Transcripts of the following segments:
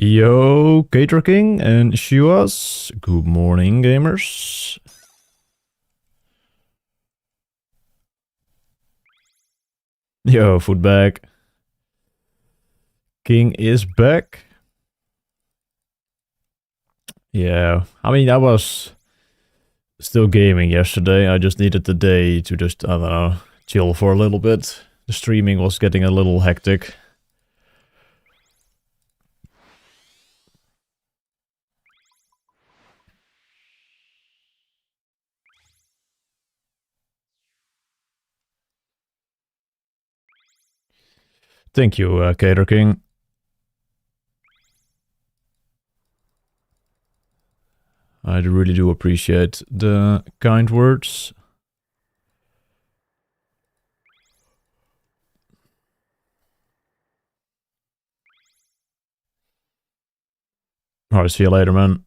Yo, Cater King and Shuas. Good morning, gamers. Yo, Footbag. King is back. Yeah, I mean, I was still gaming yesterday. I just needed the day to just, I don't know, chill for a little bit. The streaming was getting a little hectic. Thank you, Cater King. I really do appreciate the kind words. Alright, see you later, man.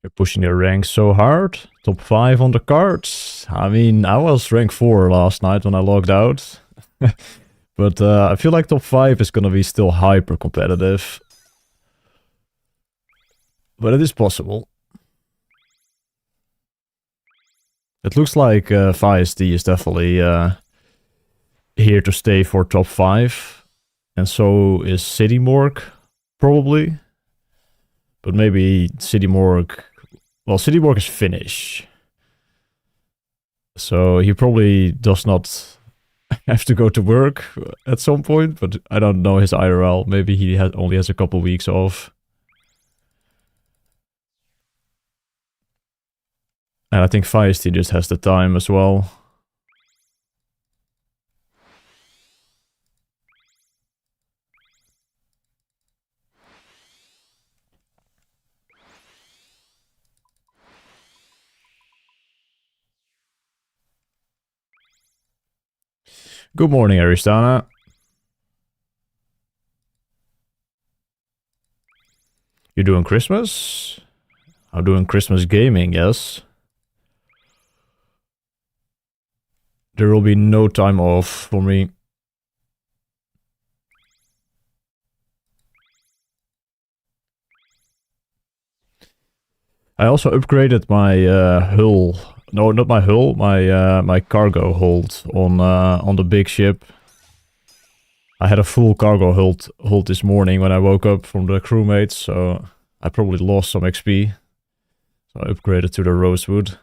You're pushing the ranks so hard. Top 5 on the cards. I mean, I was rank 4 last night when I logged out. But I feel like top 5 is gonna be still hyper competitive. But it is possible. It looks like FireST is definitely here to stay for top 5. And so is City Morgue, probably. But maybe City Morgue... Well, City Morgue is Finnish. So he probably does not have to go to work at some point, but I don't know his IRL. Maybe he only has a couple weeks off. And I think FireST just has the time as well. Good morning, Aristana. You doing Christmas? I'm doing Christmas gaming, yes. There will be no time off for me. I also upgraded my hull. No, not my hull. My cargo hold on the big ship. I had a full cargo hold this morning when I woke up from the crewmates, so I probably lost some XP. So I upgraded to the Rosewood.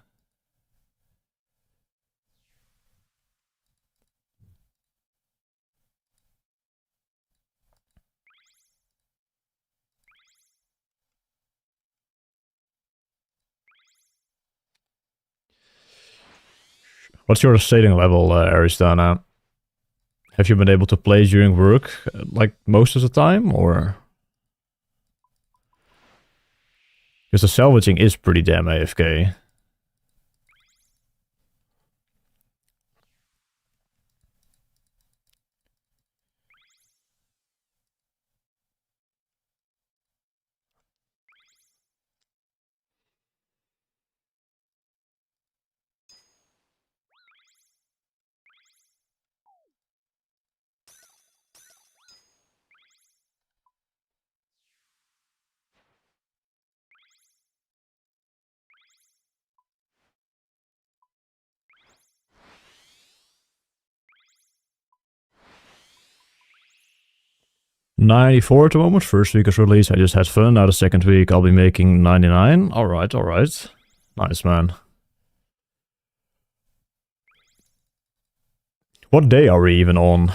What's your saving level, Aristana? Have you been able to play during work, like most of the time, or? Because the salvaging is pretty damn AFK. $94 at the moment. First week of release, I just had fun. Now the second week, I'll be making 99. Alright, alright. Nice, man. What day are we even on?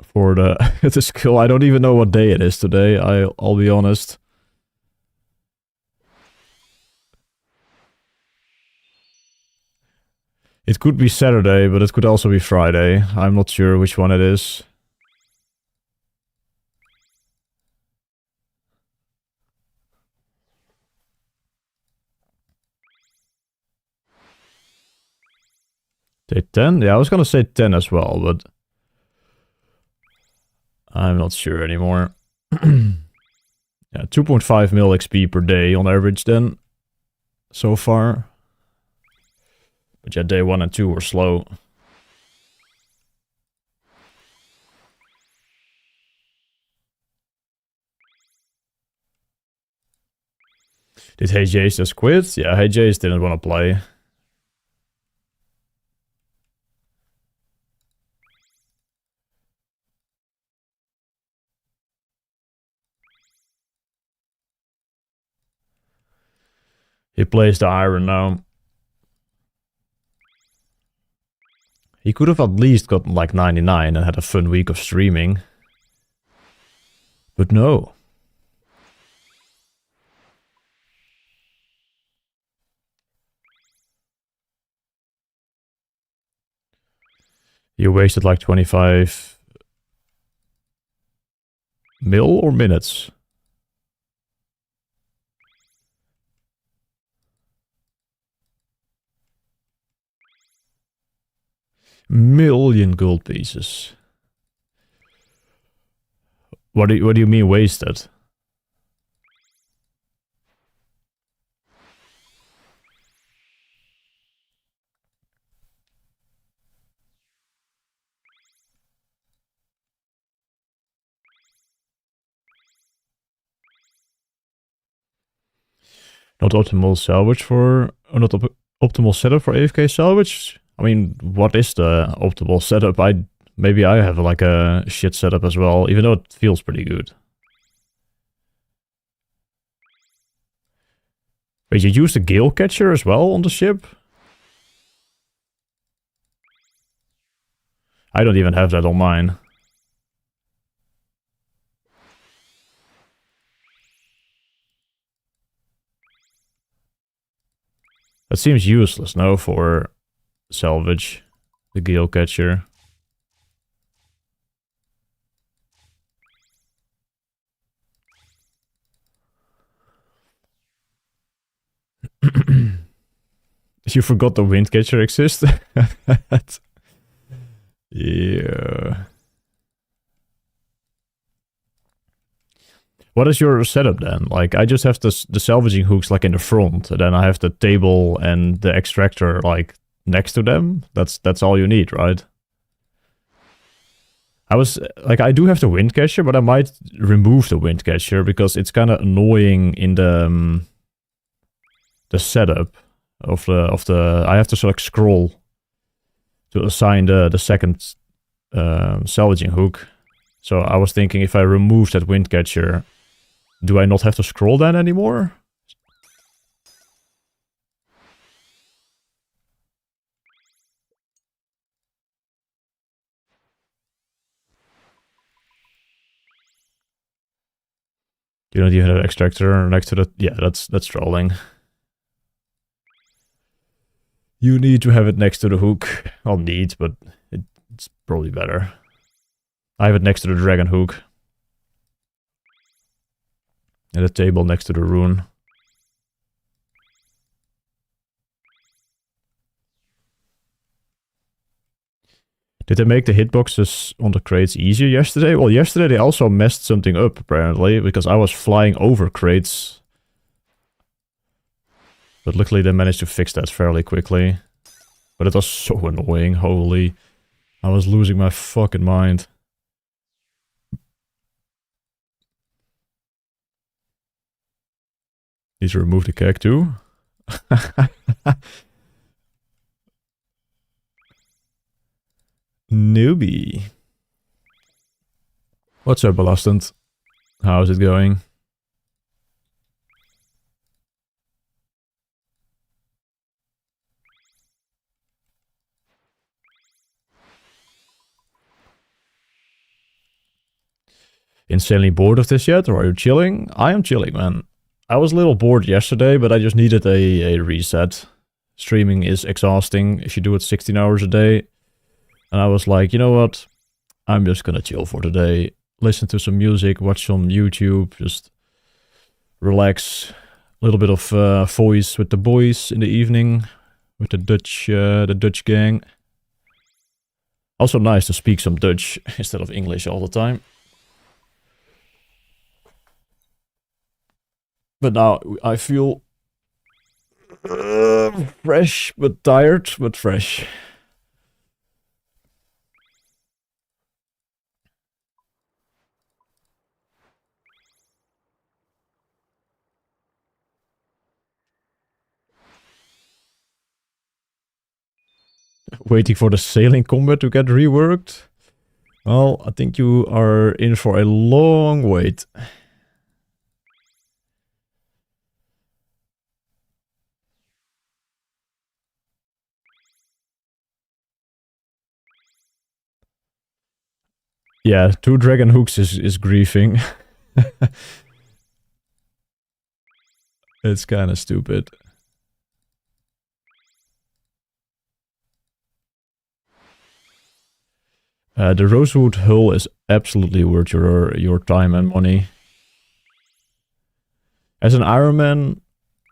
for the the skill. I don't even know what day it is today. I'll be honest. It could be Saturday, but it could also be Friday. I'm not sure which one it is. Day 10? Yeah, I was gonna say 10 as well, but I'm not sure anymore. Yeah, 2.5 mil XP per day on average then, so far. But yeah, day 1 and 2 were slow. Did Hey Jace just quit? Yeah, Hey Jace didn't want to play. He plays the Iron now. He could have at least gotten like 99 and had a fun week of streaming. But no. You wasted like 25 mil or minutes? Million gold pieces. What do you mean wasted? Not optimal salvage for... Or not optimal setup for AFK salvage? I mean, what is the optimal setup? Maybe I have like a shit setup as well, even though it feels pretty good. Wait, you use the Gale Catcher as well on the ship? I don't even have that on mine. That seems useless, no, for salvage. The Gale Catcher. You forgot the Wind Catcher exists? Yeah. What is your setup then? Like, I just have the salvaging hooks like in the front, and then I have the table and the extractor like next to them. That's all you need, right? I was like, I do have the wind catcher, but I might remove the wind catcher because it's kind of annoying in the setup of the. I have to sort of scroll to assign the second salvaging hook. So I was thinking if I remove that wind catcher, do I not have to scroll then anymore? You don't even have an extractor next to the... Yeah, that's trolling. You need to have it next to the hook. Well, need, but it's probably better. I have it next to the dragon hook. And the table next to the rune. Did they make the hitboxes on the crates easier yesterday? Well, yesterday they also messed something up, apparently, because I was flying over crates. But luckily they managed to fix that fairly quickly. But it was so annoying, holy. I was losing my fucking mind. Need to remove the keg too? Newbie. What's up, Belastant? How's it going? insanely bored of this yet, or are you chilling? I am chilling, man. I was a little bored yesterday, but I just needed a reset. Streaming is exhausting if you do it 16 hours a day. And I was like, you know what? I'm just gonna chill for today. Listen to some music, watch some YouTube, just relax. A little bit of voice with the boys in the evening, with the Dutch gang. Also nice to speak some Dutch instead of English all the time. But now I feel fresh, but tired, but fresh. Waiting for the sailing combat to get reworked? Well, I think you are in for a long wait. Yeah, 2 dragon hooks is griefing. It's kind of stupid. The rosewood hull is absolutely worth your time and money. As an Ironman,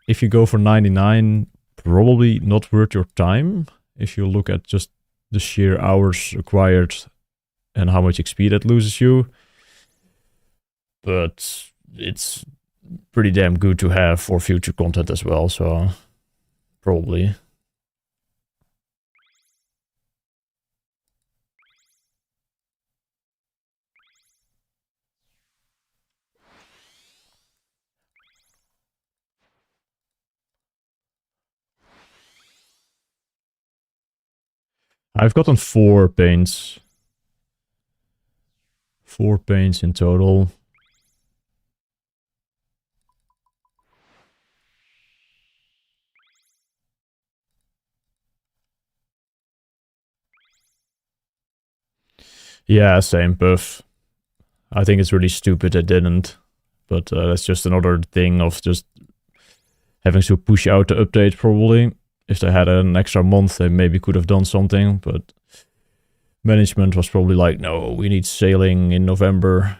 if you go for 99, probably not worth your time. If you look at just the sheer hours required and how much XP that loses you. But it's pretty damn good to have for future content as well, so probably. I've gotten 4 paints. 4 paints in total. Yeah, same buff. I think it's really stupid they didn't. But that's just another thing of just having to push out the update probably. If they had an extra month, they maybe could have done something, but management was probably like, no, we need sailing in November.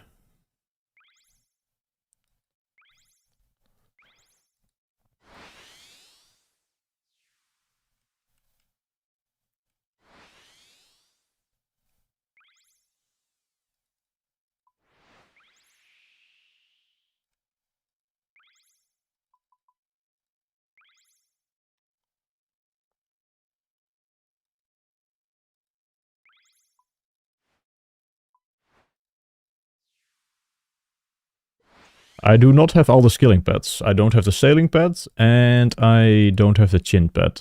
I do not have all the skilling pads. I don't have the sailing pad, and I don't have the chin pad.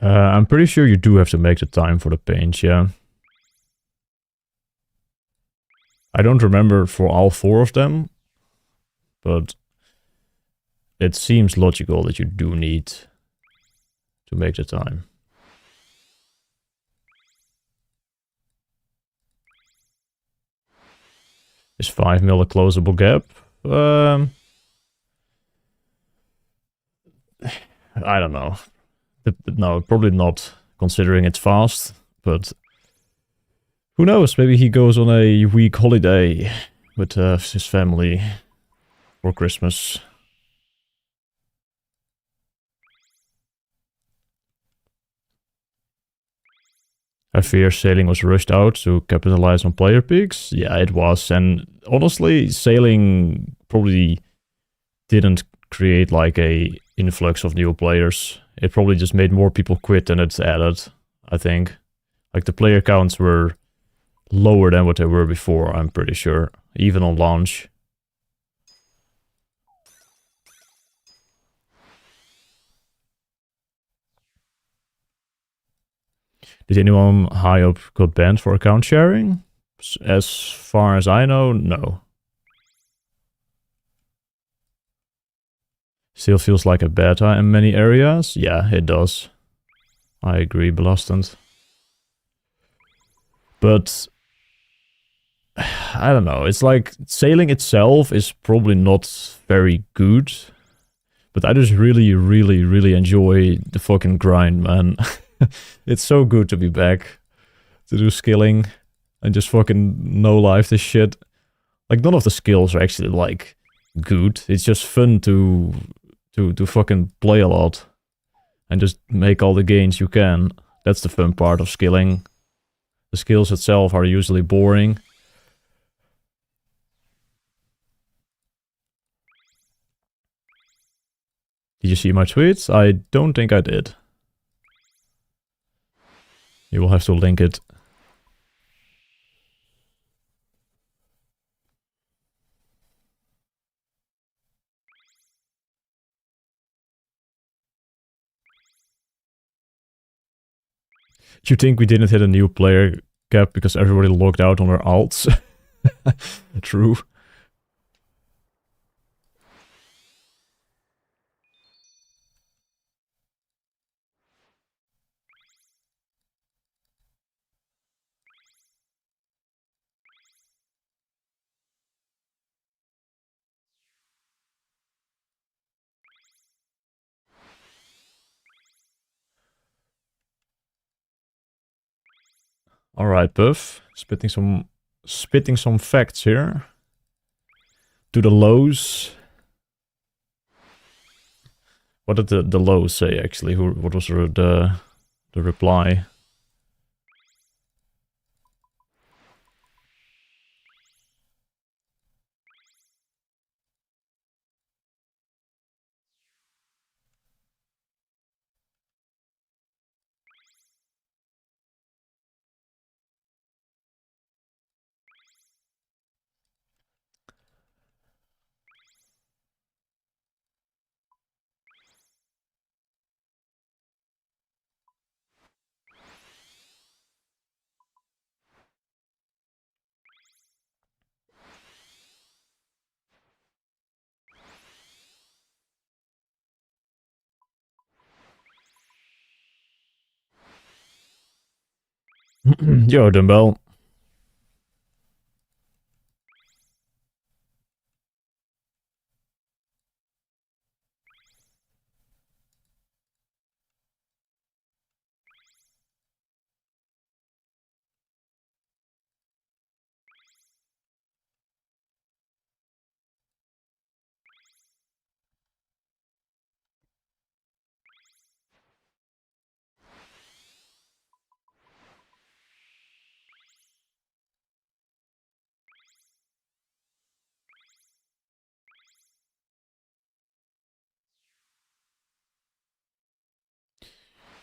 I'm pretty sure you do have to make the time for the paint, yeah. I don't remember for all 4 of them, but it seems logical that you do need to make the time. Is 5 mil a closable gap? I don't know. No, probably not, considering it's fast, but who knows? Maybe he goes on a week holiday with his family for Christmas. I fear sailing was rushed out to capitalize on player peaks. Yeah, it was, and honestly, sailing probably didn't create like a influx of new players. It probably just made more people quit than it's added, I think. Like, the player counts were lower than what they were before, I'm pretty sure. Even on launch. Did anyone high up got banned for account sharing? As far as I know, no. Still feels like a beta in many areas. Yeah, it does. I agree, Belastant. But I don't know. It's like sailing itself is probably not very good. But I just really, really, really enjoy the fucking grind, man. It's so good to be back to do skilling and just fucking no-life this shit. Like, none of the skills are actually, like, good. It's just fun to fucking play a lot and just make all the gains you can. That's the fun part of skilling. The skills itself are usually boring. Did you see my tweets? I don't think I did. You will have to link it. You think we didn't hit a new player cap because everybody logged out on their alts? True. All right, Buff. Spitting some facts here. To the lows. What did the lows say actually? What was the reply? Yo, Dumbbell.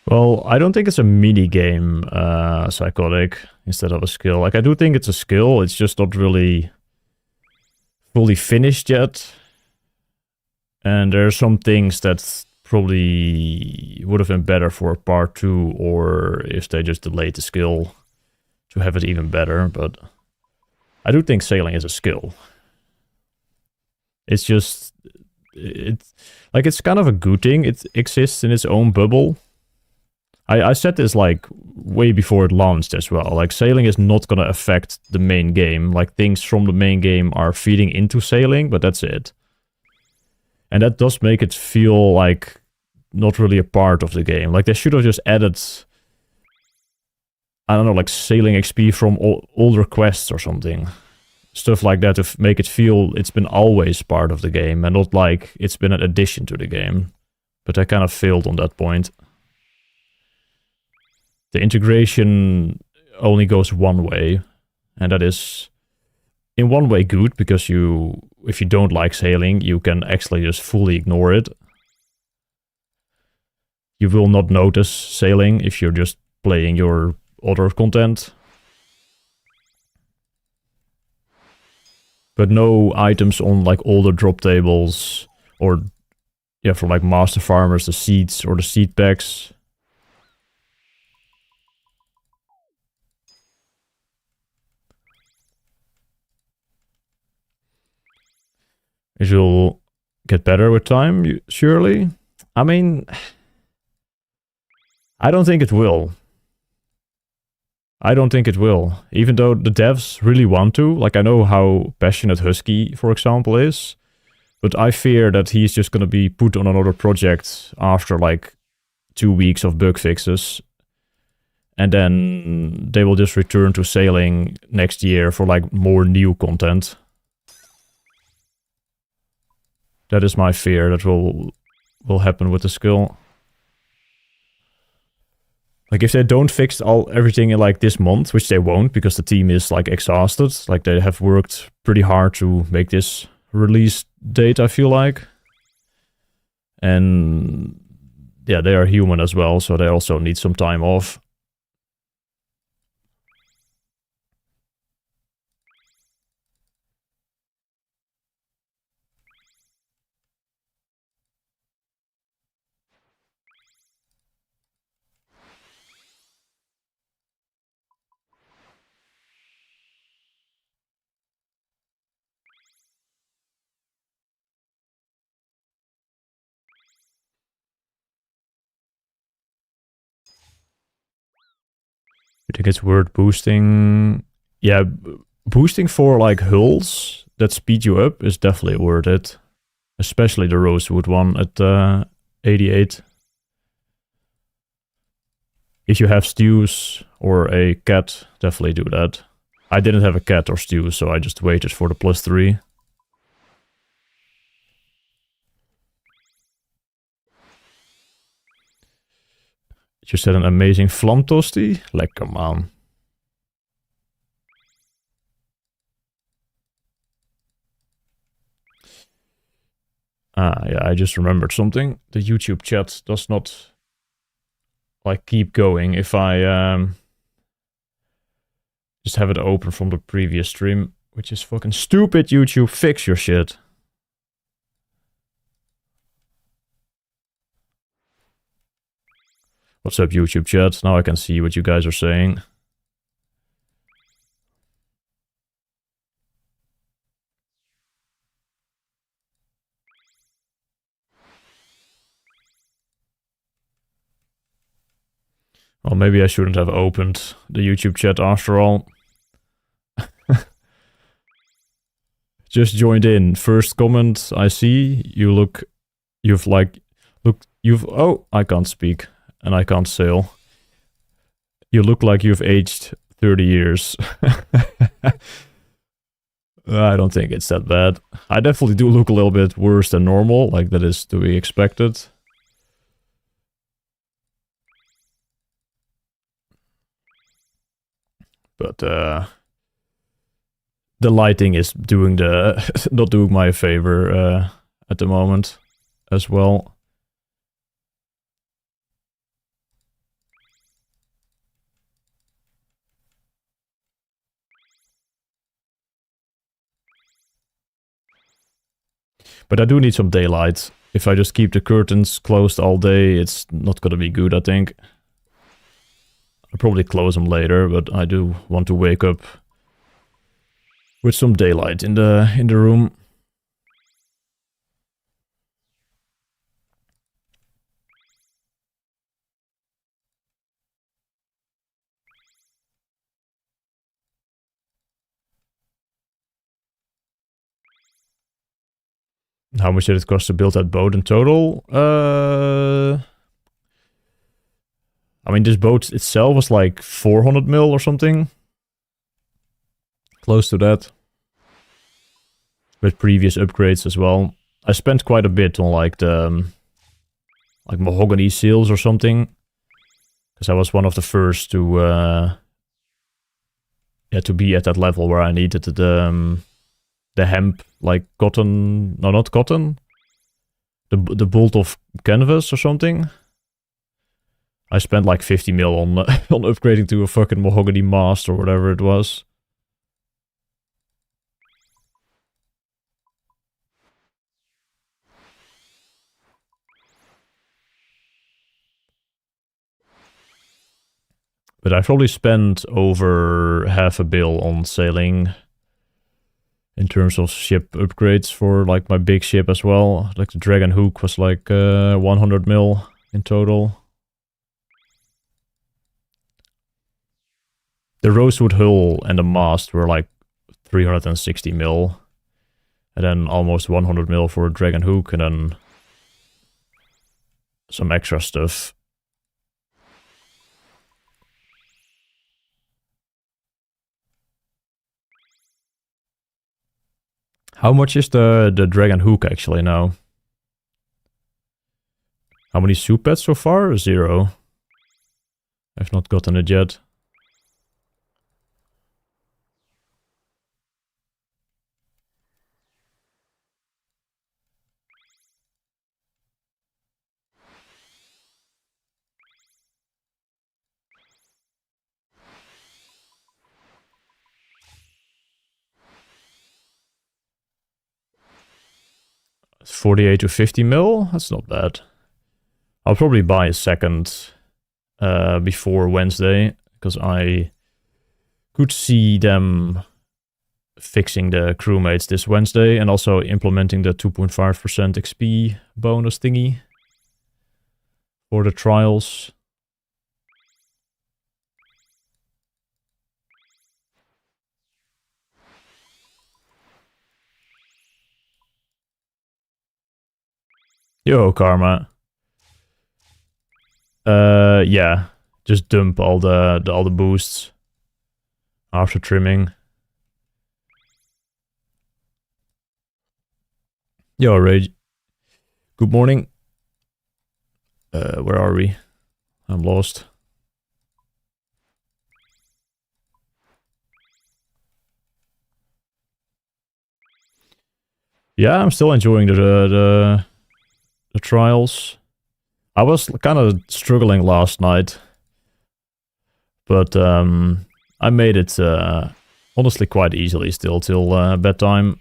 Well, I don't think it's a mini game, Psychotic, instead of a skill. Like, I do think it's a skill, it's just not really fully finished yet. And there are some things that probably would have been better for part 2, or if they just delayed the skill to have it even better, but I do think sailing is a skill. It's just, it's kind of a good thing. It exists in its own bubble. I said this, like, way before it launched as well. Like, sailing is not gonna affect the main game. Like, things from the main game are feeding into sailing, but that's it. And that does make it feel like not really a part of the game. Like, they should have just added, I don't know, like sailing XP from older quests or something. Stuff like that to make it feel it's been always part of the game and not like it's been an addition to the game. But I kind of failed on that point. The integration only goes one way, and that is in one way good, because if you don't like sailing, you can actually just fully ignore it. You will not notice sailing if you're just playing your other content. But no items on like all the drop tables or yeah, for like master farmers, the seeds or the seed packs. It will get better with time, surely. I mean, I don't think it will. I don't think it will. Even though the devs really want to. Like, I know how passionate Husky, for example, is. But I fear that he's just gonna be put on another project after, like, 2 weeks of bug fixes. And then they will just return to sailing next year for, like, more new content. That is my fear that will happen with the skill. Like, if they don't fix everything in, like, this month, which they won't, because the team is, like, exhausted. Like, they have worked pretty hard to make this release date, I feel like. And, yeah, they are human as well, so they also need some time off. I think it's worth boosting. Yeah, boosting for like hulls that speed you up is definitely worth it. Especially the rosewood one at 88. If you have stews or a cat, definitely do that. I didn't have a cat or stew, so I just waited for the +3. You said an amazing vlam toasty? Lekker man. Yeah, I just remembered something. The YouTube chat does not like keep going if I just have it open from the previous stream, which is fucking stupid. YouTube, fix your shit. What's up, YouTube chat? Now I can see what you guys are saying. Well, maybe I shouldn't have opened the YouTube chat after all. Just joined in. First comment I see. Oh, I can't speak and I can't sail. You look like you've aged 30 years. I don't think it's that bad. I definitely do look a little bit worse than normal, like that is to be expected. But the lighting is doing not doing my favor at the moment as well. But I do need some daylight. If I just keep the curtains closed all day, it's not gonna be good, I think. I'll probably close them later, but I do want to wake up with some daylight in the room. How much did it cost to build that boat in total? I mean, this boat itself was like 400 mil or something. Close to that. With previous upgrades as well. I spent quite a bit on like the like mahogany seals or something. Because I was one of the first to to be at that level where I needed the hemp, like cotton, no, not cotton, the bolt of canvas or something. I spent like 50 mil on on upgrading to a fucking mahogany mast or whatever it was. But I probably spent over half a bill on sailing in terms of ship upgrades for like my big ship as well. Like the Dragon Hook was like 100 mil in total. The Rosewood hull and the mast were like 360 mil. And then almost 100 mil for a Dragon Hook, and then some extra stuff. How much is the Dragon Hook actually now? How many soup pets so far? 0. I've not gotten it yet. It's 48 to 50 mil? That's not bad. I'll probably buy a second before Wednesday, because I could see them fixing the crewmates this Wednesday and also implementing the 2.5% XP bonus thingy for the trials. Yo, Karma. Yeah, just dump all the boosts after trimming. Yo, Rage. Good morning. Where are we? I'm lost. Yeah, I'm still enjoying the trials. I was kind of struggling last night, but I made it honestly quite easily still till bedtime.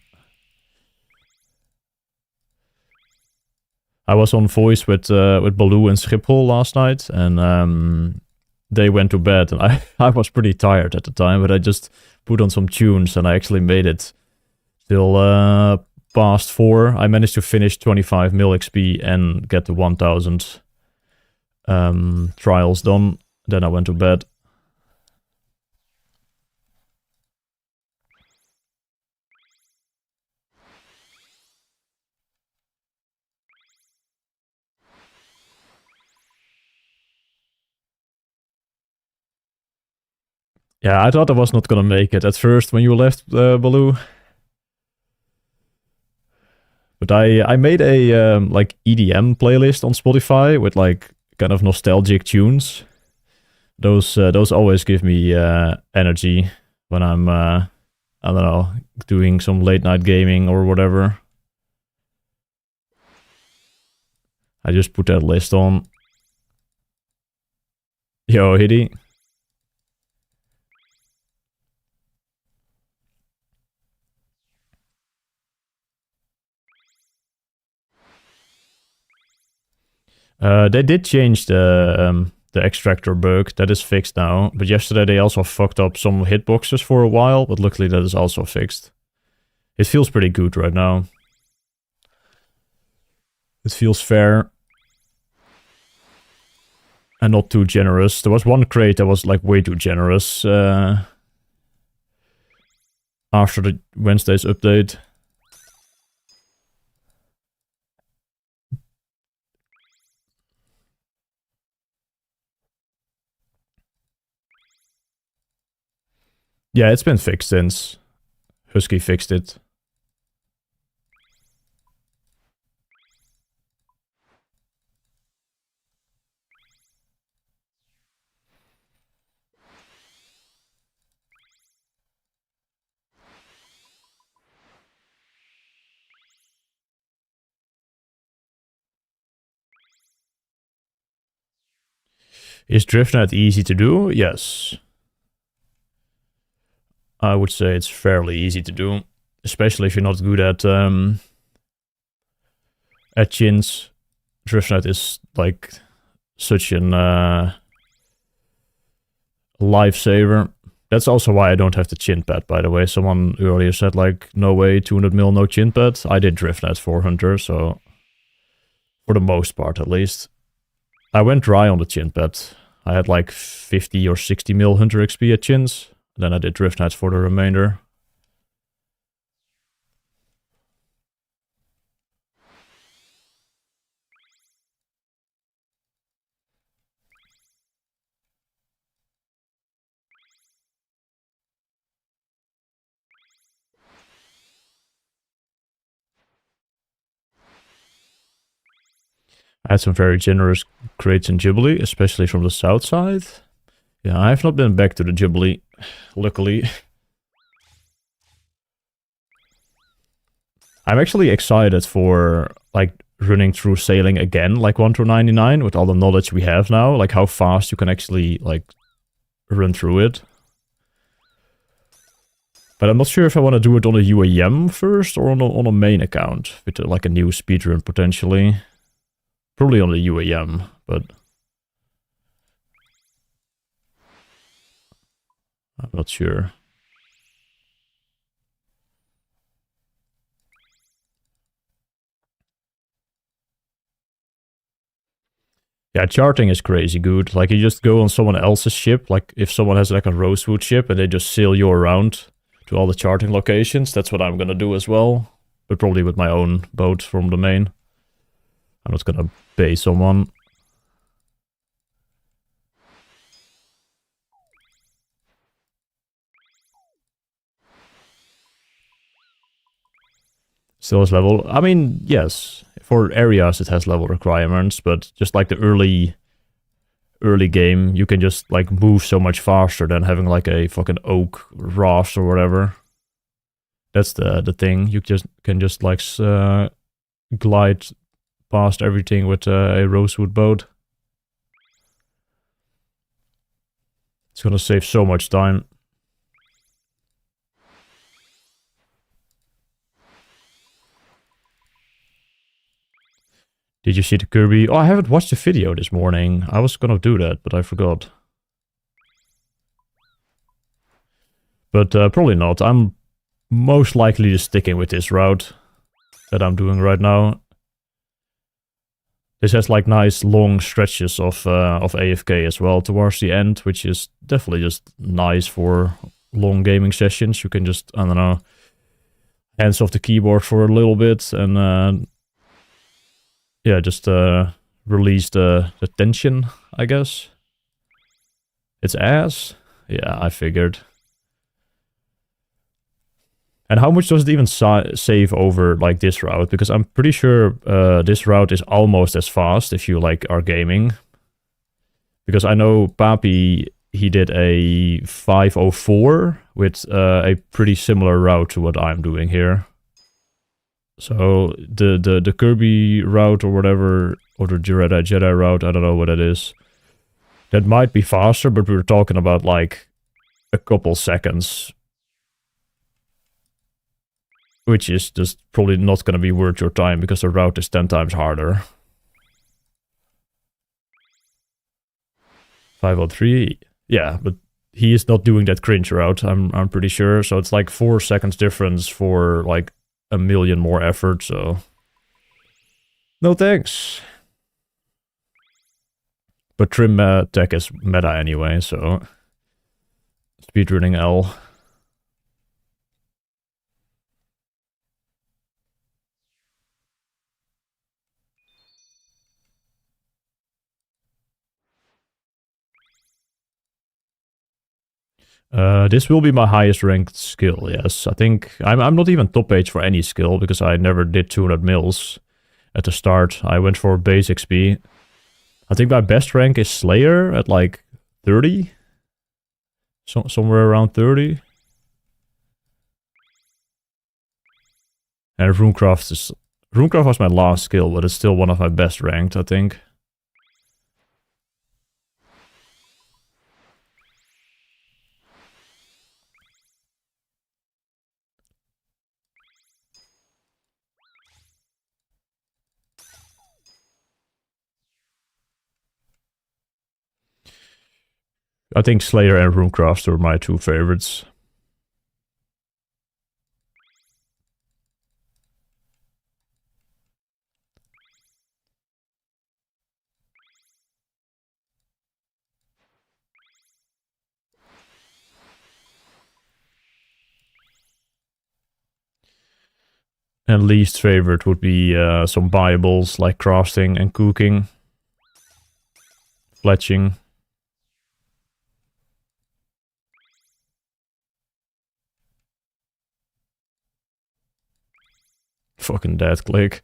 I was on voice with Baloo and Schiphol last night, and they went to bed, and I was pretty tired at the time, but I just put on some tunes, and I actually made it till past 4. I managed to finish 25 mil XP and get the 1000 trials done. Then I went to bed. Yeah, I thought I was not gonna make it at first when you left, Baloo. But I made a like EDM playlist on Spotify with like kind of nostalgic tunes. Those always give me energy when I'm I don't know, doing some late night gaming or whatever. I just put that list on. Yo, Hitty. They did change the extractor bug. That is fixed now. But yesterday they also fucked up some hitboxes for a while, but luckily that is also fixed. It feels pretty good right now. It feels fair. And not too generous. There was one crate that was like way too generous after the Wednesday's update. Yeah, it's been fixed since Husky fixed it. Is Driftnet easy to do? Yes. I would say it's fairly easy to do, especially if you're not good at chins. Driftnet is like such an lifesaver. That's also why I don't have the chin pad, by the way. Someone earlier said like, no way, 200 mil, no chin pad. I did Driftnet for Hunter, so for the most part at least. I went dry on the chin pad. I had like 50 or 60 mil Hunter XP at chins. Then I did Driftnet for the remainder. I had some very generous crates in Jubilee, especially from the south side. Yeah, I have not been back to the Jubilee, luckily. I'm actually excited for, like, running through sailing again, like 1 through 99, with all the knowledge we have now, like how fast you can actually, like, run through it. But I'm not sure if I want to do it on a UAM first or on a main account, with, like, a new speedrun, potentially. Probably on the UAM, but I'm not sure. Yeah, charting is crazy good. Like, you just go on someone else's ship. Like, if someone has like a Rosewood ship and they just sail you around to all the charting locations, that's what I'm gonna do as well. But probably with my own boat from the main. I'm not gonna pay someone. Still has level. I mean, yes. For areas it has level requirements, but just like the early game, you can just like move so much faster than having like a fucking oak raft or whatever. That's the thing. You can just like glide past everything with a Rosewood boat. It's gonna save so much time. Did you see the Kirby? Oh, I haven't watched the video this morning. I was gonna do that, but I forgot. But probably not. I'm most likely just sticking with this route that I'm doing right now. This has like nice long stretches of AFK as well towards the end, which is definitely just nice for long gaming sessions. You can just, I don't know, hands off the keyboard for a little bit and yeah, just release the tension, I guess. It's ass? Yeah, I figured. And how much does it even save over like this route? Because I'm pretty sure this route is almost as fast if you like are gaming. Because I know Papi, he did a 504 with a pretty similar route to what I'm doing here. So the Kirby route or whatever, or the Jedi route, I don't know what it is. That might be faster, but we're talking about like a couple seconds. Which is just probably not going to be worth your time because the route is 10 times harder. 503, yeah, but he is not doing that cringe route, I'm pretty sure. So it's like 4 seconds difference for like a million more effort, so no thanks. But Trim Tech is meta anyway, so speedrunning L. This will be my highest ranked skill, yes. I think I'm not even top page for any skill because I never did 200 mils at the start. I went for base XP. I think my best rank is Slayer at like 30. Somewhere around 30. And Runecraft was my last skill, but it's still one of my best ranked, I think. I think Slayer and Runecraft are my two favorites. And least favorite would be some biobles like crafting and cooking. Fletching. Fucking dead click.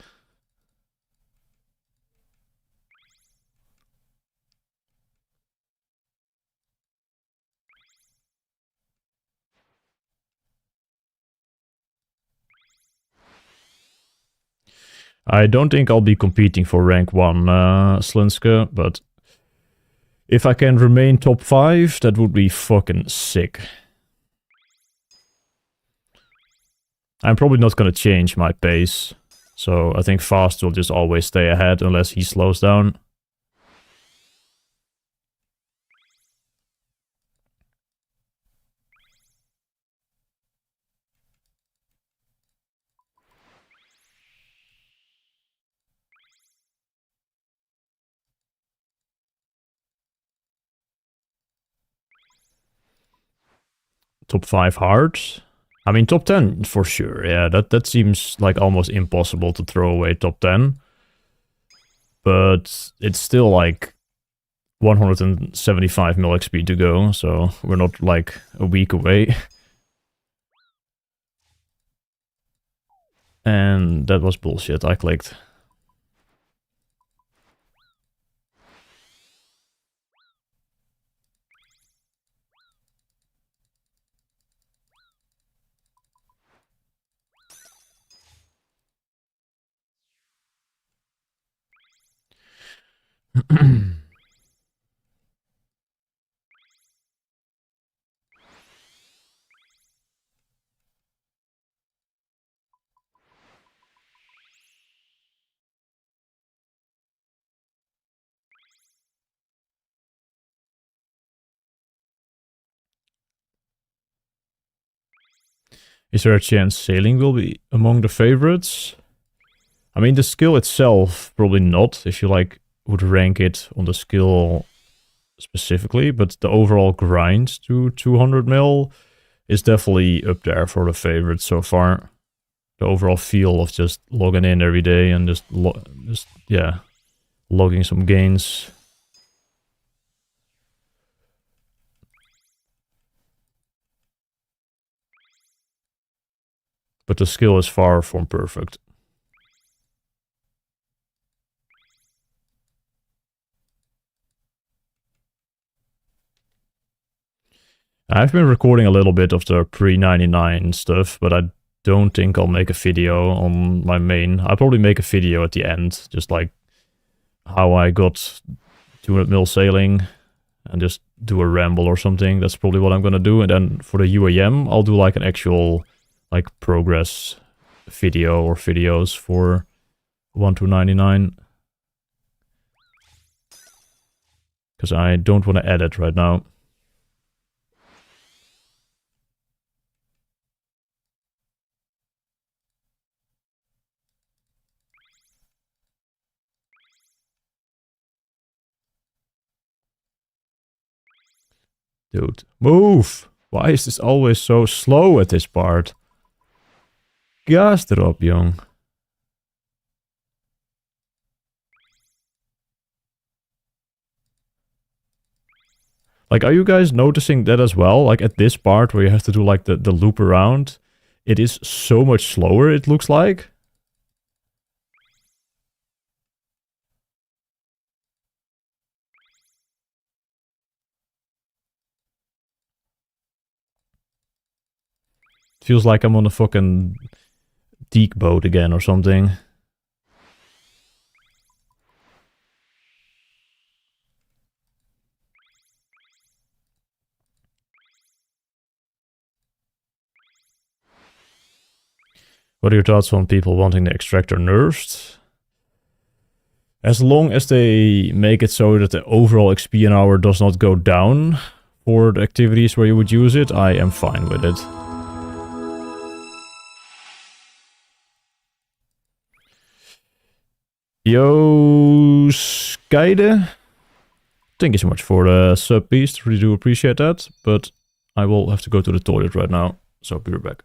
I don't think I'll be competing for rank 1, Slinska, but if I can remain top 5, that would be fucking sick. I'm probably not gonna change my pace, so I think Fast will just always stay ahead unless he slows down. Top 5 hard? I mean, top 10 for sure. Yeah, that seems like almost impossible to throw away top 10. But it's still like 175 mil XP to go, so we're not like a week away. And that was bullshit, I clicked. Is there a chance sailing will be among the favorites? I mean, the skill itself, probably not, if you like would rank it on the skill specifically, but the overall grind to 200 mil is definitely up there for the favorites so far. The overall feel of just logging in every day and just logging some gains. But the skill is far from perfect. I've been recording a little bit of the pre-99 stuff, but I don't think I'll make a video on my main. I'll probably make a video at the end, just like how I got 200 mil sailing and just do a ramble or something. That's probably what I'm gonna do. And then for the UAM, I'll do like an actual like progress video or videos for 1 to 99. Because I don't want to edit right now. Dude, move! Why is this always so slow at this part? Gas erop, jong. Like, are you guys noticing that as well? Like, at this part where you have to do, like, the loop around, it is so much slower, it looks like. Feels like I'm on a fucking teak boat again or something. What are your thoughts on people wanting the extractor nerfed? As long as they make it so that the overall XP an hour does not go down for the activities where you would use it, I am fine with it. Yo, Skyde. Thank you so much for the sub beast. Really do appreciate that. But I will have to go to the toilet right now. So be right back.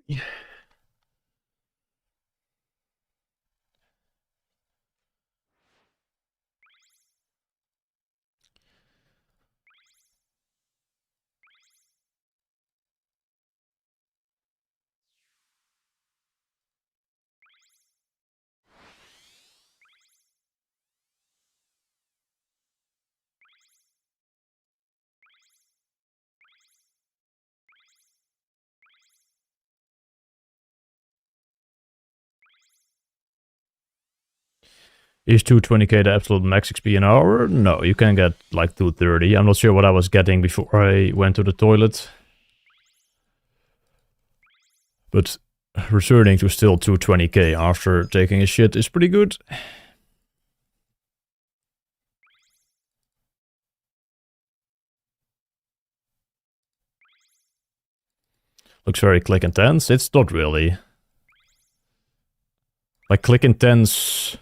Yeah. Is 220k the absolute max XP an hour? No, you can get like 230. I'm not sure what I was getting before I went to the toilet. But returning to still 220k after taking a shit is pretty good. Looks very click intense. It's not really. Like click intense...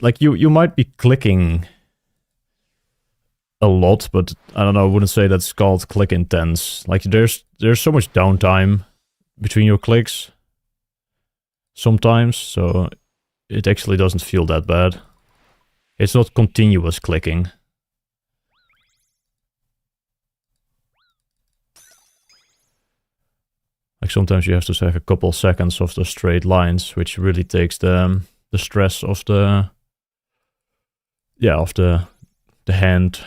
Like you might be clicking a lot, but I don't know, I wouldn't say that's called click intense. Like there's so much downtime between your clicks sometimes, so it actually doesn't feel that bad. It's not continuous clicking. Like sometimes you have to have a couple seconds of the straight lines, which really takes the stress of the hand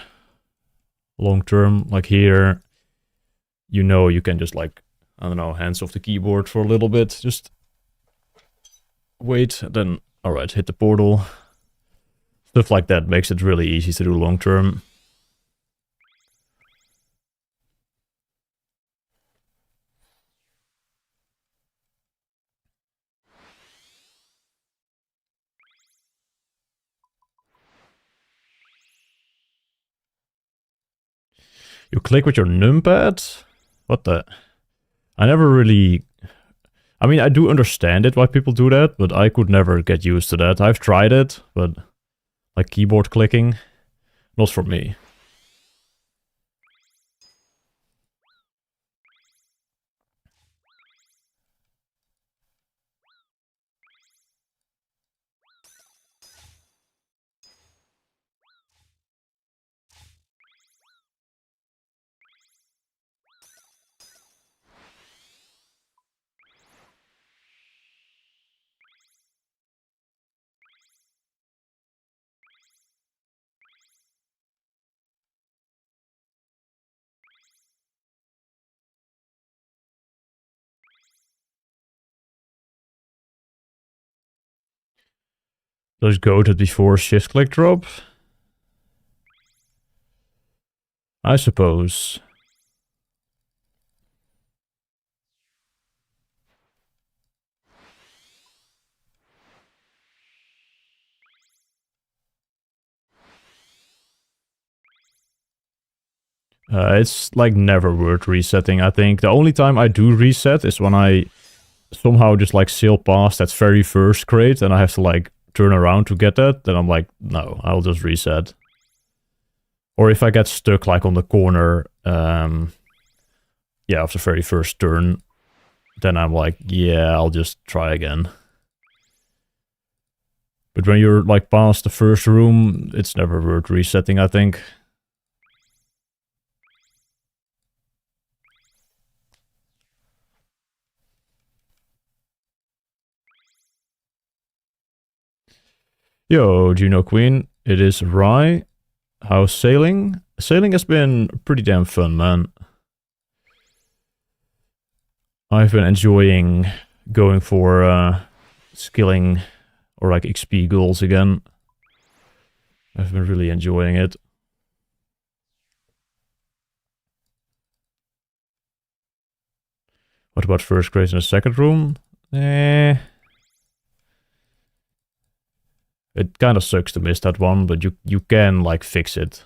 long term. Like here, you know, you can just like, I don't know, hands off the keyboard for a little bit, just wait, then alright, hit the portal. Stuff like that makes it really easy to do long term. You click with your numpad? What the? I never really I mean, I do understand it why people do that, but I could never get used to that. I've tried it, but like keyboard clicking, not for me. Does goated before shift click drop? I suppose. It's like never worth resetting, I think. The only time I do reset is when I somehow just like sail past that very first crate and I have to like turn around to get that. Then I'm like, no, I'll just reset. Or if I get stuck like on the corner, yeah, of the very first turn, then I'm like, yeah, I'll just try again. But when you're like past the first room, it's never worth resetting, I think. Yo, Juno Queen, it is Rye. How's sailing? Sailing has been pretty damn fun, man. I've been enjoying going for skilling or like XP goals again. I've been really enjoying it. What about first grade in the second room? Eh. It kind of sucks to miss that one, but you can like fix it.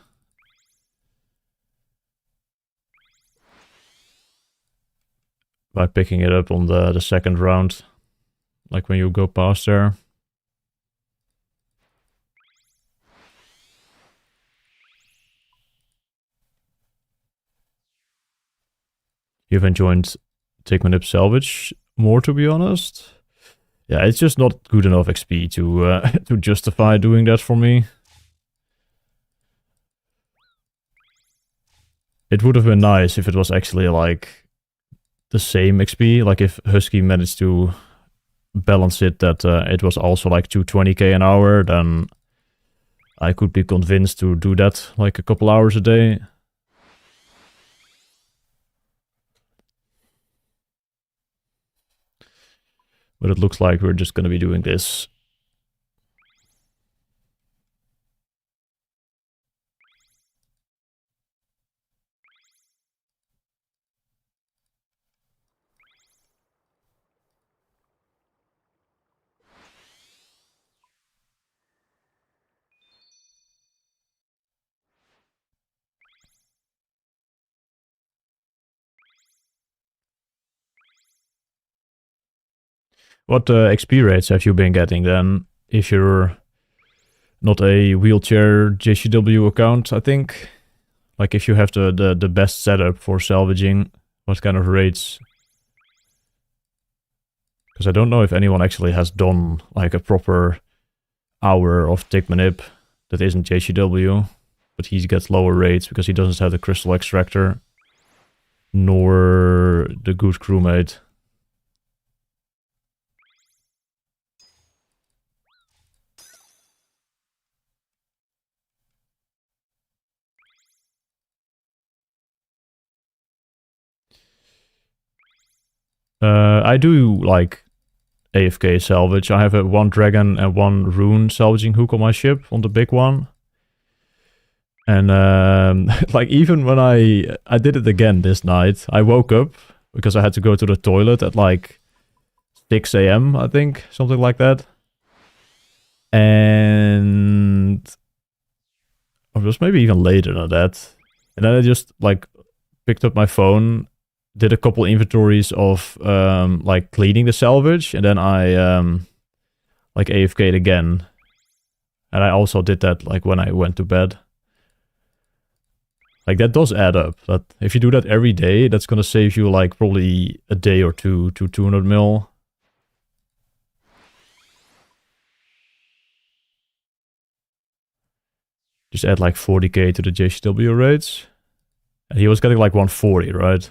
By picking it up on the second round. Like when you go past there. You've enjoyed Tigmanip Salvage more, to be honest. Yeah, it's just not good enough XP to to justify doing that for me. It would have been nice if it was actually like the same XP, like if Husky managed to balance it that it was also like 220k an hour, then I could be convinced to do that like a couple hours a day. But it looks like we're just going to be doing this. What XP rates have you been getting then? If you're not a wheelchair JCW account, I think. Like if you have the best setup for salvaging, what kind of rates? Because I don't know if anyone actually has done like a proper hour of Tigmanip that isn't JCW. But he gets lower rates because he doesn't have the crystal extractor. Nor the good crewmate. I do like AFK salvage. I have a 1 dragon and 1 rune salvaging hook on my ship, on the big one. And like even when I did it again this night, I woke up because I had to go to the toilet at like 6 a.m. I think, something like that. And it was maybe even later than that. And then I just like picked up my phone, did a couple inventories of like cleaning the salvage, and then I like AFK'd again. And I also did that like when I went to bed. Like that does add up. That if you do that every day, that's gonna save you like probably a day or two to 200 mil. Just add like 40k to the JCW rates. And he was getting like 140, right?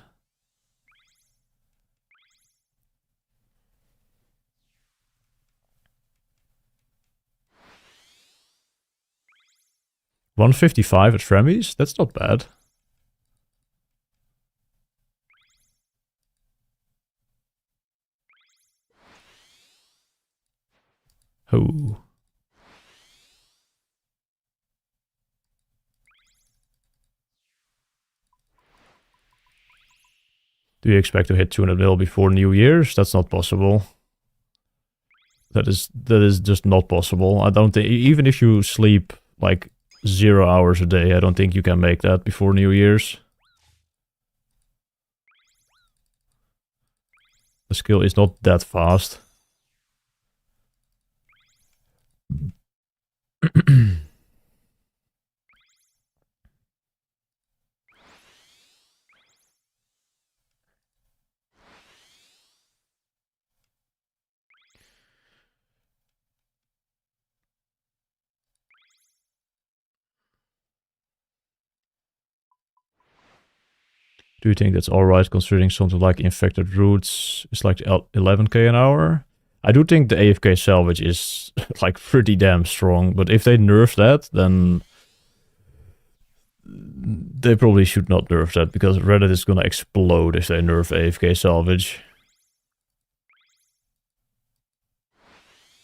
$155 at Fremmy's? That's not bad. Oh. Do you expect to hit 200 mil before New Year's? That's not possible. That is just not possible. I don't think, even if you sleep like 0 hours a day, I don't think you can make that before New Year's. The skill is not that fast. Do you think that's alright considering something like infected roots is like 11k an hour? I do think the AFK salvage is like pretty damn strong, but if they nerf that, then they probably should not nerf that, because Reddit is gonna explode if they nerf AFK salvage.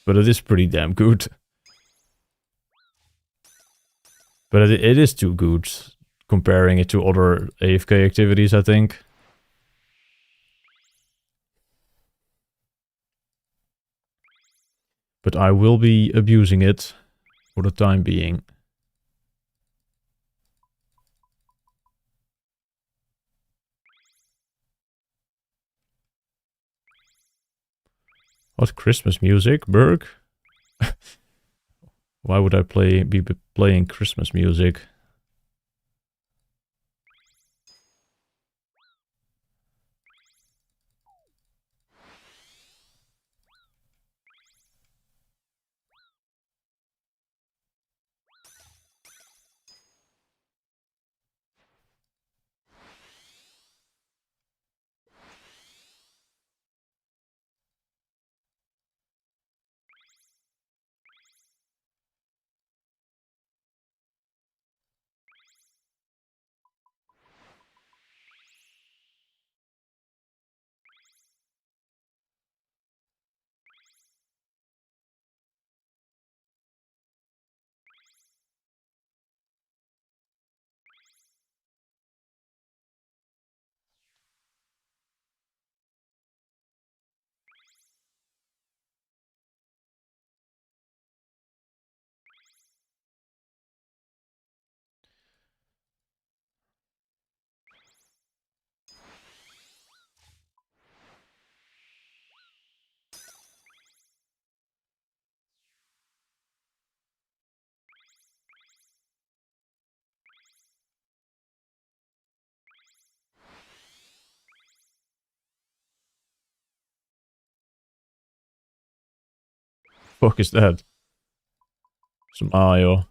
But it is pretty damn good. But it is too good, comparing it to other AFK activities, I think. But I will be abusing it for the time being. What Christmas music, Berg? Why would I be playing Christmas music? Fuck is that? Some IO.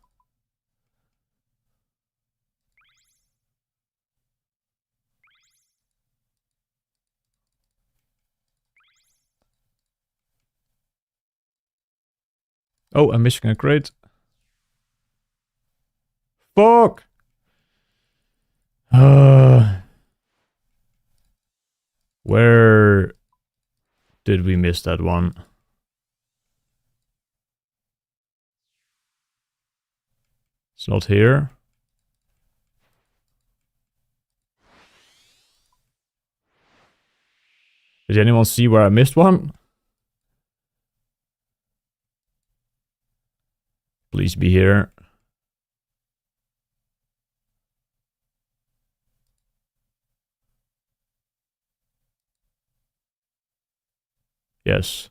Oh, I'm missing a crate. Fuck! Where did we miss that one? It's not here. Did anyone see where I missed one? Please be here. Yes.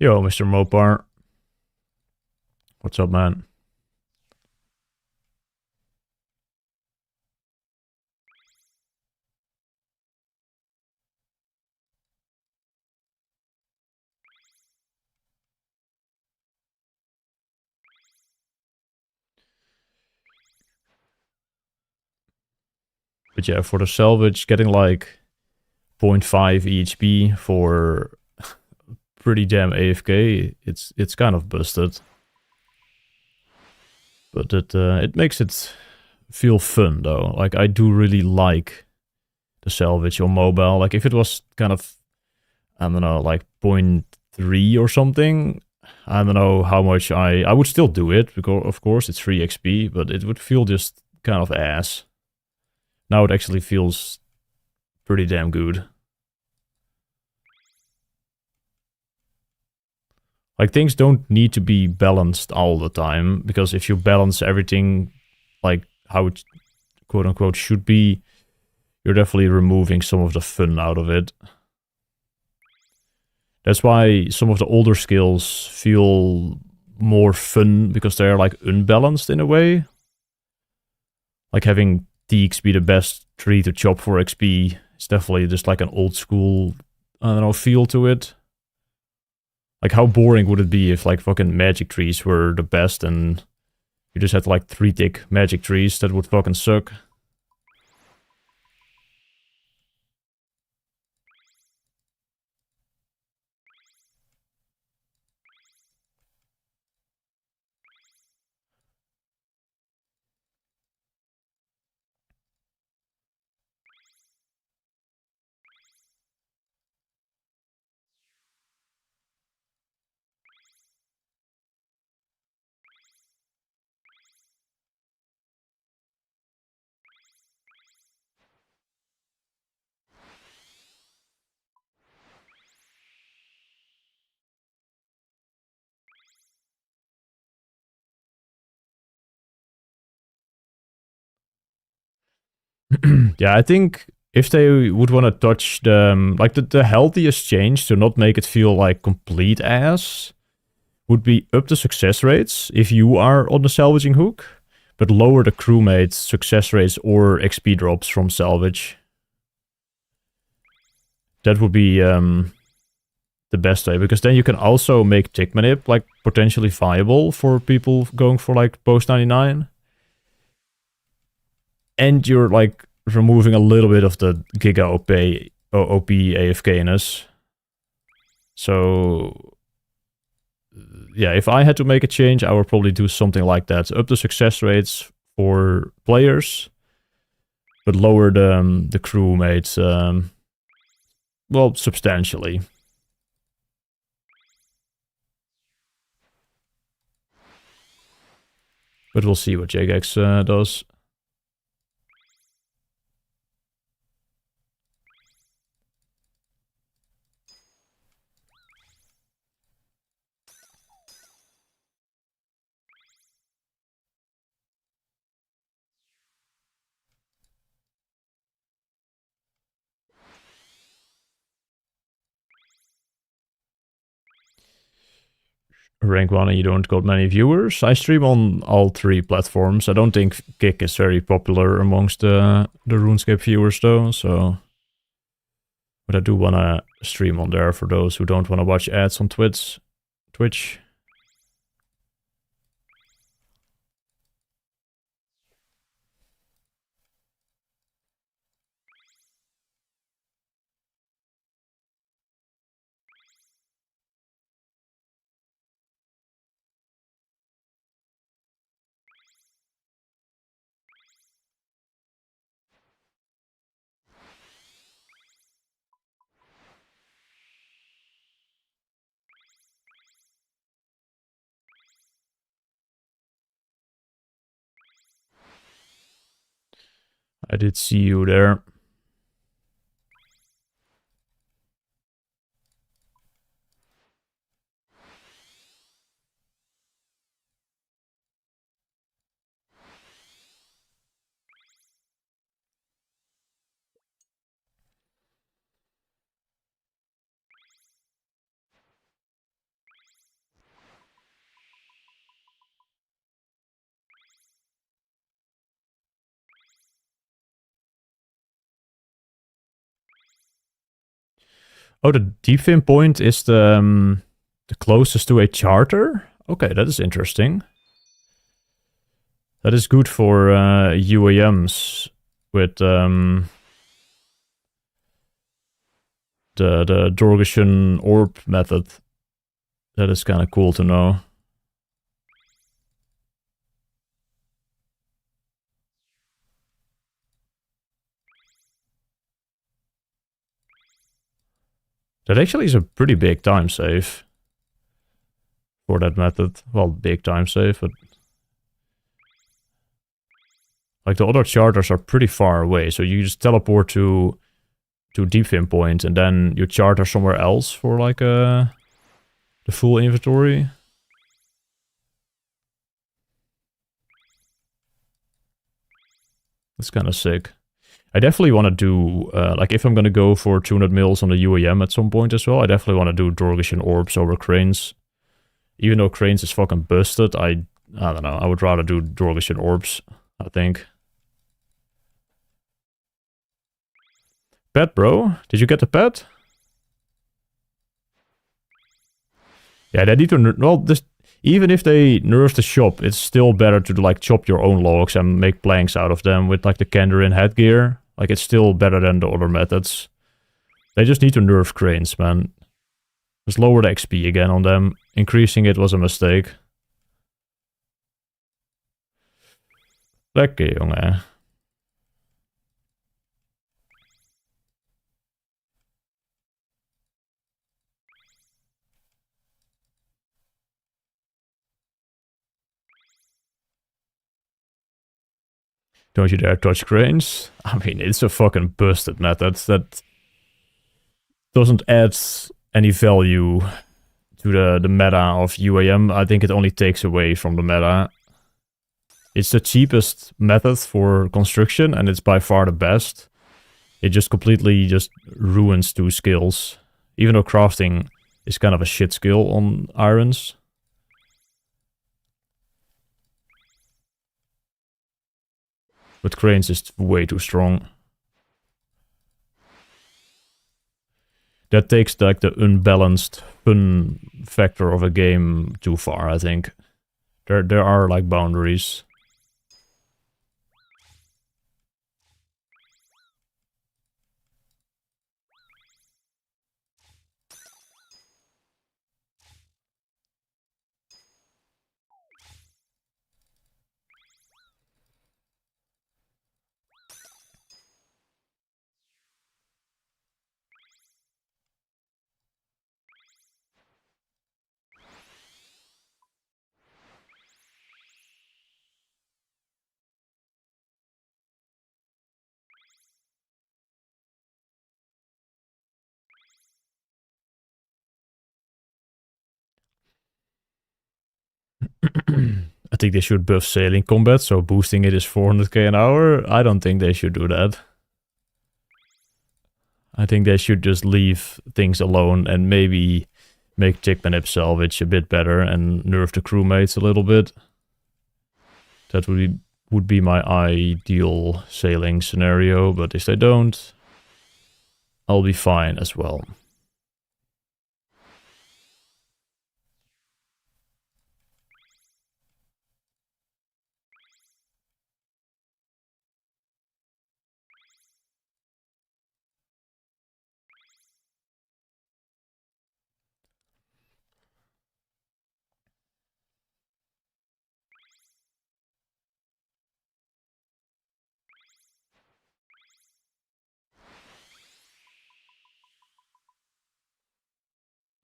Yo, Mr. Mopar. What's up, man? But yeah, for the salvage, getting like 0.5 EHP for pretty damn AFK, it's kind of busted. But it makes it feel fun though. Like I do really like the salvage on mobile. Like if it was kind of, I don't know, like 0.3 or something, I don't know how much I would still do it because of course it's free XP, but it would feel just kind of ass. Now it actually feels pretty damn good. Like things don't need to be balanced all the time, because if you balance everything like how it quote unquote should be, you're definitely removing some of the fun out of it. That's why some of the older skills feel more fun, because they're like unbalanced in a way. Like having Teaks be the best tree to chop for XP is definitely just like an old school, I don't know, feel to it. Like how boring would it be if like fucking magic trees were the best and you just had like 3 tick magic trees? That would fucking suck. Yeah, I think if they would want to touch the like the healthiest change to not make it feel like complete ass would be up the success rates if you are on the salvaging hook, but lower the crewmate's success rates or XP drops from salvage. That would be the best way, because then you can also make tick manip like potentially viable for people going for like post 99. And you're like removing a little bit of the Giga OP AFK-ness. So yeah, if I had to make a change, I would probably do something like that. Up the success rates for players, but lower the crewmates, well, substantially. But we'll see what Jagex does. Rank 1 and you don't got many viewers. I stream on all 3 platforms. I don't think Kick is very popular amongst the RuneScape viewers though, so... But I do want to stream on there for those who don't want to watch ads on Twitch. I did see you there. Oh, the deep fin point is the closest to a charter? Okay, that is interesting. That is good for UAMs with the Dorgeshan orb method. That is kind of cool to know. That actually is a pretty big time save for that method. Well, big time save, but like the other charters are pretty far away, so you just teleport to deep fin point and then you charter somewhere else for like the full inventory. That's kind of sick. I definitely want to do, like if I'm going to go for 200 mils on the UAM at some point as well, I definitely want to do Dorgeshan orbs over Cranes. Even though Cranes is fucking busted, I don't know, I would rather do Dorgeshan orbs, I think. Pet, bro? Did you get the pet? Yeah, they need to, well, this, even if they nerf the shop, it's still better to like chop your own logs and make planks out of them with like the Kandarin headgear. Like it's still better than the other methods. They just need to nerf Cranes, man. Just lower the XP again on them. Increasing it was a mistake. Lekker, jongen. Don't you dare touch Cranes. I mean, it's a fucking busted method that doesn't add any value to the meta of UAM. I think it only takes away from the meta. It's the cheapest method for construction, and it's by far the best. It just completely just ruins two skills. Even though crafting is kind of a shit skill on irons. But Cranes is way too strong. That takes like the unbalanced fun factor of a game too far, I think. There are like boundaries. I think they should buff sailing combat, so boosting it is 400k an hour. I don't think they should do that. I think they should just leave things alone and maybe make Chickmanip salvage a bit better and nerf the crewmates a little bit. That would be my ideal sailing scenario, but if they don't, I'll be fine as well.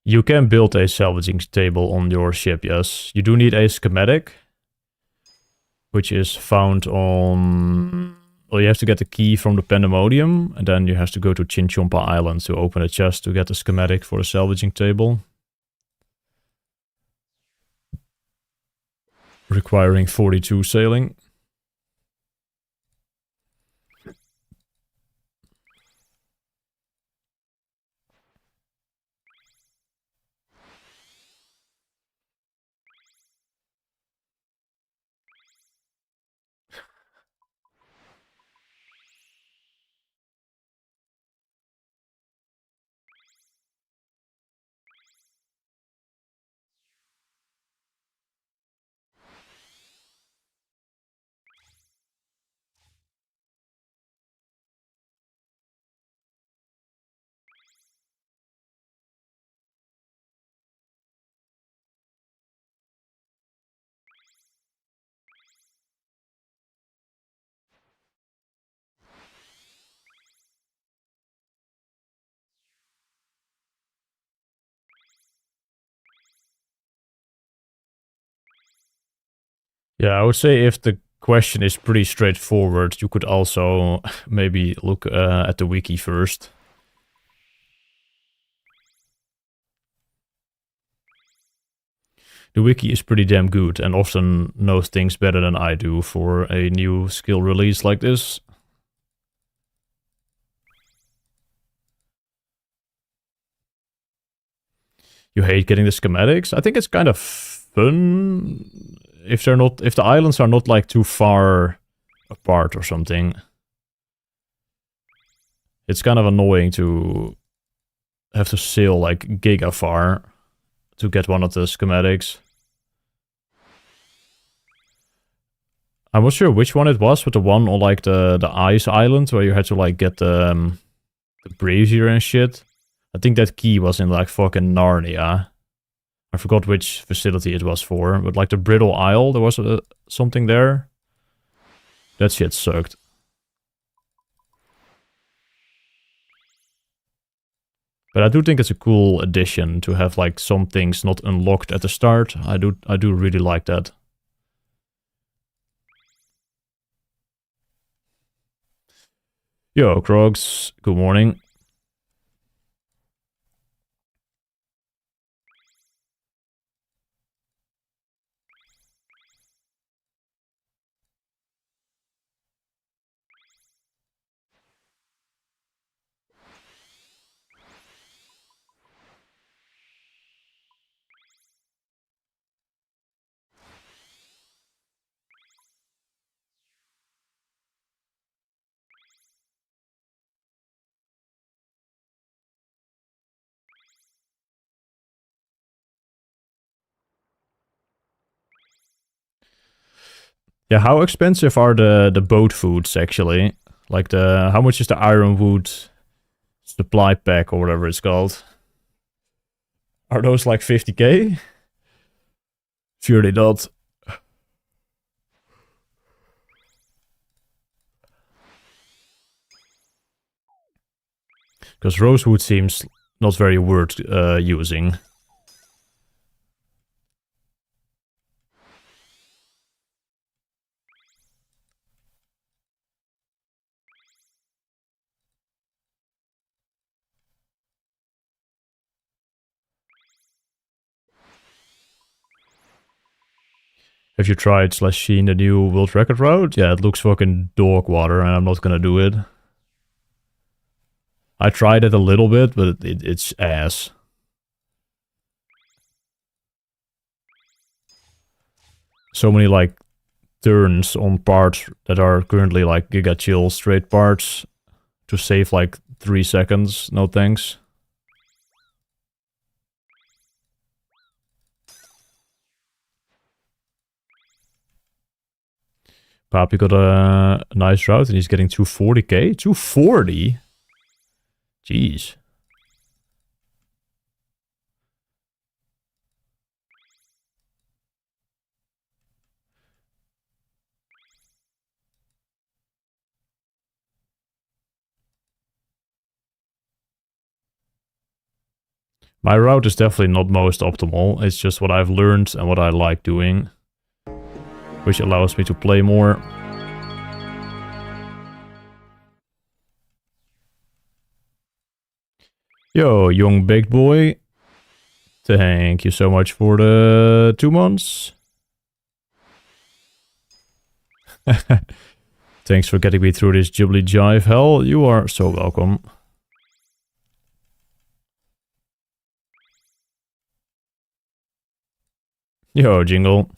You can build a salvaging table on your ship, yes. You do need a schematic, which is found on... Well, you have to get the key from the Pandemonium, and then you have to go to Chinchompa Island to open a chest to get the schematic for the salvaging table. Requiring 42 sailing. Yeah, I would say if the question is pretty straightforward, you could also maybe look at the wiki first. The wiki is pretty damn good and often knows things better than I do for a new skill release like this. You hate getting the schematics? I think it's kind of fun if the islands are not like too far apart or something. It's kind of annoying to have to sail like giga far to get one of the schematics. I'm not sure which one it was, but the one on like the ice island where you had to like get the brazier and shit. I think that key was in like fucking Narnia. I forgot which facility it was for, but like the Brittle Isle, there was something there. That shit sucked. But I do think it's a cool addition to have like some things not unlocked at the start. I do really like that. Yo, Krogs, good morning. Yeah, how expensive are the boat foods actually? Like how much is the Ironwood supply pack or whatever it's called? Are those like 50k? Surely not. Because rosewood seems not very worth using. Have you tried /seen the new world record route? Yeah, it looks fucking dog water and I'm not gonna do it. I tried it a little bit, but it's ass. So many like turns on parts that are currently like Giga Chill straight parts to save like 3 seconds. No thanks. Papi got a nice route and he's getting 240k. 240? Jeez. My route is definitely not most optimal. It's just what I've learned and what I like doing, which allows me to play more. Yo, young big boy. Thank you so much for the 2 months. Thanks for getting me through this Ghibli jive hell. You are so welcome. Yo, Jingle.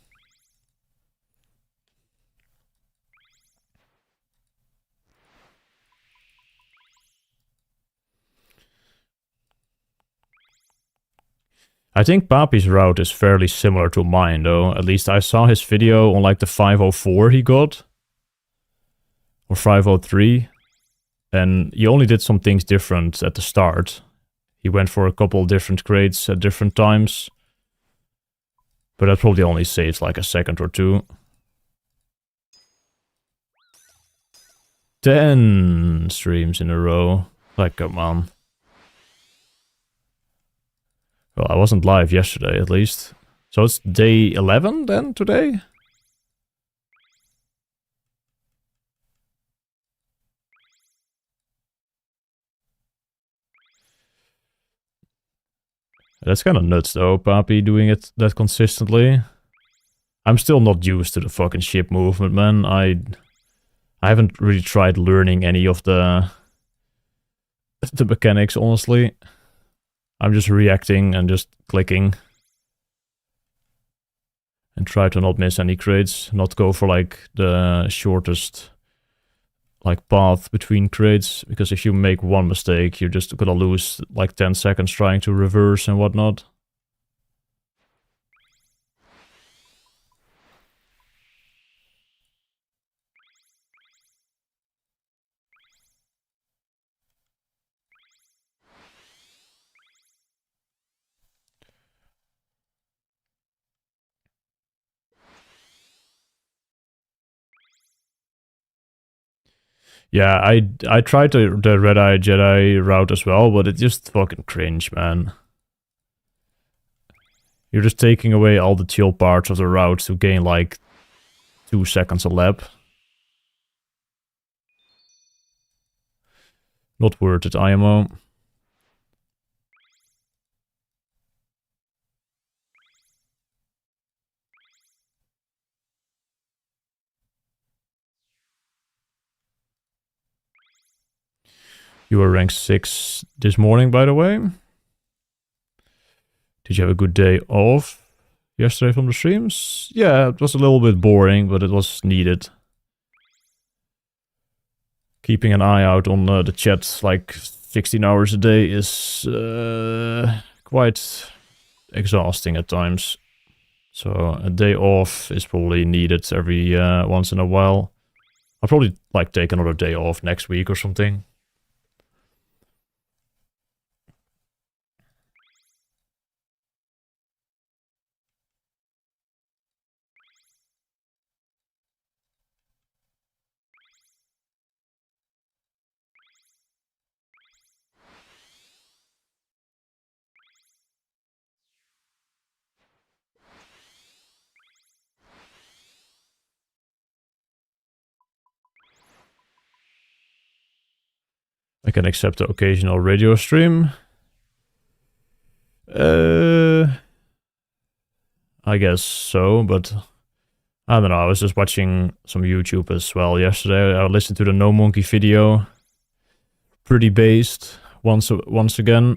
I think Papi's route is fairly similar to mine, though. At least I saw his video on like the 504 he got. Or 503. And he only did some things different at the start. He went for a couple different crates at different times. But that probably only saves like a second or two. 10 streams in a row. Like, come on. Well, I wasn't live yesterday, at least. So it's day 11 then, today? That's kind of nuts, though, Papi, doing it that consistently. I'm still not used to the fucking ship movement, man. I haven't really tried learning any of the mechanics, honestly. I'm just reacting and just clicking. And try to not miss any crates. Not go for like the shortest like path between crates. Because if you make one mistake, you're just gonna lose like 10 seconds trying to reverse and whatnot. Yeah, I tried the Red Eye Jedi route as well, but it's just fucking cringe, man. You're just taking away all the chill parts of the route to gain like 2 seconds a lap. Not worth it, IMO. You were rank 6 this morning, by the way. Did you have a good day off yesterday from the streams? Yeah, it was a little bit boring, but it was needed. Keeping an eye out on the chat like 16 hours a day is quite exhausting at times. So a day off is probably needed every once in a while. I'll probably like take another day off next week or something. I can accept the occasional radio stream. I guess so, but I don't know. I was just watching some YouTube as well yesterday. I listened to the No Monkey video. Pretty based once again.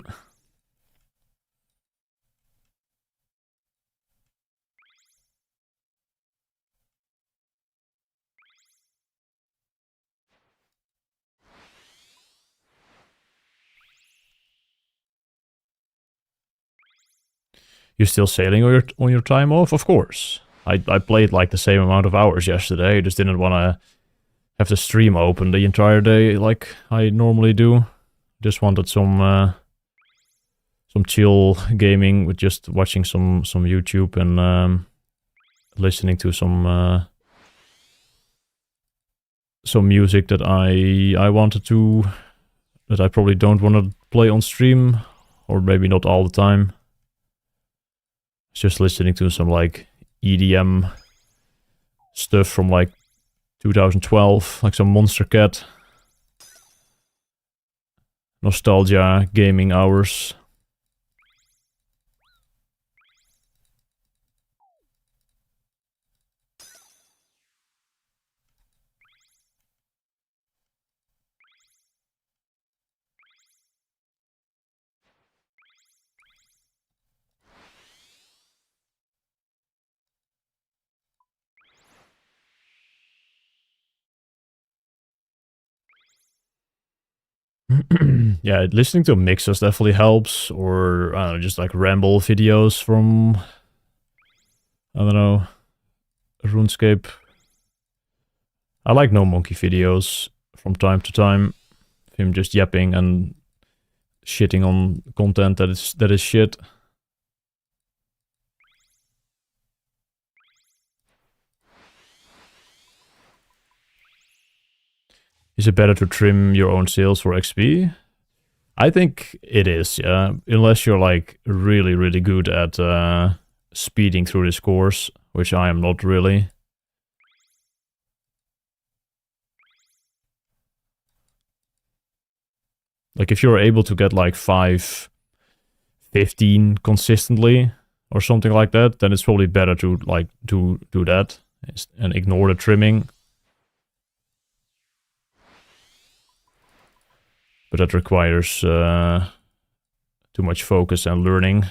You're still sailing on your time off? Of course. I played like the same amount of hours yesterday. I just didn't want to have the stream open the entire day like I normally do. Just wanted some chill gaming with just watching some YouTube and listening to some music that I wanted to, that I probably don't want to play on stream, or maybe not all the time. Just listening to some like EDM stuff from like 2012, like some Monster Cat. nostalgia gaming hours. Yeah, listening to mixers definitely helps, or I don't know, just like ramble videos from, I don't know, RuneScape. I like No Monkey videos from time to time. Him just yapping and shitting on content that is shit. Is it better to trim your own sails for XP? I think it is, yeah. Unless you're like really, really good at speeding through this course, which I am not really. Like if you're able to get like 5-15 consistently or something like that, then it's probably better to like do that and ignore the trimming. But that requires too much focus and learning.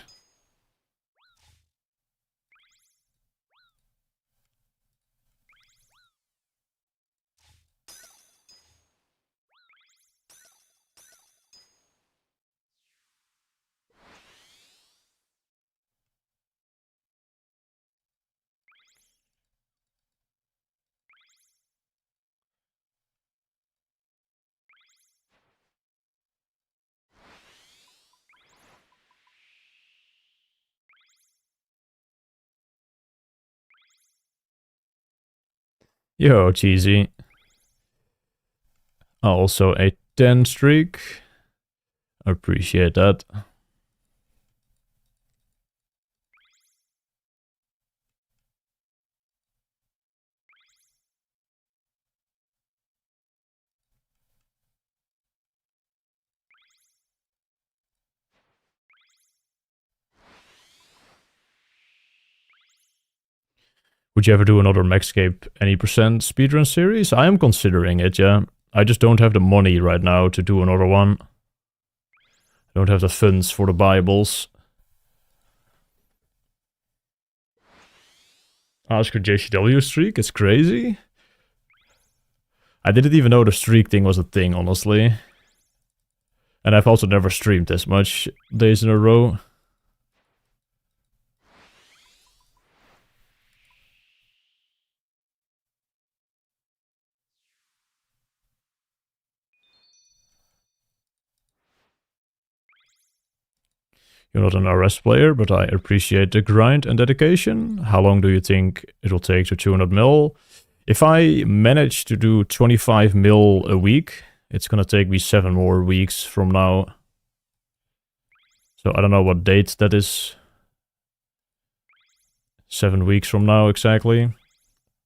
Yo, cheesy. Also a 10 streak. Appreciate that. Would you ever do another Maxscape any percent speedrun series? I am considering it, yeah. I just don't have the money right now to do another one. I don't have the funds for the Bibles. Oscar JCW streak? It's crazy. I didn't even know the streak thing was a thing, honestly. And I've also never streamed this much days in a row. You're not an RS player, but I appreciate the grind and dedication. How long do you think it will take to 200 mil? If I manage to do 25 mil a week, it's gonna take me 7 more weeks from now. So I don't know what date that is. 7 weeks from now, exactly.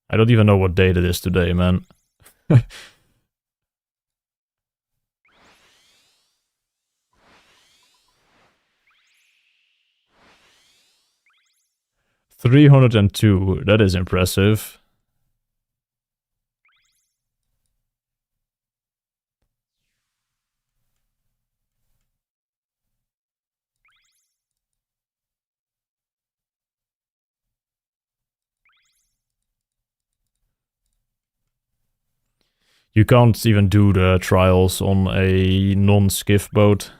I don't even know what date it is today, man. 302, that is impressive. You can't even do the trials on a non-skiff boat.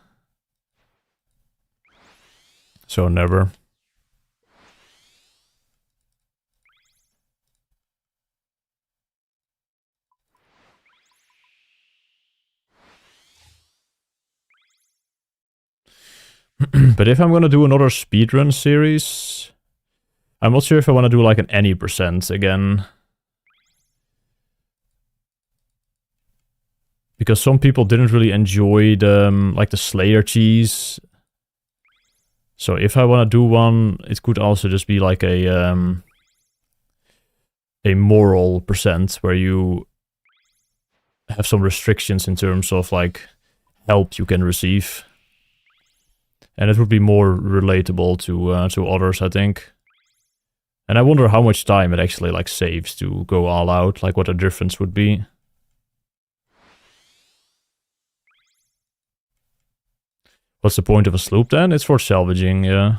So never. But if I'm gonna do another speedrun series, I'm not sure if I want to do like an any percent again. Because some people didn't really enjoy the, like the Slayer cheese. So if I want to do one, it could also just be like a moral percent where you have some restrictions in terms of like help you can receive. And it would be more relatable to others, I think. And I wonder how much time it actually like saves to go all out, like what the difference would be. What's the point of a sloop then? It's for salvaging, yeah.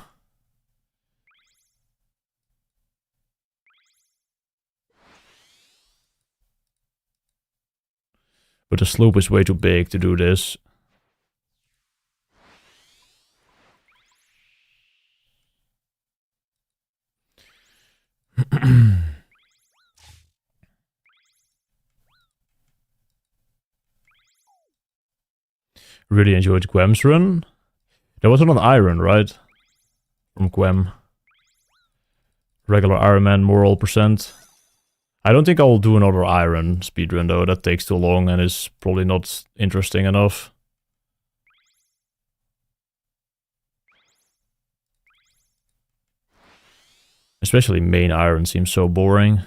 But the sloop is way too big to do this. Really enjoyed Gwem's run. There was one on Iron, right? From Gwem. Regular Iron Man, moral percent. I don't think I'll do another Iron speedrun though, that takes too long and is probably not interesting enough. Especially main Iron seems so boring.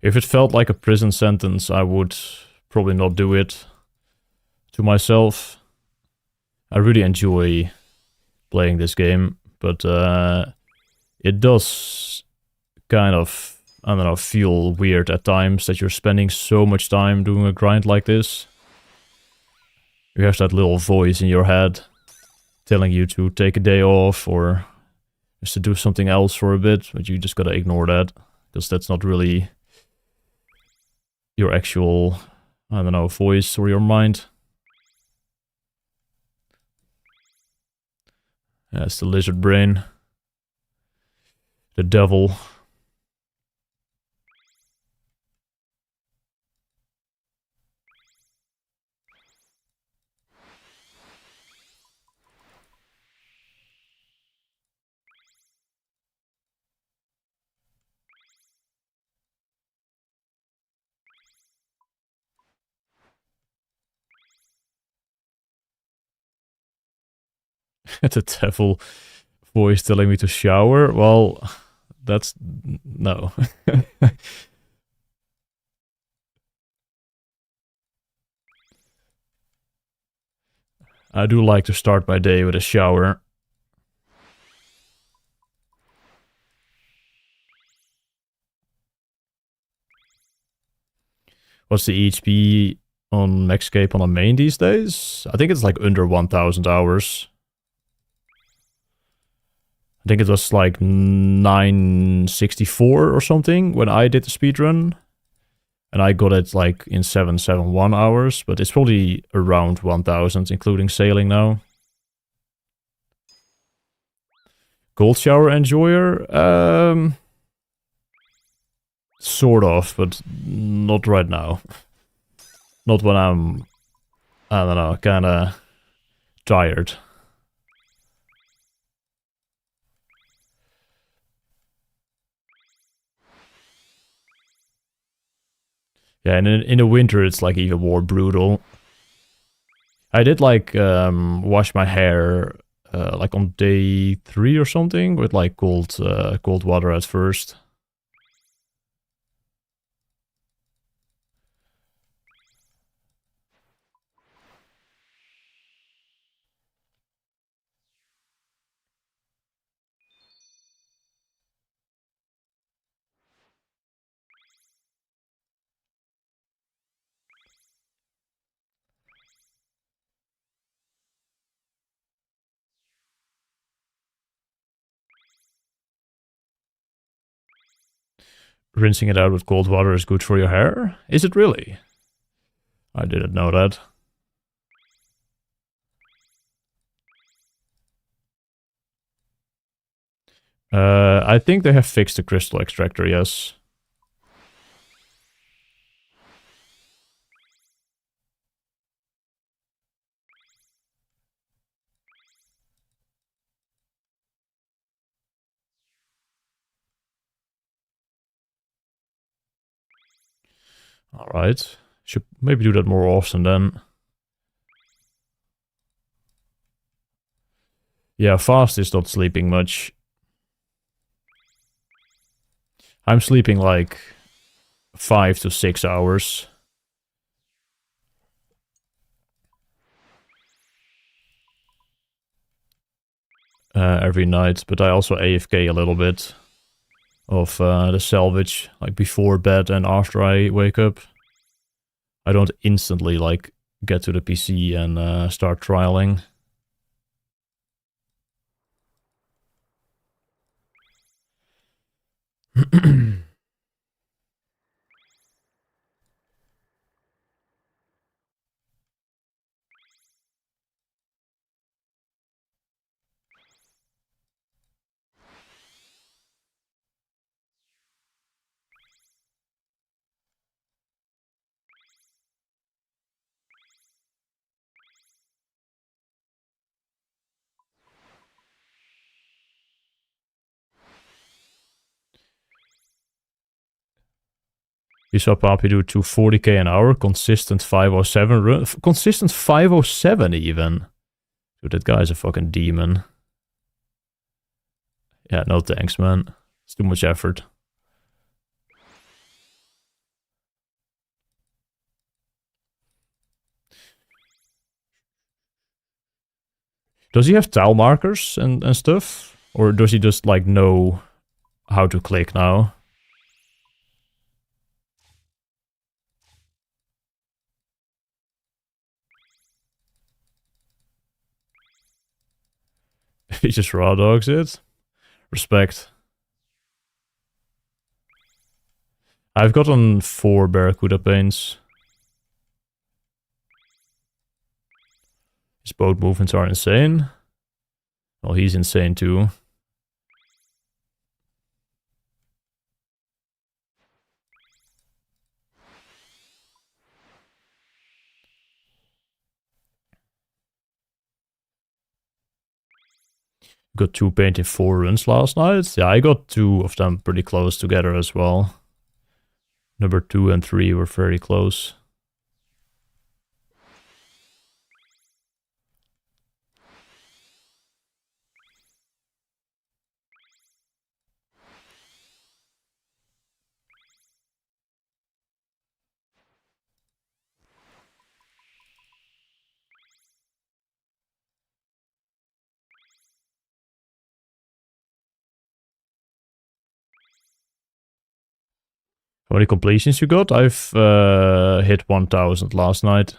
If it felt like a prison sentence, I would probably not do it to myself. I really enjoy playing this game, but it does kind of, I don't know, feel weird at times that you're spending so much time doing a grind like this. You have that little voice in your head telling you to take a day off or just to do something else for a bit, but you just gotta ignore that, because that's not really your actual, I don't know, voice or your mind. That's the lizard brain. The devil. The devil voice telling me to shower? Well, that's... no. I do like to start my day with a shower. What's the HP on Maxscape on a main these days? I think it's like under 1000 hours. I think it was like 964 or something when I did the speedrun. And I got it like in 771 hours, but it's probably around 1000 including sailing now. Gold Shower Enjoyer? Sort of, but not right now. Not when I'm, I don't know, kinda tired. Yeah, and in the winter it's like even more brutal. I did like wash my hair like on day 3 or something with like cold water at first. Rinsing it out with cold water is good for your hair? Is it really? I didn't know that. I think they have fixed the crystal extractor, yes. Alright. Should maybe do that more often then. Yeah, fast is not sleeping much. I'm sleeping like 5 to 6 hours. Every night, but I also AFK a little bit of the salvage, like before bed and after I wake up. I don't instantly like get to the PC and start trialing. You saw Papi do 240k an hour, consistent 507 run, consistent 507 even. Dude, that guy's a fucking demon. Yeah, no thanks, man. It's too much effort. Does he have tile markers and stuff? Or does he just like know how to click now? He just raw dogs it. Respect. I've gotten 4 Barracuda paints. His boat movements are insane. Well, he's insane too. Got 2 paint in 4 runs last night. Yeah, I got 2 of them pretty close together as well. Number 2 and 3 were very close. How many completions you got? I've hit 1000 last night.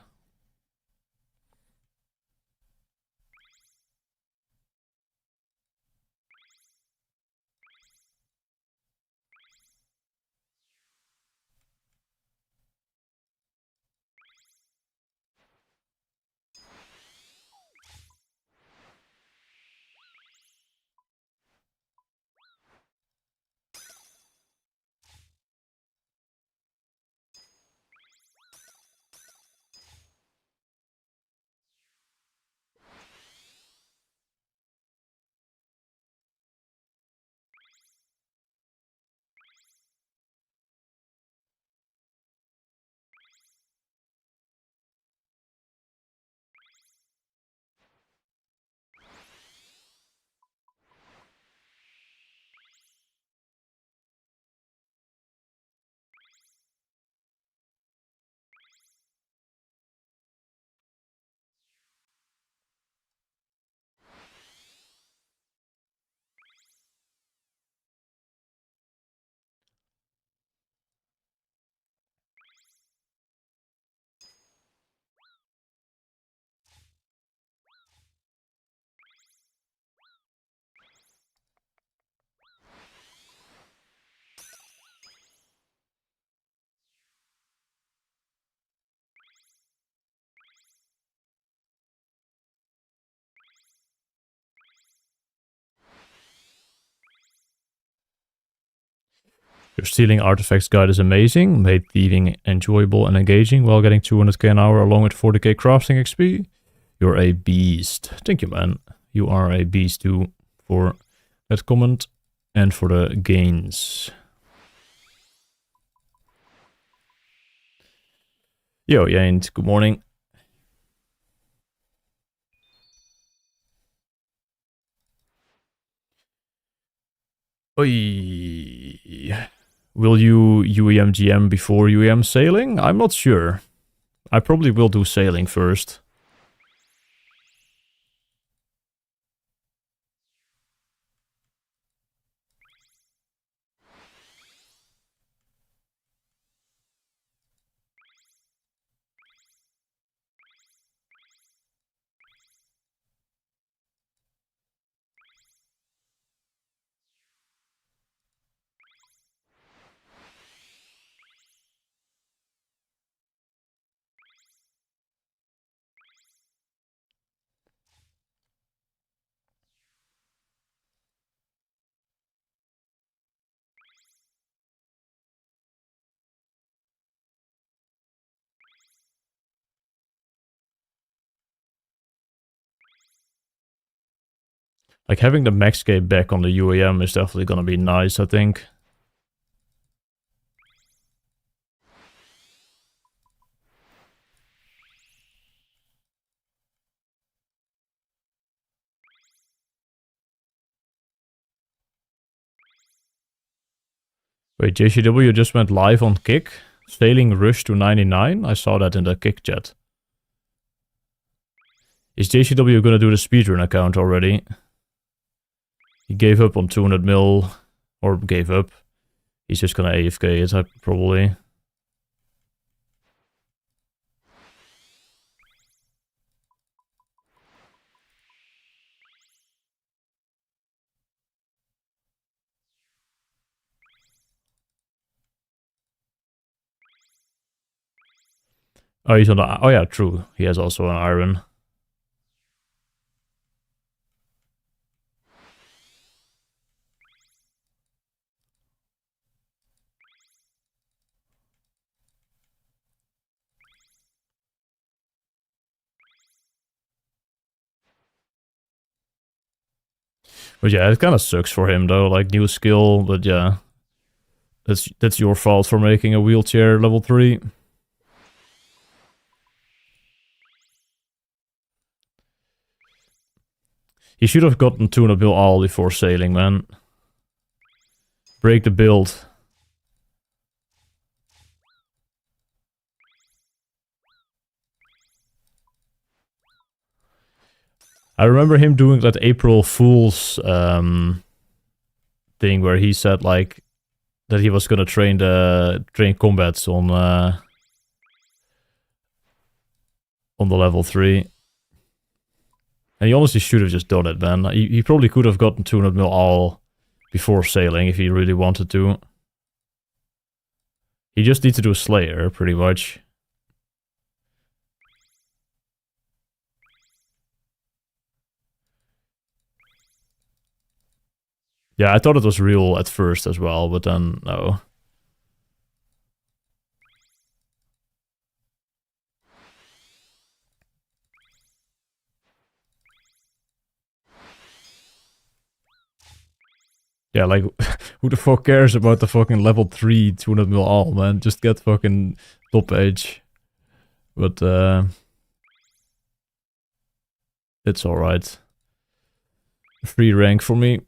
Your stealing artifacts guide is amazing. Made thieving enjoyable and engaging while getting 200k an hour along with 40k crafting XP. You're a beast. Thank you, man. You are a beast too for that comment and for the gains. Yo, Yaint, good morning. Oy. Will you UEM GM before UEM sailing? I'm not sure. I probably will do sailing first. Like, having the max cape back on the UAM is definitely gonna be nice, I think. Wait, JCW just went live on Kick? Sailing rush to 99? I saw that in the Kick chat. Is JCW gonna do the speedrun account already? He gave up on 200 mil, or gave up. He's just gonna AFK it, probably. Oh, he's on the... Oh yeah, true. He has also an iron. But yeah, it kind of sucks for him though, like new skill, but yeah. That's your fault for making a wheelchair level 3. He should have gotten 200 mil all before sailing, man. Break the build. I remember him doing that April Fool's thing where he said like that he was gonna train combats on the level 3. And he honestly should have just done it, man. He probably could have gotten 200 mil all before sailing if he really wanted to. He just needs to do a Slayer, pretty much. Yeah, I thought it was real at first as well, but then no. Yeah, like, who the fuck cares about the fucking level 3 200 mil all, man? Just get fucking top edge. But, it's alright. Free rank for me.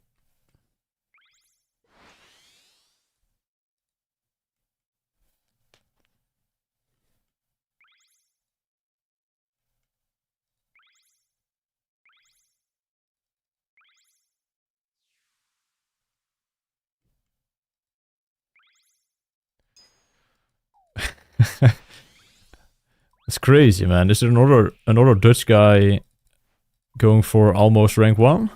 It's crazy, man. Is there another Dutch guy going for almost rank 1?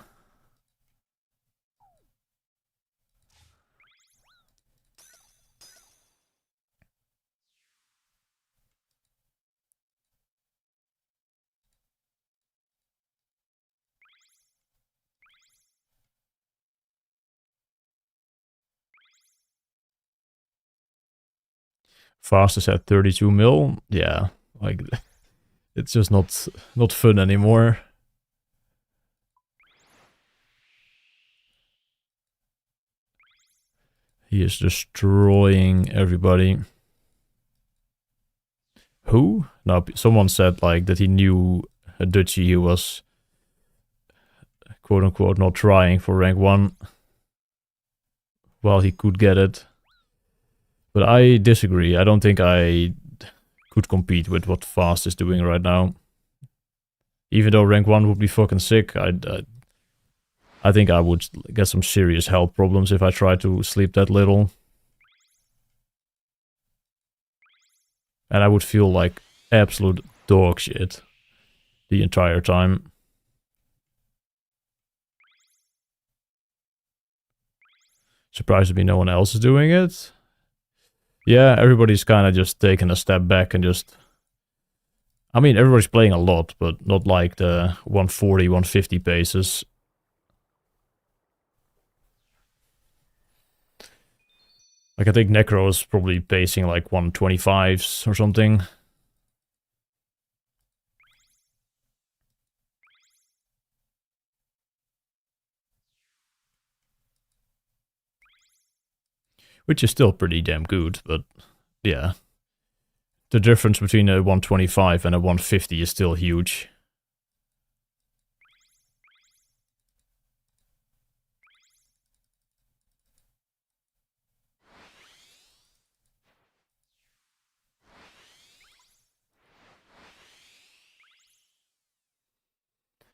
Fastest at 32 mil? Yeah, like, it's just not fun anymore. He is destroying everybody. Who? No, someone said like that he knew a Dutchie who was quote unquote not trying for rank 1. while he could get it. But I disagree. I don't think I could compete with what Fast is doing right now. Even though rank 1 would be fucking sick, I think I would get some serious health problems if I tried to sleep that little. And I would feel like absolute dog shit the entire time. Surprised me no one else is doing it. Yeah, everybody's kind of just taking a step back and just... I mean, everybody's playing a lot, but not like the 140, 150 paces. Like, I think Necro is probably pacing like 125s or something. Which is still pretty damn good, but yeah. The difference between a 125 and a 150 is still huge.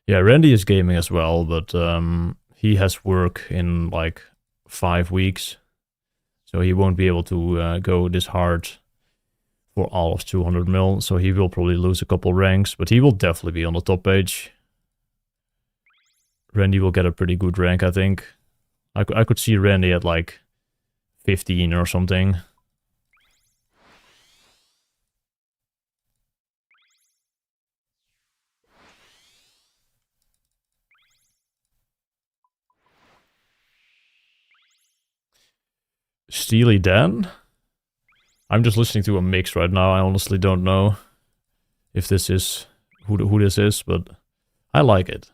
Yeah, Randy is gaming as well, but he has work in like 5 weeks. So he won't be able to go this hard for all of 200 mil. So he will probably lose a couple ranks, but he will definitely be on the top page. Randy will get a pretty good rank, I think. I could see Randy at like 15 or something. Steely Dan? I'm just listening to a mix right now. I honestly don't know if this is who this is, but I like it.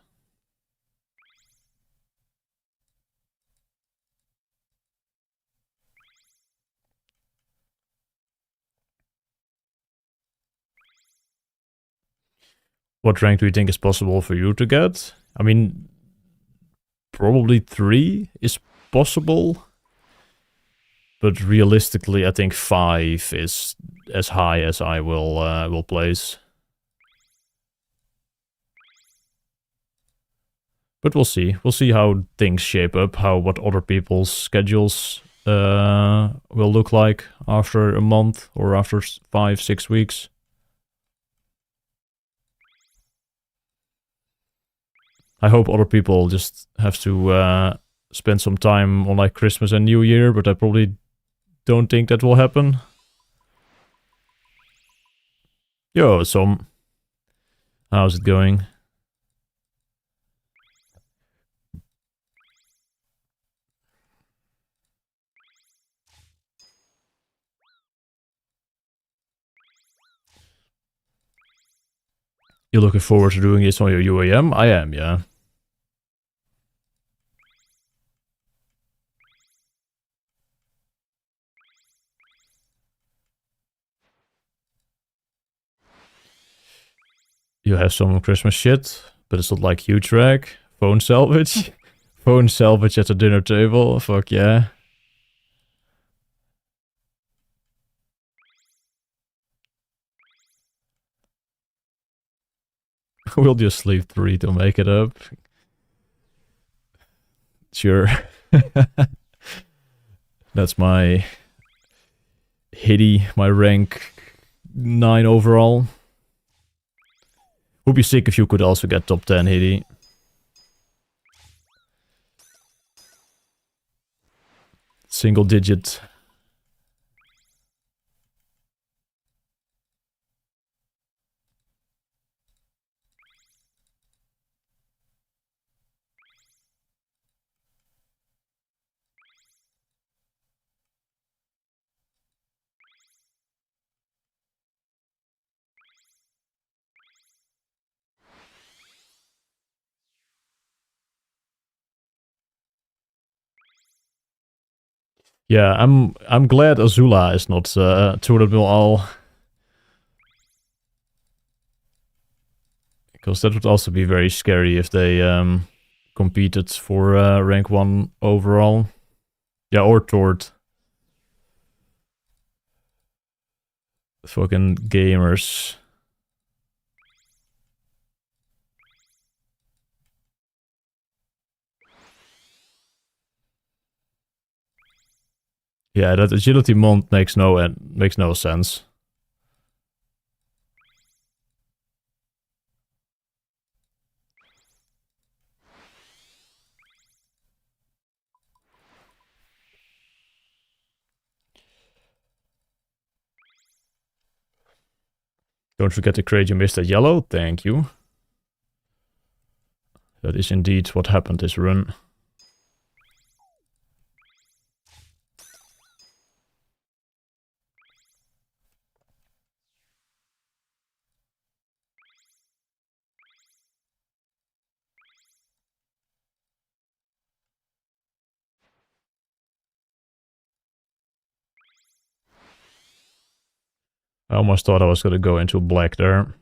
What rank do you think is possible for you to get? I mean, probably 3 is possible. But realistically, I think 5 is as high as I will place. But we'll see. We'll see how things shape up, what other people's schedules will look like after a month or after 5-6 weeks. I hope other people just have to spend some time on like Christmas and New Year, but I probably don't think that will happen. Yo, Som. How's it going? You're looking forward to doing this on your UAM? I am, yeah. You have some Christmas shit, but it's not like huge wreck. Phone salvage. Phone salvage at the dinner table. Fuck yeah. We'll just leave 3 to make it up. Sure. That's my hitty, my rank 9 overall. Would be sick if you could also get top 10 hitty. Single digit. Yeah, I'm glad Azula is not 200 mil all. Because that would also be very scary if they competed for rank 1 overall. Yeah, or Tort. Fucking gamers. Yeah, that agility mont makes no sense. Don't forget to create your Mr. Yellow. Thank you. That is indeed what happened this run. I almost thought I was going to go into black there.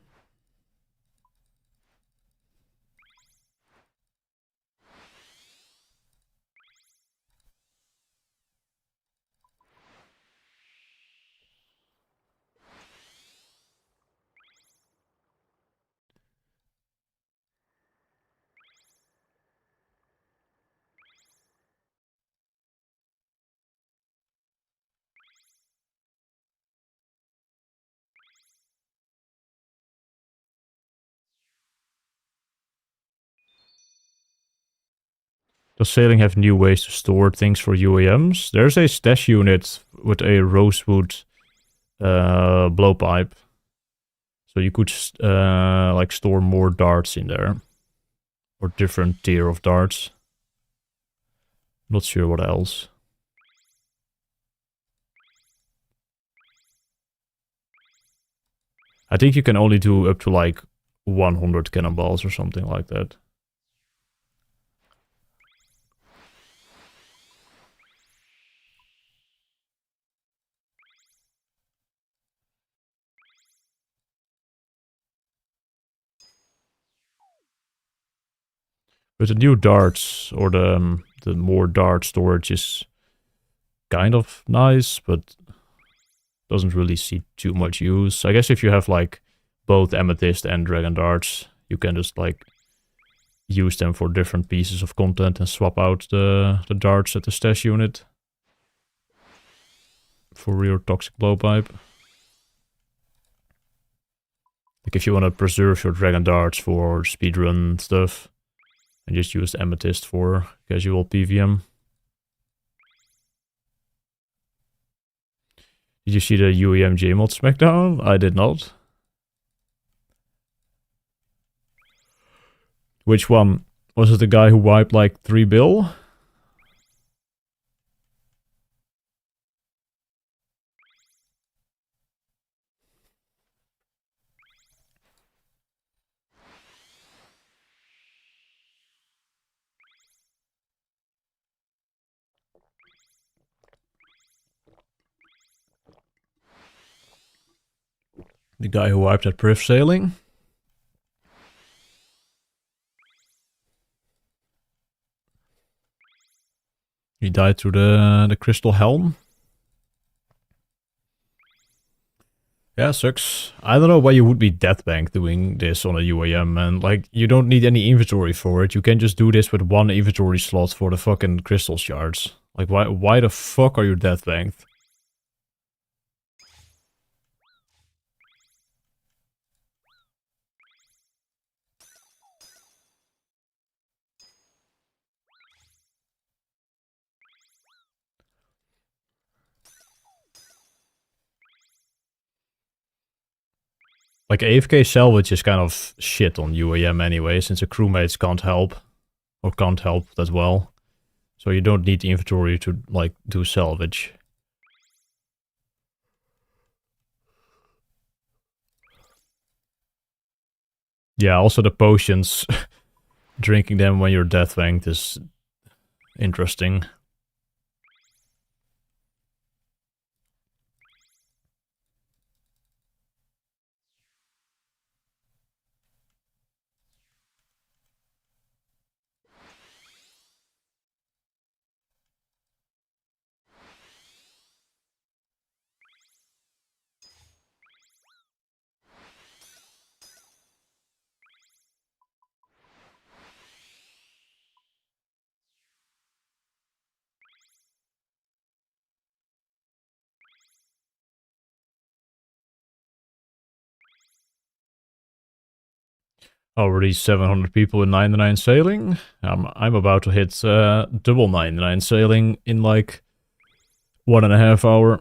Does Sailing have new ways to store things for UAMs? There's a stash unit with a rosewood blowpipe. So you could like store more darts in there. Or different tier of darts. Not sure what else. I think you can only do up to like 100 cannonballs or something like that. But the new darts or the more dart storage is kind of nice, but doesn't really see too much use. I guess if you have like both amethyst and dragon darts, you can just like use them for different pieces of content and swap out the darts at the stash unit for real toxic blowpipe. Like if you want to preserve your dragon darts for speedrun stuff, and just use amethyst for casual PVM. Did you see the UEM JMod Smackdown? I did not. Which one? Was it the guy who wiped like 3 bill? The guy who wiped at Priv Sailing? He died through the crystal helm? Yeah, sucks. I don't know why you would be Deathbank doing this on a UAM, man. Like, you don't need any inventory for it. You can just do this with one inventory slot for the fucking crystal shards. Like, why the fuck are you Deathbanked? Like, AFK salvage is kind of shit on UAM anyway, since the crewmates can't help. Or can't help that well. So you don't need the inventory to, like, do salvage. Yeah, also the potions. Drinking them when you're Deathbanked is interesting. Already 700 people in 99 sailing. I'm about to hit double 99 sailing in like 1.5 hours.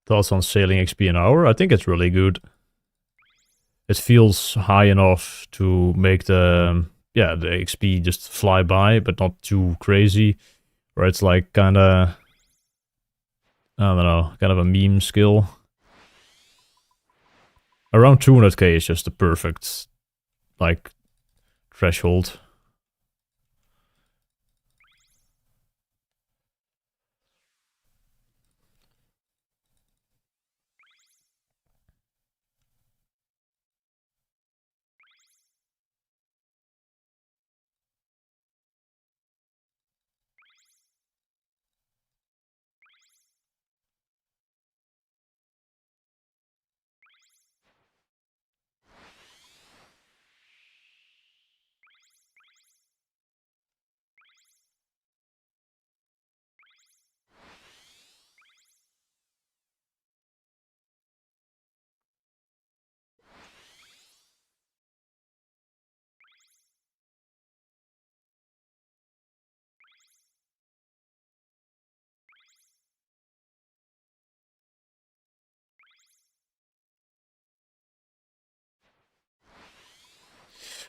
Thoughts on sailing XP an hour? I think it's really good. It feels high enough to make the the XP just fly by, but not too crazy. Where it's like kinda, I don't know, kind of a meme skill. Around 200k is just the perfect like threshold.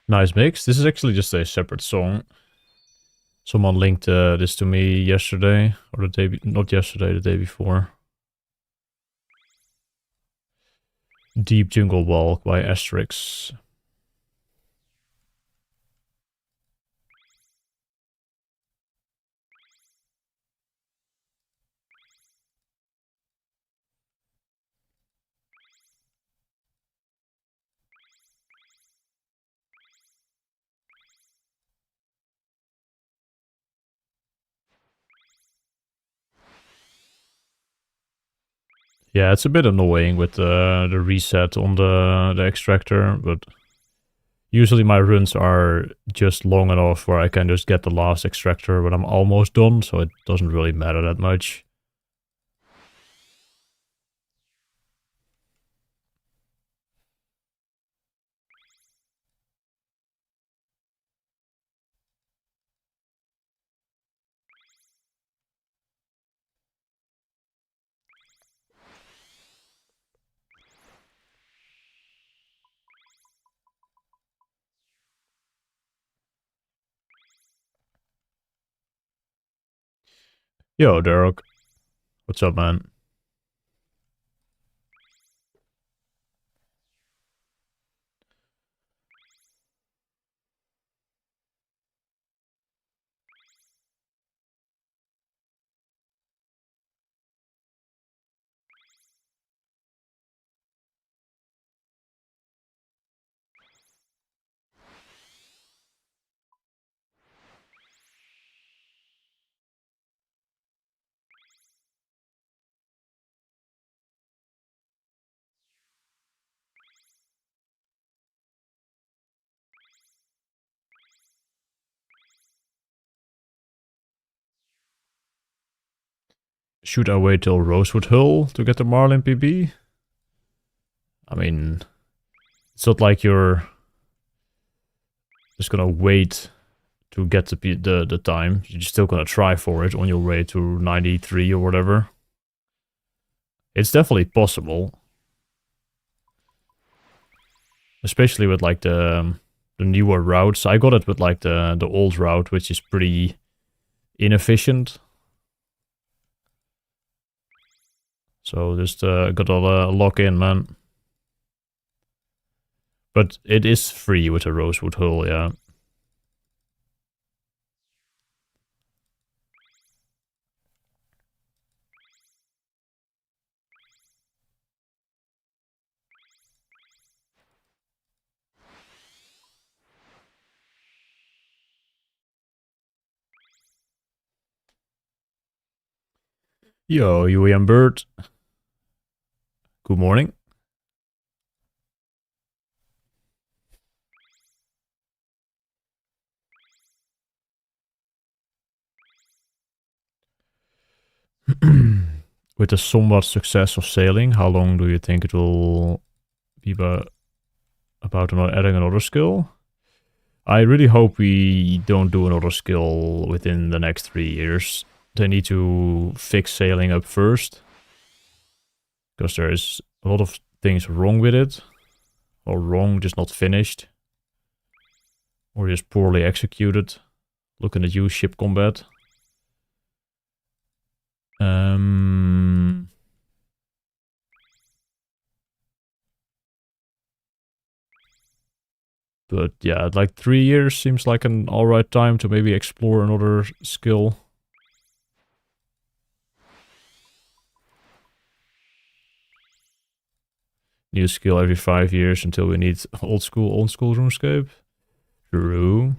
Nice mix. This is actually just a separate song. Someone linked this to me yesterday, or the day, not yesterday, the day before. Deep Jungle Walk by Asterix. Yeah, it's a bit annoying with the reset on the extractor, but usually my runs are just long enough where I can just get the last extractor when I'm almost done, so it doesn't really matter that much. Yo, Derek. What's up, man? Should I wait till Rosewood Hill to get the Marlin PB? I mean, it's not like you're just gonna wait to get the time. You're still gonna try for it on your way to 93 or whatever. It's definitely possible. Especially with like the newer routes. I got it with like the old route, which is pretty inefficient. So just gotta lock in, man. But it is free with a Rosewood Hull, yeah. Yo, UAM Bird. Good morning. With the somewhat success of sailing, how long do you think it will be about adding another skill? I really hope we don't do another skill within the next 3 years. They need to fix sailing up first. Because there is a lot of things wrong with it. Or wrong, just not finished. Or just poorly executed. Looking at you, ship combat. But yeah, like 3 years seems like an alright time to maybe explore another skill. New skill every 5 years until we need old school RuneScape. True.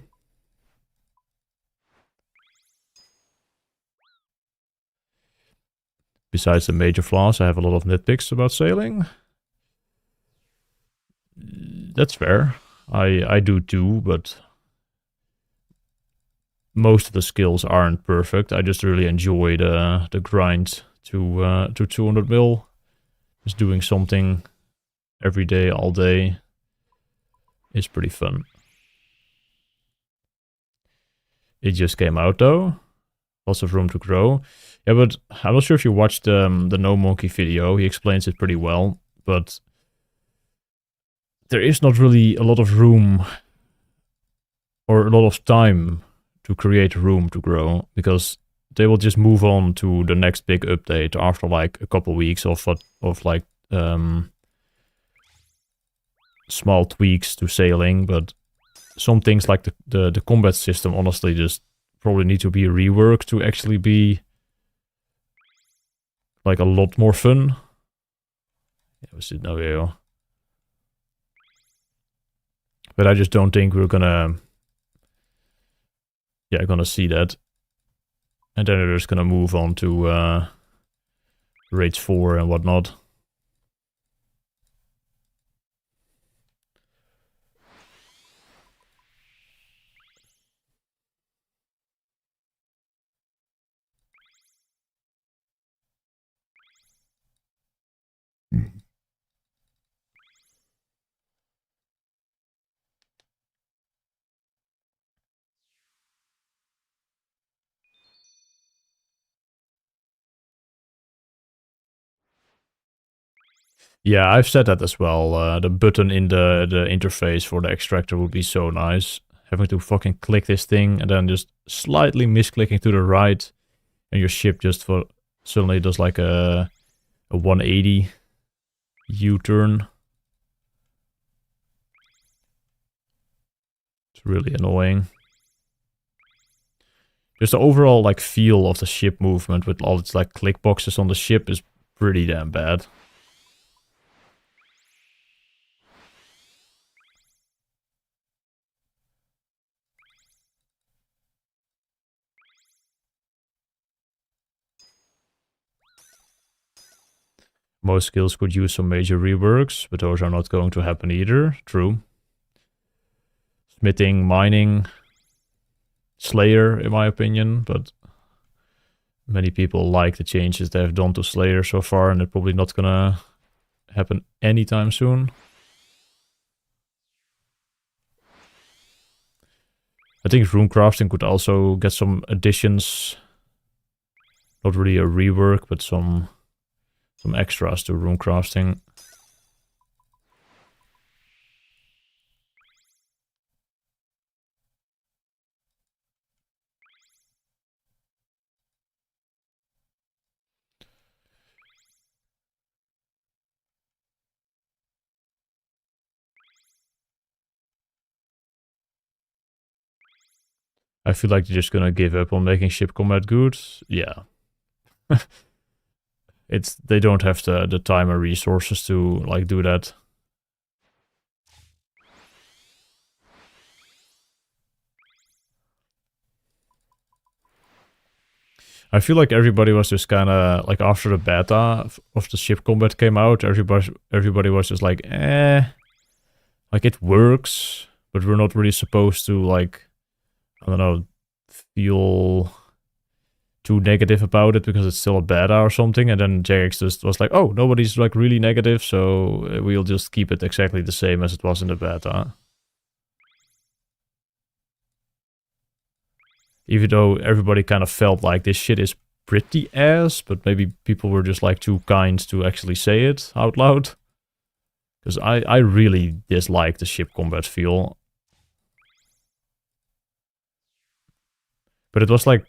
Besides the major flaws, I have a lot of nitpicks about sailing. That's fair. I do too, but most of the skills aren't perfect. I just really enjoy the grind to 200 mil. Just doing something every day, all day is pretty fun. It just came out though. Lots of room to grow. Yeah, but I'm not sure if you watched the No Monkey video. He explains it pretty well, but there is not really a lot of room or a lot of time to create room to grow, because they will just move on to the next big update after like a couple weeks of like small tweaks to sailing. But some things like the combat system honestly just probably need to be reworked to actually be like a lot more fun. Yeah, we sit now, yeah. But I just don't think we're gonna see that. And then they're just gonna move on to Raids 4 and whatnot. Yeah, I've said that as well. The button in the interface for the extractor would be so nice. Having to fucking click this thing and then just slightly misclicking to the right, and your ship just suddenly does like a 180 U-turn. It's really annoying. Just the overall like feel of the ship movement with all its like click boxes on the ship is pretty damn bad. Most skills could use some major reworks, but those are not going to happen either. True. Smithing, mining, Slayer, in my opinion, but many people like the changes they have done to Slayer so far, and they're probably not gonna happen anytime soon. I think runecrafting could also get some additions. Not really a rework, but some extras to runecrafting. I feel like they're just gonna give up on making ship combat good. Yeah. They don't have the time or resources to like do that. I feel like everybody was just kind of like after the beta of the ship combat came out, everybody was just like, like it works, but we're not really supposed to like, I don't know, feel too negative about it because it's still a beta or something. And then Jagex just was like, oh, nobody's like really negative, so we'll just keep it exactly the same as it was in the beta. Even though everybody kind of felt like this shit is pretty ass, but maybe people were just like too kind to actually say it out loud. Because I really dislike the ship combat feel. But it was like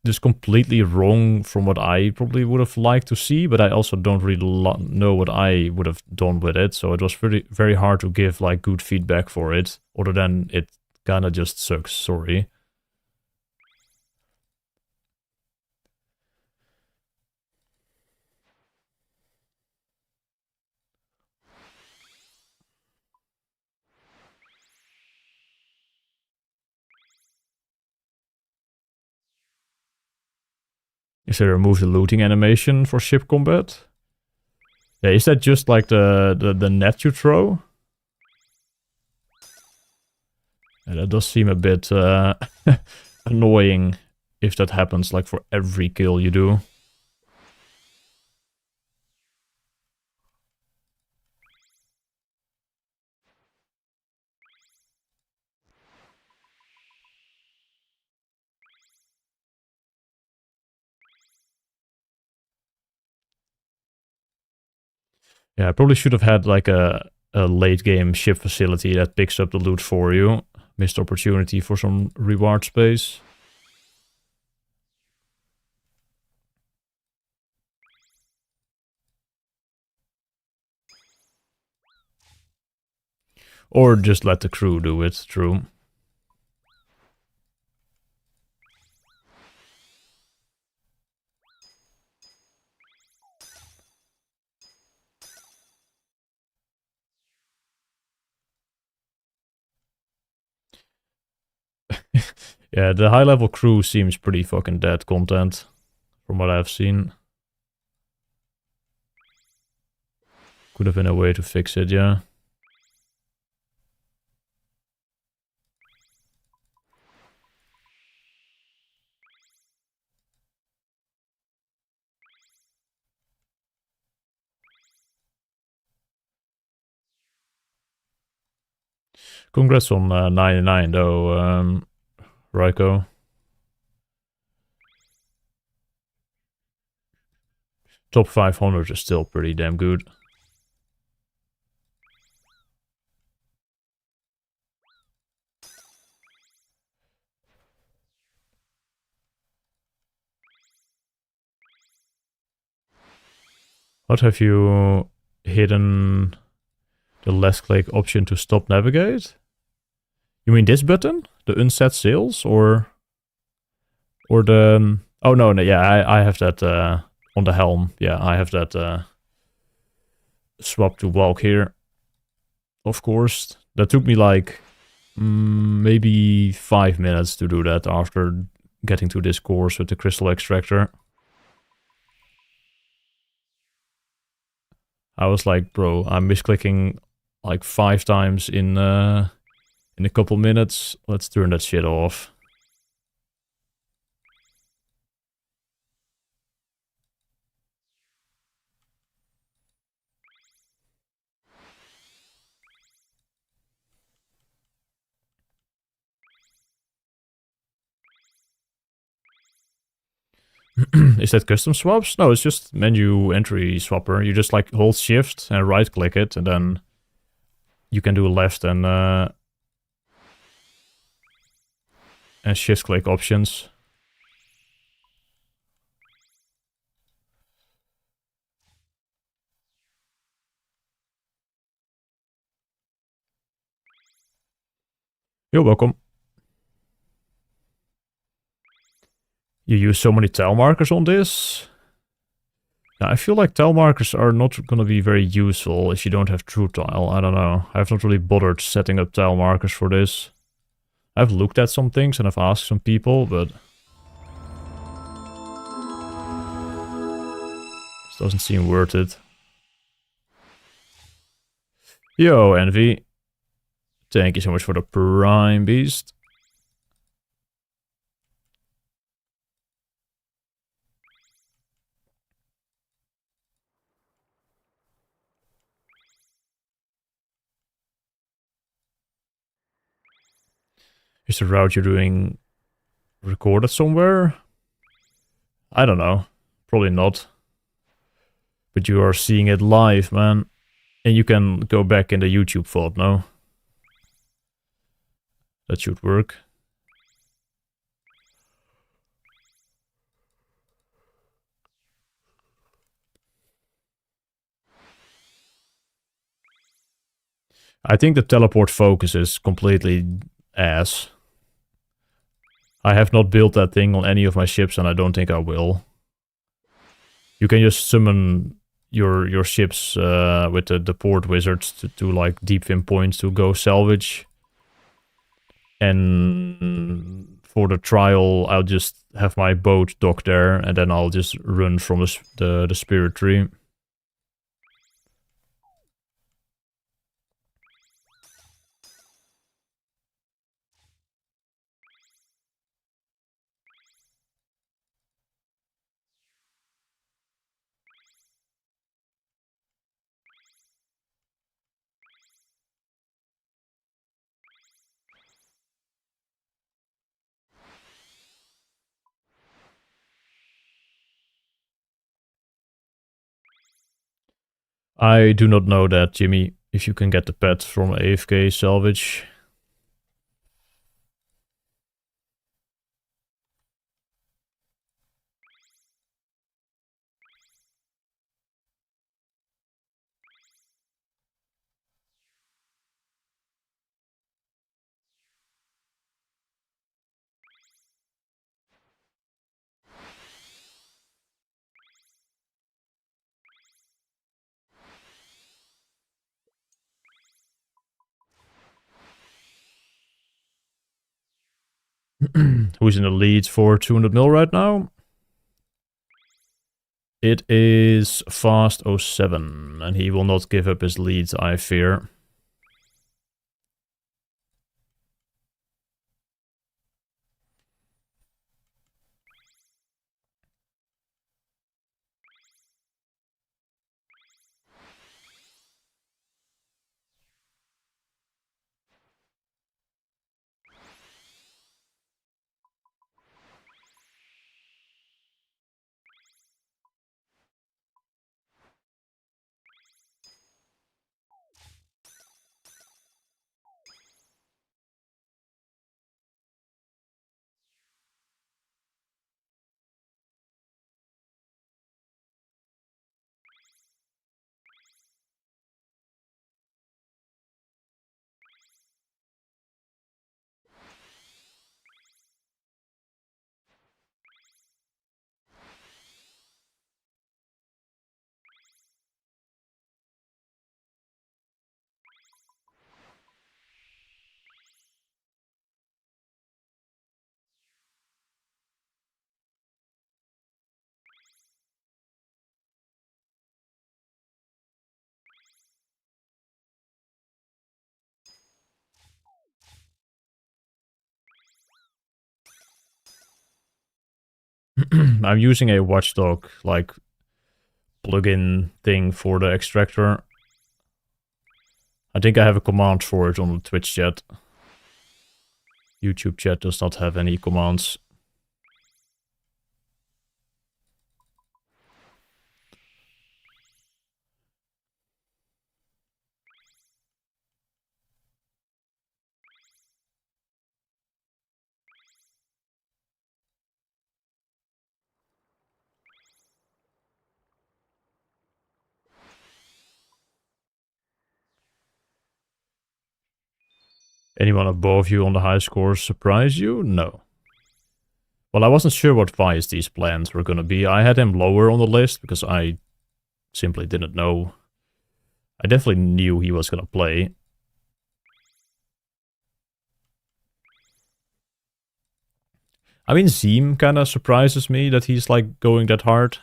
just completely wrong from what I probably would have liked to see, but I also don't really know what I would have done with it, so it was very hard to give like good feedback for it, other than it kind of just sucks, sorry. Is they remove the looting animation for ship combat? Yeah, is that just like the net you throw? Yeah, that does seem a bit annoying if that happens like for every kill you do. Yeah, I probably should have had like a late game ship facility that picks up the loot for you. Missed opportunity for some reward space. Or just let the crew do it, true. Yeah, the high level crew seems pretty fucking dead content from what I've seen. Could have been a way to fix it, yeah. Congrats on 99 though, Raiko. Top 500 is still pretty damn good. What have you hidden the left click option to stop navigate? You mean this button? The unset sails or the oh no, yeah, I have that on the helm. Yeah, I have that swap to walk here. Of course. That took me like maybe 5 minutes to do that after getting to this course with the crystal extractor. I was like, bro, I'm misclicking like 5 times in a couple minutes. Let's turn that shit off. Is that custom swaps? No, it's just menu entry swapper. You just like hold shift and right click it, and then you can do left and shift click options. You're welcome. You use so many tile markers on this? Yeah, I feel like tile markers are not going to be very useful if you don't have true tile. I don't know. I've not really bothered setting up tile markers for this. I've looked at some things and I've asked some people, but Doesn't seem worth it. Yo, Envy. Thank you so much for the Prime Beast. Is the route you're doing recorded somewhere? I don't know. Probably not. But you are seeing it live, man. And you can go back in the YouTube vault, no? That should work. I think the teleport focus is completely ass. I have not built that thing on any of my ships, and I don't think I will. You can just summon your ships with the port wizards to like deep fin points to go salvage. And for the trial, I'll just have my boat dock there, and then I'll just run from the spirit tree. I do not know that, Jimmy, if you can get the pet from AFK salvage. Who's in the lead for 200 mil right now? It is Fast07, and he will not give up his lead, I fear. I'm using a watchdog, like, plugin thing for the extractor. I think I have a command for it on the Twitch chat. YouTube chat does not have any commands. Anyone above you on the high scores surprise you? No. Well, I wasn't sure what Vice these plans were gonna be. I had him lower on the list because I simply didn't know. I definitely knew he was gonna play. I mean, Zeem kinda surprises me that he's like going that hard.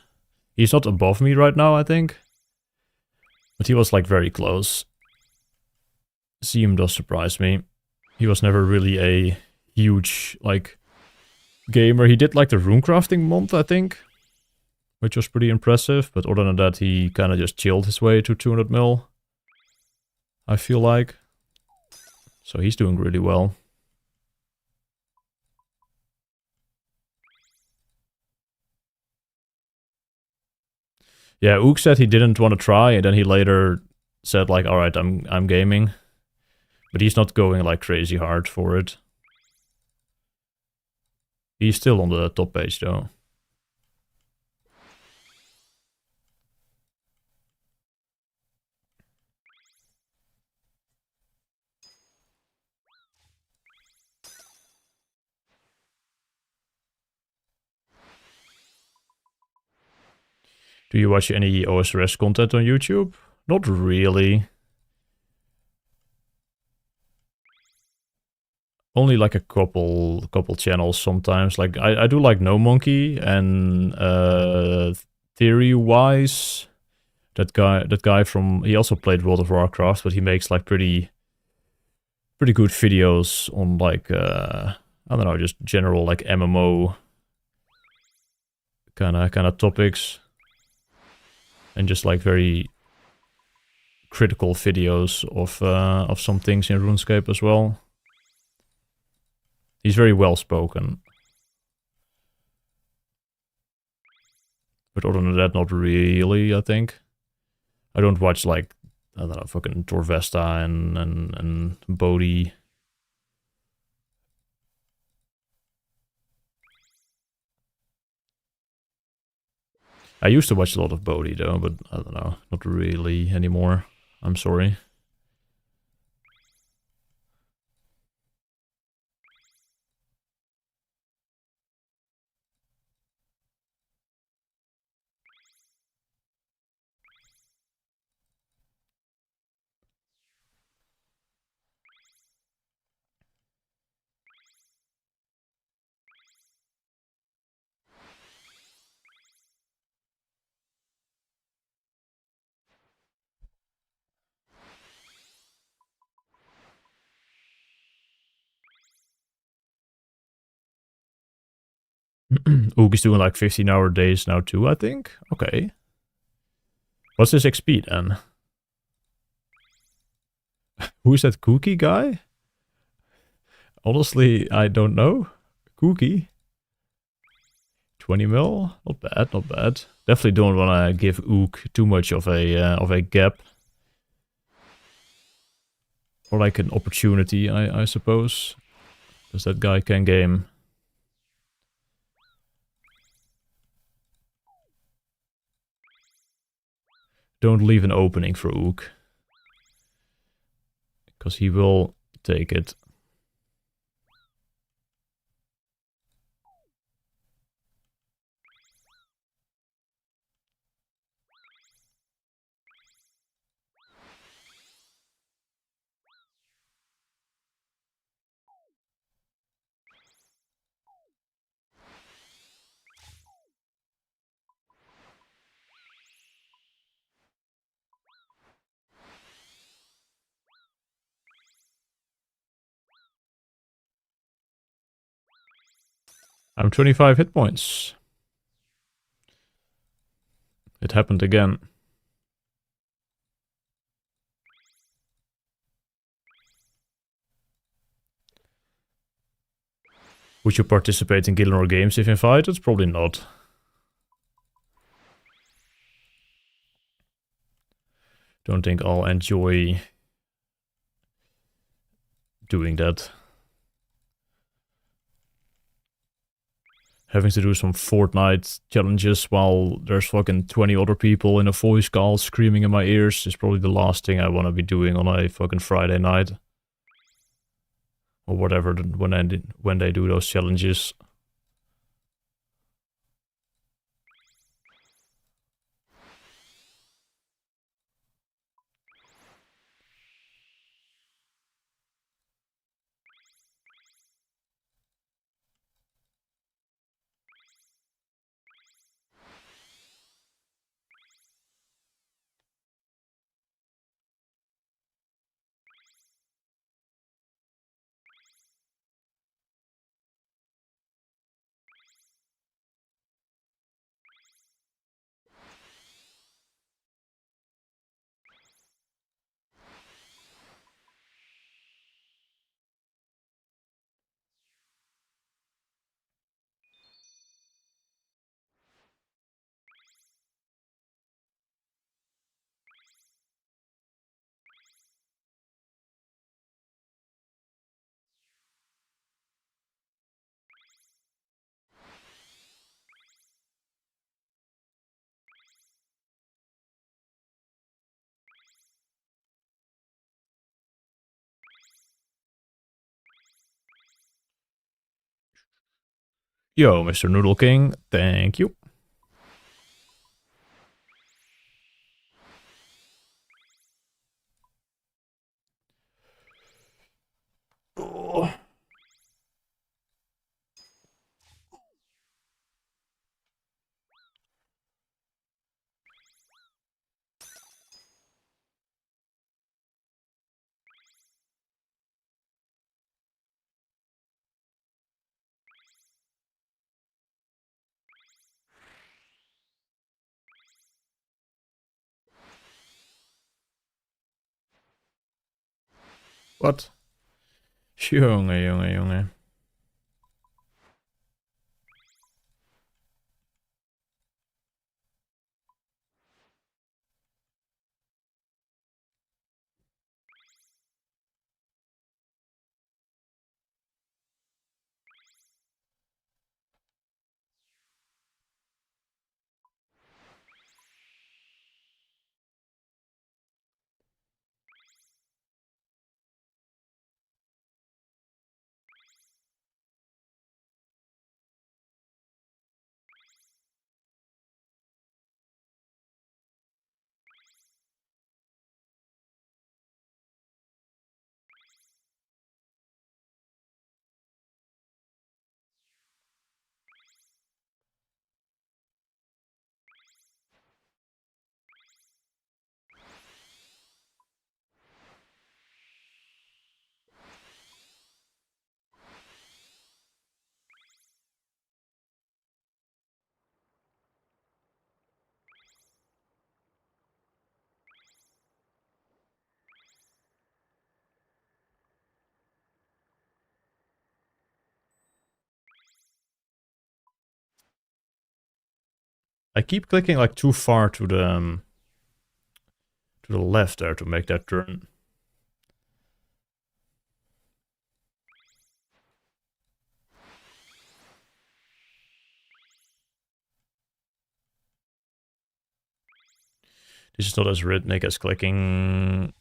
He's not above me right now, I think. But he was like very close. Seem does surprise me. He was never really a huge like gamer. He did like the runecrafting month, I think, which was pretty impressive. But other than that, he kind of just chilled his way to 200 mil, I feel like. So he's doing really well. Yeah, Ook said he didn't want to try, and then he later said like, all right, I'm gaming. But he's not going like crazy hard for it. He's still on the top page though. Do you watch any OSRS content on YouTube? Not really. Only like a couple channels sometimes. Like I do like No Monkey and Theory Wise. That guy from, he also played World of Warcraft, but he makes like pretty good videos on like I don't know, just general like MMO kind of topics, and just like very critical videos of some things in RuneScape as well. He's very well spoken. But other than that, not really, I think. I don't watch like, I don't know, fucking Torvesta and Bodhi. I used to watch a lot of Bodhi though, but I don't know, not really anymore. I'm sorry. Ook is doing like 15-hour days now too, I think. Okay. What's his XP then? Who is that Cookie guy? Honestly, I don't know. Cookie? 20 mil? Not bad, not bad. Definitely don't want to give Ook too much of a gap. Or like an opportunity, I suppose. Because that guy can game. Don't leave an opening for Ook. Because he will take it. I'm 25 hit points. It happened again. Would you participate in Gilnor games if invited? Probably not. Don't think I'll enjoy doing that. Having to do some Fortnite challenges while there's fucking 20 other people in a voice call screaming in my ears is probably the last thing I want to be doing on a fucking Friday night. Or whatever, when they do those challenges. Yo, Mr. Noodle King, thank you. Oh. Wat? Jongen, jongen, jongen. I keep clicking like too far to the left there to make that turn. This is not as rhythmic as clicking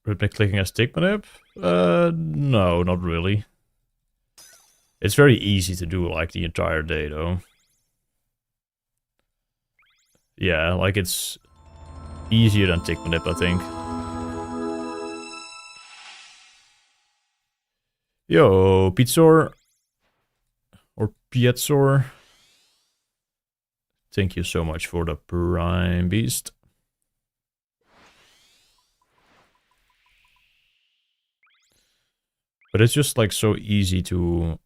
as Tigmanip? No, not really. It's very easy to do like the entire day though. Yeah, like it's easier than Tigmanip, I think. Yo, Pizor. Or Pietzor. Thank you so much for the Prime Beast. But it's just like so easy to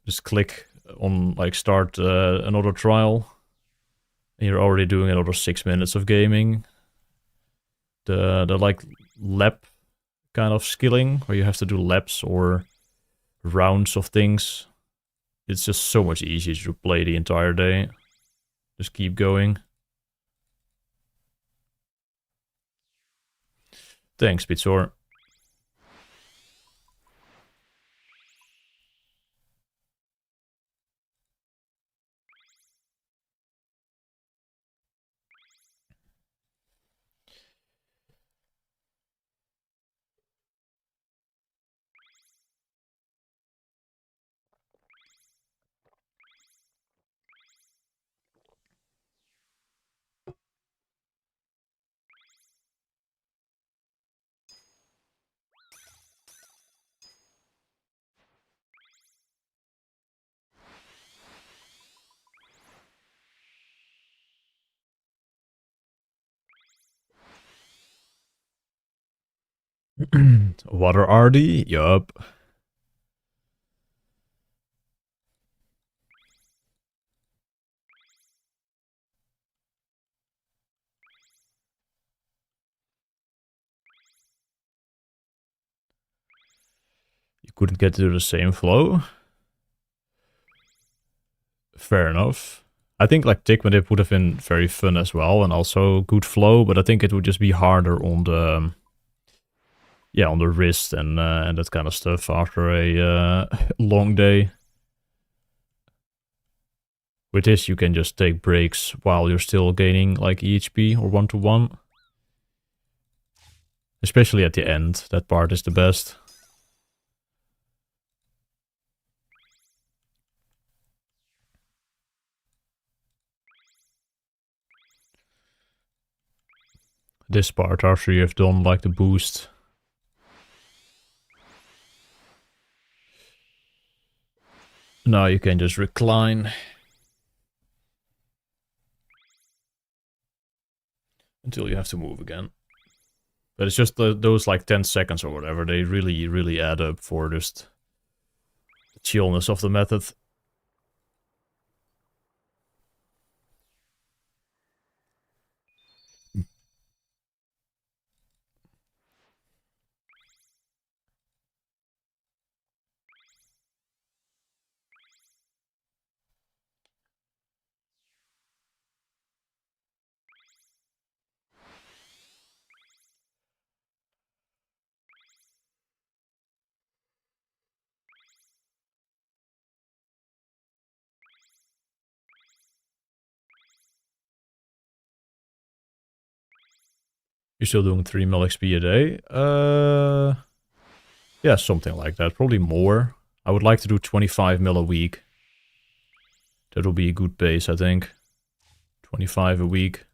just click on like start another trial. And you're already doing another 6 minutes of gaming. The like lap kind of skilling where you have to do laps or rounds of things. It's just so much easier to play the entire day. Just keep going. Thanks, Pitsor. Water RD? Yup. You couldn't get to the same flow? Fair enough. I think like Tigmanip would have been very fun as well and also good flow, but I think it would just be harder on the on the wrist and that kind of stuff after a long day. With this, you can just take breaks while you're still gaining like EHP or 1-to-1. Especially at the end, that part is the best. this part after you've done like the boost. Now you can just recline. Until you have to move again. But it's just those like 10 seconds or whatever, they really, really add up for just the chillness of the method. You're still doing 3 mil XP a day? Yeah, something like that. Probably more. I would like to do 25 mil a week. That'll be a good pace, I think. 25 a week.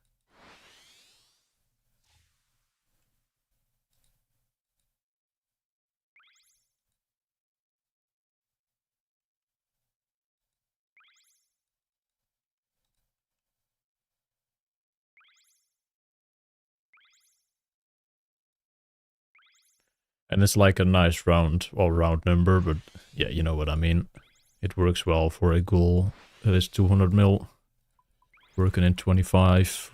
And it's like a nice round number, but yeah, you know what I mean. It works well for a goal that is 200 mil. Working in 25.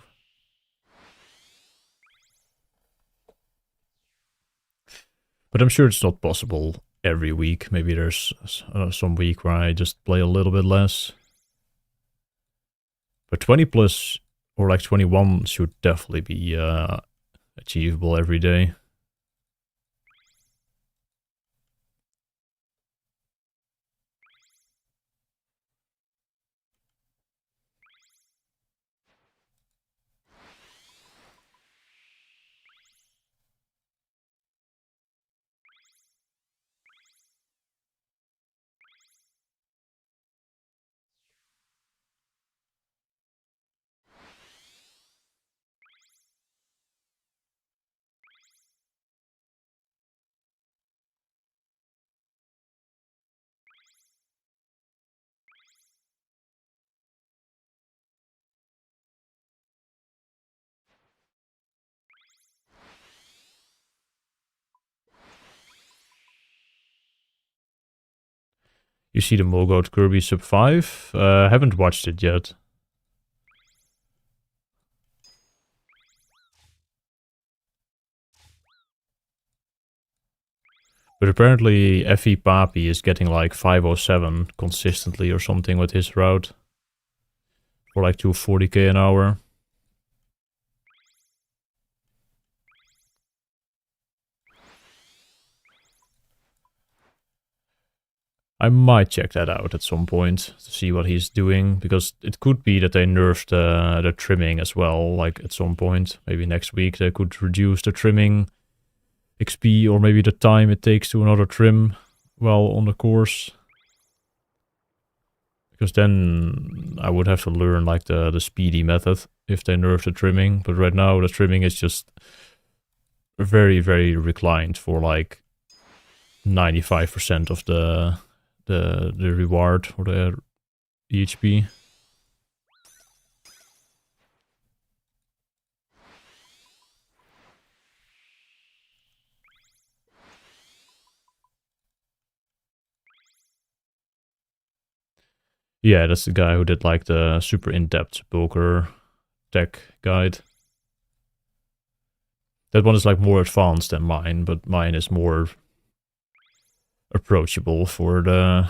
But I'm sure it's not possible every week. Maybe there's some week where I just play a little bit less. But 20 plus or like 21 should definitely be achievable every day. You see the Mogoth Kirby Sub 5? Haven't watched it yet. But apparently FE Papi is getting like 507 consistently or something with his route. For like 240k an hour. I might check that out at some point to see what he's doing, because it could be that they nerfed the trimming as well, like at some point. Maybe next week they could reduce the trimming XP, or maybe the time it takes to another trim while on the course. Because then I would have to learn like the speedy method if they nerf the trimming. But right now the trimming is just very, very reclined for like 95% of the reward or the EHP. Yeah, that's the guy who did like the super in-depth poker tech guide. That one is like more advanced than mine, but mine is more approachable for the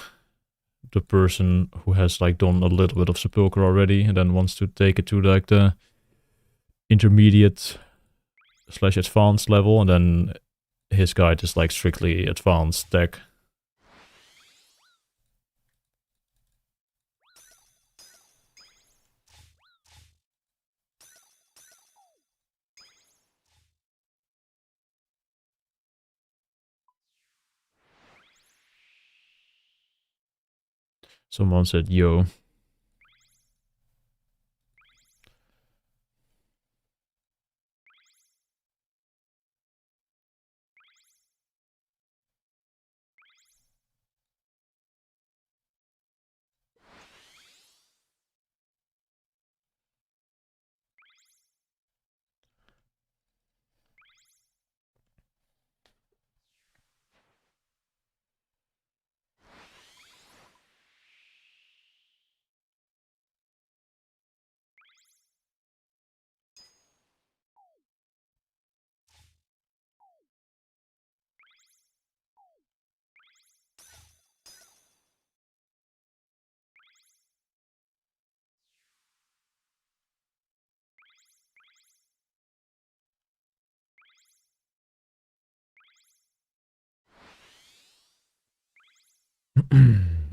person who has like done a little bit of sepulcher already and then wants to take it to like the intermediate / advanced level, and then his guide is like strictly advanced tech. Someone said, yo.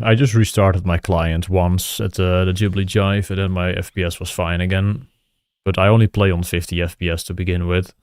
I just restarted my client once at the Ghibli Jive, and then my FPS was fine again. But I only play on 50 FPS to begin with.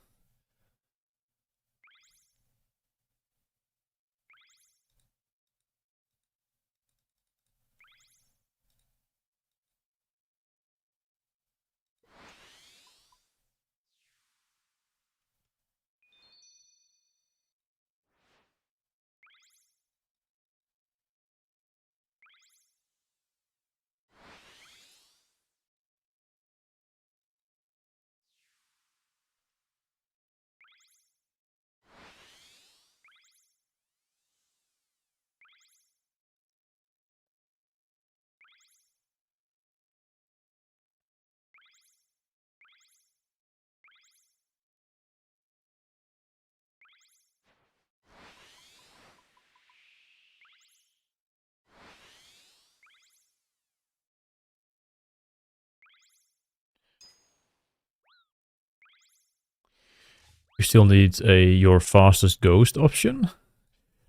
You still need a your fastest ghost option.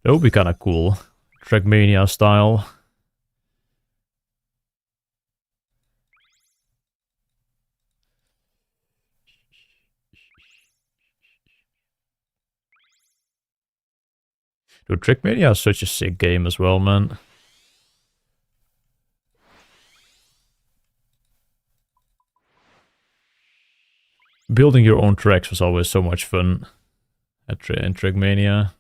That would be kind of cool. Trackmania style. Dude, Trackmania is such a sick game as well, man. Building your own tracks was always so much fun in Trackmania.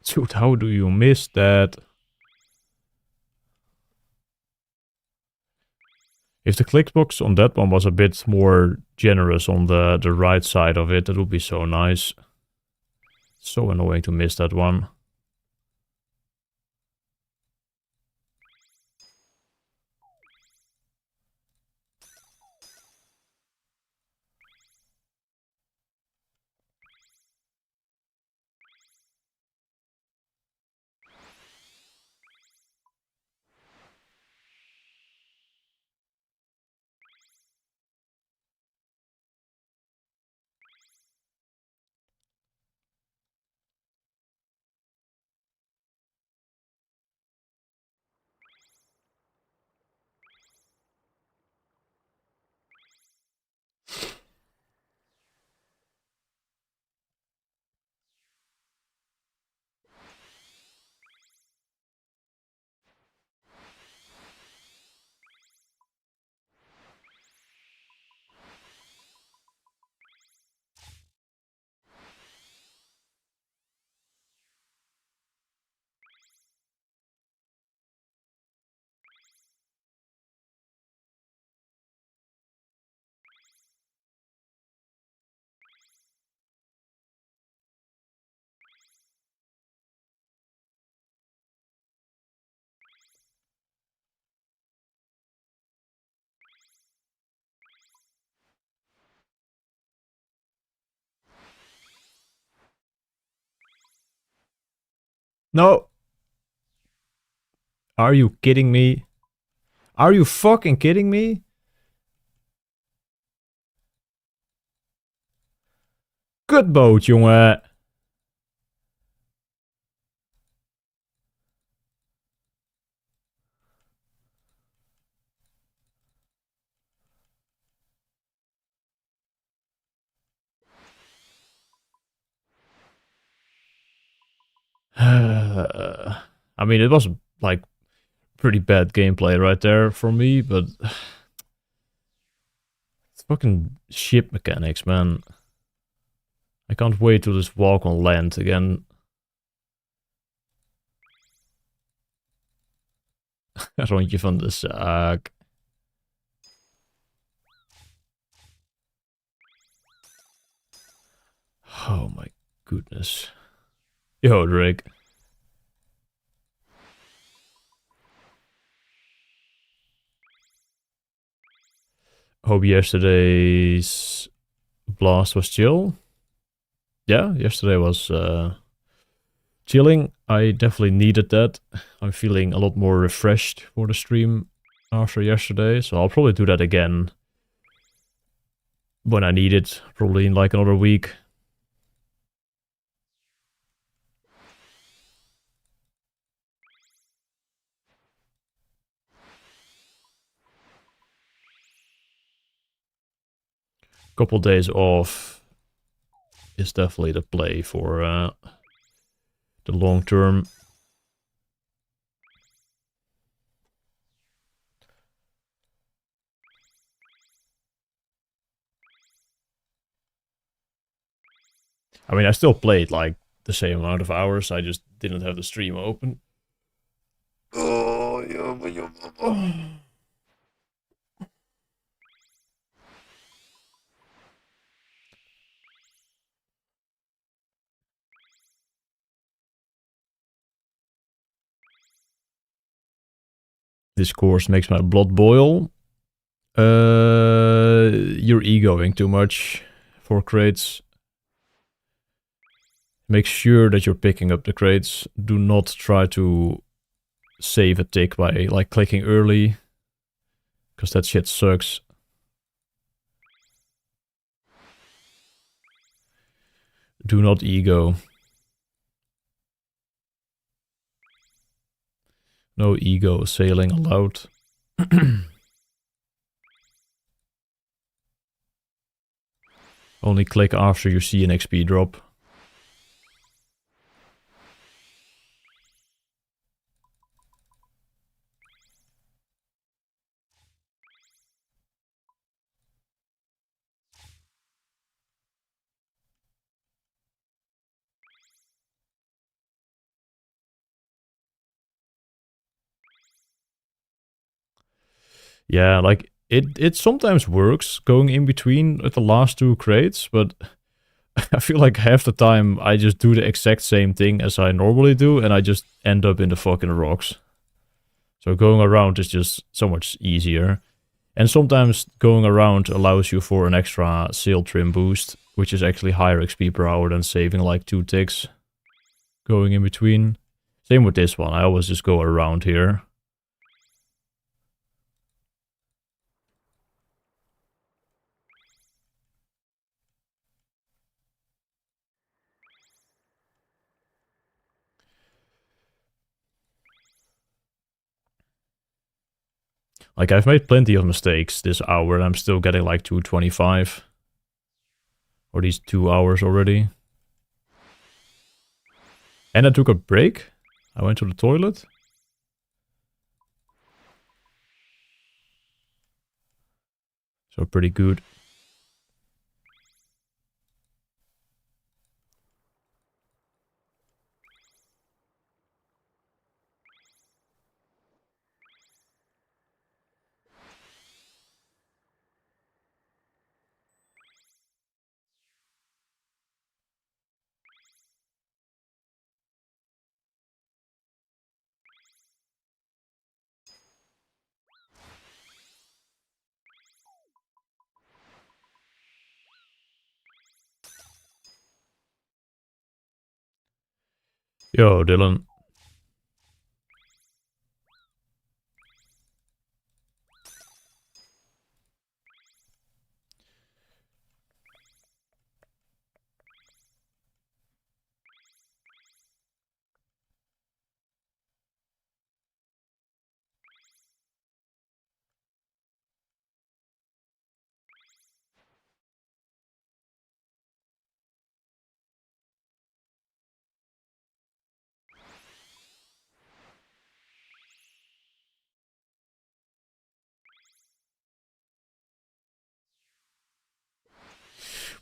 Dude, how do you miss that? If the clickbox on that one was a bit more generous on the right side of it, that would be so nice. So annoying to miss that one. No! Are you kidding me? Are you fucking kidding me? Kutboot, jongen! I mean, it was like pretty bad gameplay right there for me, but it's fucking ship mechanics, man. I can't wait to just walk on land again. Rondje van de zaak. Oh my goodness. Yo, Drake. Hope yesterday's blast was chill. Yeah, yesterday was chilling. I definitely needed that. I'm feeling a lot more refreshed for the stream after yesterday, so I'll probably do that again when I need it, probably in like another week. Couple days off is definitely the play for the long term. I mean, I still played like the same amount of hours. I just didn't have the stream open. Oh, yeah. This course makes my blood boil. You're egoing too much for crates. Make sure that you're picking up the crates. Do not try to save a tick by like clicking early, because that shit sucks. Do not ego. No ego sailing allowed. Only click after you see an XP drop. Yeah, like it sometimes works going in between at the last two crates, but I feel like half the time I just do the exact same thing as I normally do, and I just end up in the fucking rocks. So going around is just so much easier. And sometimes going around allows you for an extra sail trim boost, which is actually higher XP per hour than saving like 2 ticks going in between. Same with this one, I always just go around here. Like, I've made plenty of mistakes this hour, and I'm still getting like 225. Or these 2 hours already. And I took a break. I went to the toilet. So pretty good. Yo, Dylan.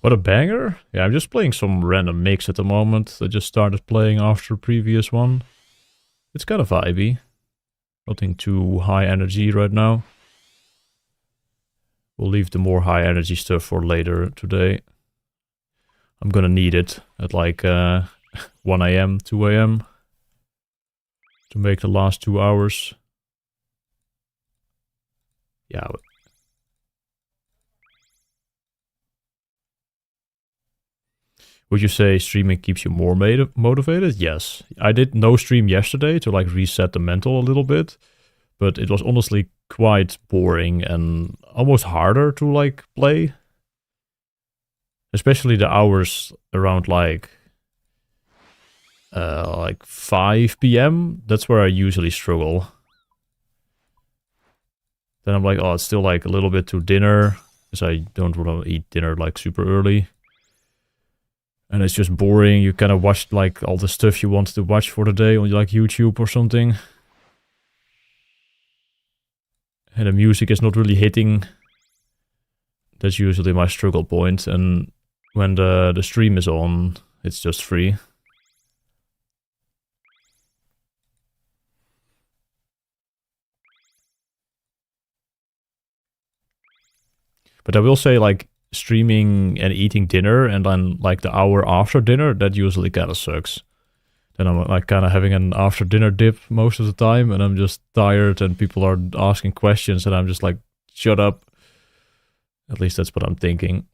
What a banger. Yeah, I'm just playing some random mix at the moment. I just started playing after the previous one. It's kind of vibey. Nothing too high energy right now. We'll leave the more high energy stuff for later today. I'm gonna need it at like 1 AM, 2 AM to make the last 2 hours. Yeah. Would you say streaming keeps you more motivated? Yes. I did no stream yesterday to like reset the mental a little bit, but it was honestly quite boring and almost harder to like play. Especially the hours around like 5 p.m. That's where I usually struggle. Then I'm like, oh, it's still like a little bit to dinner, because I don't want to eat dinner like super early. And it's just boring. You kind of watch like all the stuff you wanted to watch for the day on like YouTube or something. And the music is not really hitting. That's usually my struggle point. And when the stream is on, it's just free. But I will say, like, streaming and eating dinner and then like the hour after dinner, that usually kind of sucks. Then I'm like kind of having an after dinner dip most of the time, and I'm just tired and people are asking questions and I'm just like, shut up. At least that's what I'm thinking.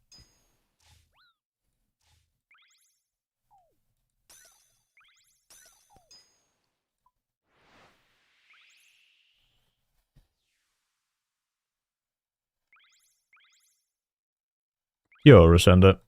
Yo, Resenda.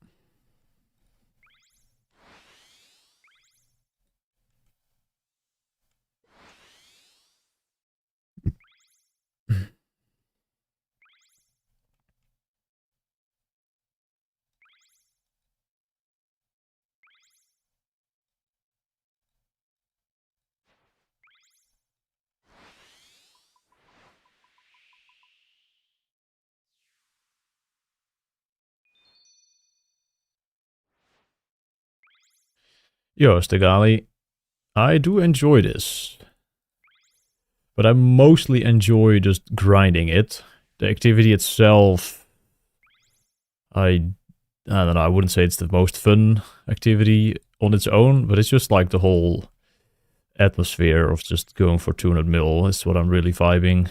Yo, Stegali. I do enjoy this. But I mostly enjoy just grinding it. The activity itself, I don't know, I wouldn't say it's the most fun activity on its own, but it's just like the whole atmosphere of just going for 200 mil is what I'm really vibing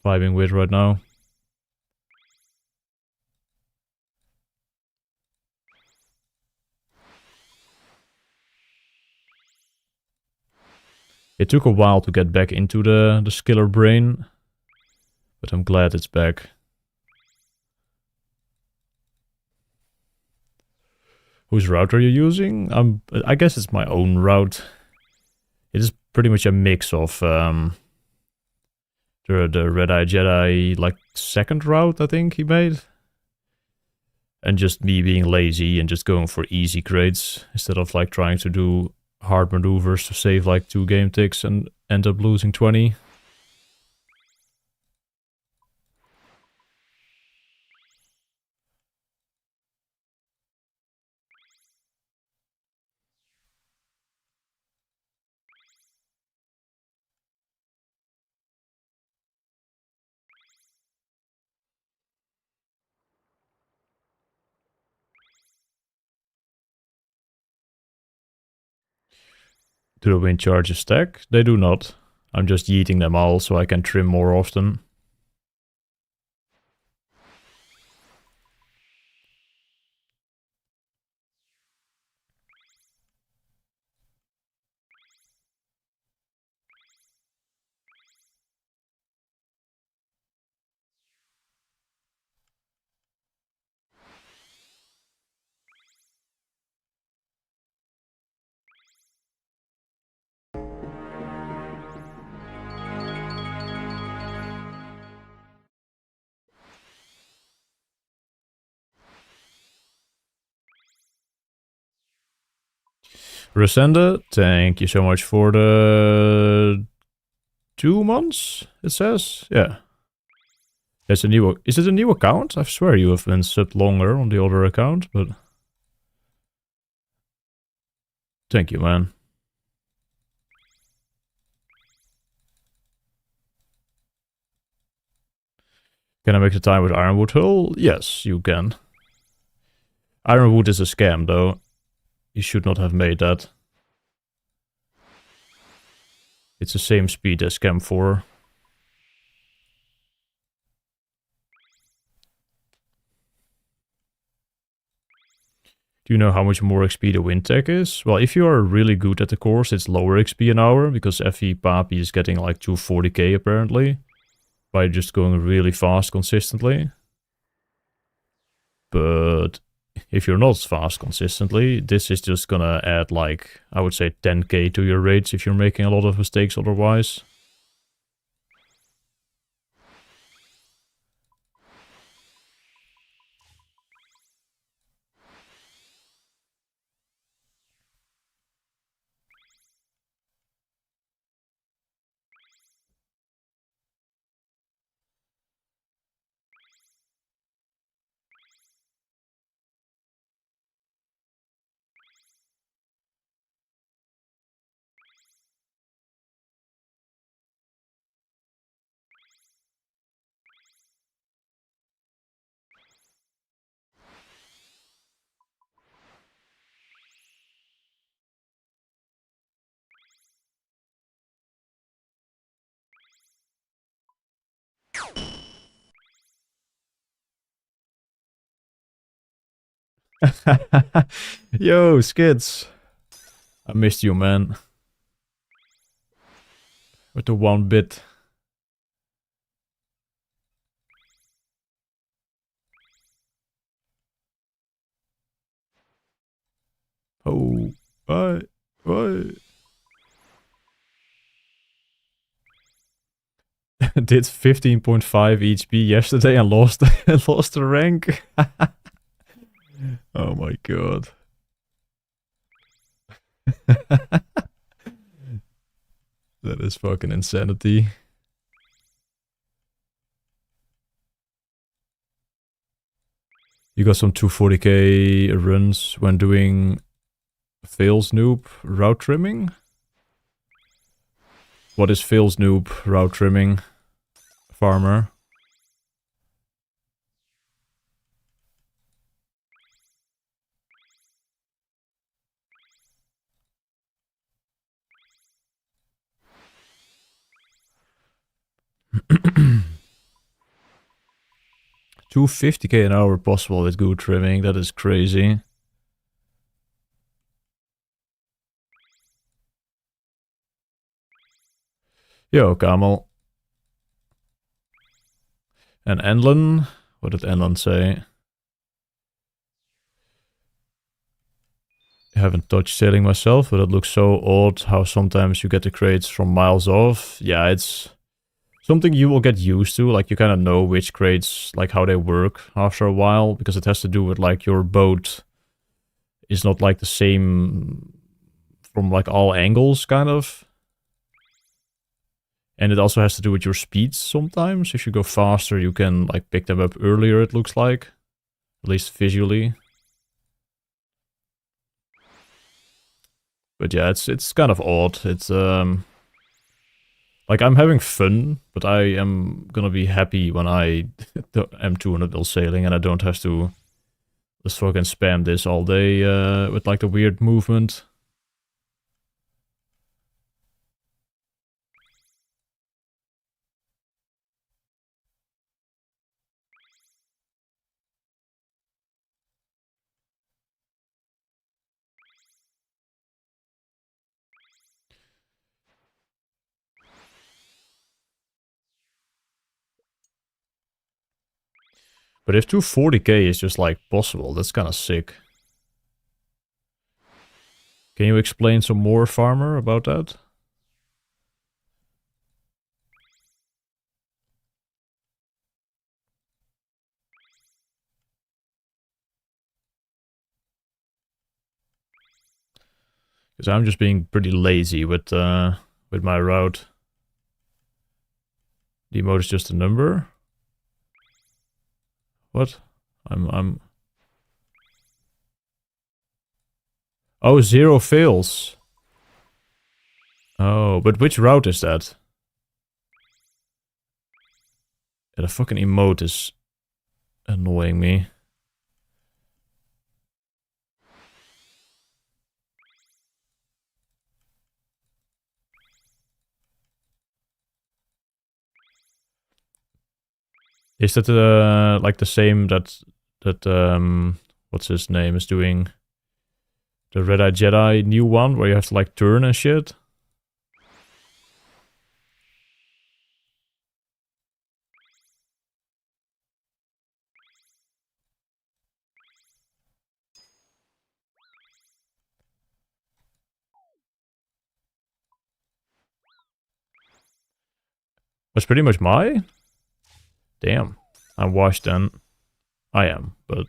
with right now. It took a while to get back into the skiller brain, but I'm glad it's back. Whose route are you using? I guess it's my own route. It is pretty much a mix of the Red Eye Jedi like second route I think he made, and just me being lazy and just going for easy grades instead of like trying to do hard maneuvers to save like 2 game ticks and end up losing 20. Do the wind charges stack? They do not. I'm just yeeting them all so I can trim more often. Resenda, thank you so much for the 2 months, it says. Yeah. It's a new... Is it a new account? I swear you have been subbed longer on the other account, but... Thank you, man. Can I make the time with Ironwood Hull? Yes, you can. Ironwood is a scam, though. You should not have made that. It's the same speed as Scam 4. Do you know how much more XP the wind tech is? Well, if you are really good at the course, it's lower XP an hour, because FE Papi is getting like 240k apparently, by just going really fast consistently. But if you're not fast consistently, this is just gonna add like, I would say 10k to your rates if you're making a lot of mistakes otherwise. Yo, Skids. I missed you, man. With the 1 bit. Oh, bye. Bye. Did 15.5 HP yesterday and lost lost the rank. Oh my god. That is fucking insanity. You got some 240k runs when doing Fails Noob route trimming? What is Fails Noob route trimming, farmer? $250k an hour possible with good trimming, that is crazy. Yo, Kamel. And Enlon? What did Enlon say? I haven't touched sailing myself, but it looks so odd how sometimes you get the crates from miles off. Yeah, it's something you will get used to. Like, you kind of know which crates, like how they work after a while, because it has to do with like your boat is not like the same from like all angles, kind of. And it also has to do with your speeds sometimes. If you go faster, you can like pick them up earlier, it looks like. At least visually. But yeah, it's kind of odd. It's like, I'm having fun, but I am gonna be happy when I am 200 mil sailing and I don't have to just fucking spam this all day with like the weird movement. But if 240k is just like possible, that's kind of sick. Can you explain some more, Farmer, about that? Because I'm just being pretty lazy with my route. The emote is just a number. What? I'm... Oh, 0 fails. Oh, but which route is that? Yeah, the fucking emote is annoying me. Is that like the same that what's his name is doing? The Red Eye Jedi new one where you have to like turn and shit? That's pretty much my... Damn. I'm washed then. I am, but...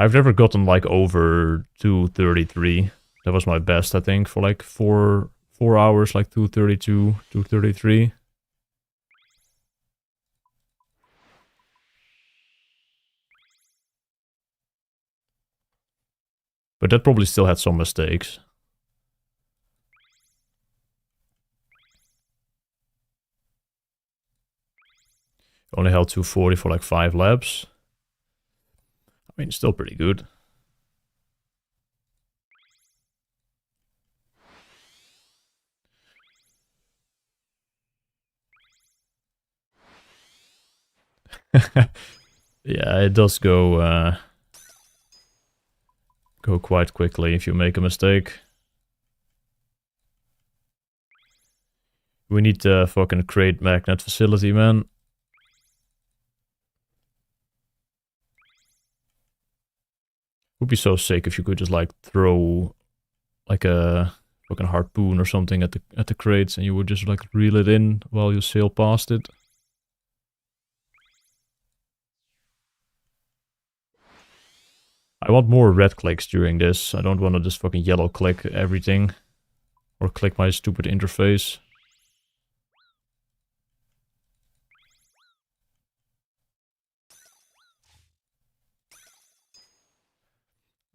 I've never gotten like over 233. That was my best, I think, for like 4 hours, like 232, 233. But that probably still had some mistakes. Only held 240 for like 5 laps. I mean, still pretty good. Yeah, it does go quite quickly if you make a mistake. We need the fucking crate magnet facility, man. Would be so sick if you could just like throw like a fucking harpoon or something at the crates and you would just like reel it in while you sail past it. I want more red clicks during this. I don't want to just fucking yellow click everything. Or click my stupid interface.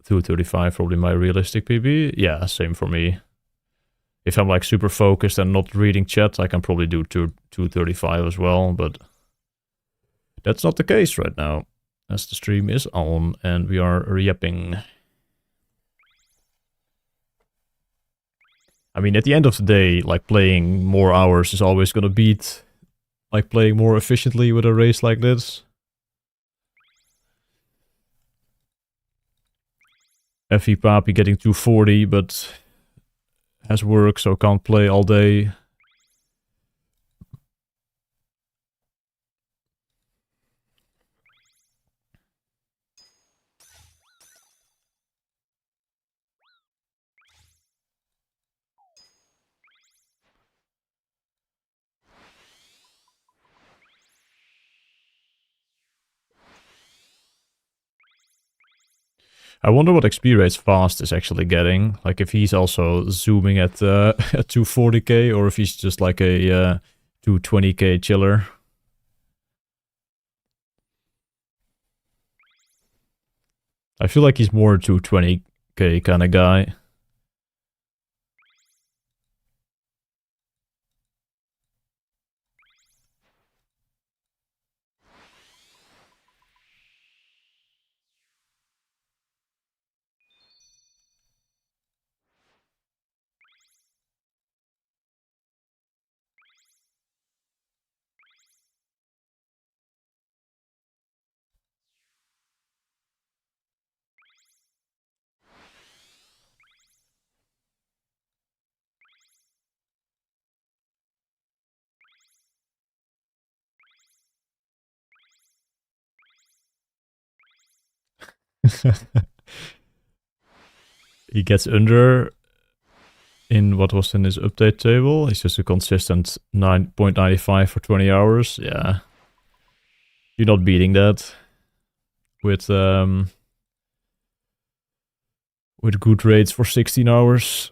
$235 probably my realistic PB. Yeah, same for me. If I'm like super focused and not reading chat, I can probably do 235 as well, but that's not the case right now. As the stream is on and we are repping. I mean, at the end of the day, like playing more hours is always gonna beat like playing more efficiently with a race like this. FE Papi getting 240, but has work, so can't play all day. I wonder what XP rates Fast is actually getting. Like if he's also zooming at 240k or if he's just like a 220k chiller. I feel like he's more 220k kind of guy. He gets under in what was in his update table. He's just a consistent 9.95 for 20 hours. Yeah. You're not beating that with good rates for 16 hours.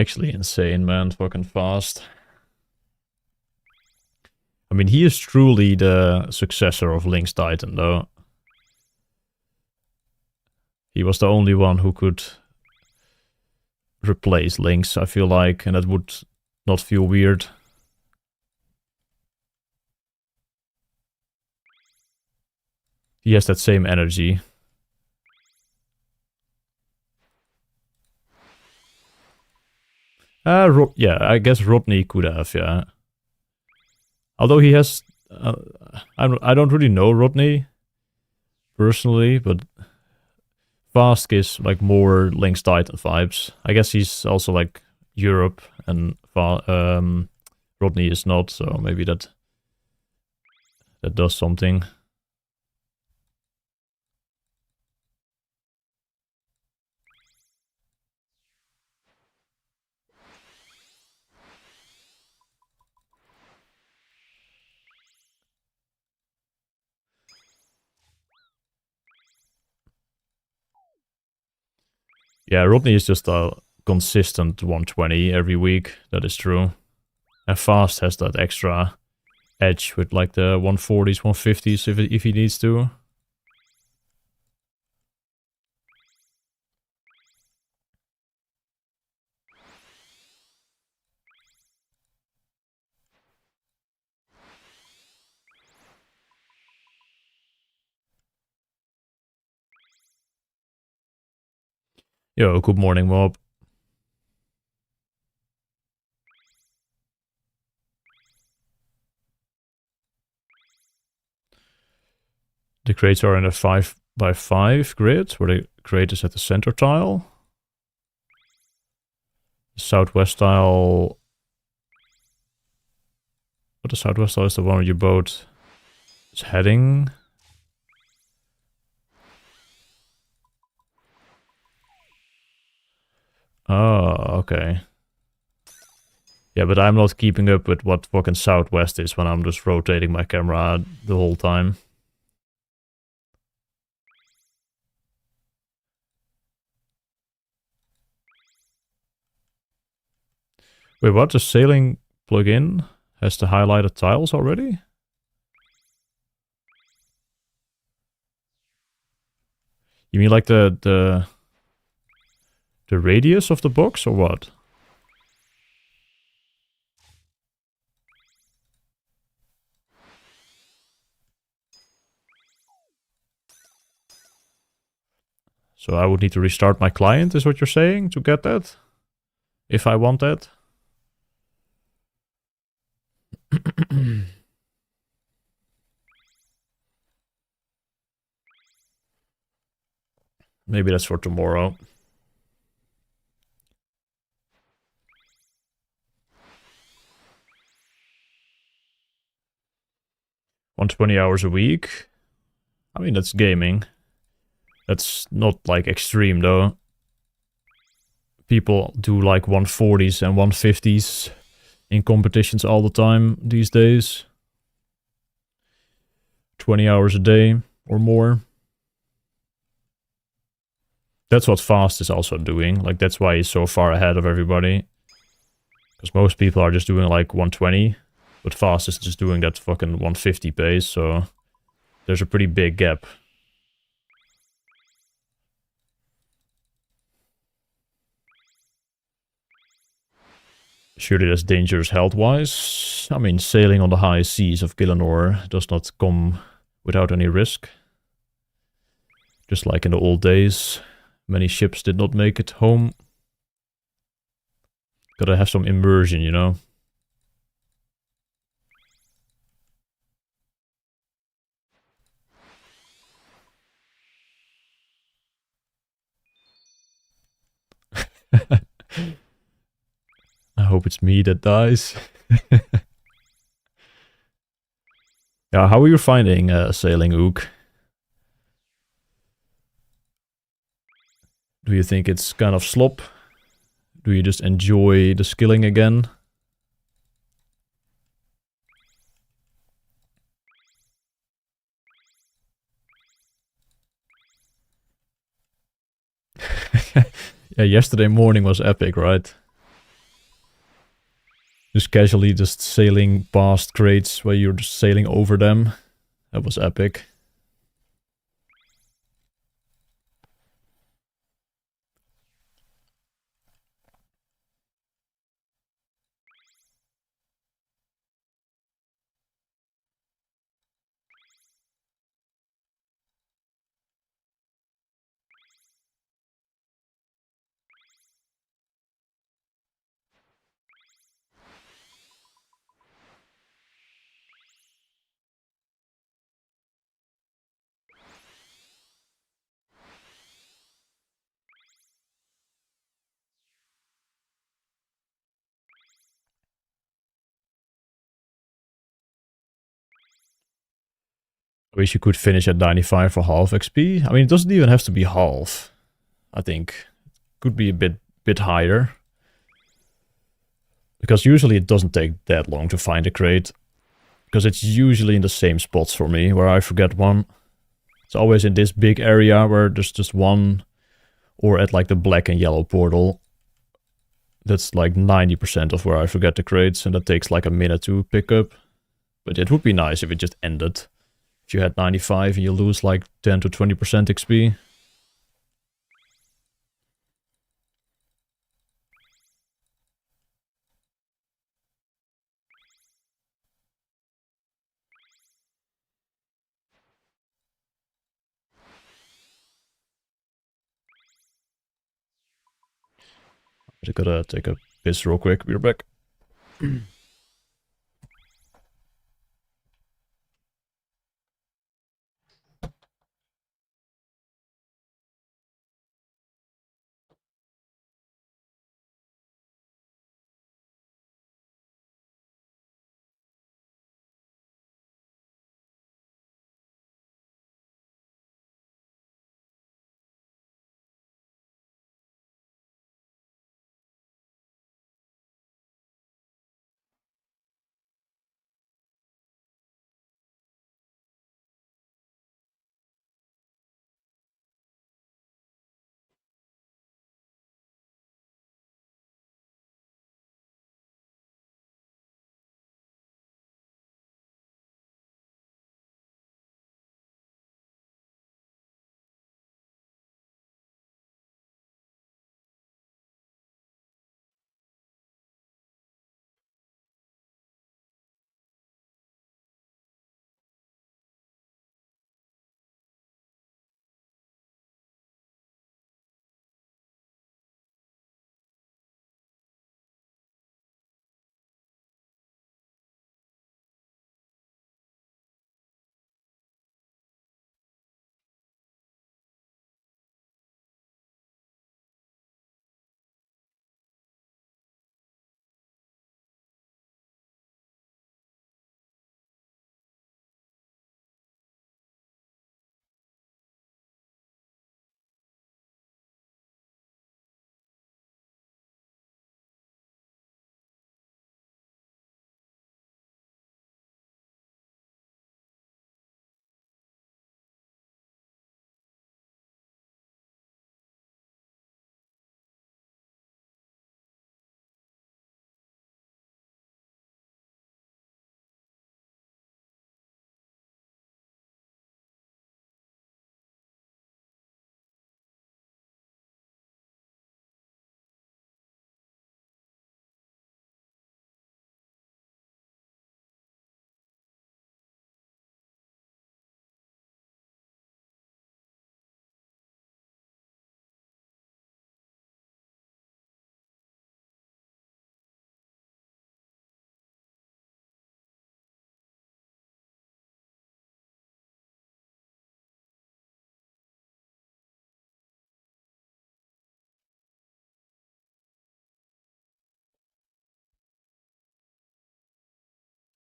Actually insane, man. Fucking fast. I mean, he is truly the successor of Link's Titan, though. He was the only one who could replace Link's, I feel like, and that would not feel weird. He has that same energy. Yeah, I guess Rodney could have, yeah. Although he has... I don't really know Rodney personally, but Fast gives like more Link's Titan vibes. I guess he's also like Europe, and Rodney is not, so maybe that does something. Yeah, Rodney is just a consistent 120 every week. That is true. And Fast has that extra edge with like the 140s, 150s if he needs to. Yo, good morning, mob. The crates are in a 5x5 grid, where the crate is at the center tile. The southwest tile... But the southwest tile is the one where your boat is heading. Oh, okay. Yeah, but I'm not keeping up with what fucking southwest is when I'm just rotating my camera the whole time. Wait, what? The sailing plugin has the highlighted tiles already? You mean like the radius of the box, or what? So I would need to restart my client, is what you're saying, to get that? If I want that? Maybe that's for tomorrow. $120 hours a week? I mean, that's gaming. That's not like extreme though. People do like 140s and 150s in competitions all the time these days. 20 hours a day or more. That's what Fast is also doing. Like, that's why he's so far ahead of everybody. Because most people are just doing like 120. But Fast is just doing that fucking 150 pace, so there's a pretty big gap. Surely that's dangerous health-wise. I mean, sailing on the high seas of Gielinor does not come without any risk. Just like in the old days, many ships did not make it home. Gotta have some immersion, you know? I hope it's me that dies. Yeah, how are you finding sailing, Ook? Do you think it's kind of slop? Do you just enjoy the skilling again? Yeah, yesterday morning was epic, right? Just casually just sailing past crates where you're just sailing over them. That was epic. I wish you could finish at 95 for half XP. I mean, it doesn't even have to be half. I think it could be a bit higher. Because usually it doesn't take that long to find a crate. Because it's usually in the same spots for me, where I forget one. It's always in this big area where there's just one, or at like the black and yellow portal. That's like 90% of where I forget the crates, and that takes like a minute to pick up. But it would be nice if it just ended. If you had 95 and you lose like 10 to 20% XP. I gotta take a piss real quick. We're back.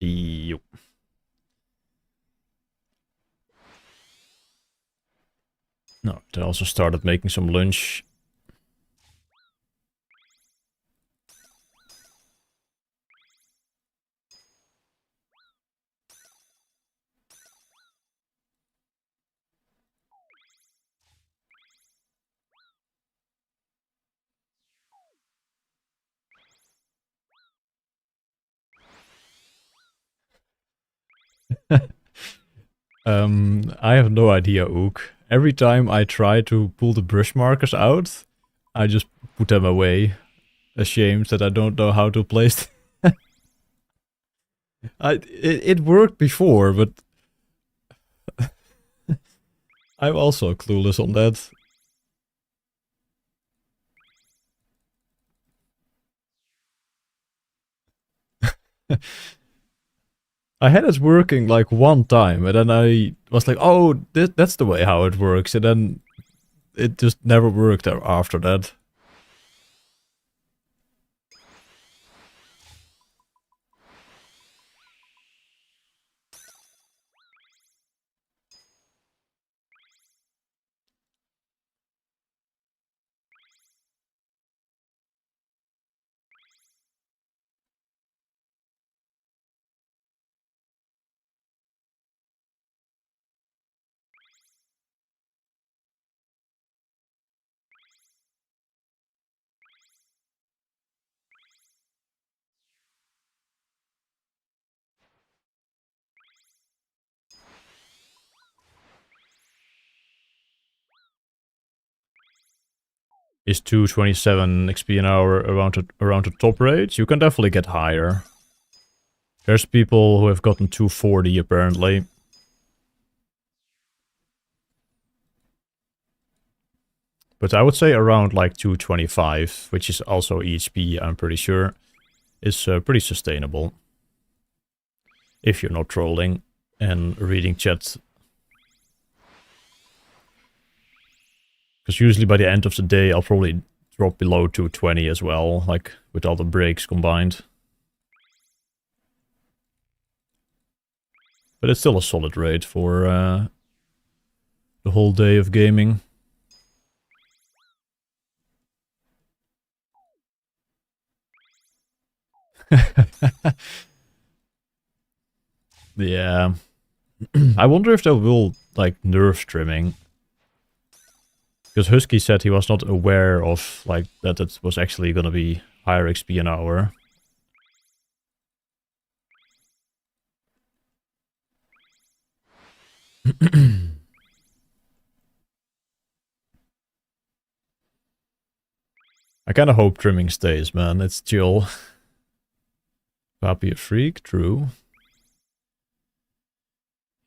Yep. No, they also started making some lunch. I have no idea, Ook. Every time I try to pull the brush markers out, I just put them away. Ashamed that I don't know how to place them. It worked before, but I'm also clueless on that. I had it working like one time, and then I was like, oh, that's the way how it works, and then it just never worked after that. Is 227 XP an hour around the top rate? You can definitely get higher. There's people who have gotten 240 apparently. But I would say around like 225, which is also EHP, I'm pretty sure, is pretty sustainable. If you're not trolling and reading chat. Because usually by the end of the day, I'll probably drop below 220 as well, like with all the breaks combined. But it's still a solid rate for the whole day of gaming. Yeah. I wonder if they will, like, nerf streaming. Because Husky said he was not aware of, like, that it was actually gonna be higher XP an hour. I kinda hope trimming stays, man. It's chill. Papi a freak, true.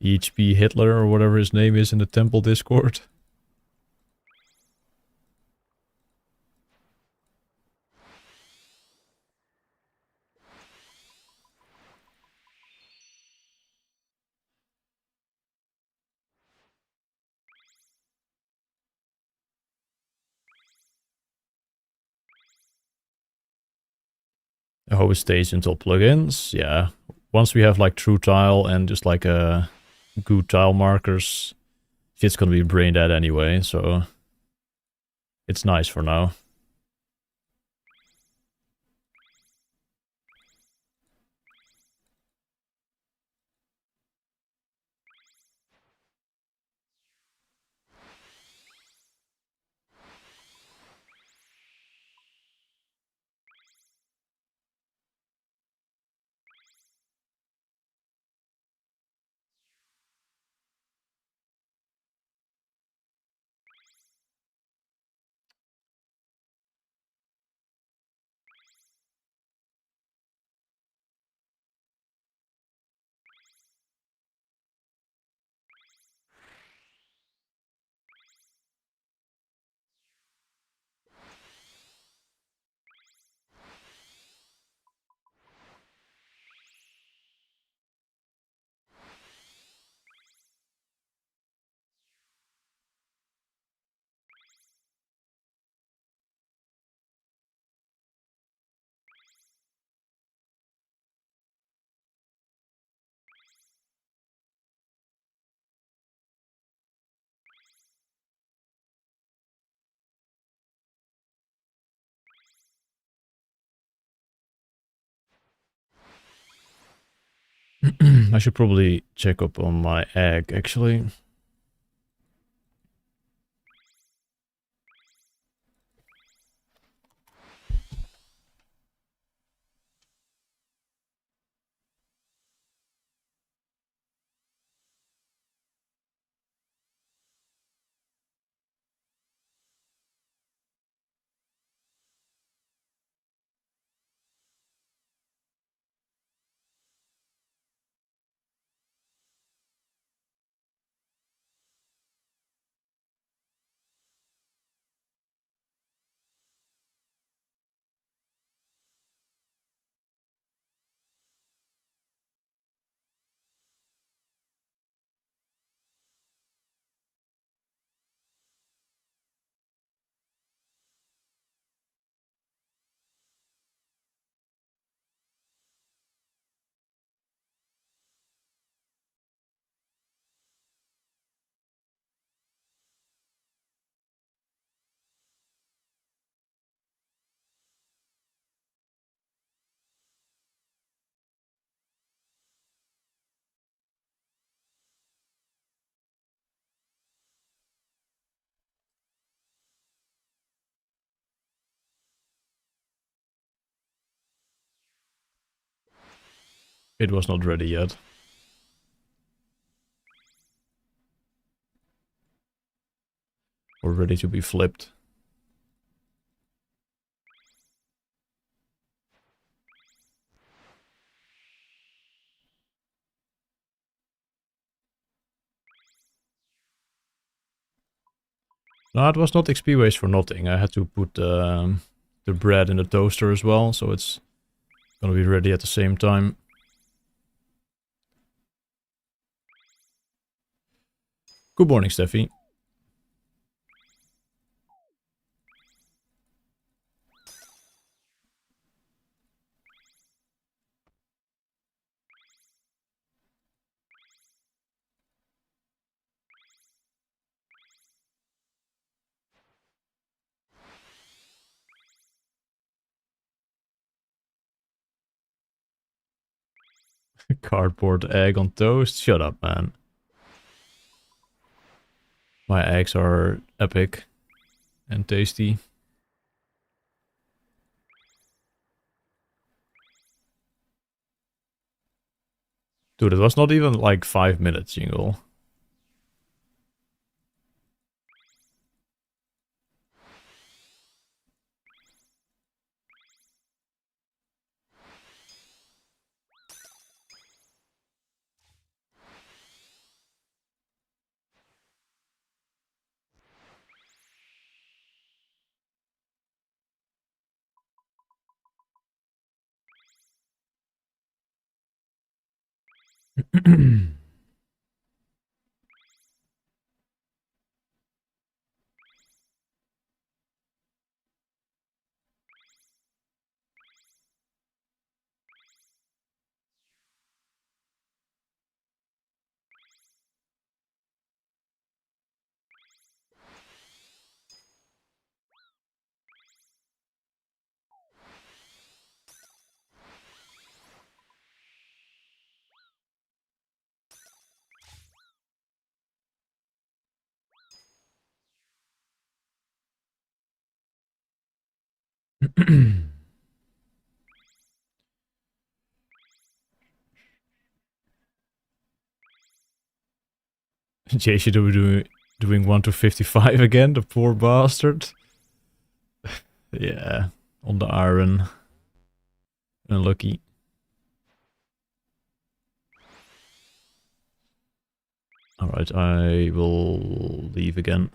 EHP Hitler or whatever his name is in the temple Discord. I hope it stays until plugins. Yeah. Once we have like true tile and just like good tile markers, shit's gonna be brain dead anyway, so it's nice for now. I should probably check up on my egg, actually. It was not ready yet. Or ready to be flipped. No, it was not XP waste for nothing. I had to put the bread in the toaster as well, so it's gonna be ready at the same time. Good morning, Steffi. Cardboard egg on toast? Shut up, man. My eggs are epic and tasty. Dude, it was not even like 5 minutes, Jingle. JC doing 1 to 55 again, the poor bastard. Yeah, on the iron. Unlucky. Alright, I will leave again.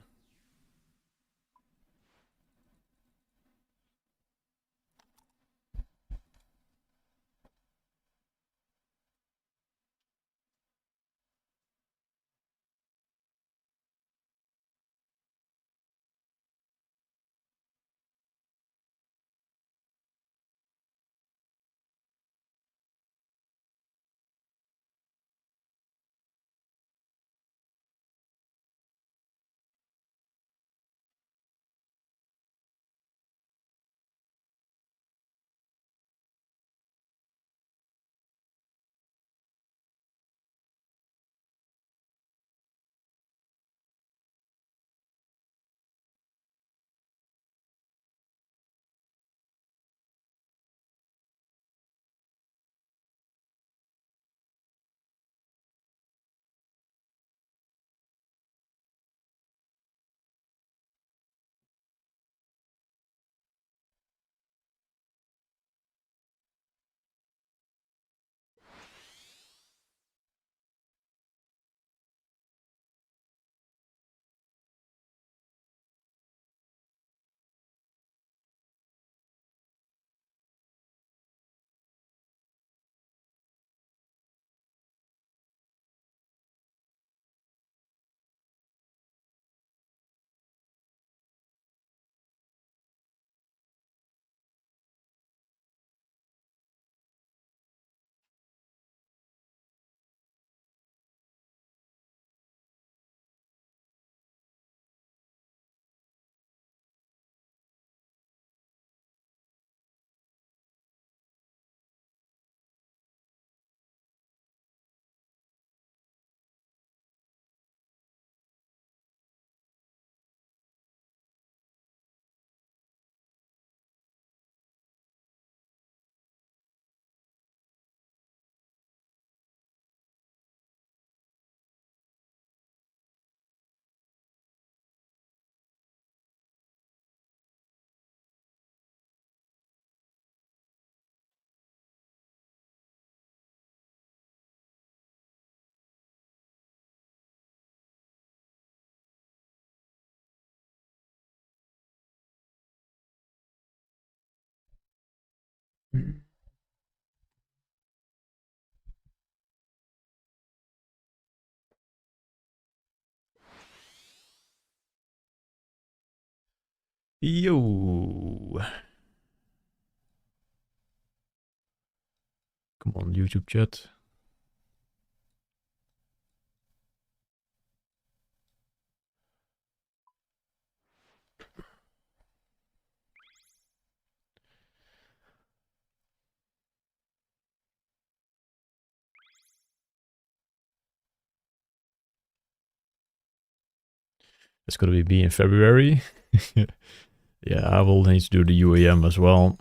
Yo. Come on, YouTube chat. It's gonna be me in February. Yeah, I will need to do the UAM as well.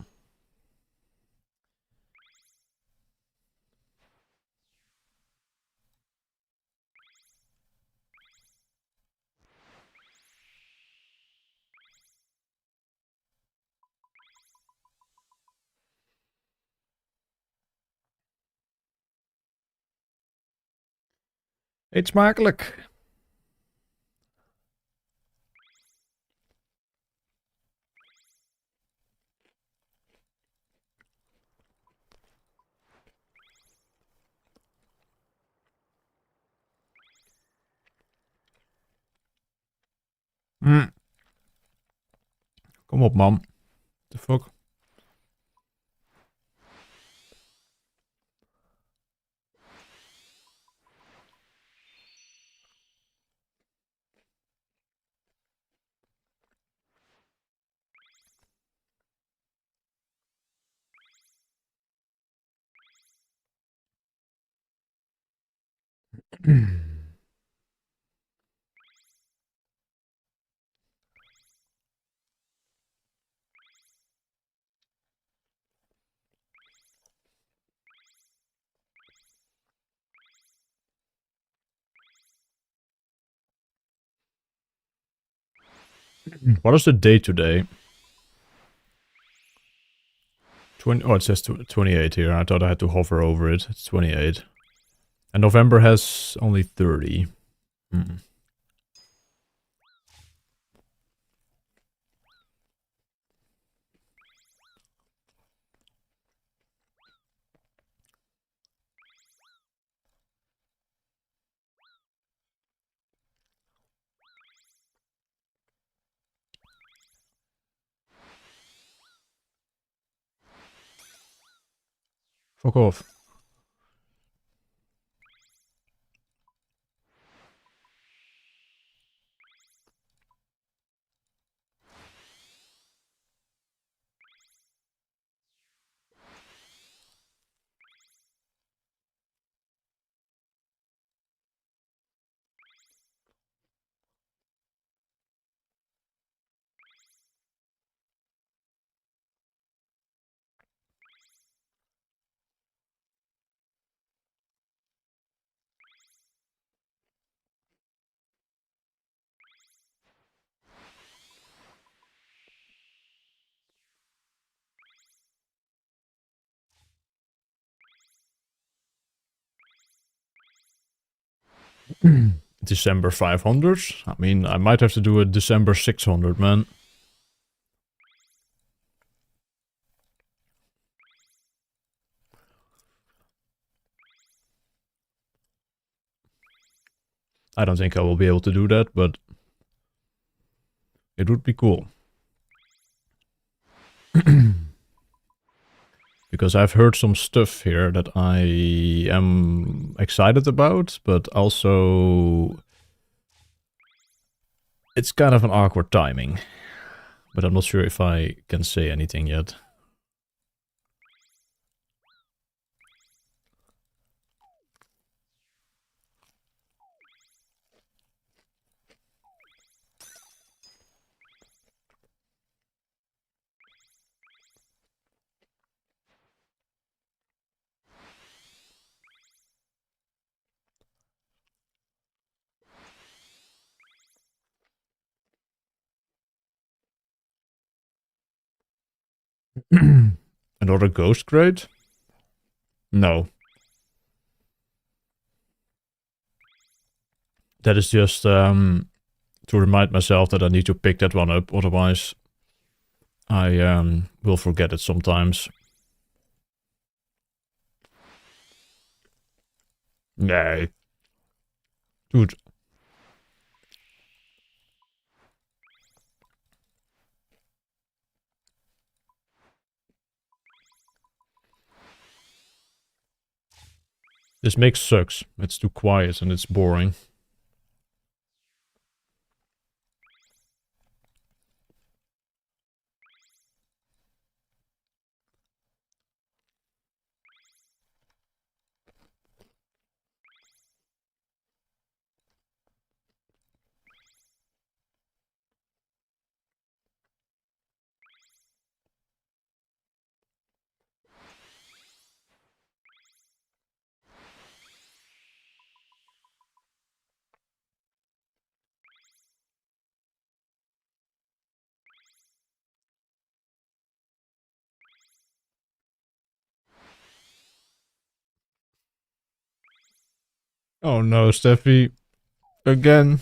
Eet smakelijk. Kom op, man. The fuck? What is the date today? Oh, it says 28 here. I thought I had to hover over it. It's 28. And November has only 30. Fuck off. December 500? I mean, I might have to do a December 600, man. I don't think I will be able to do that, but it would be cool. Because I've heard some stuff here that I am excited about, but also it's kind of an awkward timing. But I'm not sure if I can say anything yet. Another ghost crate? No. That is just to remind myself that I need to pick that one up, otherwise I will forget it sometimes. Nee. Dude. This mix sucks. It's too quiet and it's boring. Oh no, Steffi. Again.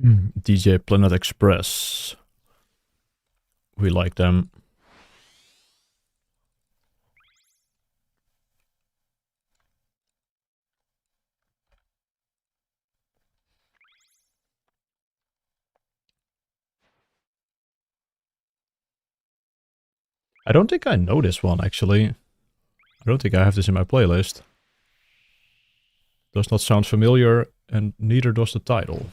DJ Planet Express. We like them. I don't think I know this one, actually. I don't think I have this in my playlist. Does not sound familiar, and neither does the title.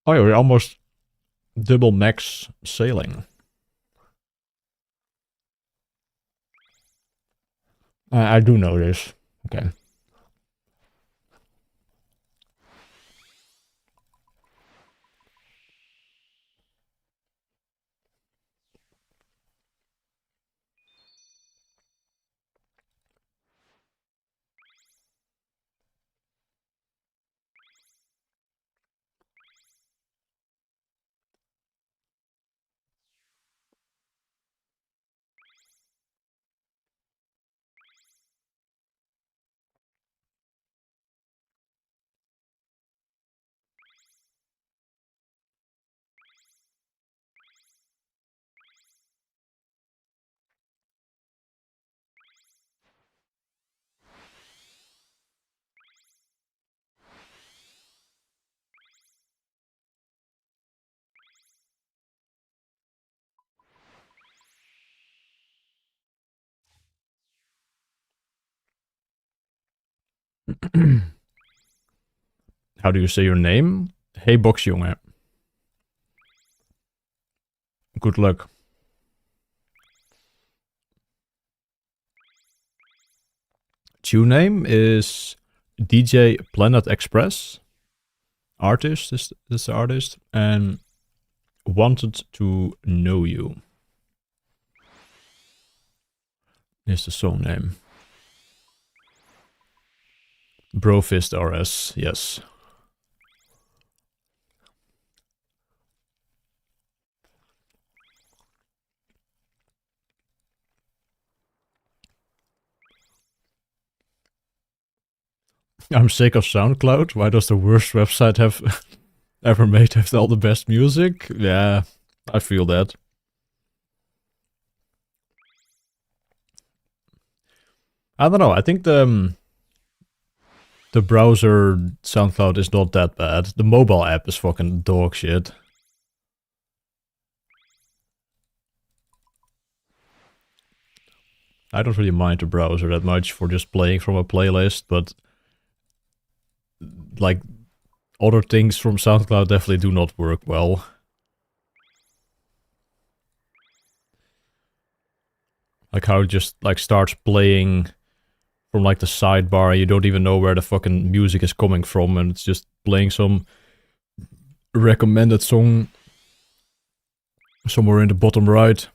Oh yeah, we're almost double max sailing. I do know this. Okay. How do you say your name? Hey Boxjongen. Good luck. Tune name is DJ Planet Express. Artist is the artist. And Wanted to Know You is the song name. Brofist RS, yes. I'm sick of SoundCloud. Why does the worst website have ever made have all the best music? Yeah, I feel that. I don't know. I think the browser SoundCloud is not that bad. The mobile app is fucking dog shit. I don't really mind the browser that much for just playing from a playlist, but like other things from SoundCloud definitely do not work well. Like how it just like starts playing from like the sidebar, and you don't even know where the fucking music is coming from, and it's just playing some recommended song somewhere in the bottom right.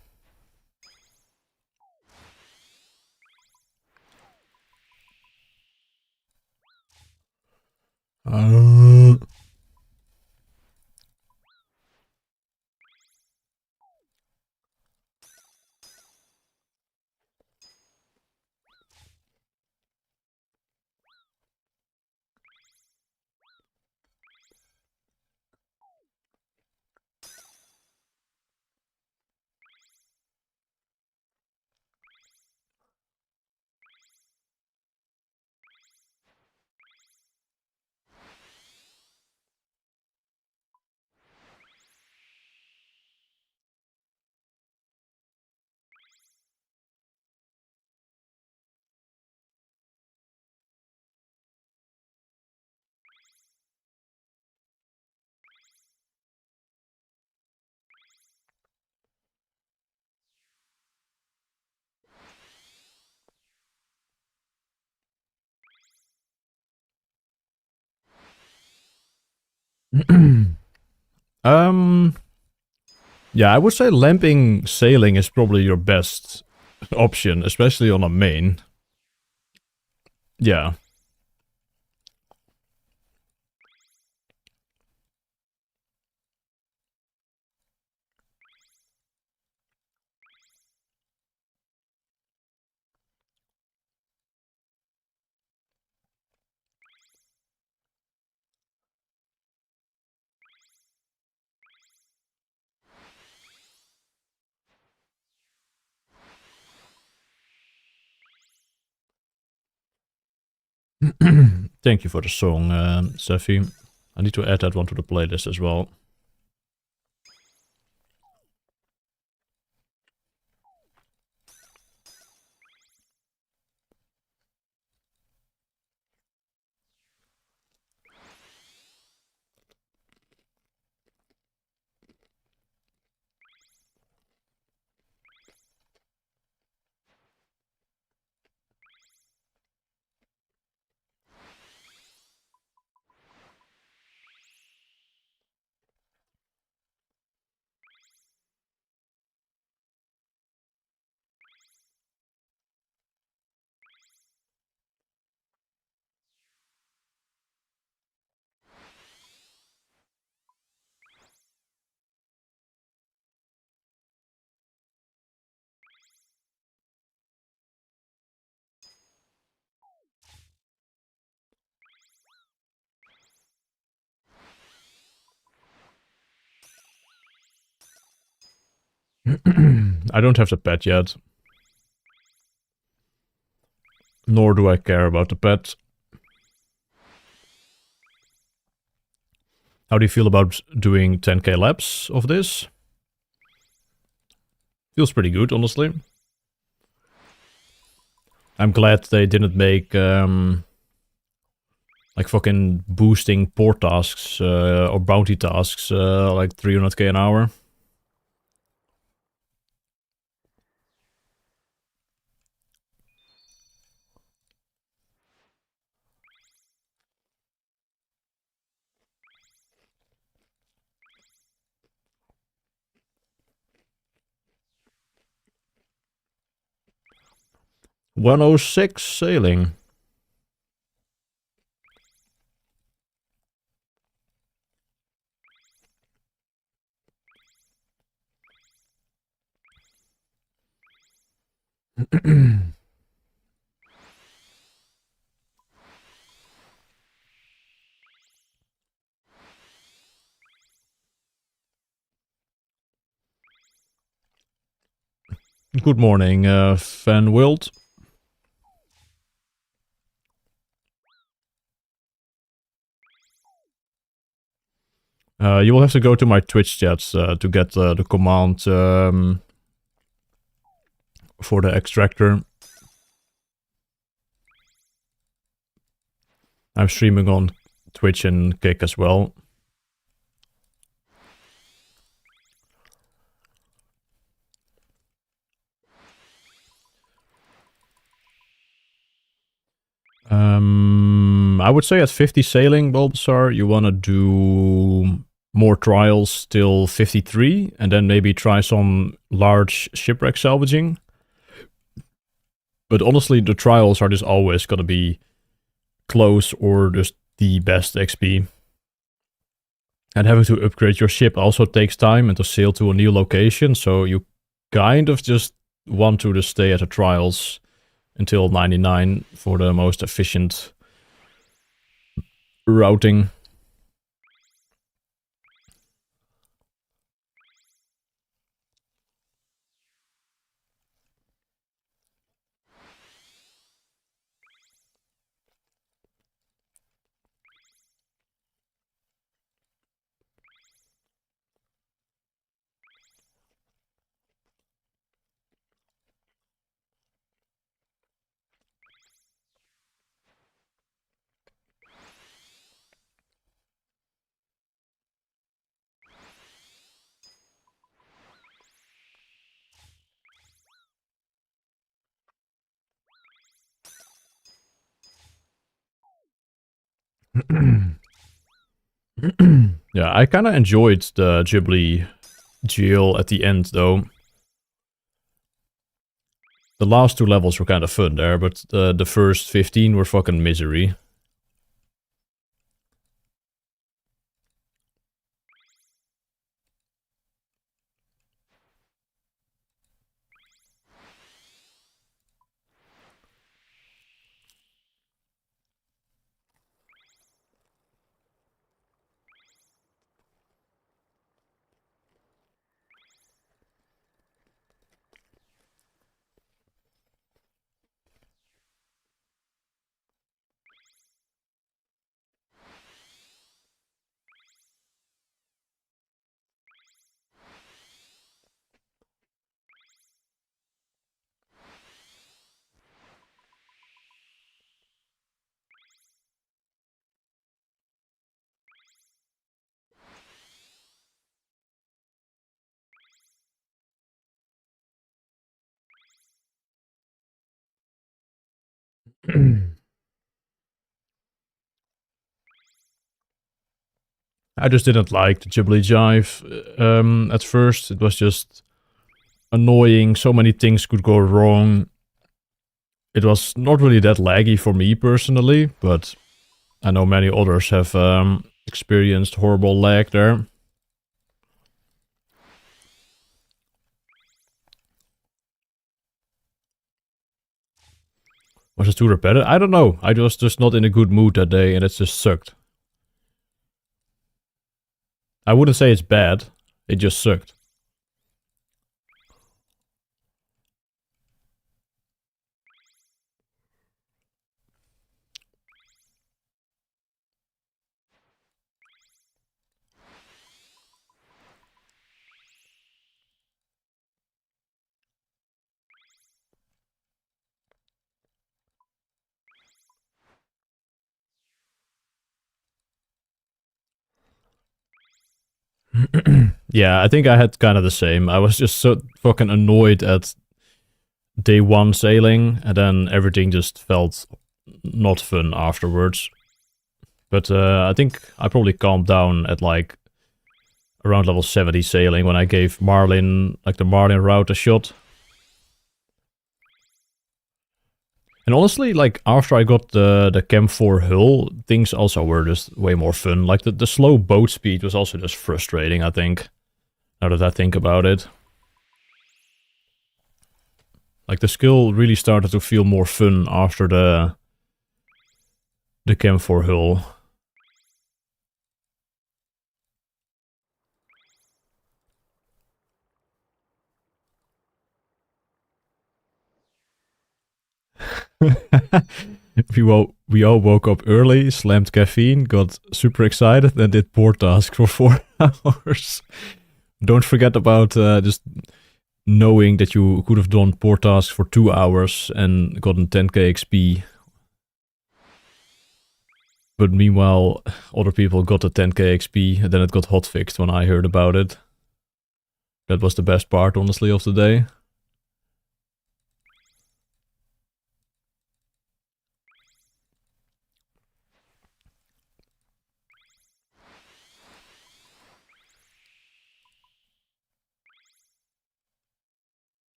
um, yeah, I would say lamping sailing is probably your best option, especially on a main. Yeah. Thank you for the song, Sefi. I need to add that one to the playlist as well. I don't have the pet yet. Nor do I care about the pet. How do you feel about doing 10k laps of this? Feels pretty good, honestly. I'm glad they didn't make like fucking boosting port tasks or bounty tasks like 300k an hour. $106 sailing. Good morning, Van Wild. You will have to go to my Twitch chats to get the command for the extractor. I'm streaming on Twitch and Kick as well. I would say at 50 sailing, Bulbasaur, you want to do more trials till 53, and then maybe try some large shipwreck salvaging. But honestly, the trials are just always going to be close or just the best XP. And having to upgrade your ship also takes time and to sail to a new location, so you kind of just want to just stay at the trials until 99 for the most efficient routing. Yeah, I kind of enjoyed the Ghibli jail at the end, though. The last 2 levels were kind of fun there, but the first 15 were fucking misery. I just didn't like the Ghibli Jive at first. It was just annoying. So many things could go wrong. It was not really that laggy for me personally, but I know many others have experienced horrible lag there. Was it too repetitive? I don't know. I was just not in a good mood that day and it just sucked. I wouldn't say it's bad. It just sucked. Yeah, I think I had kind of the same. I was just so fucking annoyed at day 1 sailing, and then everything just felt not fun afterwards. But I think I probably calmed down at like around level 70 sailing when I gave Marlin, like the Marlin route, a shot. And honestly, like after I got the Chem 4 hull, things also were just way more fun. Like the slow boat speed was also just frustrating, I think. Now that I think about it. Like the skill really started to feel more fun after the Chem 4 hull. we all woke up early, slammed caffeine, got super excited, and did port task for 4 hours. Don't forget about just knowing that you could have done port tasks for 2 hours and gotten 10k XP. But meanwhile, other people got the 10k XP, and then it got hotfixed when I heard about it. That was the best part, honestly, of the day.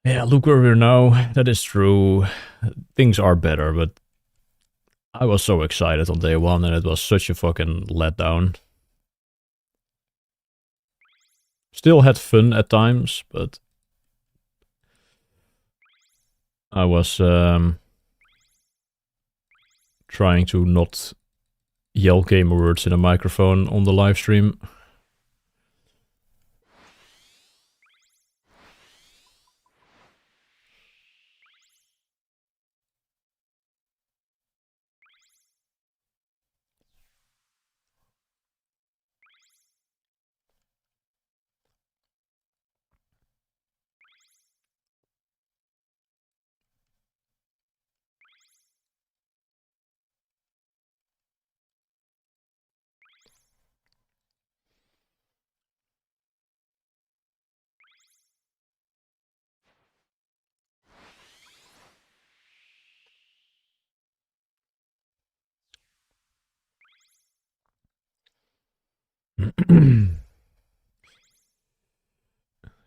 Yeah, look where we're now. That is true. Things are better, but I was so excited on day one and it was such a fucking letdown. Still had fun at times, but I was trying to not yell gamer words in a microphone on the live stream.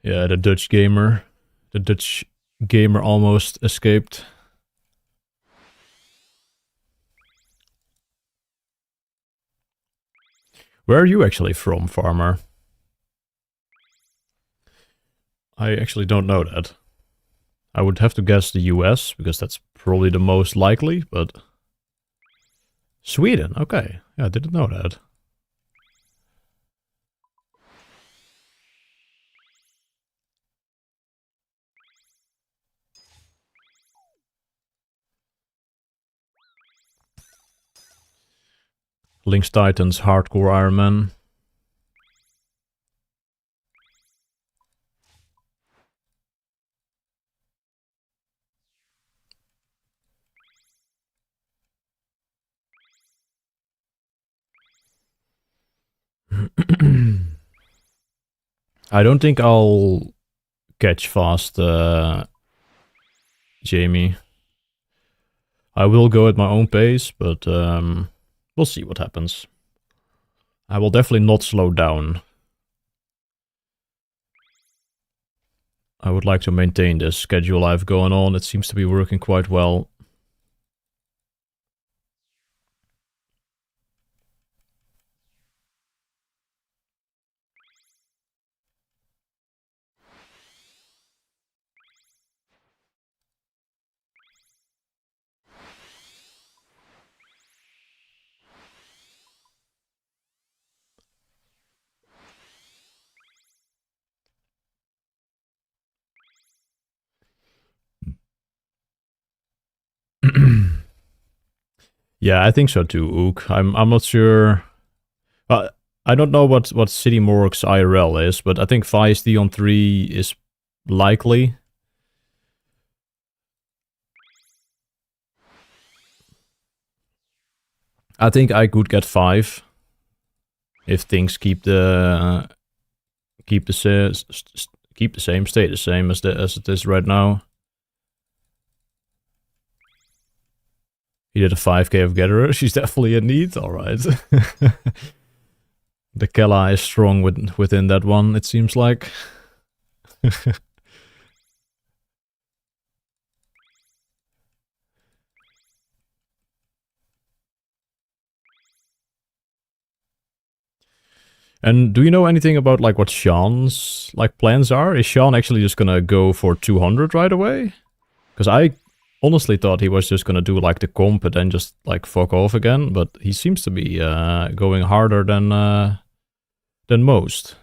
Yeah, the Dutch gamer. The Dutch gamer almost escaped. Where are you actually from, farmer? I actually don't know that. I would have to guess the US, because that's probably the most likely, but... Sweden, okay. Yeah, I didn't know that. Lynx Titans, Hardcore Iron Man. I don't think I'll catch fast, Jamie. I will go at my own pace, but we'll see what happens. I will definitely not slow down. I would like to maintain this schedule I've going on. It seems to be working quite well. Yeah, I think so too, Ook. I'm not sure. I don't know what City Morgue's IRL is, but I think Feisty on 3 is likely. I think I could get 5 if things keep the same, stay the same as it is right now. He did a 5k of Gatherer. She's definitely in need. All right. The Kella is strong within that one, it seems like. And do you know anything about like what Sean's like plans are? Is Sean actually just gonna go for 200 right away? Because I honestly thought he was just gonna do like the comp and then just like fuck off again, but he seems to be going harder than most.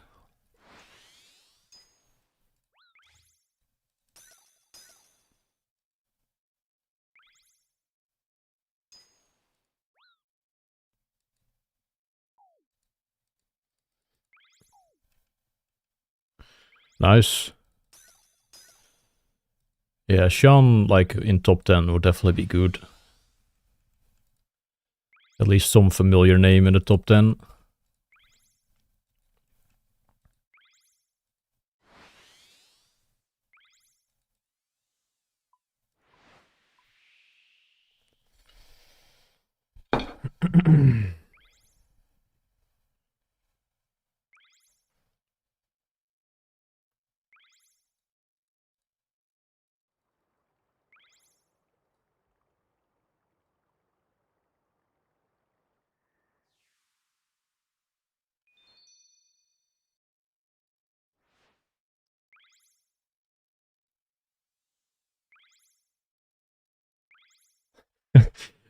Nice. Yeah, Sean like in top 10 would definitely be good. At least some familiar name in the top 10.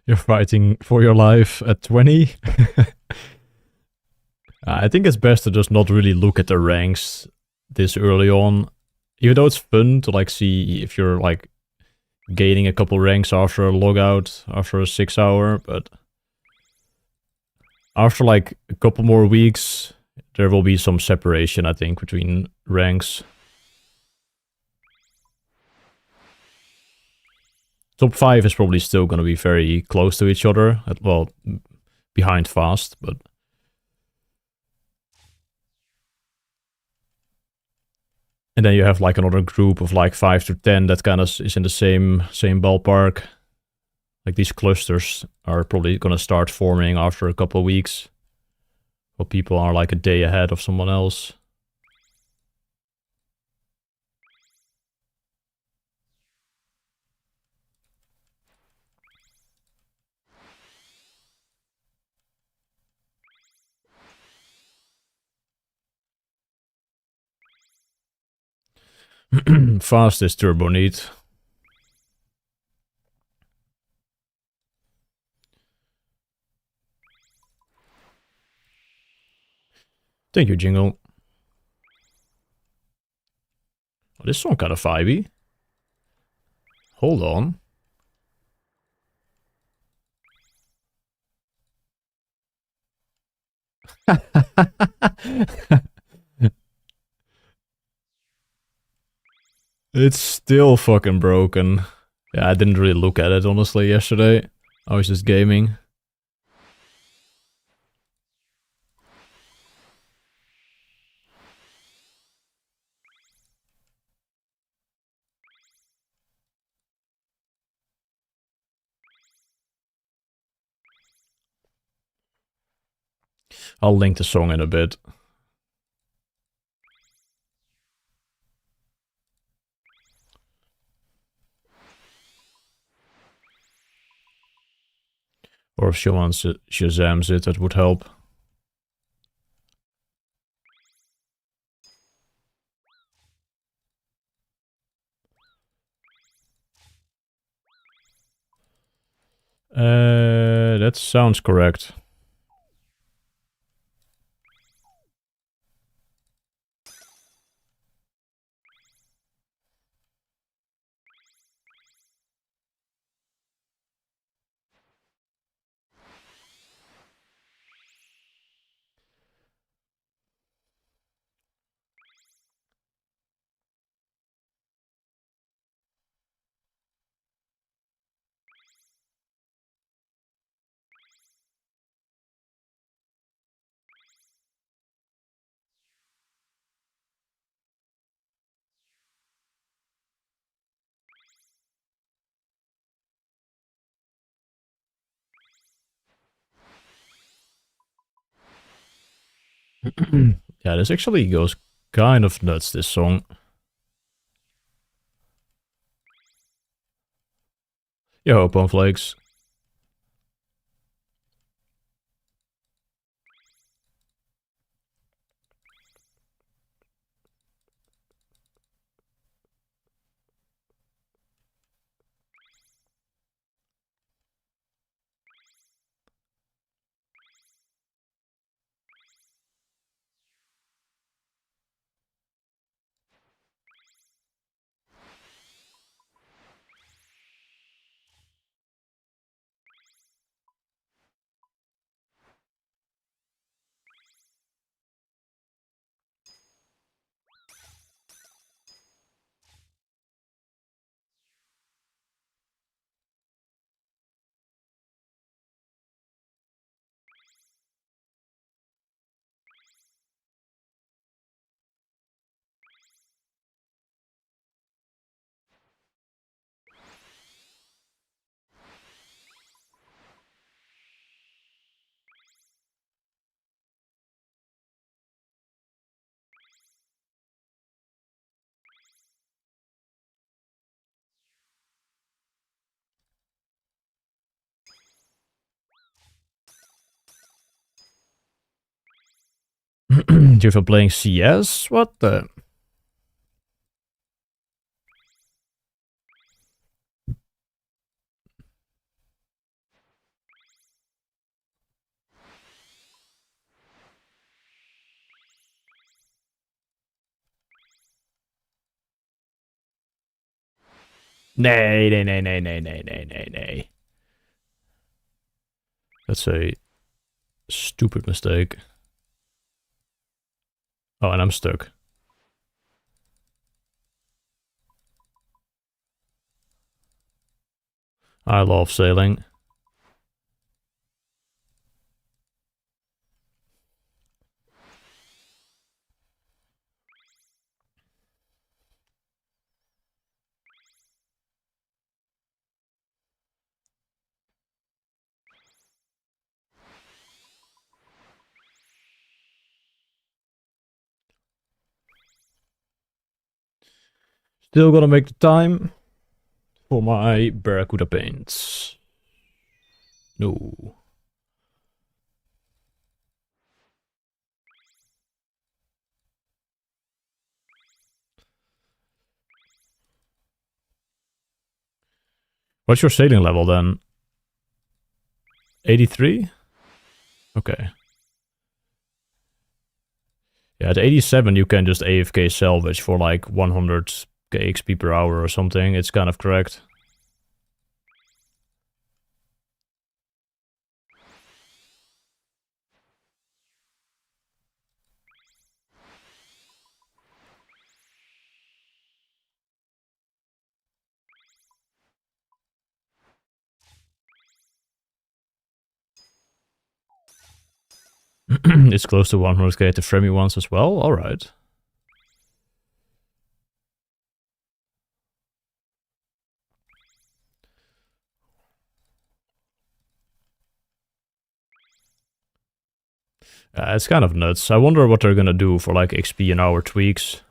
You're fighting for your life at 20. I think it's best to just not really look at the ranks this early on. Even though it's fun to like see if you're like gaining a couple ranks after a logout, after a 6 hour, but after like a couple more weeks, there will be some separation, I think, between ranks. Top 5 is probably still going to be very close to each other. Well, behind Fast, but... And then you have like another group of like 5 to 10 that kind of is in the same ballpark. Like these clusters are probably going to start forming after a couple of weeks. Where people are like a day ahead of someone else. Fastest turbo neat. Thank you, Jingle. Oh, this song kind of vibey. Hold on. It's still fucking broken. Yeah, I didn't really look at it honestly yesterday. I was just gaming. I'll link the song in a bit. Or if someone Shazams it, that would help. That sounds correct. Yeah, this actually goes kind of nuts, this song. Yo, Flakes. You've been playing CS? What the? Nee, nee, nee, nee, nee, nee, nee, nee, nee. That's a stupid mistake. Oh, and I'm stuck. I love sailing. Still gotta make the time for my Barracuda paints. No. What's your sailing level then? 83? Okay. Yeah, at 87 you can just AFK salvage for like 100k XP per hour or something. It's kind of correct. It's close to 100k to Fremi ones as well. Alright. It's kind of nuts. I wonder what they're gonna do for like XP and hour tweaks.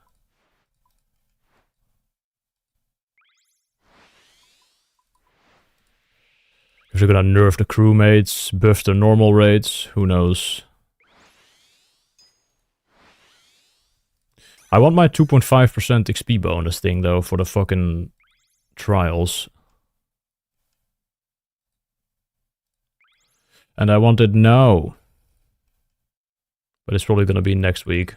If they're gonna nerf the crewmates, buff the normal rates, who knows. I want my 2.5% XP bonus thing though for the fucking trials. And I want it now. But it's probably gonna be next week.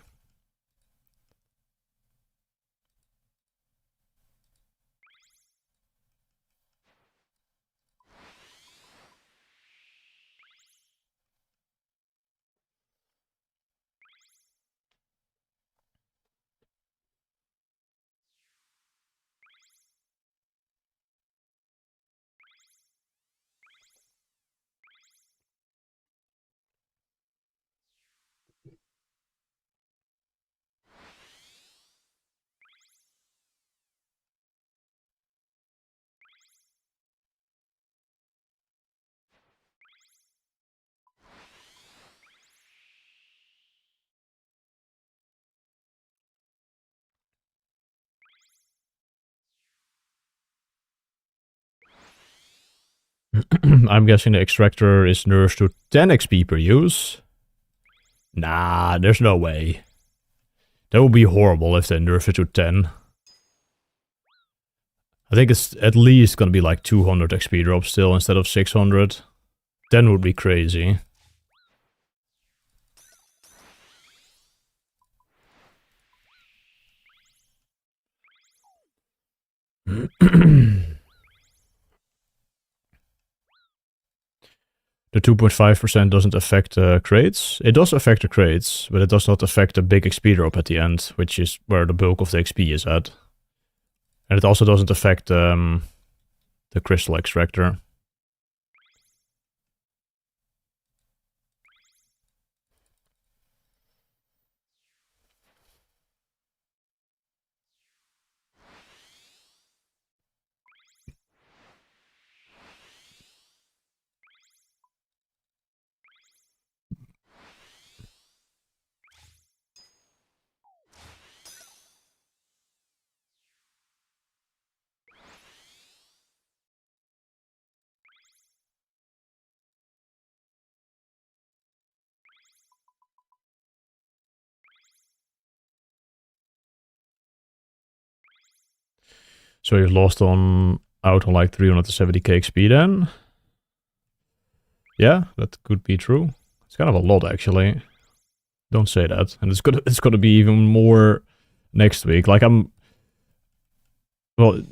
I'm guessing the extractor is nerfed to 10 XP per use. Nah, there's no way. That would be horrible if they nerf it to 10. I think it's at least gonna be like 200 XP drop still instead of 600. 10 would be crazy. The 2.5% doesn't affect crates. It does affect the crates, but it does not affect the big XP drop at the end, which is where the bulk of the XP is at. And it also doesn't affect the crystal extractor. So you've lost out on like 370k XP then? Yeah, that could be true. It's kind of a lot actually. Don't say that. And it's gonna be even more next week. Like well,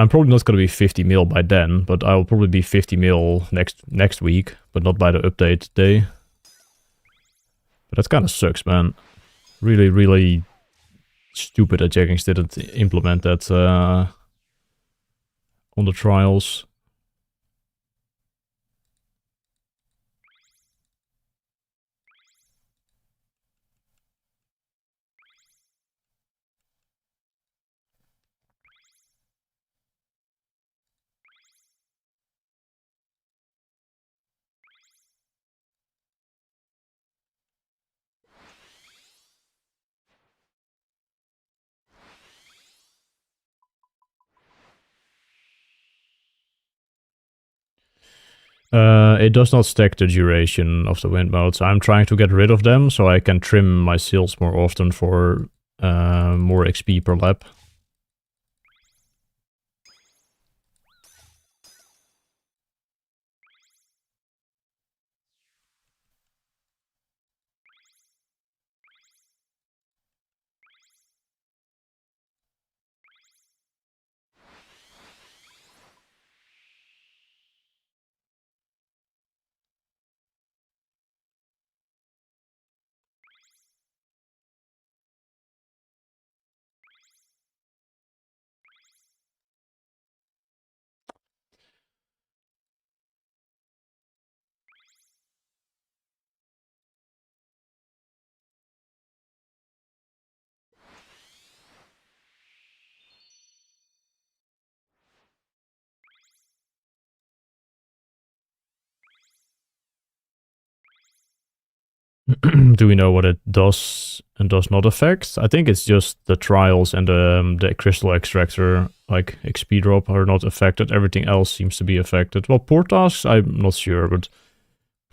I'm probably not going to be 50 mil by then, but I'll probably be 50 mil next week, but not by the update day. But that kind of sucks, man. Really, really stupid that Jagex didn't implement that on the trials. It does not stack the duration of the wind modes. I'm trying to get rid of them so I can trim my sails more often for more XP per lap. Do we know what it does and does not affect? I think it's just the trials and the crystal extractor, like XP drop, are not affected. Everything else seems to be affected. Well, port tasks, I'm not sure, but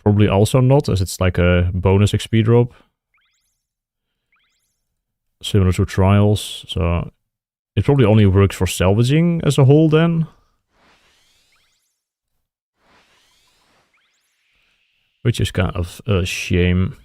probably also not, as it's like a bonus XP drop. Similar to trials, so it probably only works for salvaging as a whole then. Which is kind of a shame.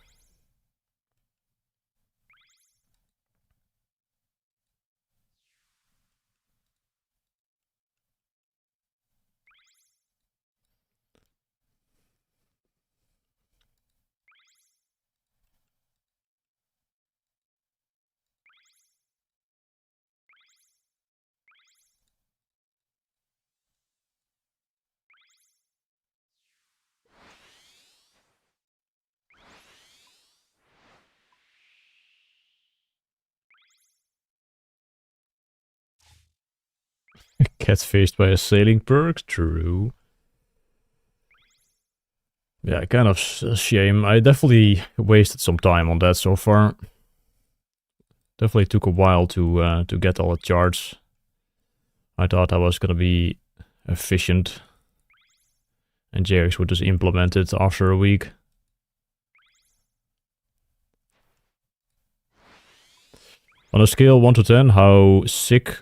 Catfished by a sailing perk? True. Yeah, kind of a shame. I definitely wasted some time on that so far. Definitely took a while to get all the charts. I thought I was gonna be efficient, and Jagex would just implement it after a week. On a scale 1 to 10, how sick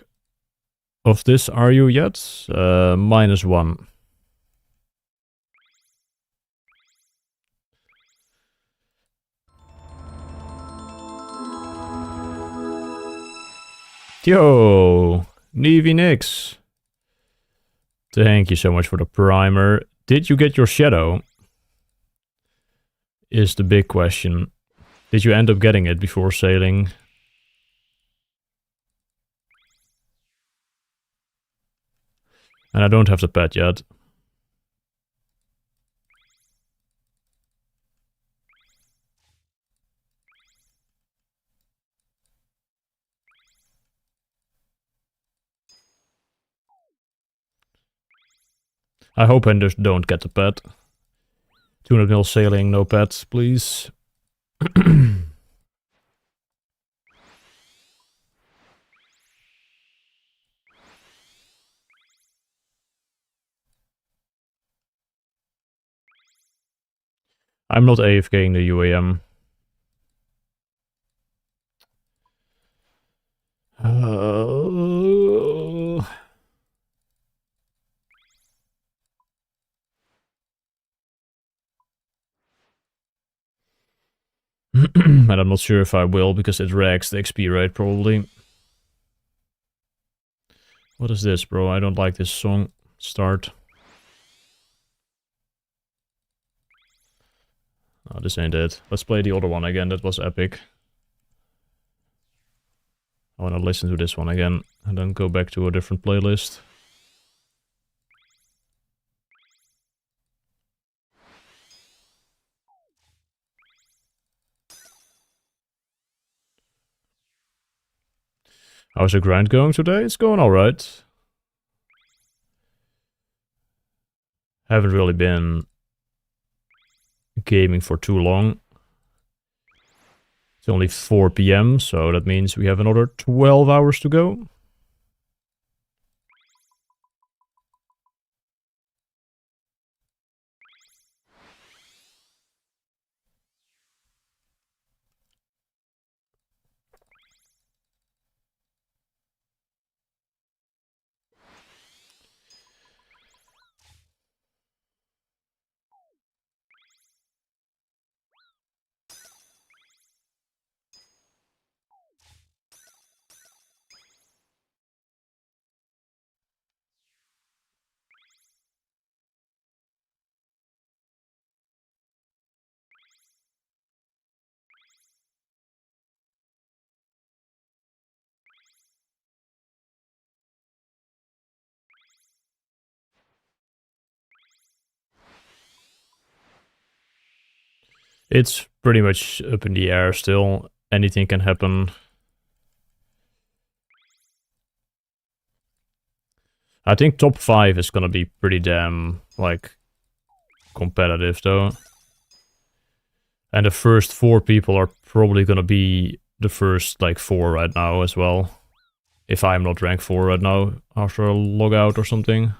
of this are you yet? -1. Yo, Nevi Nix. Thank you so much for the primer. Did you get your shadow? Is the big question. Did you end up getting it before sailing? And I don't have the pet yet. I hope I just don't get the pet. 200 mil sailing, no pets, please. I'm not AFKing the UAM. And I'm not sure if I will, because it rags the XP rate, probably. What is this, bro? I don't like this song. Start. Oh, this ain't it. Let's play the other one again. That was epic. I want to listen to this one again and then go back to a different playlist. How's the grind going today? It's going alright. Haven't really been gaming for too long. It's only 4 PM, so that means we have another 12 hours to go. It's pretty much up in the air still. Anything can happen. I think top 5 is gonna be pretty damn, like, competitive though. And the first 4 people are probably gonna be the first, like, 4 right now as well. If I'm not rank 4 right now, after a logout or something.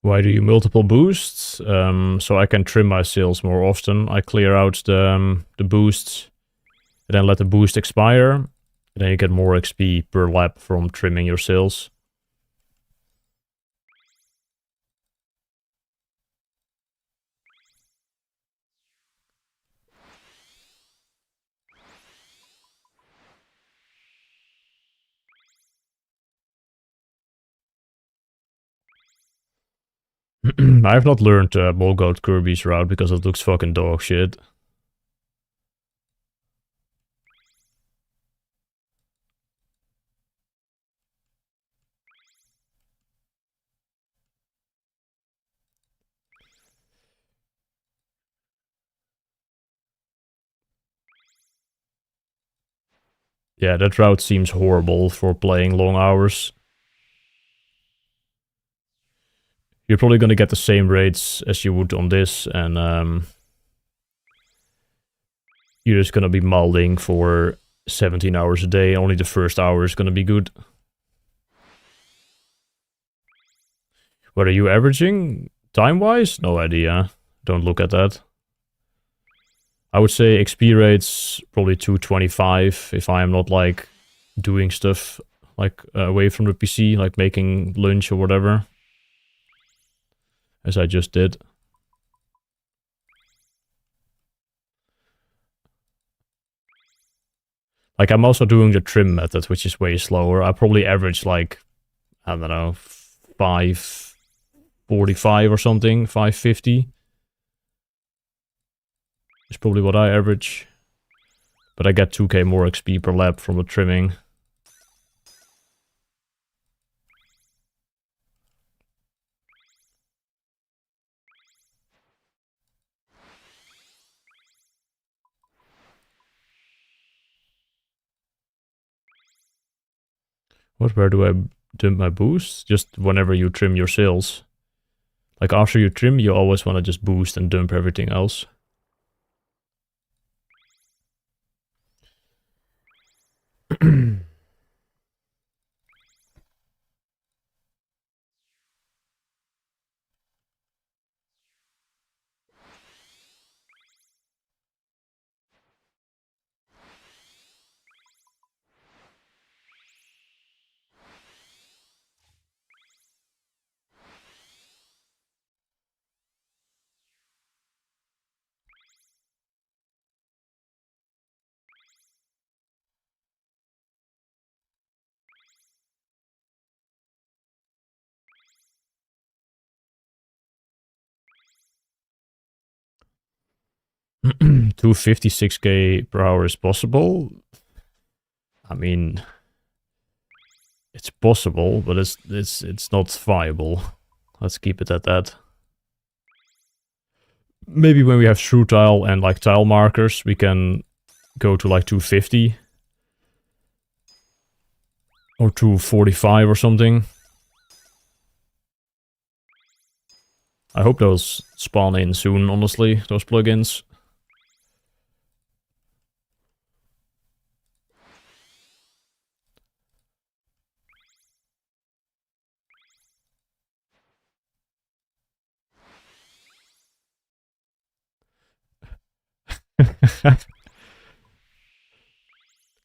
Why do you multiple boosts? So I can trim my sails more often. I clear out the boosts, and then let the boost expire. And then you get more XP per lap from trimming your sails. I have not learned Bolgoat Kirby's route because it looks fucking dog shit. Yeah, that route seems horrible for playing long hours. You're probably gonna get the same rates as you would on this, and you're just gonna be molding for 17 hours a day. Only the first hour is gonna be good. What are you averaging time-wise? No idea. Don't look at that. I would say XP rates probably 225 if I am not like doing stuff like away from the PC, like making lunch or whatever. as I just did. Like, I'm also doing the trim method, which is way slower. I probably average, like, I don't know, 545 or something, 550. Is probably what I average. But I get 2k more XP per lap from the trimming. Where do I dump my boost? Just whenever you trim your sails. Like after you trim, you always want to just boost and dump everything else. $256k per hour is possible. I mean, it's possible, but it's not viable. Let's keep it at that. Maybe when we have through tile and like tile markers, we can go to like 250 or 245 or something. I hope those spawn in soon, honestly, those plugins.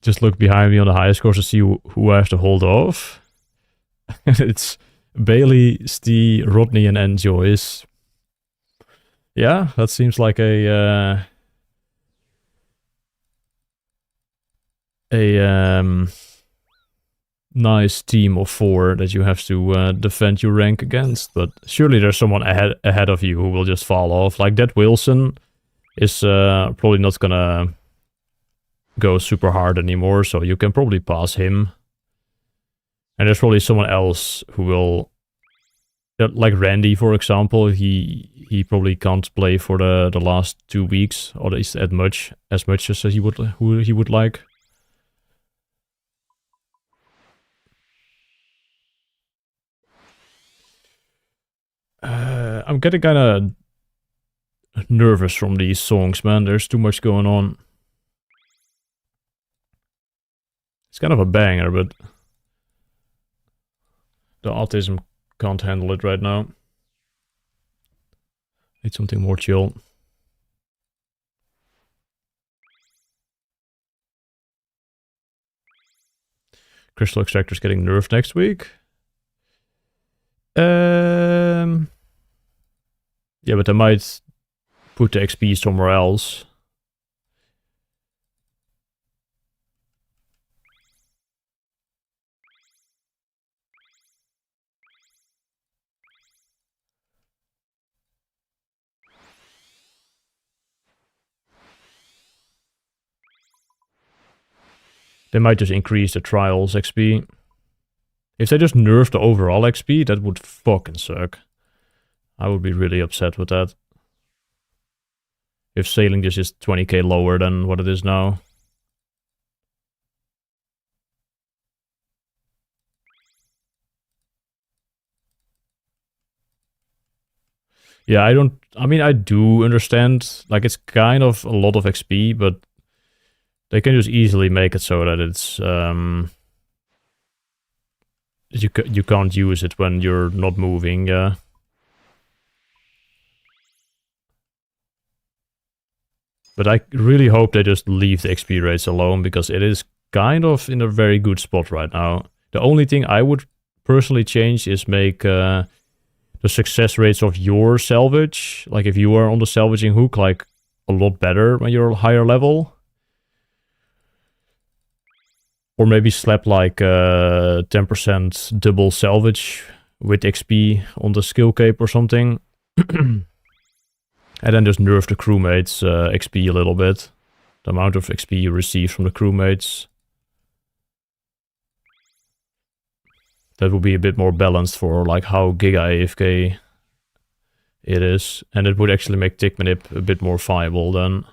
Just look behind me on the highest course to see who I have to hold off. It's Bailey, Stee, Rodney, and Enjoys. Yeah, that seems like a nice team of 4 that you have to defend your rank against. But surely there's someone ahead of you who will just fall off. Like that Wilson is probably not gonna go super hard anymore, so you can probably pass him. And there's probably someone else who will, like Randy, for example. He probably can't play for the last 2 weeks, or at least as much as he would like. I'm getting kind of nervous from these songs, man. There's too much going on. It's kind of a banger, but the autism can't handle it right now. Need something more chill. Crystal Extractor's getting nerfed next week. Yeah, but they might put the XP somewhere else. They might just increase the trials XP. If they just nerf the overall XP, that would fucking suck. I would be really upset with that. If sailing just is 20k lower than what it is now. Yeah, I mean, I do understand, like, it's kind of a lot of XP, but they can just easily make it so that it's, you can't use it when you're not moving, yeah. But I really hope they just leave the XP rates alone, because it is kind of in a very good spot right now. The only thing I would personally change is make the success rates of your salvage, like if you are on the salvaging hook, like a lot better when you're higher level. Or maybe slap like 10% double salvage with XP on the skill cape or something. And then just nerf the crewmates XP a little bit. The amount of XP you receive from the crewmates. That would be a bit more balanced for like how Giga AFK it is. And it would actually make Tick Manip a bit more viable then.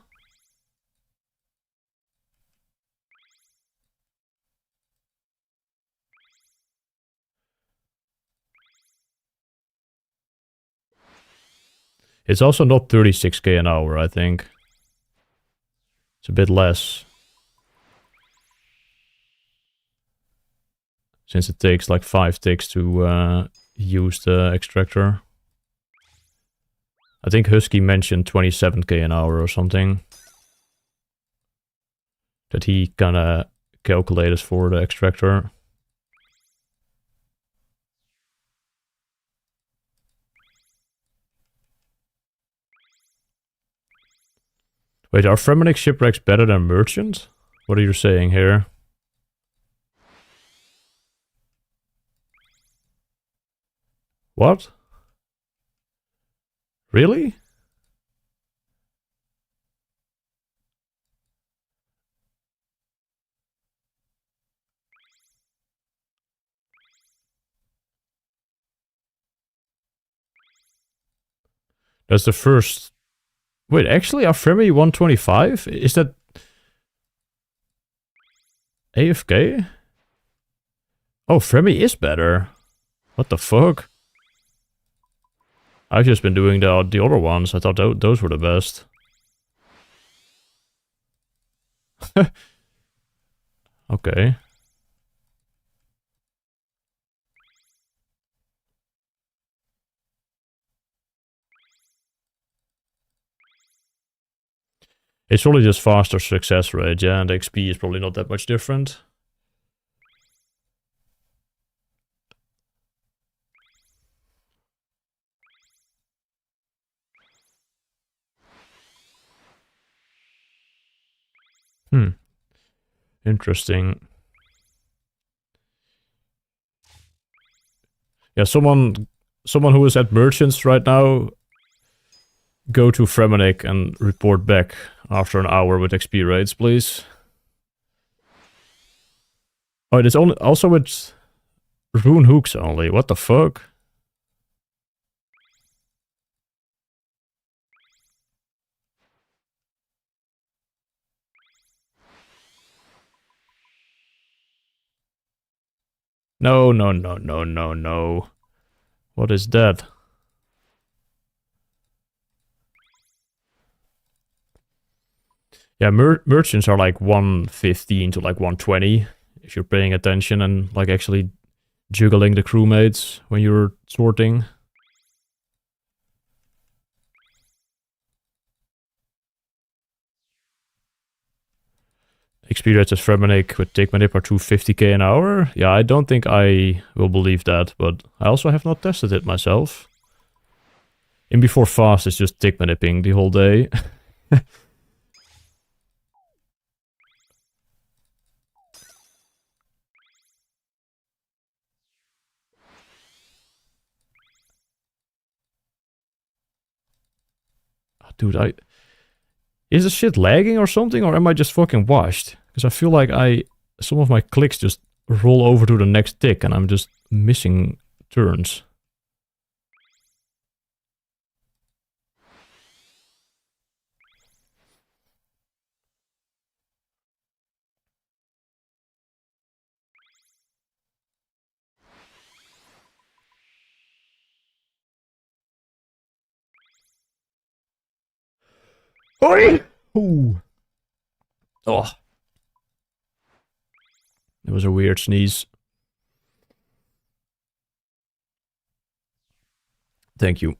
It's also not 36k an hour, I think. It's a bit less. Since it takes like 5 ticks to use the extractor. I think Husky mentioned 27k an hour or something. That he kinda calculated for the extractor. Wait, are Fremennik shipwrecks better than merchant? What are you saying here? What? Really? That's the first... Wait, actually, are Fremi 125? Is that... AFK? Oh, Fremi is better. What the fuck? I've just been doing the other ones. I thought those were the best. Okay. It's probably just faster success rate, yeah, and XP is probably not that much different. Interesting. Yeah, someone who is at merchants right now, go to Fremennik and report back after an hour with XP rates, please. Oh, it's only also with rune hooks only. What the fuck? No, no, no, no, no, no. What is that? Yeah, merchants are like 115 to like 120 if you're paying attention and like actually juggling the crewmates when you're sorting. XP rates at Fremennik with Tick Manip are 250k an hour? Yeah, I don't think I will believe that, but I also have not tested it myself. In before fast is just Tick Manipping the whole day. Dude, is this shit lagging or something, or am I just fucking washed? Because I feel like some of my clicks just roll over to the next tick and I'm just missing turns. Oi! Ooh. Oh. It was a weird sneeze. Thank you.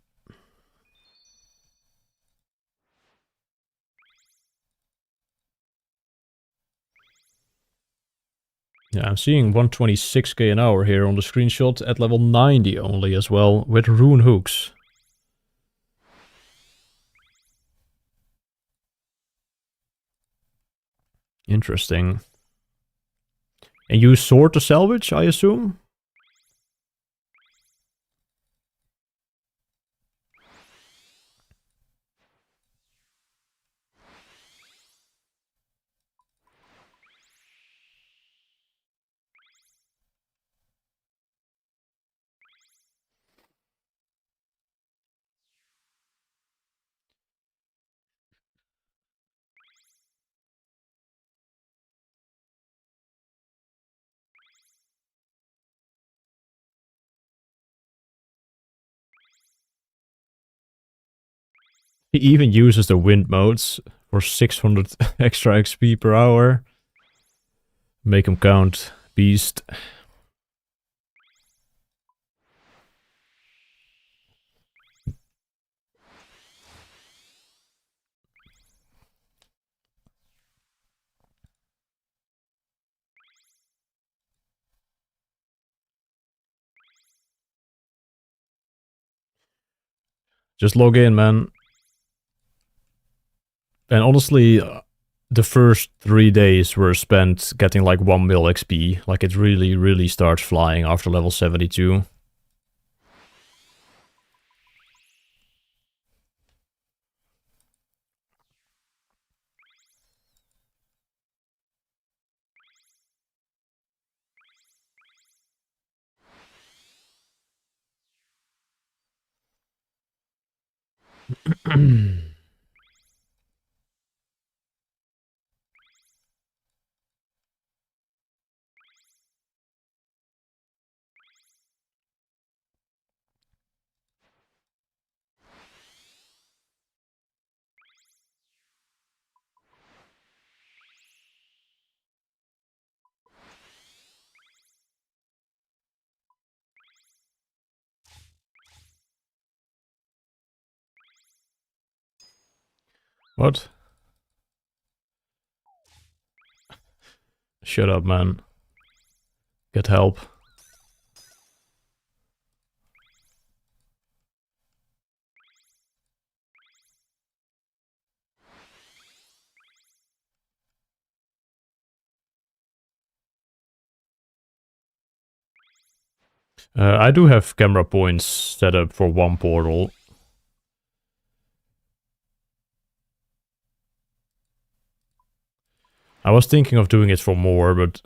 Yeah, I'm seeing 126k an hour here on the screenshot at level 90 only as well, with rune hooks. Interesting. And use sword to salvage, I assume? He even uses the wind modes for 600 extra XP per hour. Make him count, beast. Just log in, man. And honestly, the first 3 days were spent getting like 1 mil XP. Like it really starts flying after level 72. What? Shut up, man. Get help. I do have camera points set up for one portal. I was thinking of doing it for more, but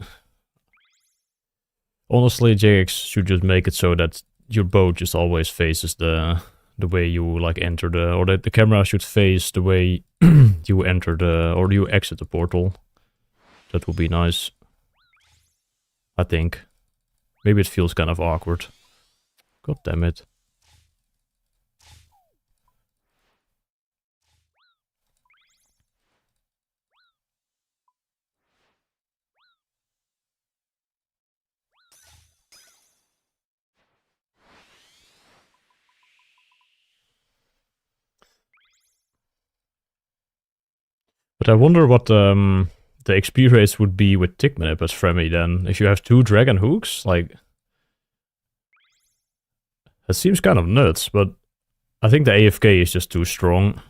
honestly, JX should just make it so that your boat just always faces the way you like enter the, or that the camera should face the way you enter the, or you exit the portal. That would be nice. I think. Maybe it feels kind of awkward. God damn it. But I wonder what the XP rates would be with Tigmanip as Fremi then. If you have 2 dragon hooks, like... That seems kind of nuts, but I think the AFK is just too strong.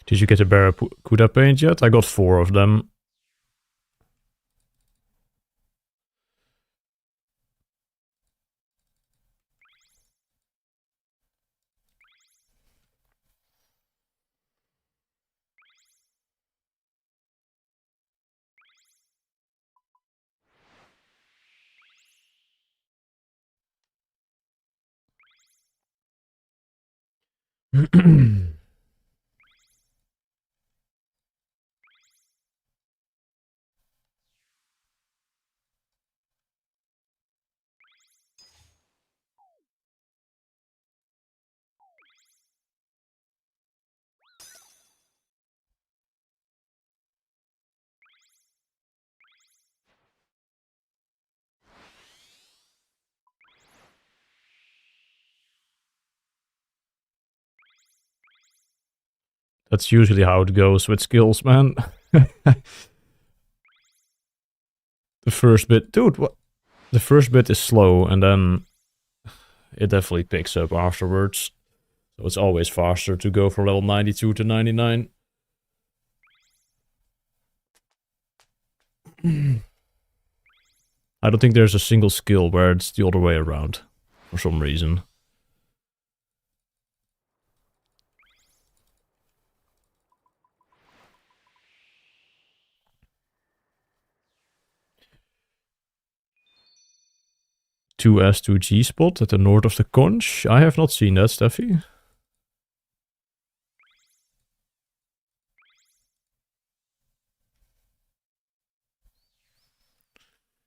Did you get a Barracuda paint yet? I got 4 of them. That's usually how it goes with skills, man. The first bit, dude, what? The first bit is slow, and then it definitely picks up afterwards. So it's always faster to go from level 92 to 99. I don't think there's a single skill where it's the other way around, for some reason. Two S2G spot at the north of the conch. I have not seen that, Steffi.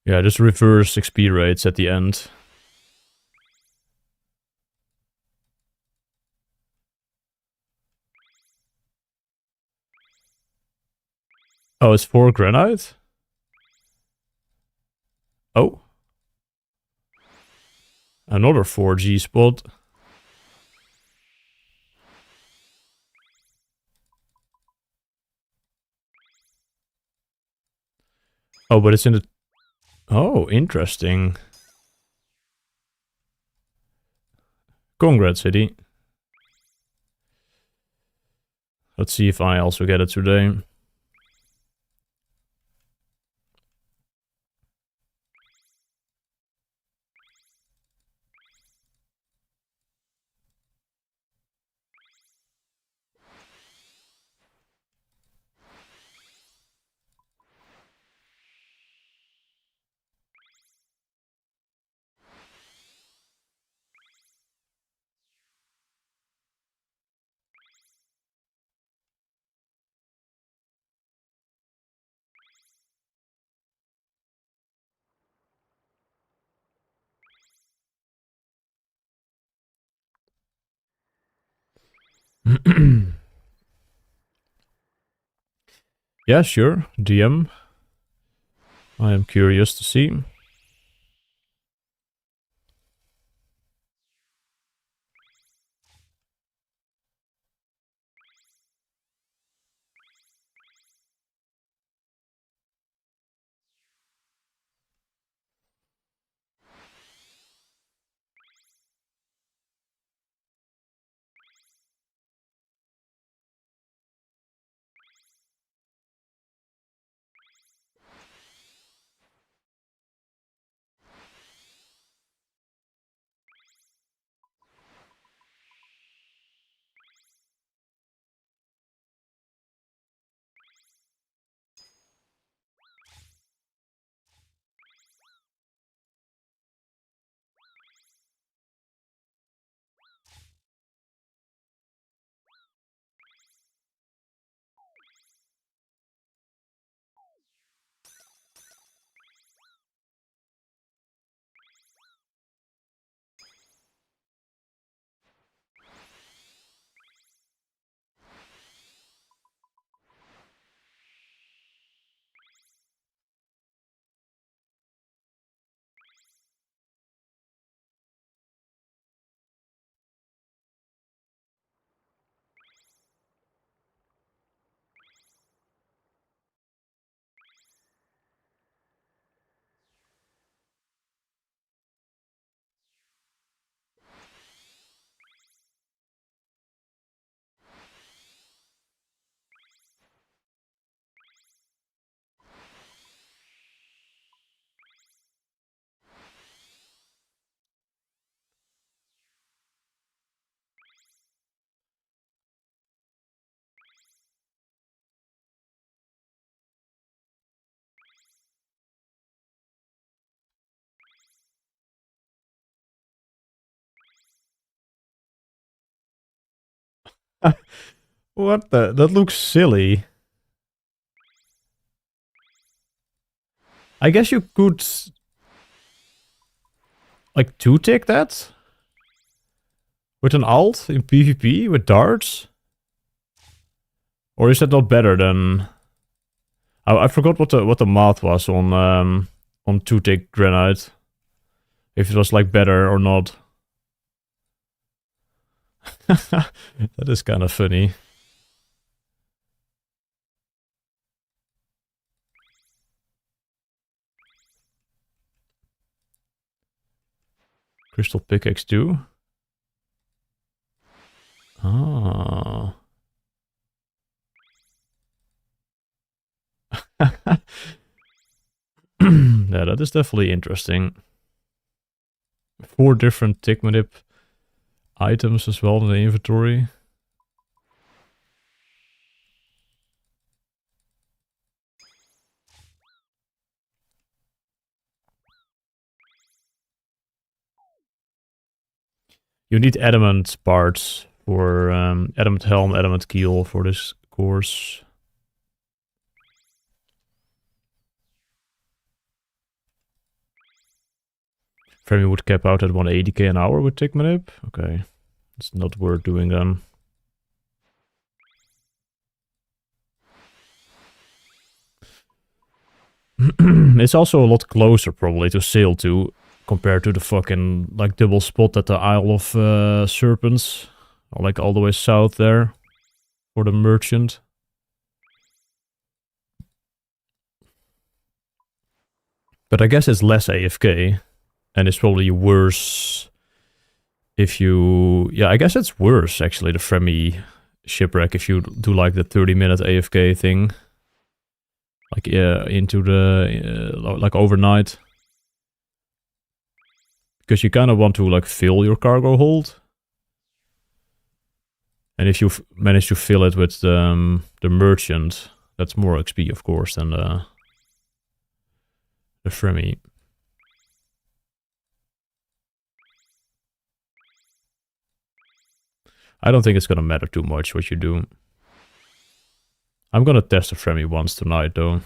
Yeah, just reverse XP rates at the end. Oh, it's 4 granite? Oh. Another 4G spot. Oh, but it's in the... Oh, interesting. Congrats, City. Let's see if I also get it today. Yeah, sure. DM. I am curious to see. What the? That looks silly. I guess you could... like, two-tick that? With an alt in PvP? With darts? Or is that not better than... I forgot what the math was on two-tick granite. If it was, like, better or not. That is kind of funny. Crystal pickaxe do? Ah. Yeah, that is definitely interesting. 4 different Tigmanip items as well in the inventory. You need adamant parts for adamant helm, adamant keel for this course. Fremy would cap out at 180k an hour with Tigmanip. Okay, it's not worth doing then. It's also a lot closer probably to sail to compared to the fucking like double spot at the Isle of Serpents, or like all the way south there for the merchant. But I guess it's less AFK, and it's probably worse if you... Yeah, I guess it's worse actually, the Fremy shipwreck, if you do like the 30-minute AFK thing. Like into the... like overnight. Because you kind of want to like fill your cargo hold. And if you manage to fill it with the merchant, that's more XP of course than the Fremy. I don't think it's gonna matter too much what you do. I'm gonna test the Fremy once tonight though.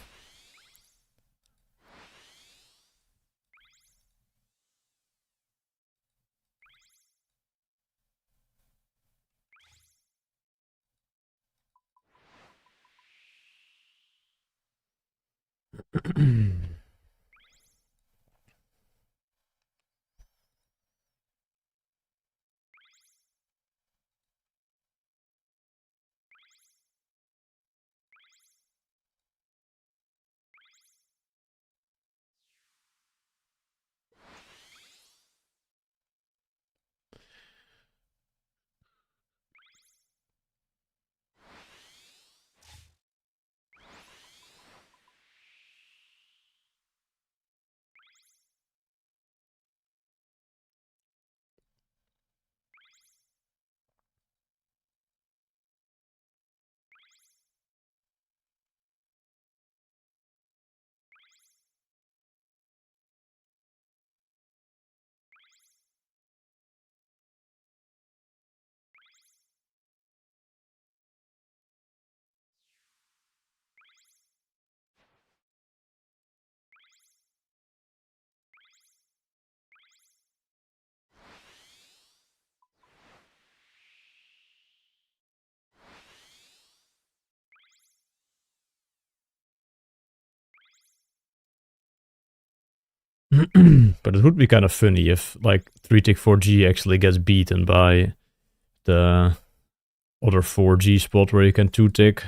But it would be kind of funny if like 3-tick-4G actually gets beaten by the other 4G spot where you can 2-tick.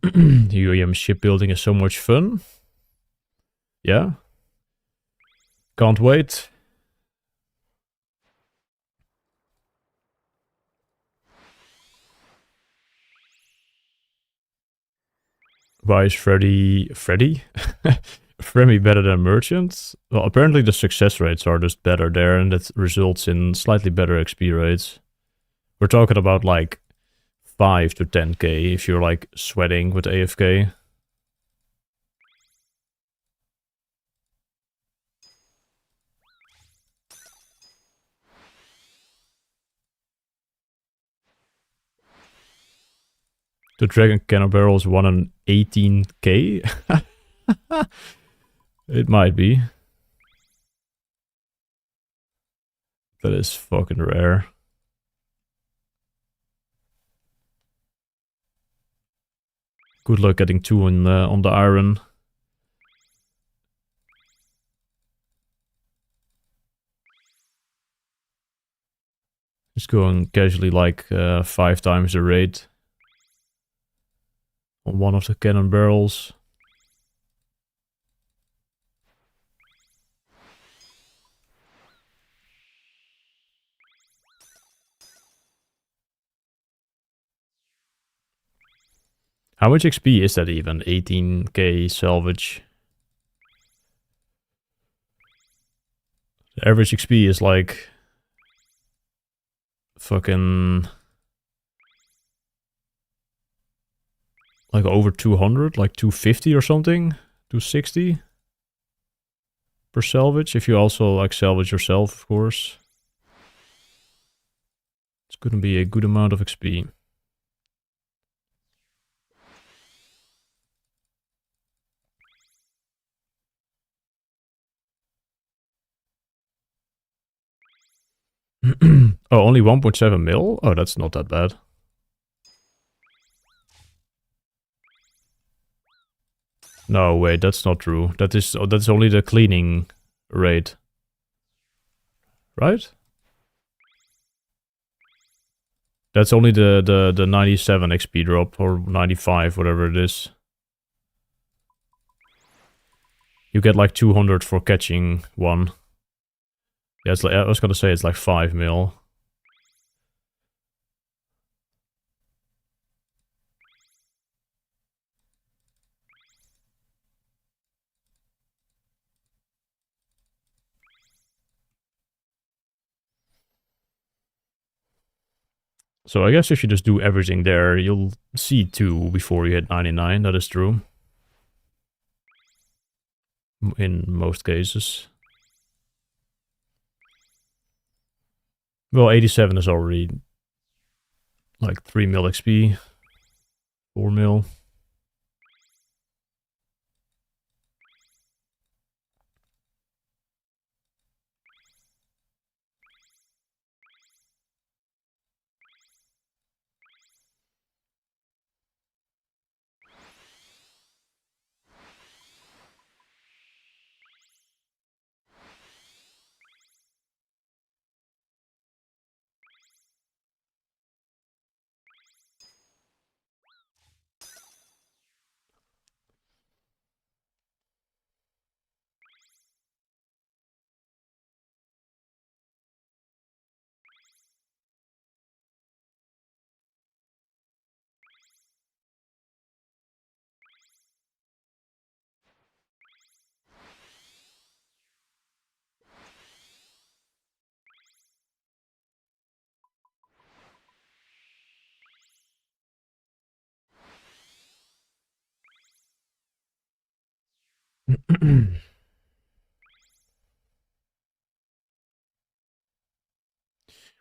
UAM shipbuilding is so much fun. Yeah. Can't wait. Why is Freddy... Fremy better than Merchant? Well, apparently the success rates are just better there, and that results in slightly better XP rates. We're talking about like 5 to 10k if you're like sweating with AFK. The Dragon Cannon Barrel is 1 in 18k? It might be. That is fucking rare. Good luck getting 2 on the iron. Just going casually like 5 times the rate on one of the cannon barrels. How much XP is that even? 18k salvage. The average XP is like fucking like over 200, like 250 or something, 260 per salvage. If you also like salvage yourself, of course. It's gonna be a good amount of XP. Oh, only 1.7 mil? Oh, that's not that bad. No, wait, that's not true. That's only the cleaning rate. Right? That's only the 97 XP drop, or 95, whatever it is. You get like 200 for catching one. Yeah, it's like, I was gonna say it's like 5 mil. So I guess if you just do everything there, you'll see 2 before you hit 99, that is true. In most cases. Well, 87 is already like 3 mil XP. 4 mil.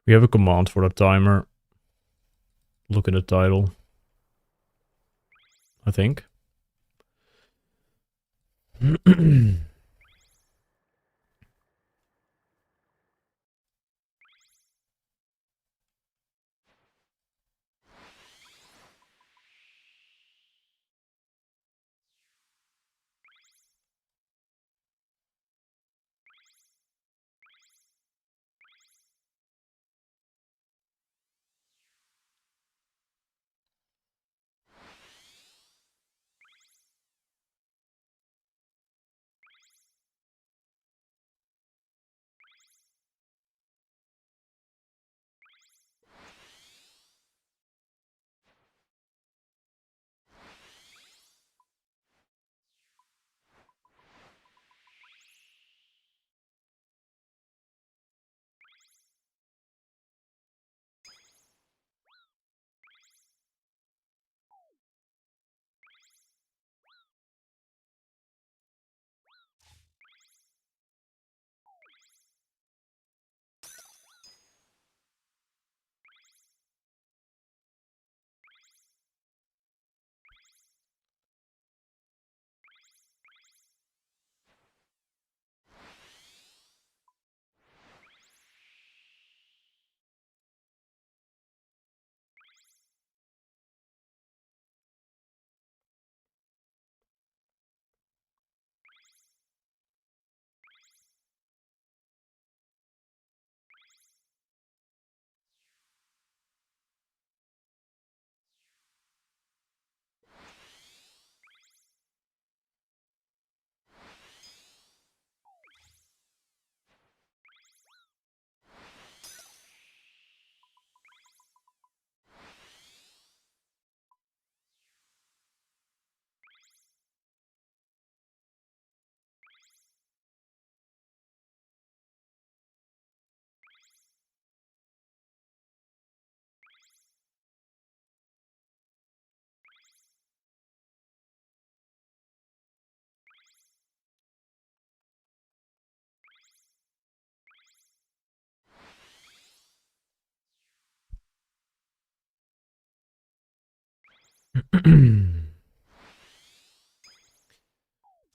We have a command for the timer. Look at the title. I think.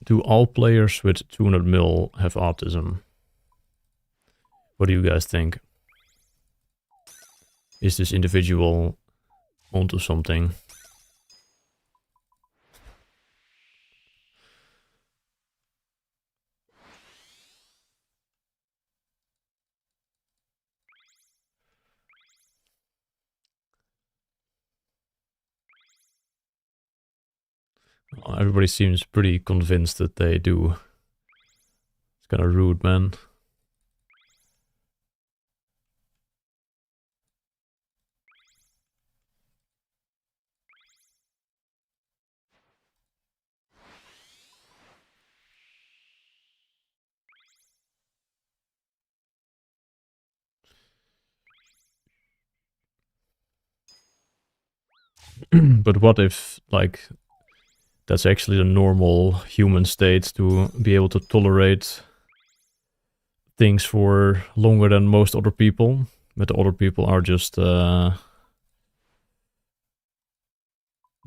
Do all players with 200 mil have autism? What do you guys think? Is this individual onto something? Everybody seems pretty convinced that they do. It's kind of rude, man. But what if, like, that's actually the normal human state to be able to tolerate things for longer than most other people, but the other people are just the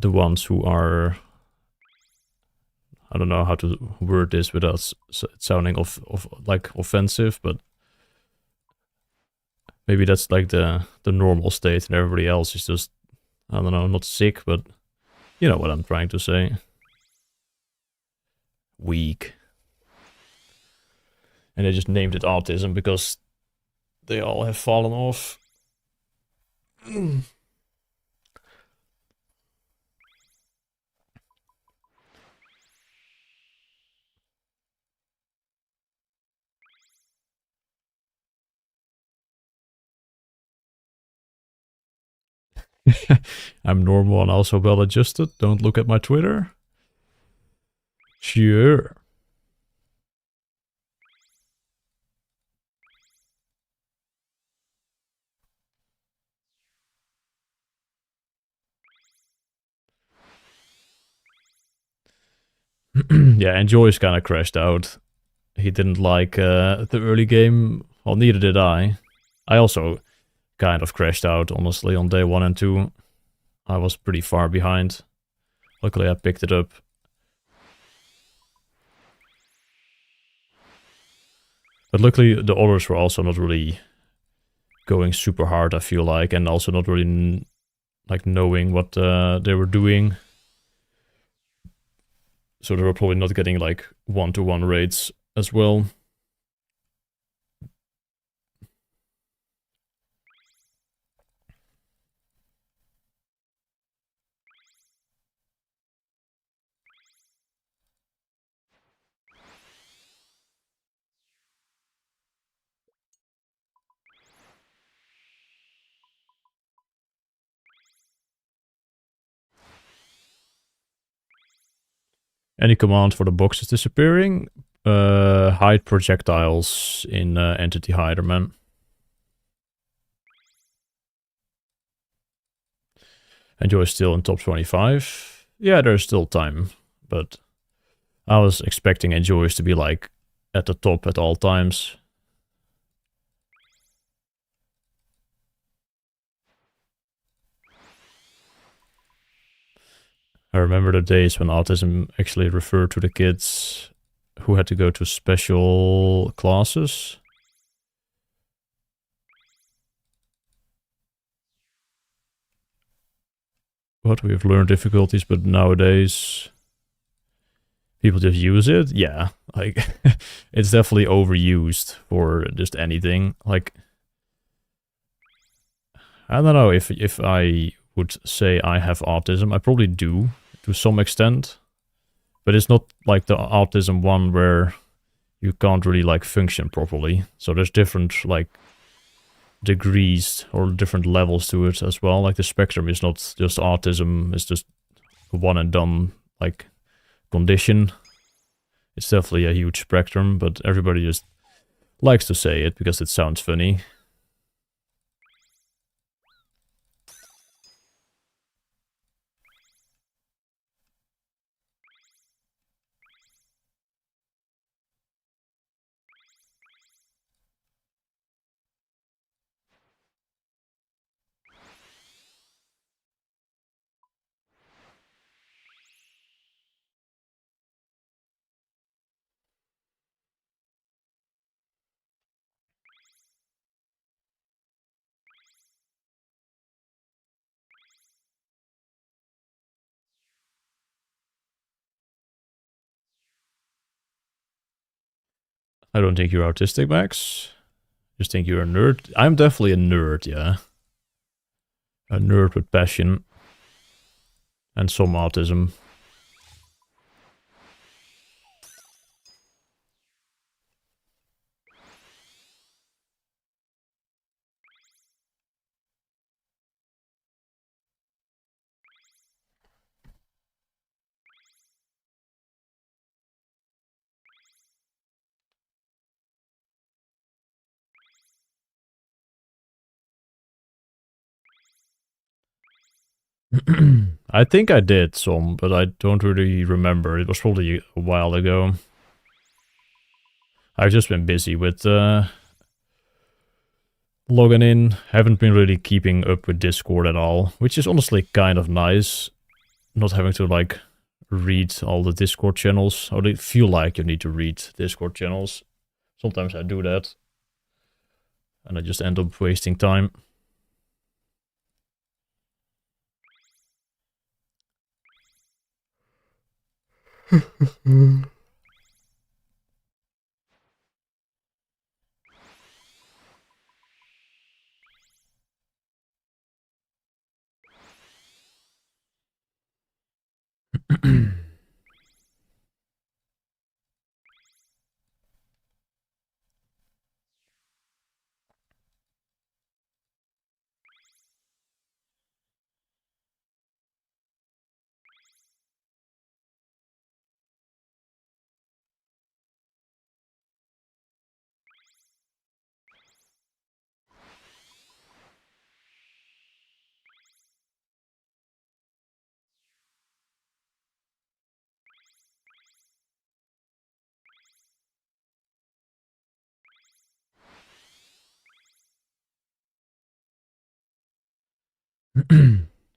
ones who are, I don't know how to word this without sounding like offensive, but maybe that's like the normal state and everybody else is just, I don't know, not sick, but you know what I'm trying to say. Weak. And they just named it autism because they all have fallen off. I'm normal and also well adjusted. Don't look at my Twitter. Sure. Yeah, and Joyce kind of crashed out. He didn't like the early game. Well, neither did I. I also kind of crashed out, honestly, on day 1 and 2. I was pretty far behind. Luckily, I picked it up. But luckily, the others were also not really going super hard, I feel like, and also not really like knowing what they were doing. So they were probably not getting like 1-to-1 rates as well. Any command for the boxes disappearing? Hide projectiles in Entity Hider, man. And you're still in top 25. Yeah, there's still time, but I was expecting Enjoys to be like at the top at all times. I remember the days when autism actually referred to the kids who had to go to special classes. What we've learned difficulties, but nowadays people just use it. Yeah, like it's definitely overused for just anything. Like I don't know if I would say I have autism. I probably do to some extent, but it's not like the autism one where you can't really like function properly. So there's different like degrees or different levels to it as well. Like the spectrum is not just autism, it's just a one and done like condition. It's definitely a huge spectrum, but everybody just likes to say it because it sounds funny. I don't think you're autistic, Max. Just think you're a nerd. I'm definitely a nerd, yeah. A nerd with passion. And some autism. I think I did some, but I don't really remember. It was probably a while ago. I've just been busy with logging in. Haven't been really keeping up with Discord at all, which is honestly kind of nice. Not having to like read all the Discord channels, or they feel like you need to read Discord channels. Sometimes I do that, and I just end up wasting time.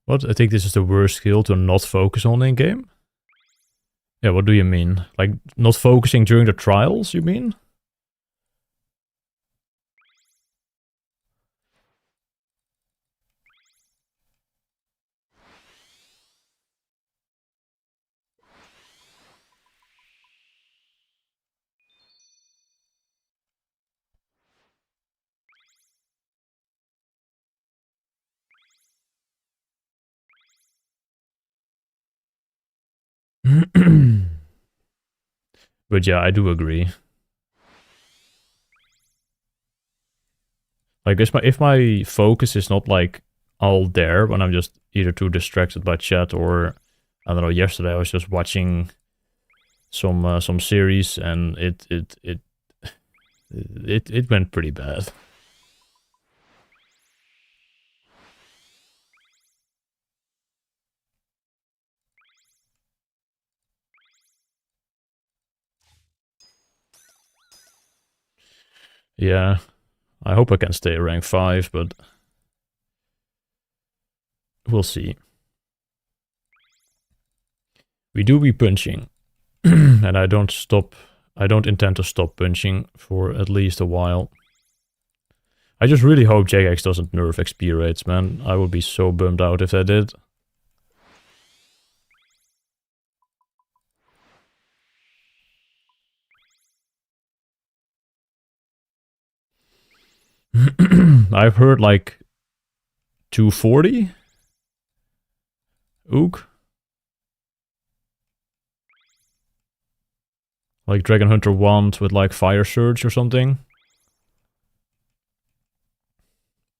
What? I think this is the worst skill to not focus on in game? Yeah, what do you mean? Like, not focusing during the trials, you mean? But yeah, I do agree. Like, if my focus is not like all there when I'm just either too distracted by chat or I don't know. Yesterday I was just watching some series and it went pretty bad. Yeah, I hope I can stay rank 5, but we'll see. We do be punching, and I don't intend to stop punching for at least a while. I just really hope Jagex doesn't nerf XP rates, man. I would be so bummed out if they did. I've heard like 240? Ook? Like Dragon Hunter wand with like Fire Surge or something?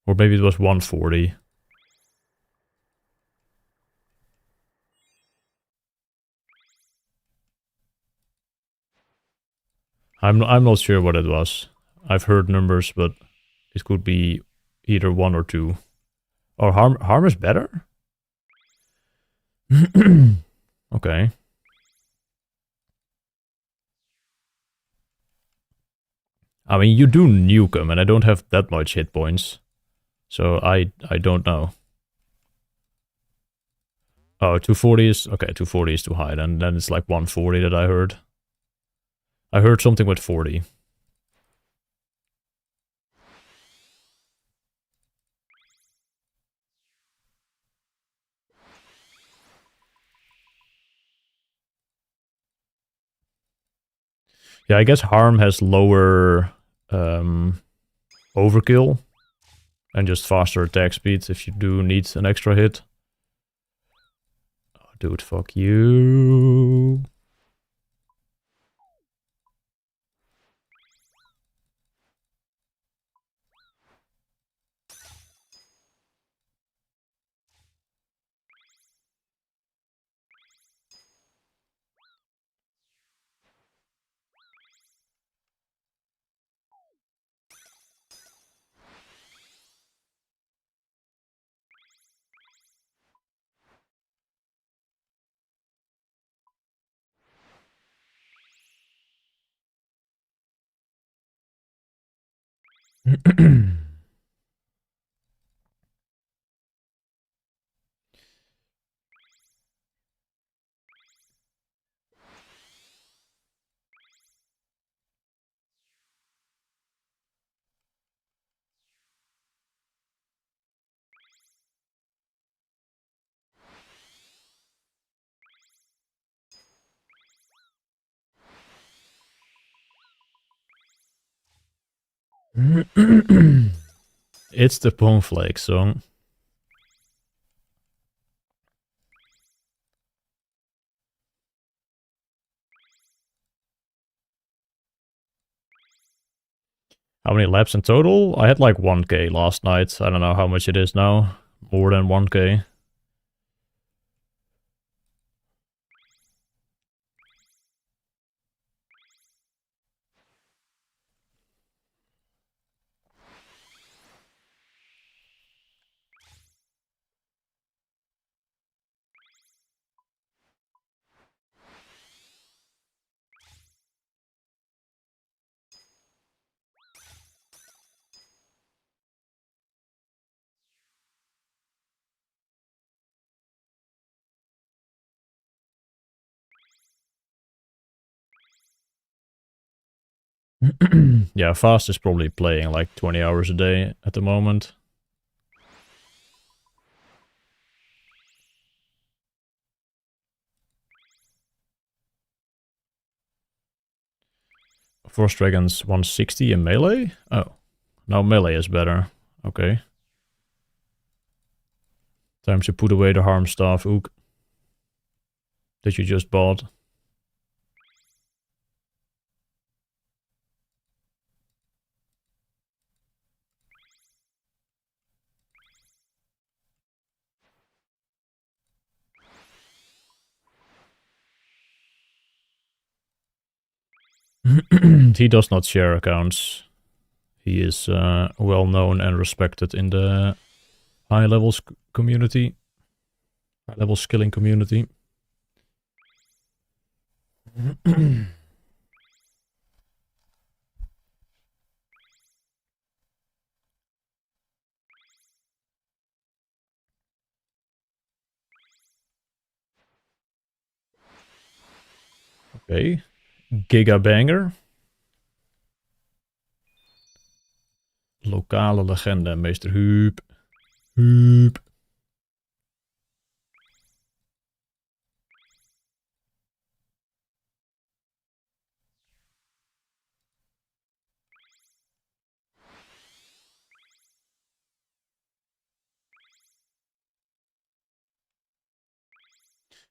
Or maybe it was 140. I'm not sure what it was. I've heard numbers, but it could be either 1 or 2. Or harm is better? Okay. I mean, you do nuke him, and I don't have that much hit points. So I don't know. Oh, 240 is... Okay, 240 is too high. Then it's like 140 that I heard. I heard something with 40. Yeah, I guess Harm has lower overkill and just faster attack speed if you do need an extra hit. Oh, dude, fuck you. It's the Poneflake song. How many laps in total? I had like 1k last night. I don't know how much it is now. More than 1k. Yeah, Fast is probably playing like 20 hours a day at the moment. Frost Dragon's 160 in melee? Oh, now melee is better. Okay. Time to put away the harm staff, Ook. That you just bought. He does not share accounts. He is well known and respected in the high level community. High level skilling community. Okay. Giga Banger. Lokale legende, meester Huub. Huub.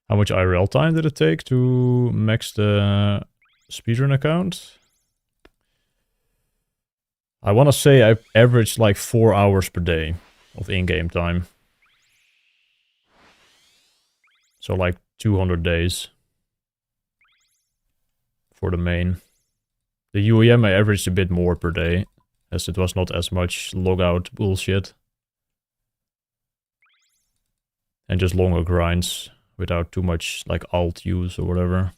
How much IRL time did it take to max the speedrun account? I want to say I averaged like 4 hours per day of in-game time. So like 200 days for the main. The UEM I averaged a bit more per day, as it was not as much logout bullshit. And just longer grinds without too much like alt use or whatever.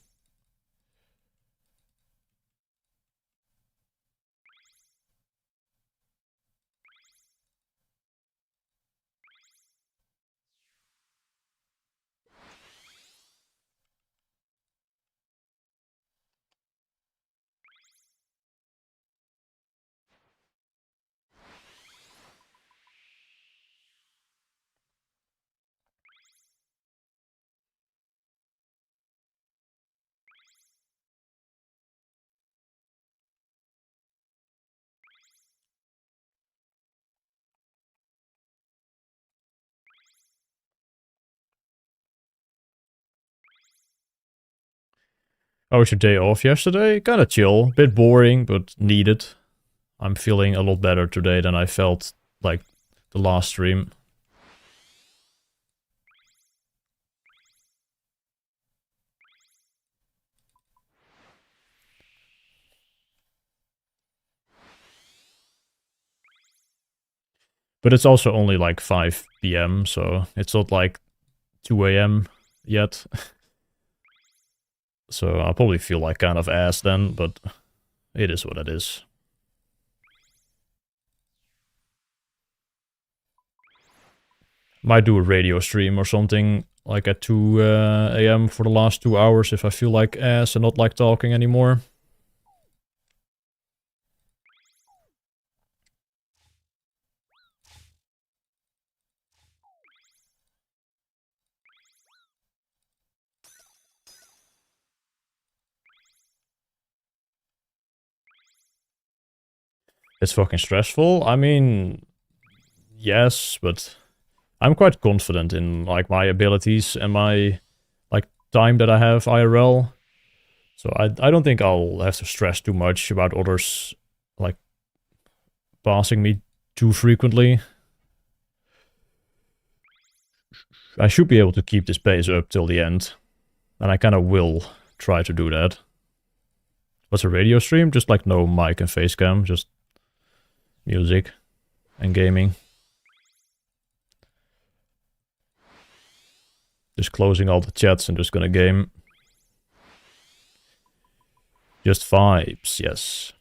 How was your day off yesterday? Kinda chill. Bit boring, but needed. I'm feeling a lot better today than I felt like the last stream. But it's also only like 5 p.m, so it's not like 2 a.m. yet. So I'll probably feel like kind of ass then, but it is what it is. Might do a radio stream or something like at 2 a.m. for the last 2 hours if I feel like ass and not like talking anymore. It's fucking stressful. I mean, yes, but I'm quite confident in like my abilities and my like time that I have IRL. So I don't think I'll have to stress too much about others like passing me too frequently. I should be able to keep this pace up till the end. And I kind of will try to do that. What's a radio stream? Just like no mic and face cam, just music and gaming. Just closing all the chats and just gonna game. Just vibes, yes.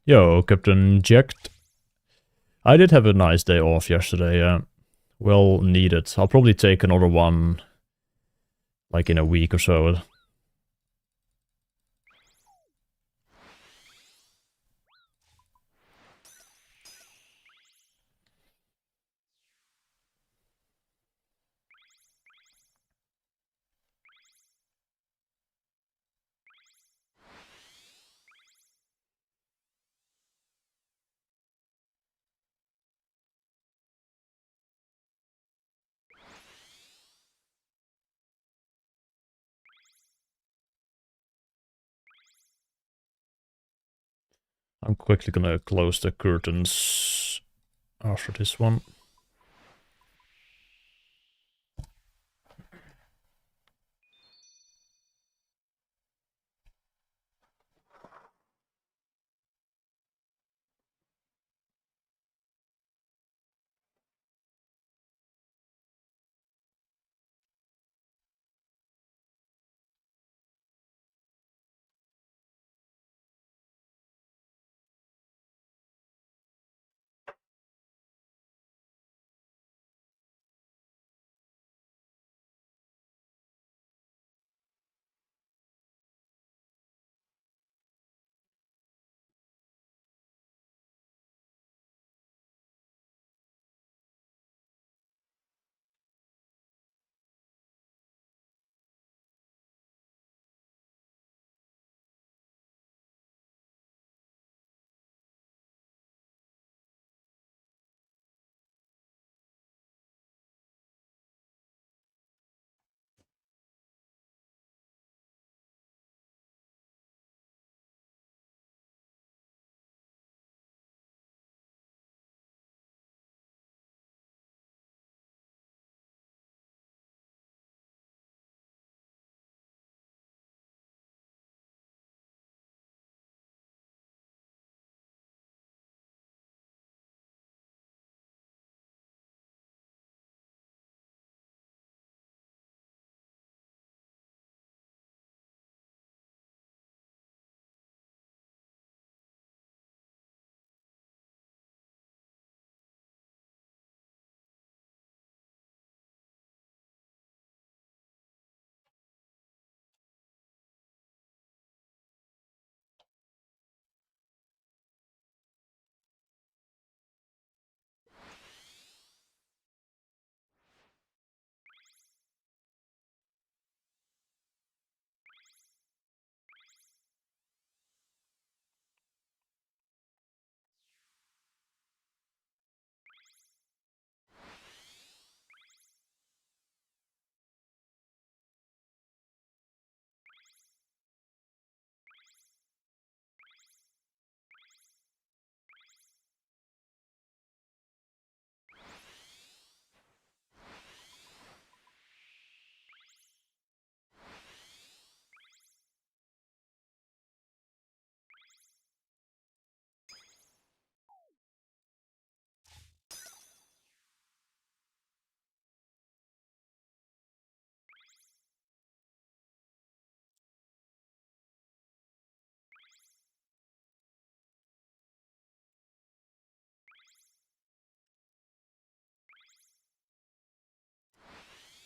Yo, Captain Jacked. I did have a nice day off yesterday, well needed. I'll probably take another one like in a week or so. I'm quickly gonna close the curtains after this one.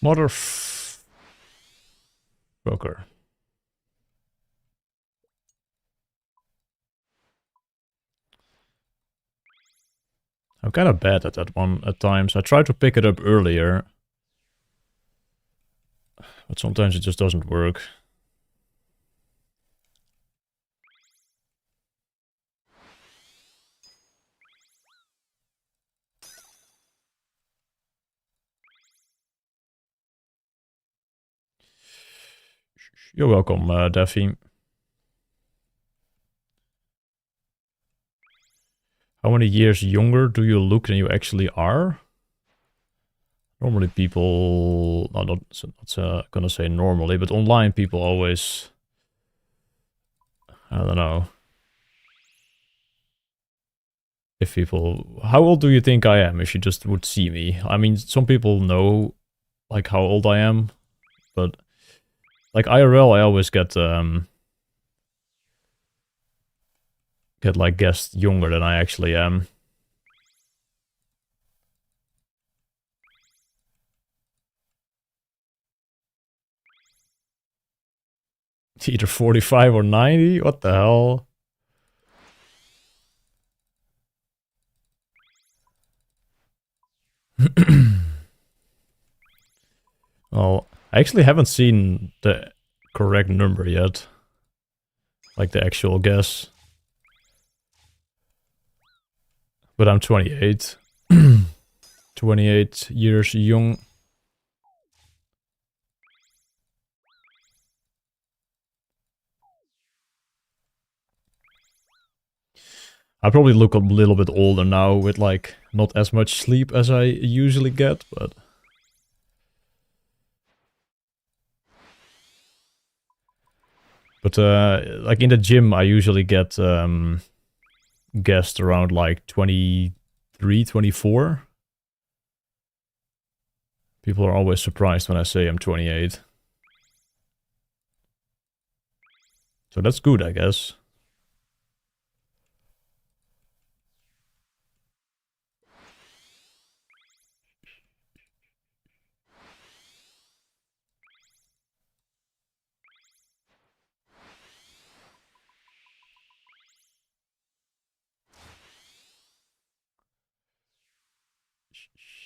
Motherfucker. I'm kind of bad at that one at times. I try to pick it up earlier, but sometimes it just doesn't work. You're welcome, Daffy. How many years younger do you look than you actually are? Normally people... No, not gonna say normally, but online people always... I don't know. If people... How old do you think I am if you just would see me? I mean, some people know, like, how old I am, but... Like, IRL, I always get like, guessed younger than I actually am. Either 45 or 90? What the hell? Well, I actually haven't seen the correct number yet. Like the actual guess. But I'm 28. 28 years young. I probably look a little bit older now with like not as much sleep as I usually get, but... But like in the gym I usually get guessed around like 23, 24. People are always surprised when I say I'm 28. So that's good, I guess.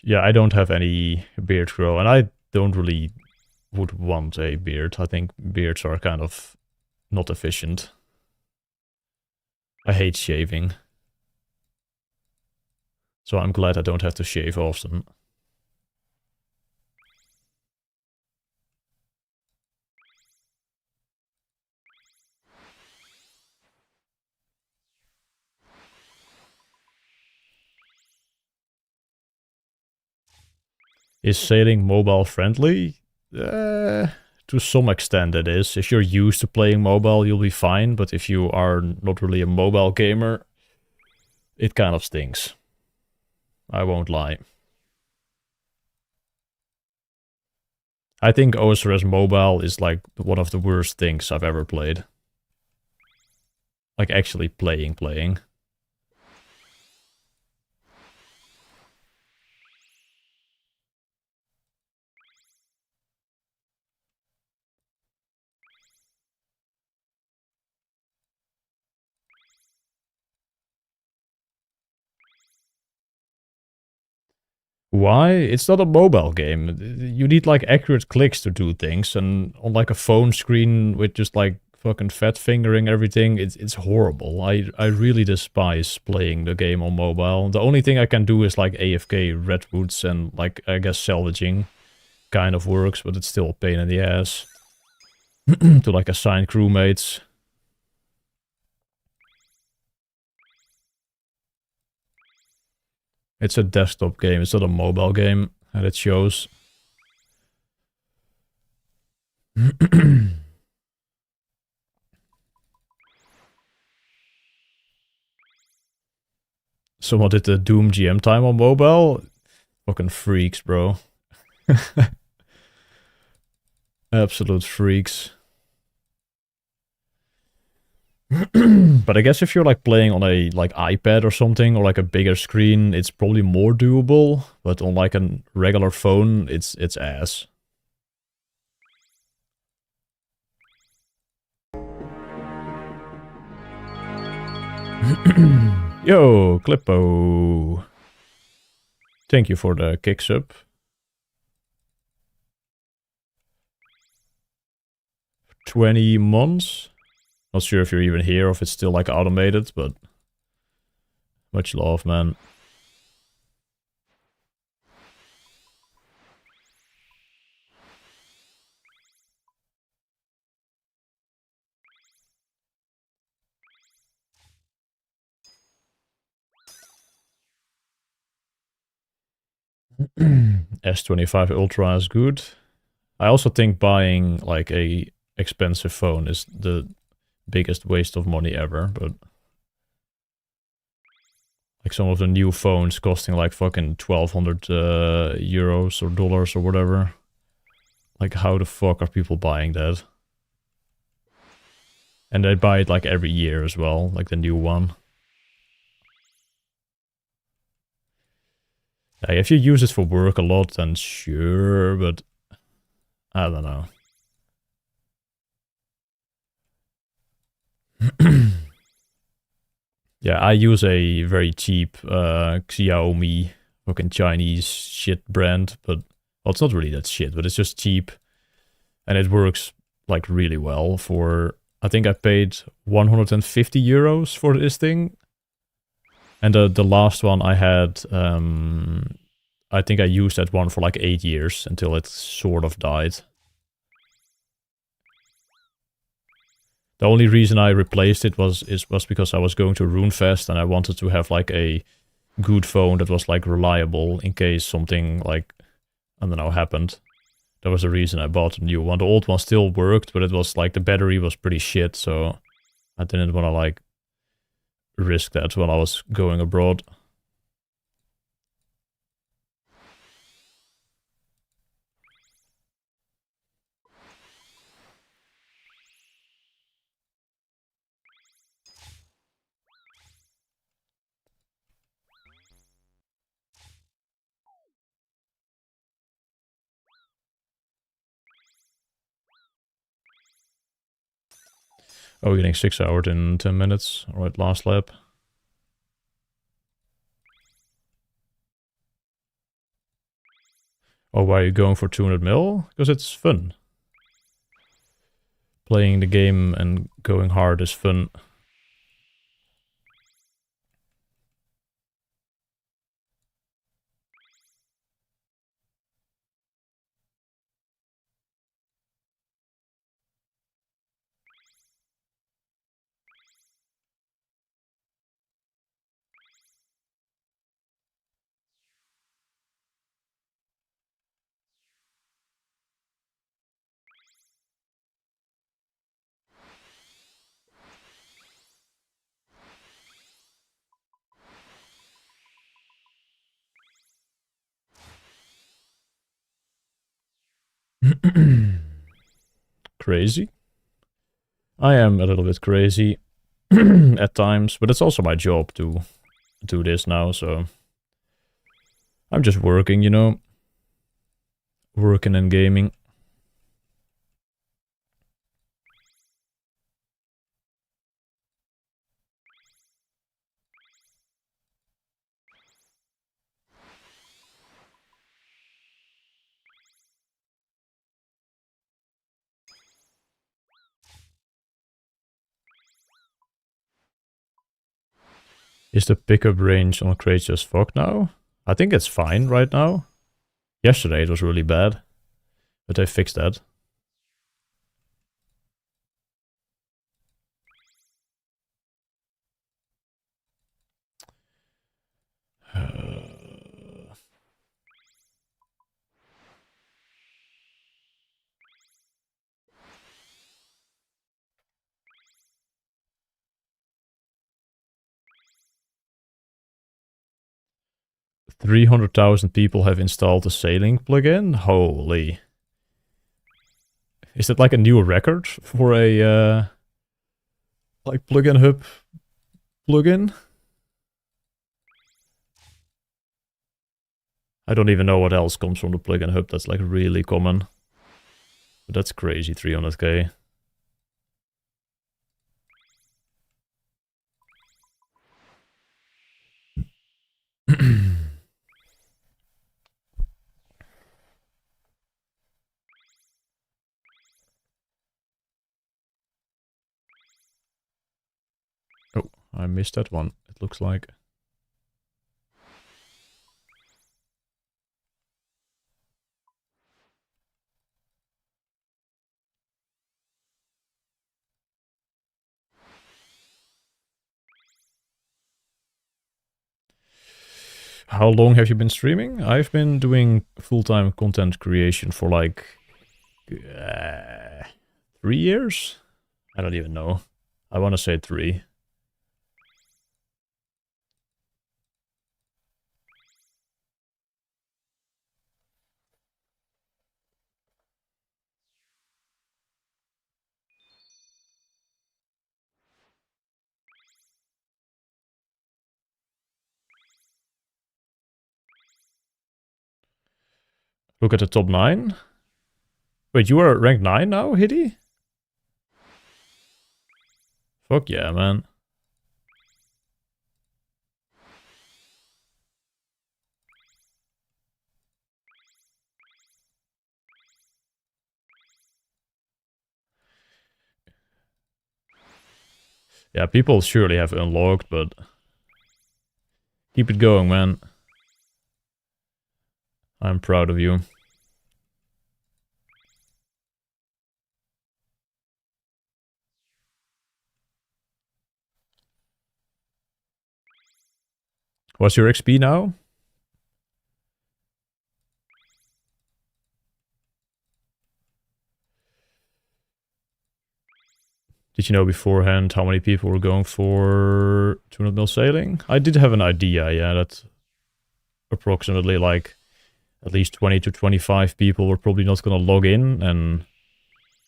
Yeah, I don't have any beard grow, and I don't really would want a beard. I think beards are kind of not efficient. I hate shaving. So I'm glad I don't have to shave often. Is sailing mobile friendly? To some extent it is. If you're used to playing mobile, you'll be fine. But if you are not really a mobile gamer, it kind of stinks. I won't lie. I think OSRS Mobile is like one of the worst things I've ever played. Like actually playing. Why? It's not a mobile game. You need like accurate clicks to do things, and on like a phone screen with just like fucking fat fingering everything, it's horrible. I really despise playing the game on mobile. The only thing I can do is like AFK redwoods and like I guess salvaging kind of works, but it's still a pain in the ass to like assign crewmates. It's a desktop game, it's not a mobile game, and it shows. Someone did the Doom GM time on mobile? Fucking freaks, bro. Absolute freaks. But I guess if you're like playing on a like iPad or something, or like a bigger screen, it's probably more doable. But on like a regular phone, it's ass. Yo, Clippo. Thank you for the kick sub. 20 months. Not sure if you're even here or if it's still like automated, but much love, man. S25 Ultra is good. I also think buying like a expensive phone is the biggest waste of money ever, but like some of the new phones costing like fucking 1200 euros or dollars or whatever. Like how the fuck are people buying that? And they buy it like every year as well, like the new one. Yeah, if you use it for work a lot, then sure, but I don't know. Yeah, I use a very cheap Xiaomi fucking Chinese shit brand, but well, it's not really that shit, but it's just cheap. And it works like really well for, I think I paid 150 euros for this thing. And the last one I had, I think I used that one for like 8 years until it sort of died. The only reason I replaced it was because I was going to RuneFest and I wanted to have like a good phone that was like reliable in case something like, I don't know, happened. That was the reason I bought a new one. The old one still worked, but it was like the battery was pretty shit, so I didn't want to like risk that while I was going abroad. Oh, getting 6 hours in 10 minutes. Alright, last lap. Oh, why are you going for 200 mil? Because it's fun. Playing the game and going hard is fun. Crazy. I am a little bit crazy at times, but it's also my job to do this now, so I'm just working, you know. Working and gaming. Is the pickup range on crates just fucked now? I think it's fine right now. Yesterday it was really bad, but they fixed that. Uh, 300,000 people have installed the Sailing plugin? Holy. Is that like a new record for a like plugin hub plugin? I don't even know what else comes from the plugin hub that's like really common. But that's crazy, 300k. I missed that one, it looks like. How long have you been streaming? I've been doing full-time content creation for like 3 years? I don't even know. I want to say 3. Look at the top 9. Wait, you are ranked 9 now, Hitty? Fuck yeah, man. Yeah, people surely have unlocked, but keep it going, man. I'm proud of you. What's your XP now? Did you know beforehand how many people were going for 200 mil sailing? I did have an idea, yeah, that approximately like at least 20 to 25 people were probably not going to log in, and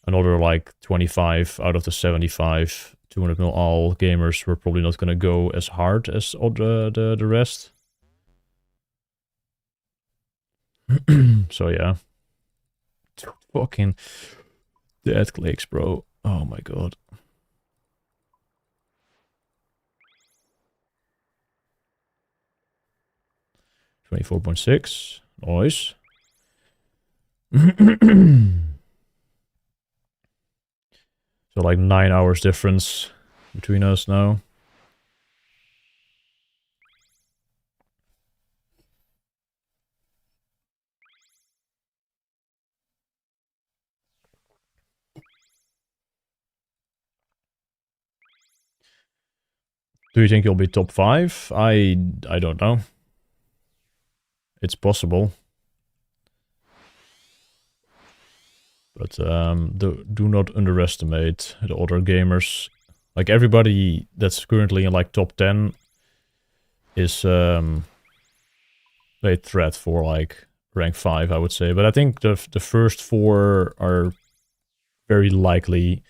another like 25 out of the 75 200 mil all gamers were probably not going to go as hard as the rest. So yeah. Fucking dead clicks, bro. Oh my god. 24.6. Nice. So like 9 hours difference between us now. Do you think you'll be top 5? I don't know. It's possible. But do not underestimate the other gamers. Like everybody that's currently in like top 10 is a threat for like rank 5, I would say. But I think the first 4 are very likely.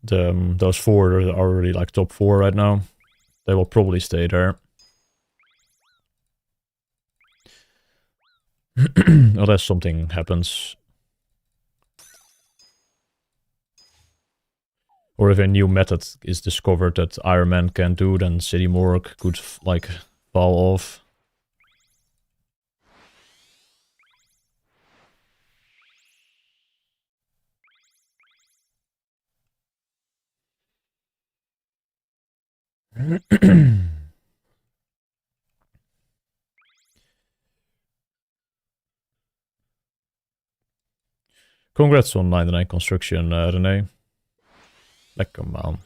Those 4 are already like top 4 right now. They will probably stay there. Unless something happens. Or if a new method is discovered that Iron Man can't do, then City Morgue could like fall off. Congrats on 99 construction, René. Lekker man.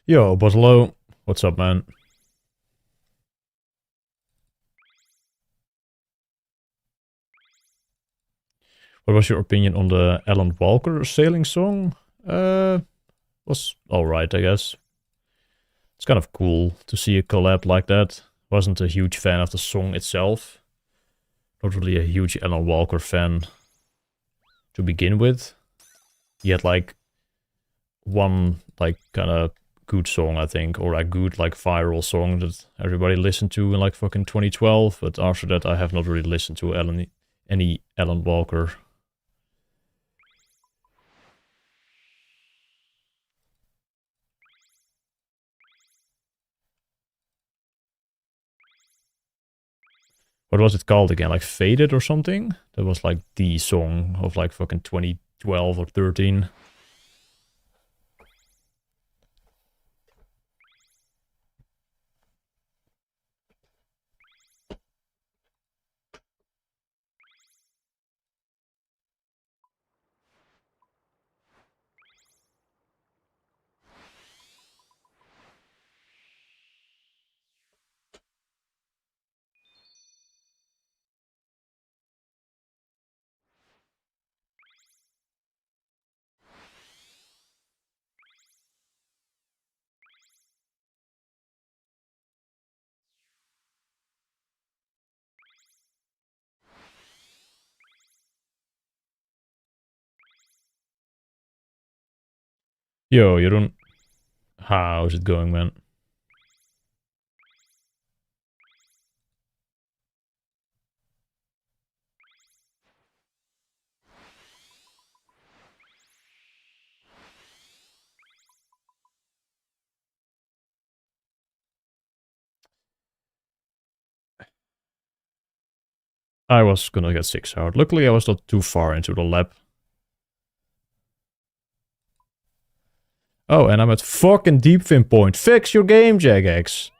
Yo, Boslo. What's up, man? What was your opinion on the Alan Walker sailing song? Was alright, I guess. It's kind of cool to see a collab like that. Wasn't a huge fan of the song itself. Not really a huge Alan Walker fan to begin with. He had like one like kind of good song, I think, or a good like viral song that everybody listened to in like fucking 2012. But after that, I have not really listened to any Alan Walker. What was it called again? Like Faded or something? That was like the song of like fucking 2012 or 13. Yo, you don't... How's it going, man? I was gonna get 6 out. Luckily, I was not too far into the lab. Oh, and I'm at fucking deep fin point. Fix your game, Jagex.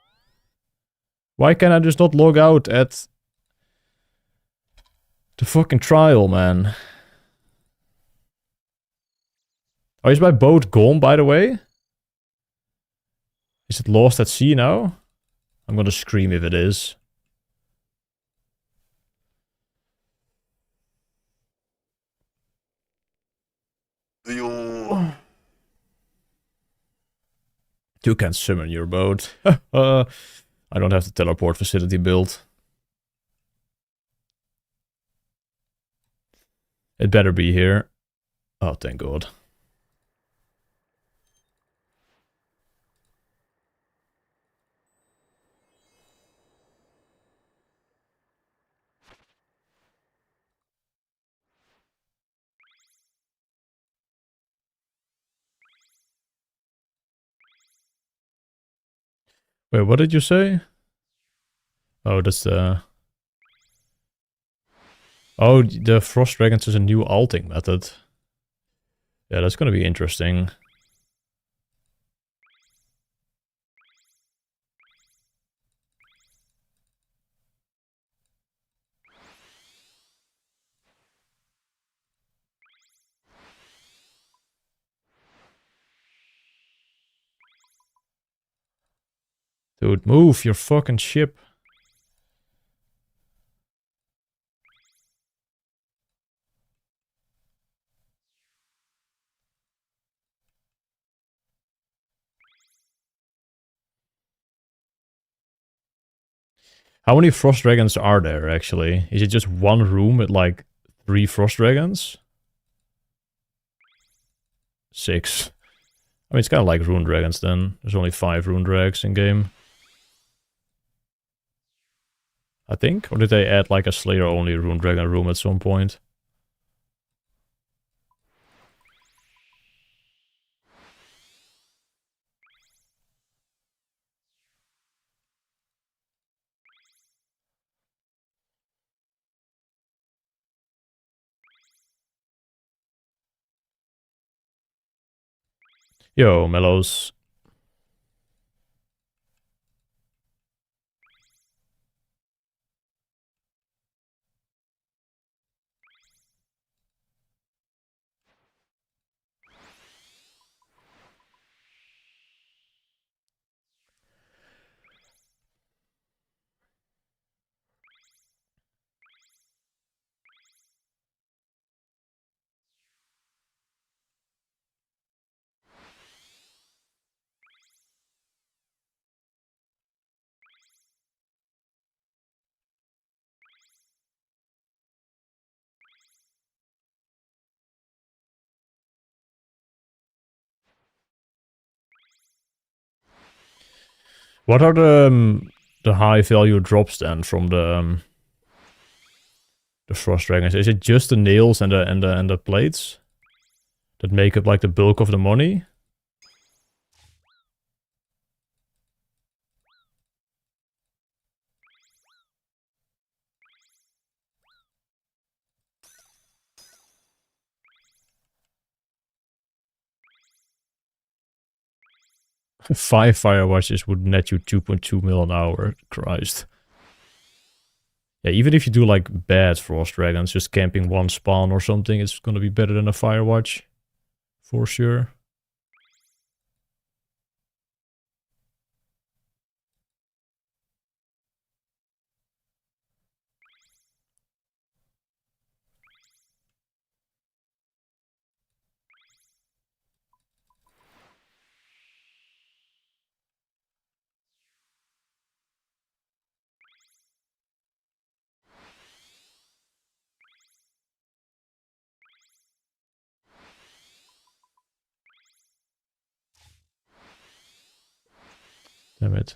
Why can I just not log out at the fucking trial, man? Oh, is my boat gone, by the way? Is it lost at sea now? I'm gonna scream if it is. You can summon your boat. I don't have the teleport facility built. It better be here. Oh, thank God. Wait, what did you say? Oh, that's the... Oh, the Frost Dragons is a new alting method. Yeah, that's gonna be interesting. Dude, move your fucking ship. How many Frost Dragons are there, actually? Is it just one room with, like, 3 Frost Dragons? 6. I mean, it's kind of like Rune Dragons, then. There's only 5 Rune Drags in-game. I think? Or did they add, like, a Slayer-only Rune Dragon room at some point? Yo, Mellows. What are the high value drops then from the frost dragons? Is it just the nails and the plates that make up like the bulk of the money? Five Firewatches would net you 2.2 mil an hour. Christ. Yeah, even if you do like bad Frost Dragons, just camping one spawn or something, it's gonna be better than a Firewatch. For sure. Damn it.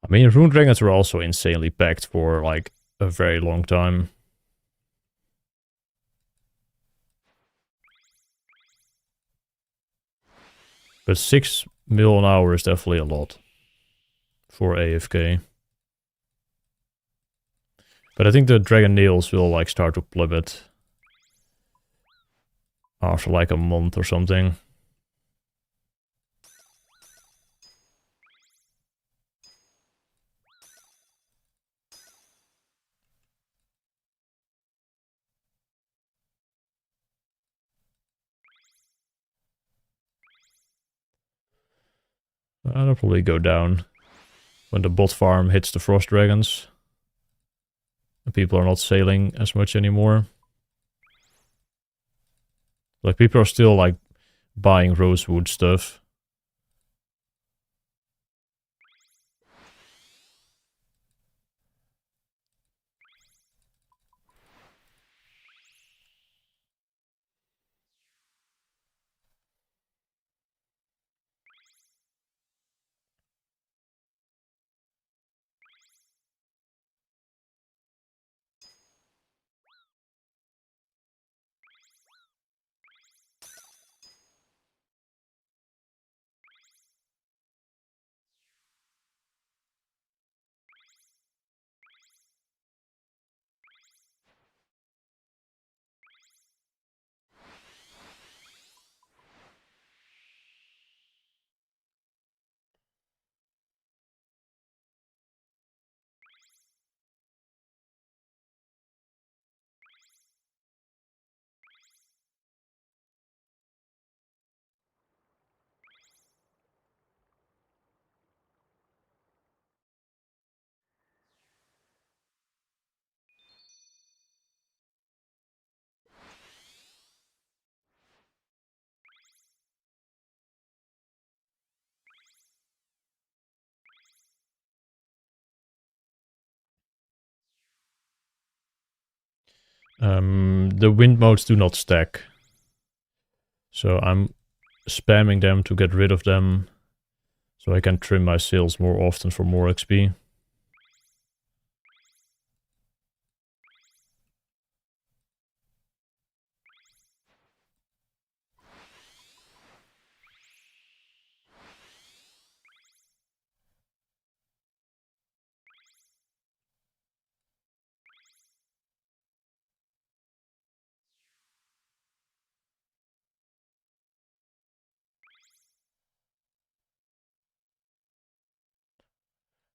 I mean, Rune Dragons were also insanely packed for like a very long time. But 6 mil an hour is definitely a lot for AFK. But I think the Dragon Nails will like start to plummet after like a month or something. That'll probably go down when the bot farm hits the Frost Dragons. And people are not sailing as much anymore. Like, people are still, like, buying rosewood stuff. The wind modes do not stack. So I'm spamming them to get rid of them. So I can trim my sails more often for more XP.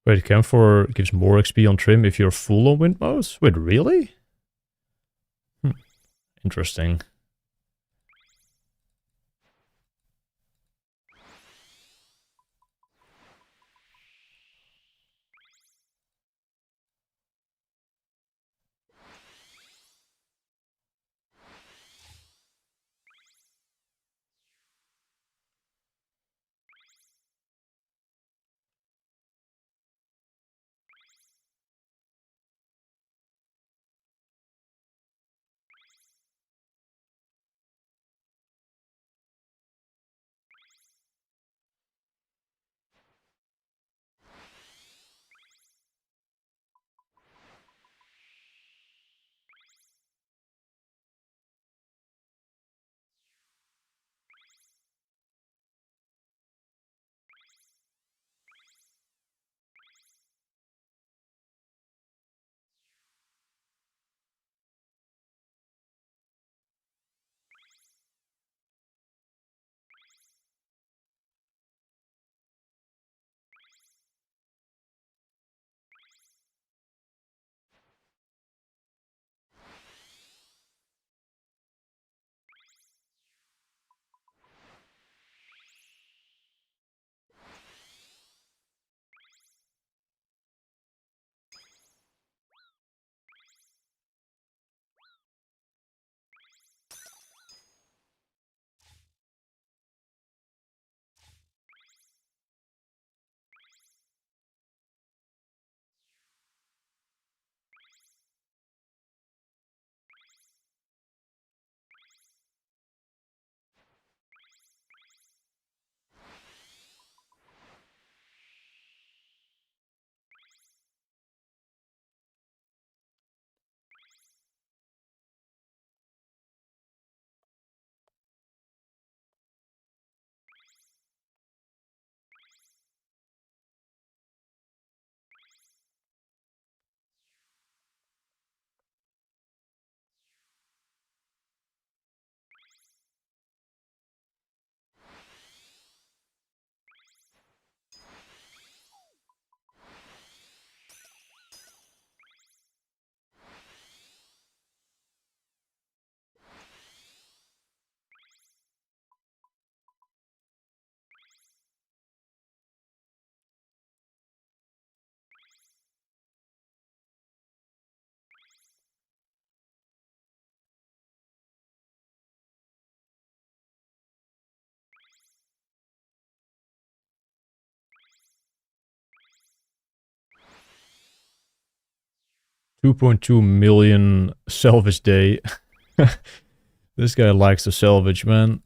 Wait, Camphor gives more XP on trim if you're full on wind modes? Wait, really? Interesting. 2.2 million salvage day. This guy likes to salvage, man.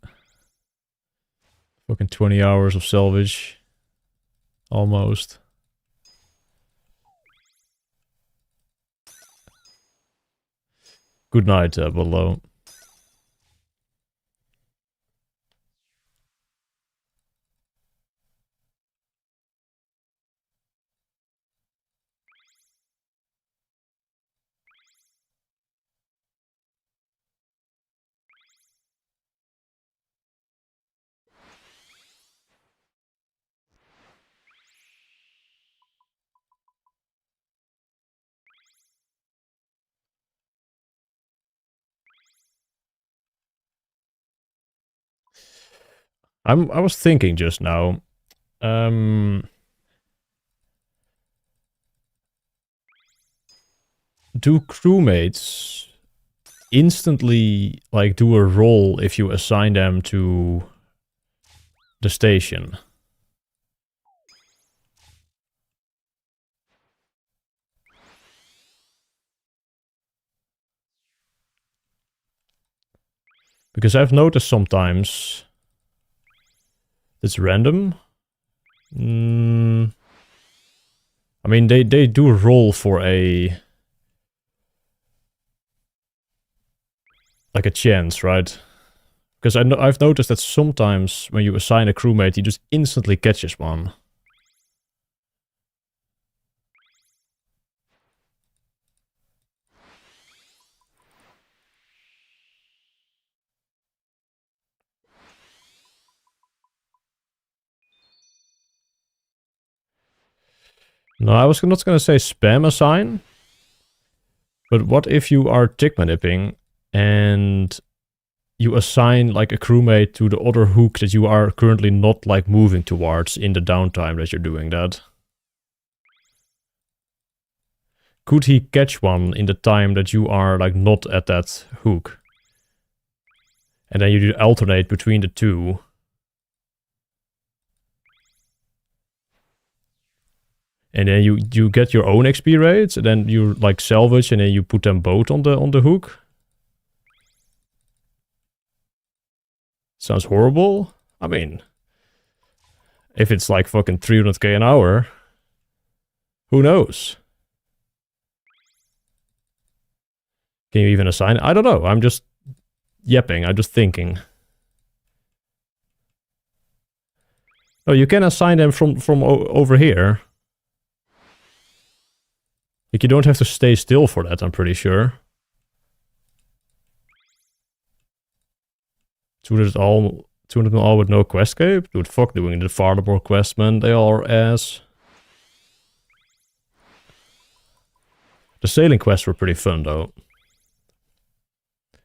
Fucking 20 hours of salvage. Almost. Good night, below. I was thinking just now. Do crewmates instantly like do a roll if you assign them to the station? Because I've noticed sometimes it's random. I mean, they do roll for a like a chance, right? Because I've noticed that sometimes when you assign a crewmate, he just instantly catches one. No, I was not going to say spam assign. But what if you are tick maniping and you assign like a crewmate to the other hook that you are currently not like moving towards in the downtime that you're doing that? Could he catch one in the time that you are like not at that hook? And then you alternate between the two. And then you get your own XP rates, and then you like salvage, and then you put them both on the hook. Sounds horrible. I mean, if it's like fucking 300k an hour, who knows? Can you even assign it? I don't know. I'm just yapping. I'm just thinking. Oh, you can assign them from over here. Like, you don't have to stay still for that, I'm pretty sure. 200 all with no quest cape? Dude, fuck doing the Farlabor quest, man. They all are ass. The sailing quests were pretty fun, though.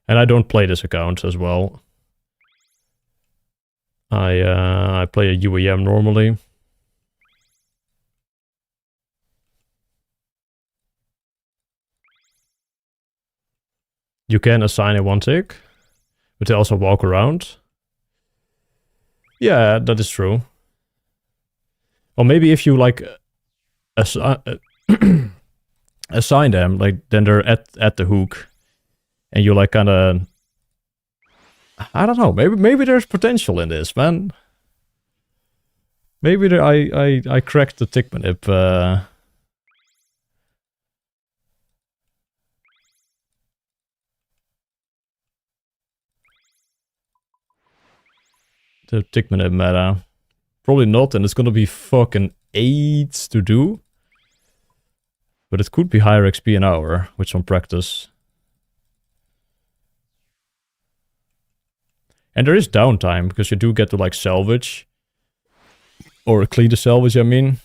And I don't play this account as well. I play a UEM normally. You can assign a one tick, but they also walk around. Yeah, that is true. Or maybe if you like assign them, like then they're at the hook, and you like kind of, I don't know. Maybe there's potential in this, man. Maybe I cracked the tick manip. The tick manip meta. Probably not, and it's gonna be fucking AIDS to do. But it could be higher XP an hour with some practice. And there is downtime, because you do get to like salvage. Or clean the salvage, I mean.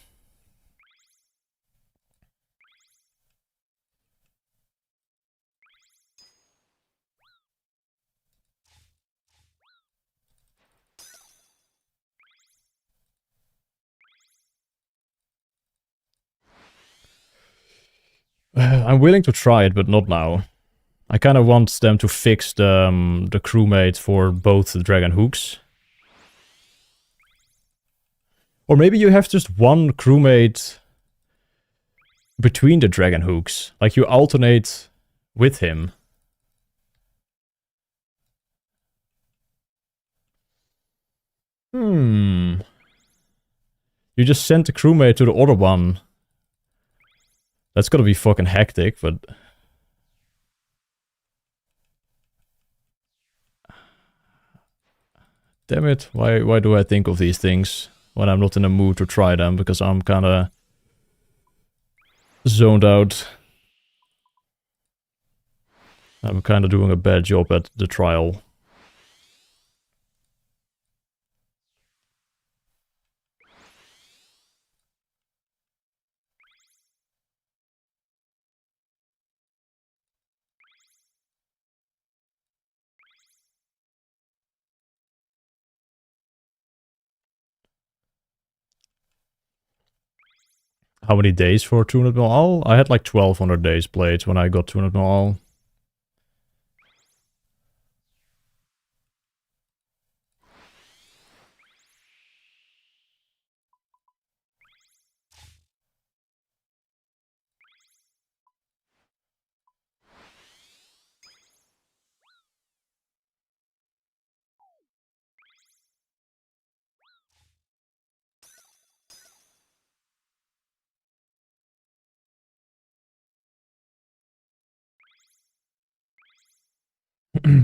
I'm willing to try it, but not now. I kind of want them to fix the crewmate for both the dragon hooks. Or maybe you have just one crewmate between the dragon hooks. Like you alternate with him. You just sent the crewmate to the other one. That's gonna be fucking hectic, but... Damn it, why do I think of these things when I'm not in the mood to try them? Because I'm kinda... zoned out. I'm kinda doing a bad job at the trial. How many days for 200 mil all? I had like 1200 days played when I got 200 mil all.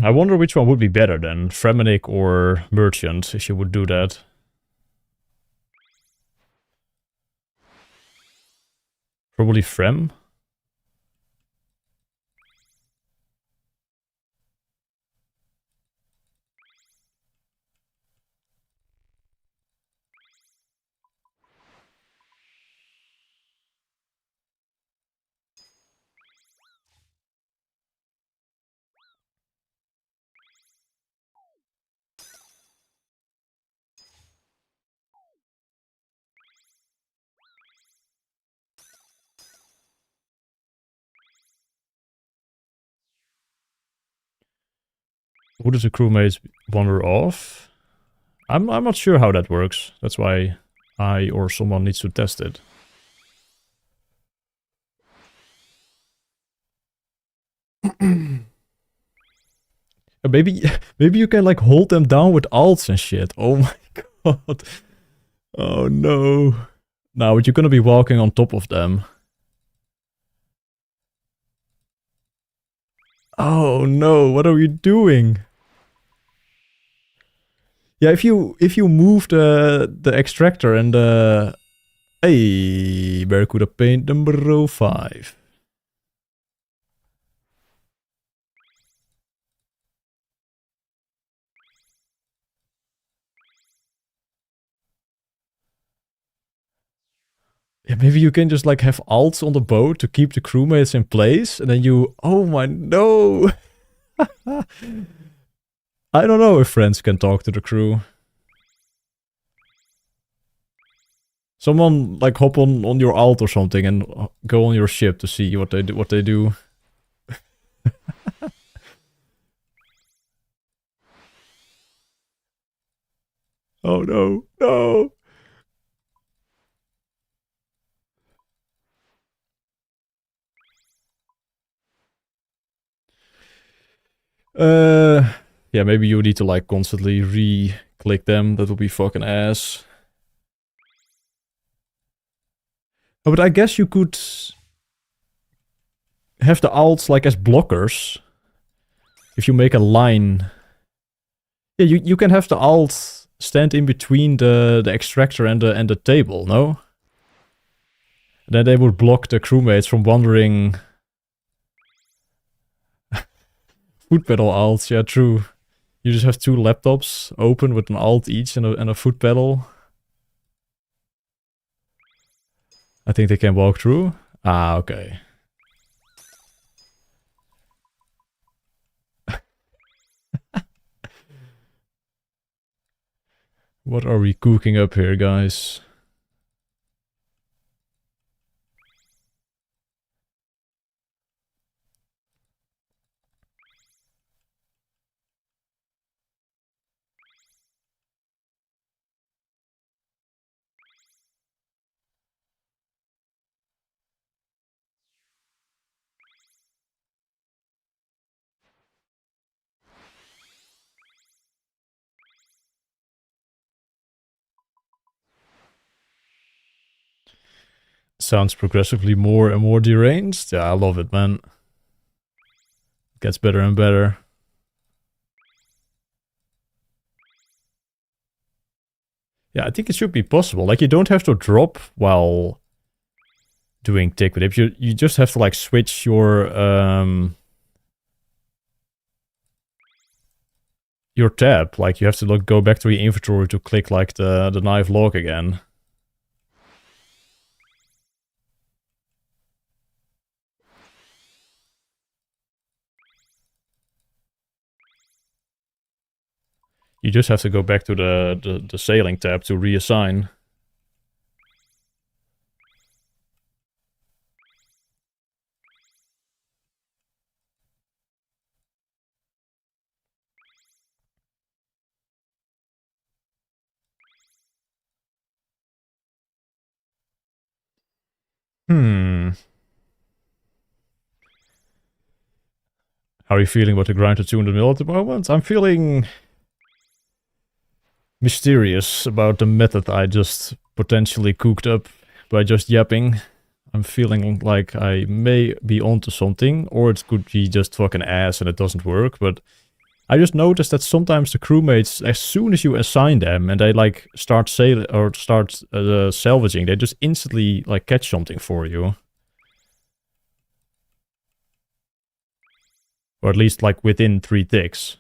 I wonder which one would be better then, Fremennik or Merchant, if you would do that. Probably Frem. Who does the crewmates wander off? I'm not sure how that works. That's why I or someone needs to test it. Maybe you can like hold them down with alts and shit. Oh my god. Oh no. Now you're gonna be walking on top of them. Oh no, what are we doing? Yeah, if you move the extractor and the... Hey, Barracuda paint number 5. Yeah, maybe you can just like have alts on the boat to keep the crewmates in place, and then you... Oh my no! I don't know if friends can talk to the crew. Someone like hop on your alt or something and go on your ship to see what they do. Oh no, no! Yeah, maybe you need to like constantly re-click them. That would be fucking ass. Oh, but I guess you could have the alts like as blockers. If you make a line. Yeah, you can have the alt stand in between the extractor and the table, no? Then they would block the crewmates from wandering. Foot pedal alts, yeah, true. You just have 2 laptops open with an alt each and a foot pedal. I think they can walk through. Ah, okay. What are we cooking up here, guys? sounds progressively more and more deranged. Yeah, I love it, man. It gets better and better. Yeah, I think it should be possible. Like, you don't have to drop while doing tick with it. You just have to, like, switch your tab. Like, you have to go back to your inventory to click, like, the knife lock again. You just have to go back to the sailing tab to reassign. How are you feeling about the grinder 2 in the middle at the moment? I'm feeling mysterious about the method I just potentially cooked up by just yapping. I'm feeling like I may be onto something, or it could be just fucking ass and it doesn't work, but I just noticed that sometimes the crewmates, as soon as you assign them and they like start salvaging, they just instantly like catch something for you. Or at least like within 3 ticks.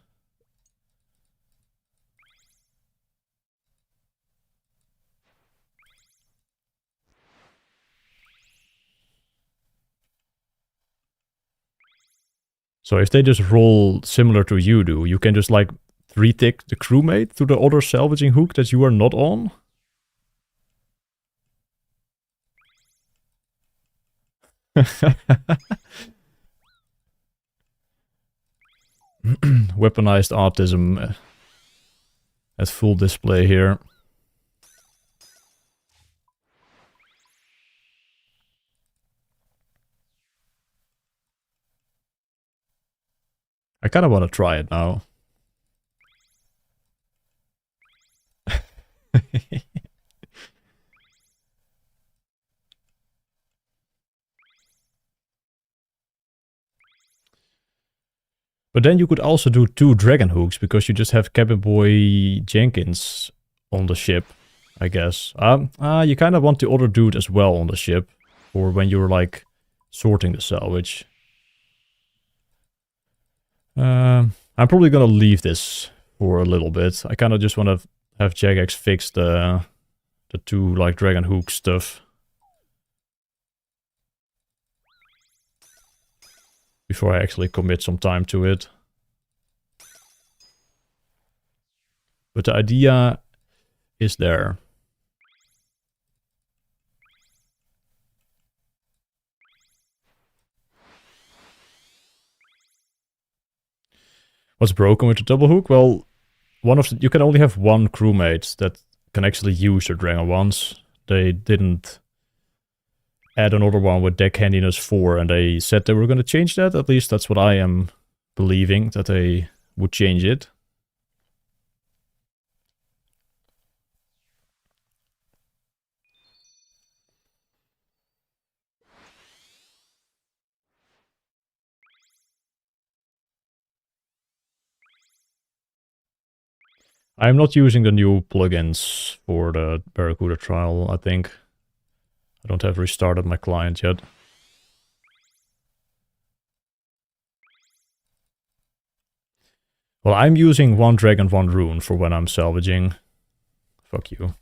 So if they just roll similar to you do, you can just like 3-tick the crewmate to the other salvaging hook that you are not on. Weaponized autism at full display here. I kind of want to try it now. But then you could also do 2 dragon hooks, because you just have Cabin Boy Jenkins on the ship, I guess. You kind of want the other dude as well on the ship, or when you're like sorting the salvage. I'm probably gonna leave this for a little bit. I kind of just want to have Jagex fix the 2 like dragon hook stuff before I actually commit some time to it. But the idea is there. What's broken with the double hook? Well, you can only have 1 crewmate that can actually use your dragon once. They didn't add another one with deck handiness 4, and they said they were going to change that. At least that's what I am believing, that they would change it. I'm not using the new plugins for the Barracuda trial, I think. I don't have restarted my client yet. Well, I'm using 1 dragon, 1 rune for when I'm salvaging. Fuck you.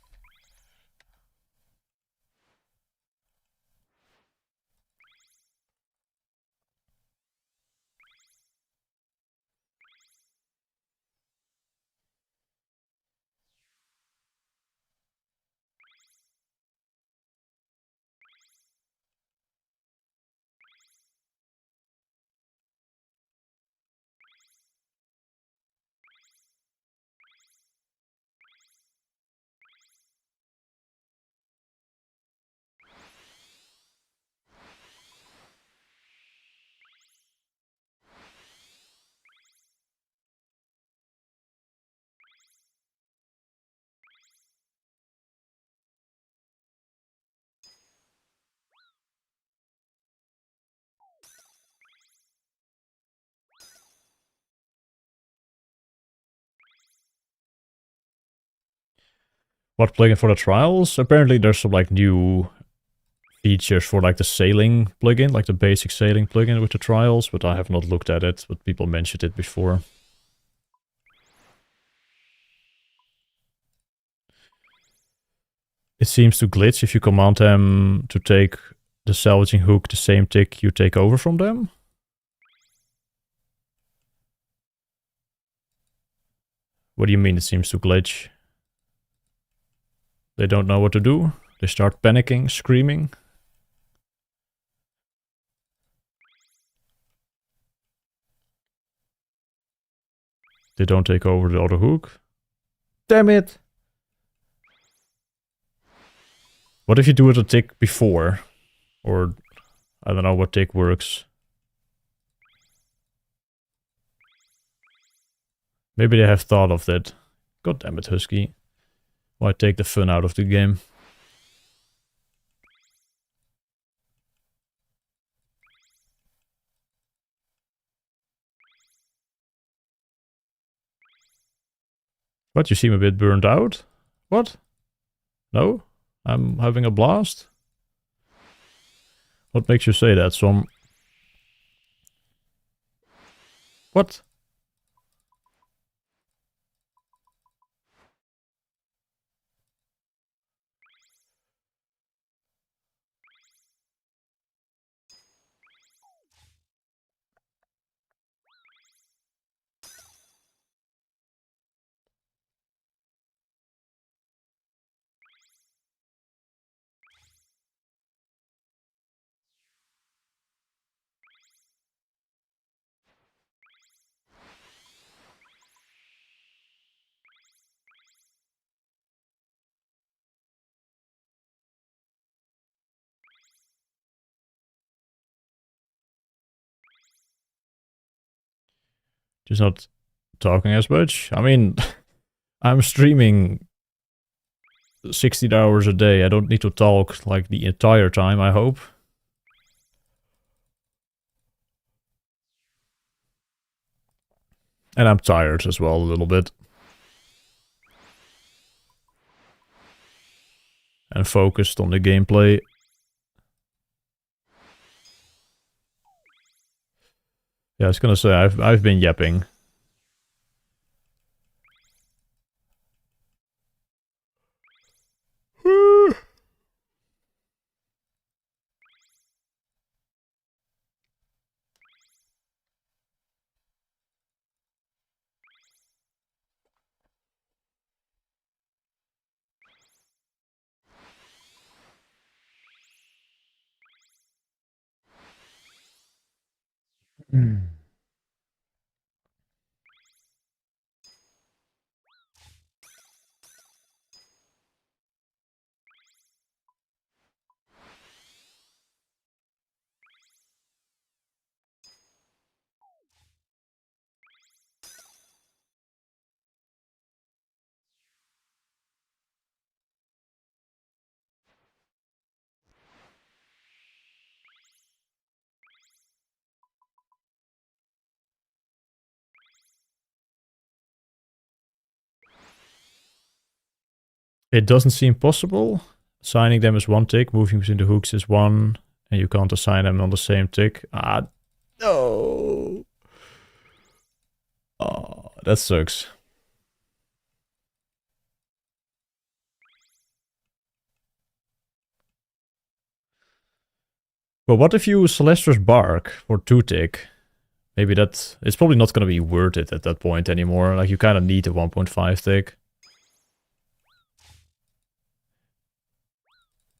What plugin for the trials? Apparently there's some like new features for like the sailing plugin, like the basic sailing plugin with the trials, but I have not looked at it, but people mentioned it before. It seems to glitch if you command them to take the salvaging hook the same tick you take over from them. What do you mean it seems to glitch? They don't know what to do. They start panicking, screaming. They don't take over the other hook. Damn it! What if you do it a tick before? Or, I don't know what tick works. Maybe they have thought of that. God damn it, Husky. Why take the fun out of the game? What, you seem a bit burned out? What? No? I'm having a blast? What makes you say that, Som? What? Just not talking as much? I mean, I'm streaming 16 hours a day. I don't need to talk like the entire time, I hope. And I'm tired as well a little bit. And focused on the gameplay. Yeah, I was gonna say, I've been yapping. It doesn't seem possible. Assigning them is one tick, moving between the hooks is one, and you can't assign them on the same tick. Ah, no. Oh, that sucks. But what if you use Celestra's Bark for 2-tick? Maybe it's probably not going to be worth it at that point anymore. Like, you kind of need a 1.5 tick.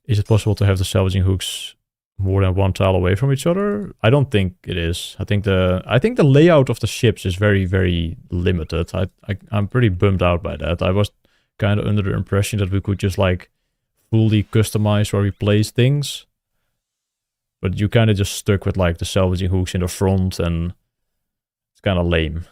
Is it possible to have the salvaging hooks more than one tile away from each other? I don't think it is. I think the layout of the ships is very, very limited. I'm pretty bummed out by that. I was kind of under the impression that we could just like fully customize where we place things. But you kind of just stuck with like the salvaging hooks in the front, and it's kind of lame.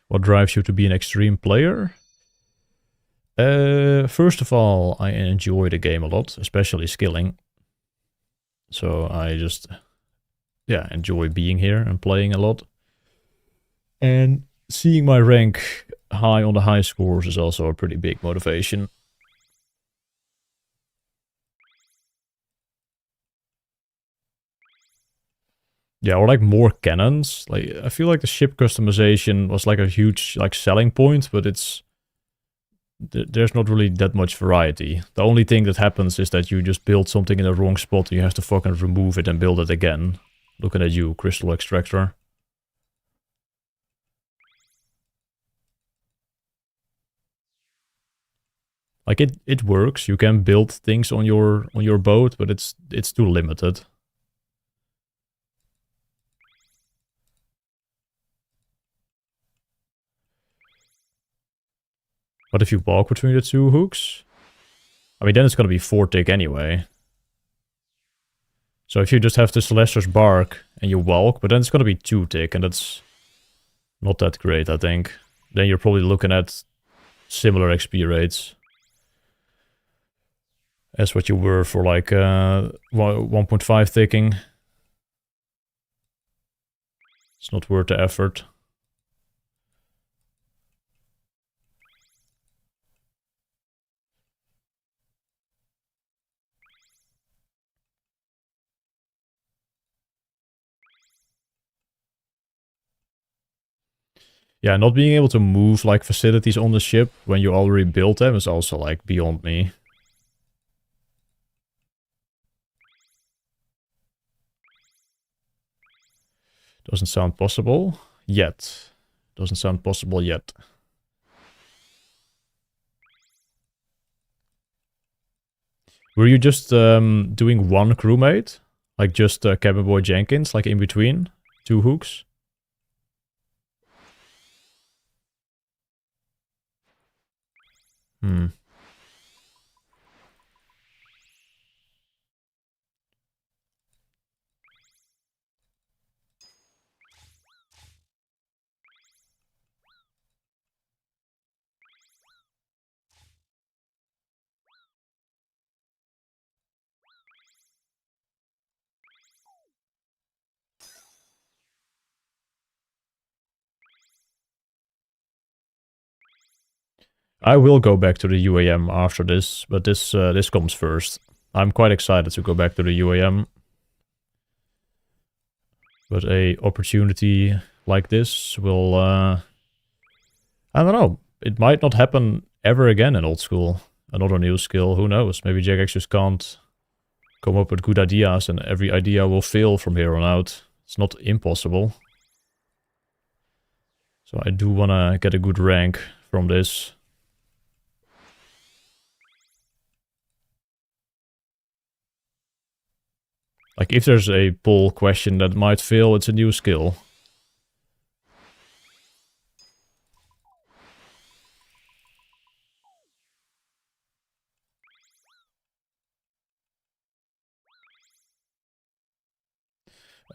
What drives you to be an extreme player? First of all, I enjoy the game a lot, especially skilling. So I just, yeah, enjoy being here and playing a lot. And seeing my rank high on the high scores is also a pretty big motivation. Yeah, or like more cannons. Like, I feel like the ship customization was like a huge like selling point, but there's not really that much variety. The only thing that happens is that you just build something in the wrong spot and you have to fucking remove it and build it again. Looking at you, Crystal Extractor. Like it works. You can build things on your boat, but it's too limited. But if you walk between the two hooks, I mean, then it's gonna be 4 tick anyway. So if you just have the Celestor's Bark and you walk, but then it's gonna be 2 tick, and that's not that great, I think. Then you're probably looking at similar XP rates as what you were for like 1.5 ticking. It's not worth the effort. Yeah, not being able to move like facilities on the ship when you already built them is also like beyond me. Doesn't sound possible yet. Doesn't sound possible yet. Were you just doing one crewmate? Like just Cabin Boy Jenkins, like in between? 2 hooks? Hmm. I will go back to the UAM after this, but this comes first. I'm quite excited to go back to the UAM. But a opportunity like this will, I don't know. It might not happen ever again in old school. Another new skill, who knows? Maybe Jagex just can't come up with good ideas and every idea will fail from here on out. It's not impossible. So I do want to get a good rank from this. Like, if there's a poll question that might fail, it's a new skill.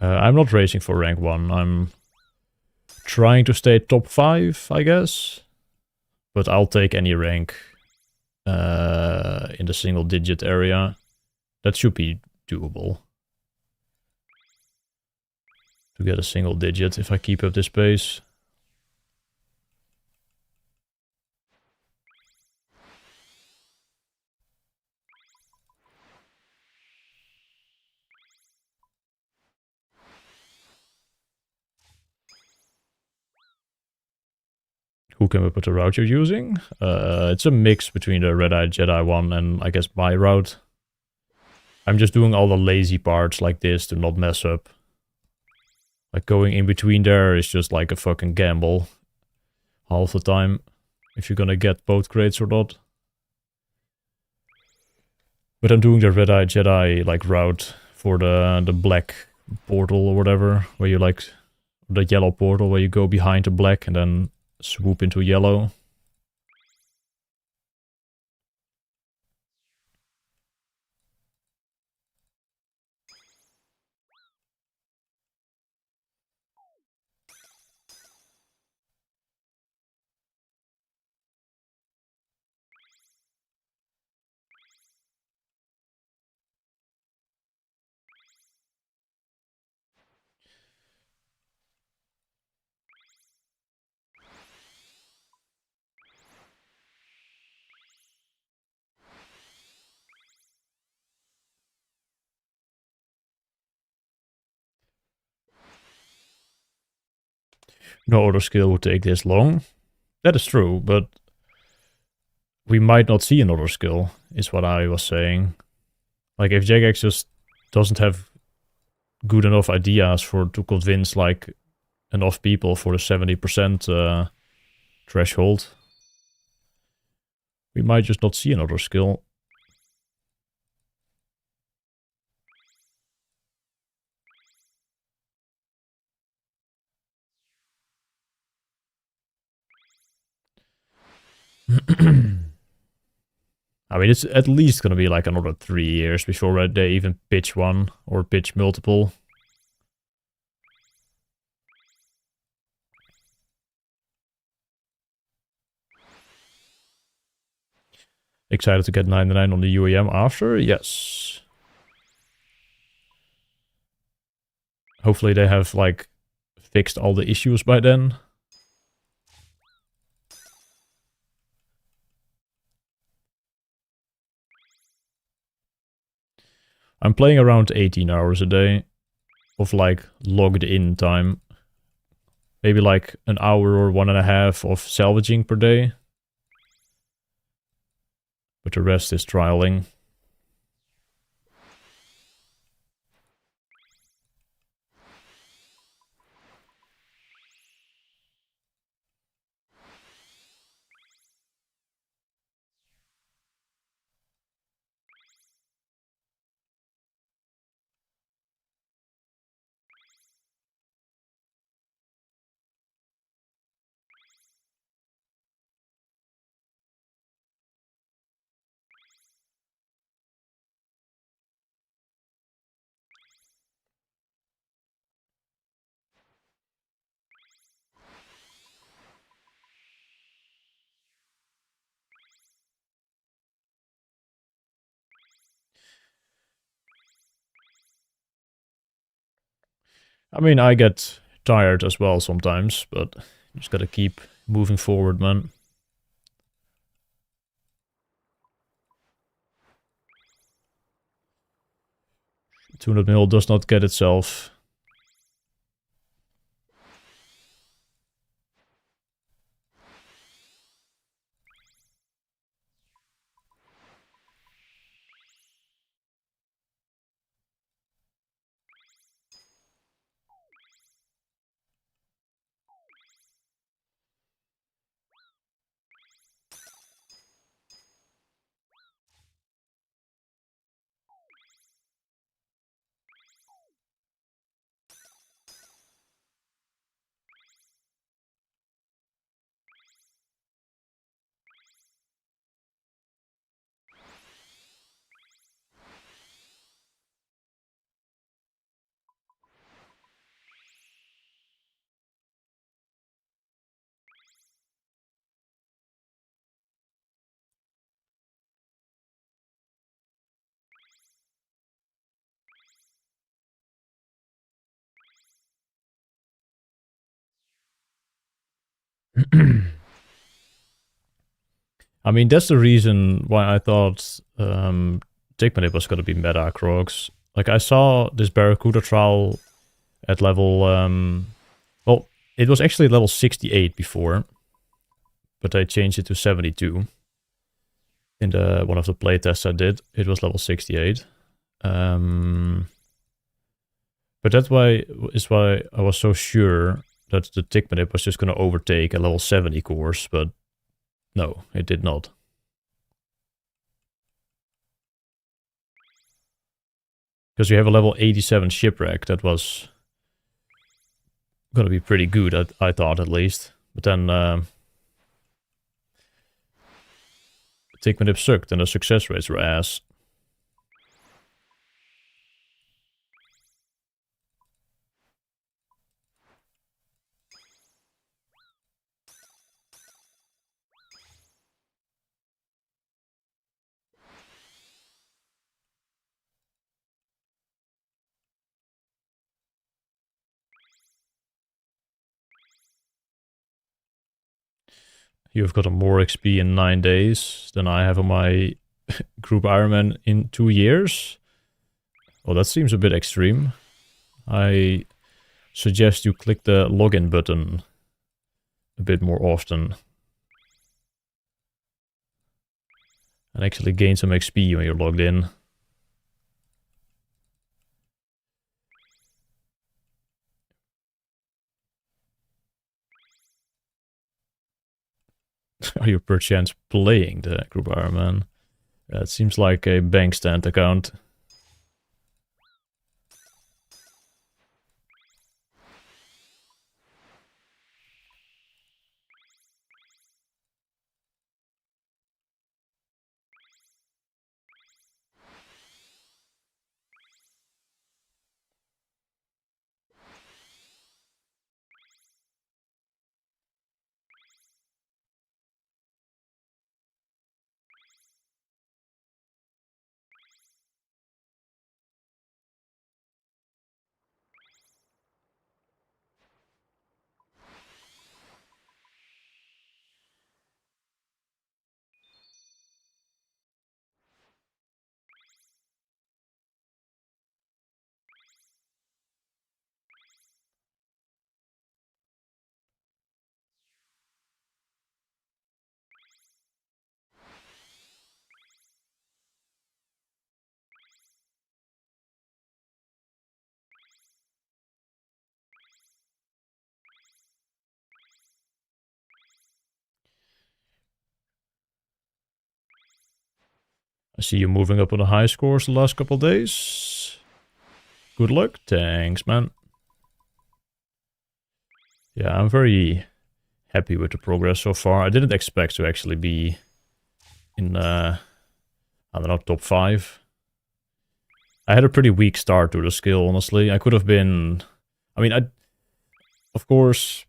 I'm not racing for rank 1. I'm trying to stay top 5, I guess. But I'll take any rank in the single digit area. That should be doable. To get a single digit if I keep up this pace. Who came up with the route you're using? It's a mix between the Red-Eye Jedi one and I guess my route. I'm just doing all the lazy parts like this to not mess up. Like going in between there is just like a fucking gamble. Half the time. If you're gonna get both crates or not. But I'm doing the Red-Eye Jedi like route for the black portal or whatever. Where you like the yellow portal where you go behind the black and then swoop into yellow. no other skill would take this long. That is true, but we might not see another skill, is what I was saying. Like, if Jagex just doesn't have good enough ideas to convince, like, enough people for the 70% threshold, we might just not see another skill. I mean, it's at least gonna be like another 3 years before they even pitch one or pitch multiple. Excited to get 99 on the UEM after? Yes. Hopefully they have, like, fixed all the issues by then. I'm playing around 18 hours a day of, like, logged in time. Maybe like an hour or 1.5 of salvaging per day. But the rest is trialing. I mean, I get tired as well sometimes, but you just gotta keep moving forward, man. 200 mil does not get itself. I mean, that's the reason why I thought Dickmanip was gonna be meta Krogs. Like, I saw this Barracuda trial at level... well, it was actually level 68 before, but I changed it to 72. In the one of the playtests I did, it was level 68. But that's why I was so sure that the Tickmanip was just going to overtake a level 70 course, but no, it did not. Because you have a level 87 Shipwreck that was going to be pretty good, I thought at least. But then Tickmanip sucked and the success rates were ass. You've gotten more XP in 9 days than I have on my group Ironman in 2 years. Well, that seems a bit extreme. I suggest you click the login button a bit more often. And actually gain some XP when you're logged in. Are you perchance playing the Group Ironman? It seems like a bank stand account. I see you moving up on the high scores the last couple of days. Good luck. Thanks, man. Yeah, I'm very happy with the progress so far. I didn't expect to actually be in, I don't know, top 5. I had a pretty weak start to the skill, honestly. I could have been... I mean, of course,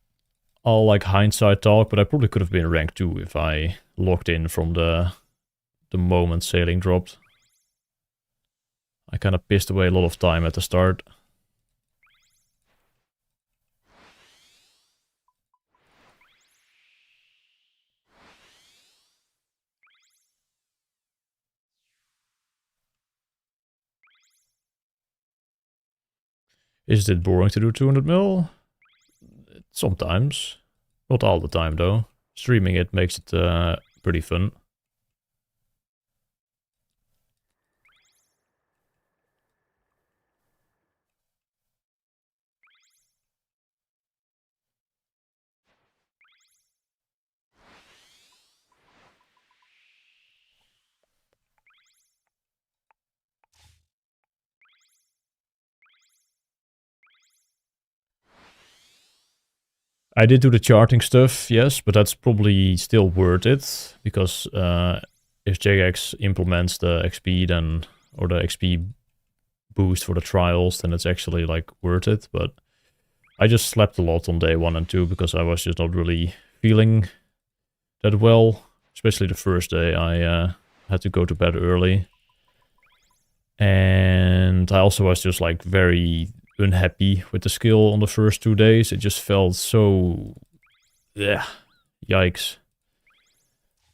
I'll like hindsight talk, but I probably could have been rank 2 if I logged in from the moment sailing dropped. I kind of pissed away a lot of time at the start. Is it boring to do 200 mil? Sometimes. Not all the time though. Streaming it makes it pretty fun. I did do the charting stuff, yes, but that's probably still worth it, because if Jagex implements the XP then, or the XP boost for the trials, then it's actually like worth it. But I just slept a lot on day 1 and 2 because I was just not really feeling that well. Especially the first day, I had to go to bed early. And I also was just like very unhappy with the skill on the first 2 days. It just felt so... yeah, yikes.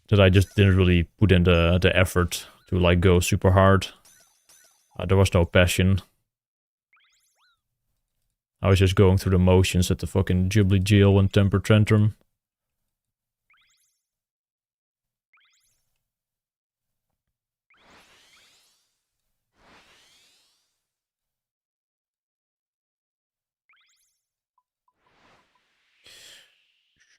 That I just didn't really put in the effort to like go super hard. There was no passion. I was just going through the motions at the fucking Ghibli jail and temper tantrum.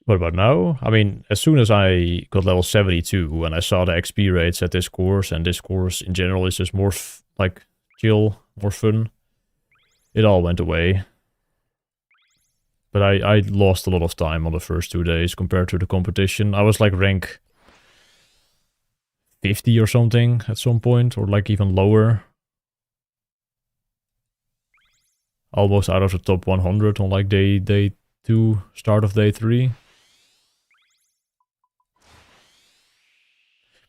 What about now? I mean, as soon as I got level 72 and I saw the XP rates at this course, and this course in general is just more like chill, more fun, it all went away. But I lost a lot of time on the first 2 days compared to the competition. I was like rank 50 or something at some point, or like even lower. Almost out of the top 100 on like day 2, start of day 3.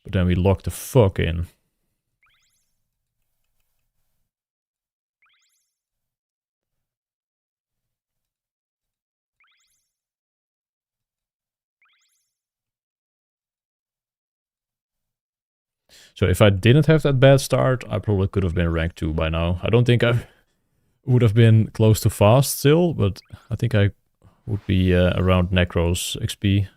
But then we locked the fuck in. So if I didn't have that bad start, I probably could have been rank 2 by now. I don't think I would have been close to fast still, but I think I would be around Necros XP.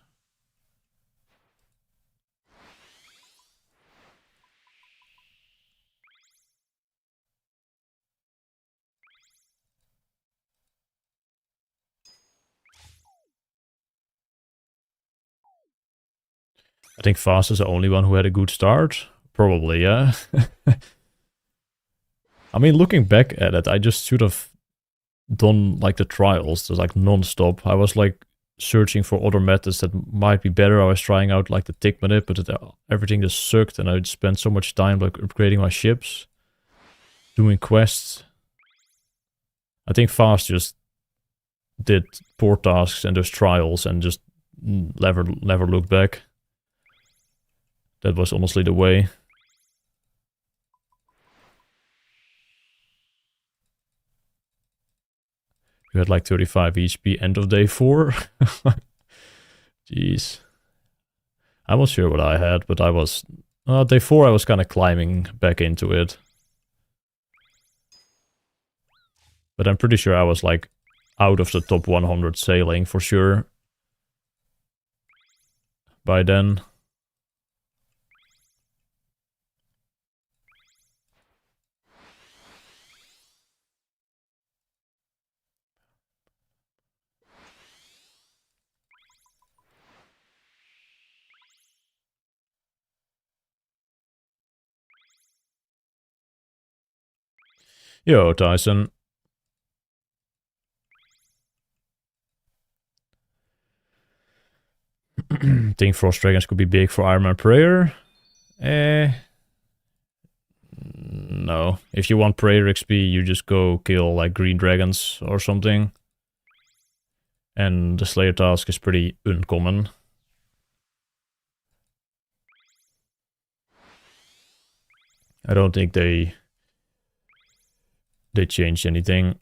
I think Fast is the only one who had a good start. Probably, yeah. I mean, looking back at it, I just should have done like the trials, just like non-stop. I was like searching for other methods that might be better. I was trying out like the tick manip, but everything just sucked, and I spent so much time like upgrading my ships, doing quests. I think Fast just did port tasks and those trials and just never looked back. That was honestly the way. You had like 35 HP end of day 4. Jeez. I'm not sure what I had, but I was... day 4 I was kind of climbing back into it. But I'm pretty sure I was like out of the top 100 sailing for sure. By then. Yo, Tyson. Think Frost Dragons could be big for Iron Man Prayer? No. If you want Prayer XP, you just go kill like green dragons or something. And the Slayer task is pretty uncommon. I don't think they changed anything.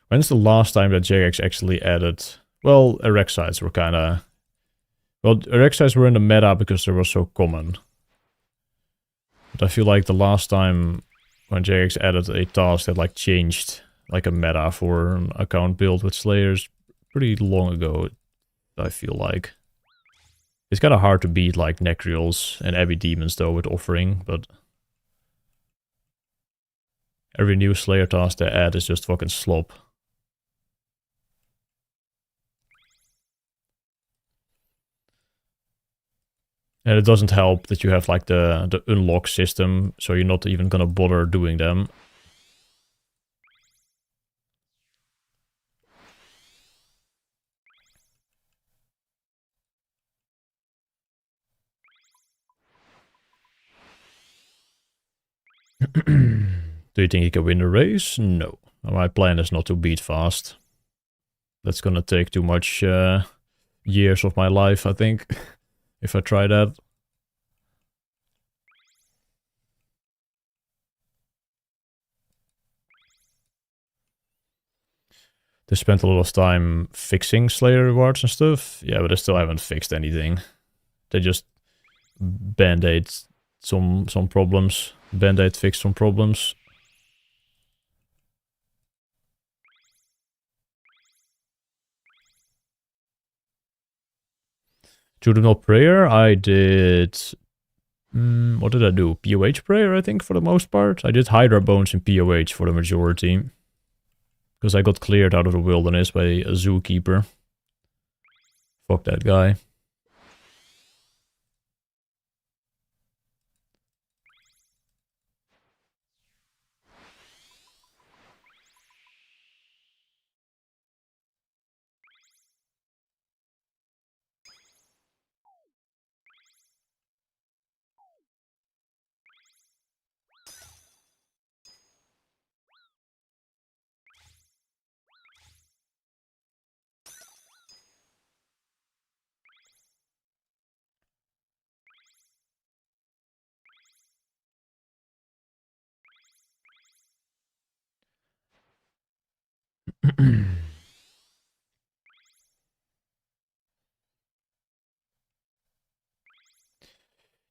When's the last time that Jagex actually added... Well, Erexites were kinda... Well, Erexites were in the meta because they were so common. But I feel like the last time when Jagex added a task that like changed like a meta for an account build with Slayers pretty long ago, I feel like. It's kinda hard to beat like Necrials and Abbey Demons though with Offering, but... Every new Slayer task they add is just fucking slop. And it doesn't help that you have like the unlock system, so you're not even gonna bother doing them. Do you think he can win the race? No. My plan is not to beat Fast. That's gonna take too much years of my life, I think, if I try that. They spent a lot of time fixing Slayer rewards and stuff. Yeah, but they still haven't fixed anything. They just band-aid some problems. Band-aid fixed some problems. Juvenile Prayer, I did... what did I do? POH Prayer, I think, for the most part. I did Hydra Bones in POH for the majority. Because I got cleared out of the wilderness by a zookeeper. Fuck that guy.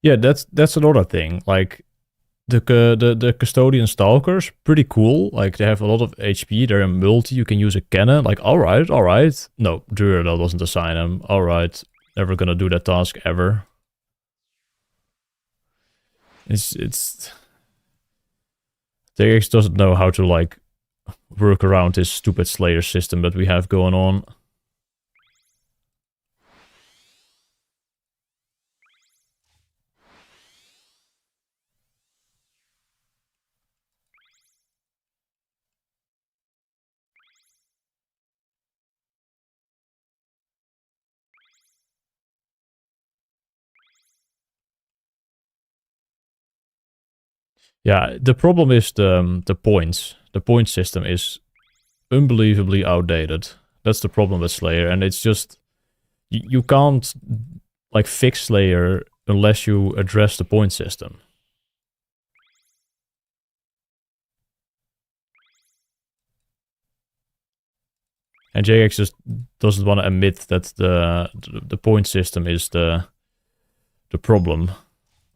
Yeah, that's another thing. Like, The Custodian Stalkers, pretty cool. Like, they have a lot of HP, they're a multi, you can use a cannon. Like, alright, alright. No, Duradel doesn't assign them. Alright, never gonna do that task ever. It's... Jagex doesn't know how to, like, work around this stupid Slayer system that we have going on. Yeah, the problem is the points. The point system is unbelievably outdated. That's the problem with Slayer, and it's just... You can't, like, fix Slayer unless you address the point system. And Jagex just doesn't want to admit that the point system is the problem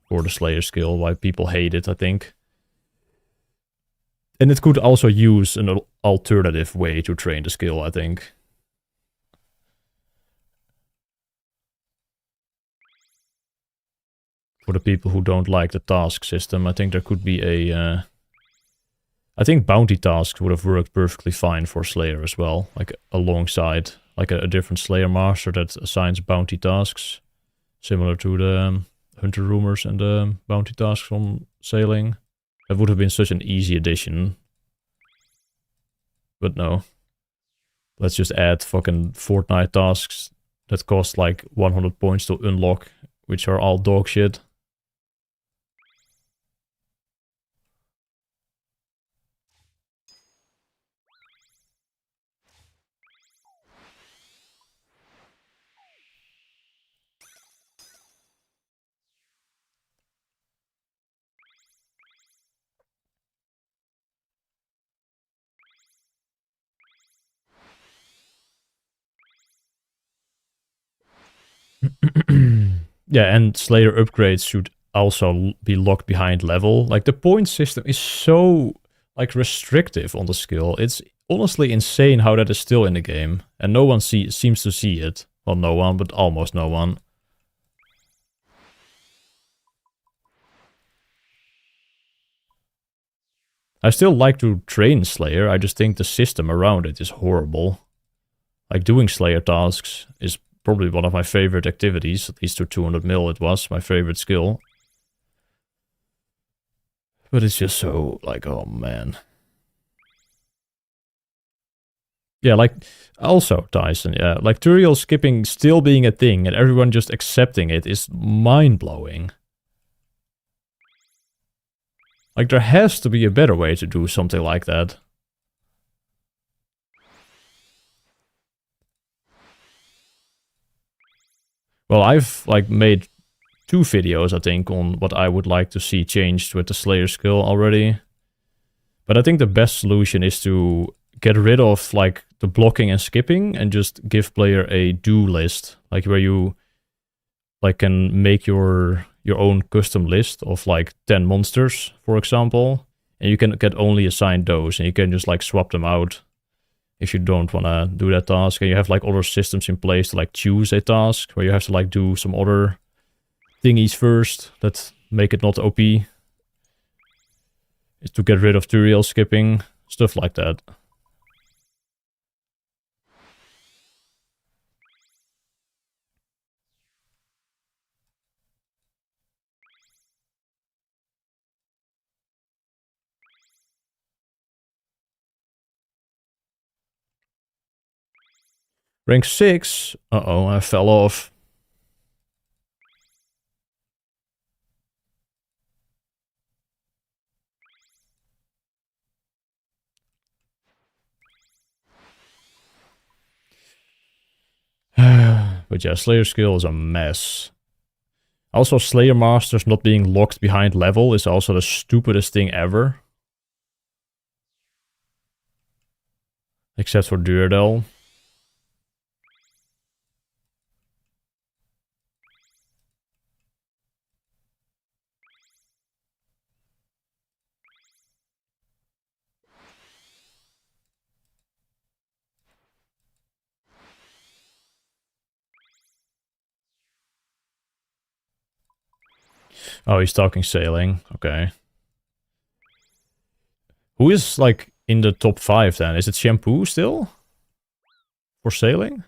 for the Slayer skill, why people hate it, I think. And it could also use an alternative way to train the skill, I think. For the people who don't like the task system, I think there could be a... I think bounty tasks would have worked perfectly fine for Slayer as well. Like, alongside, like, a different Slayer master that assigns bounty tasks. Similar to the Hunter Rumors and the bounty tasks from Sailing. That would have been such an easy addition. But no. Let's just add fucking Fortnite tasks that cost like 100 points to unlock, which are all dog shit. Yeah, and Slayer upgrades should also be locked behind level. Like, the point system is so, like, restrictive on the skill. It's honestly insane how that is still in the game. And no one seems to see it. Well, no one, but almost no one. I still like to train Slayer, I just think the system around it is horrible. Like, doing Slayer tasks is probably one of my favorite activities, at least to 200 mil it was, my favorite skill. But it's just so, like, oh man. Yeah, like, also, Tyson, yeah, like, tutorial skipping still being a thing and everyone just accepting it is mind-blowing. Like, there has to be a better way to do something like that. Well, I've, like, made 2 videos, I think, on what I would like to see changed with the Slayer skill already. But I think the best solution is to get rid of, like, the blocking and skipping and just give player a do list. Like, where you, like, can make your own custom list of, like, 10 monsters, for example. And you can get only assigned those, and you can just, like, swap them out if you don't want to do that task. And you have, like, other systems in place to, like, choose a task, where you have to, like, do some other thingies first that make it not OP. Is to get rid of tutorial skipping, stuff like that. Rank 6? Uh-oh, I fell off. But yeah, Slayer skill is a mess. Also, Slayer Masters not being locked behind level is also the stupidest thing ever. Except for Duradel. Oh, he's talking sailing. Okay. Who is, like, in the top 5 then? Is it Shampoo still? For sailing?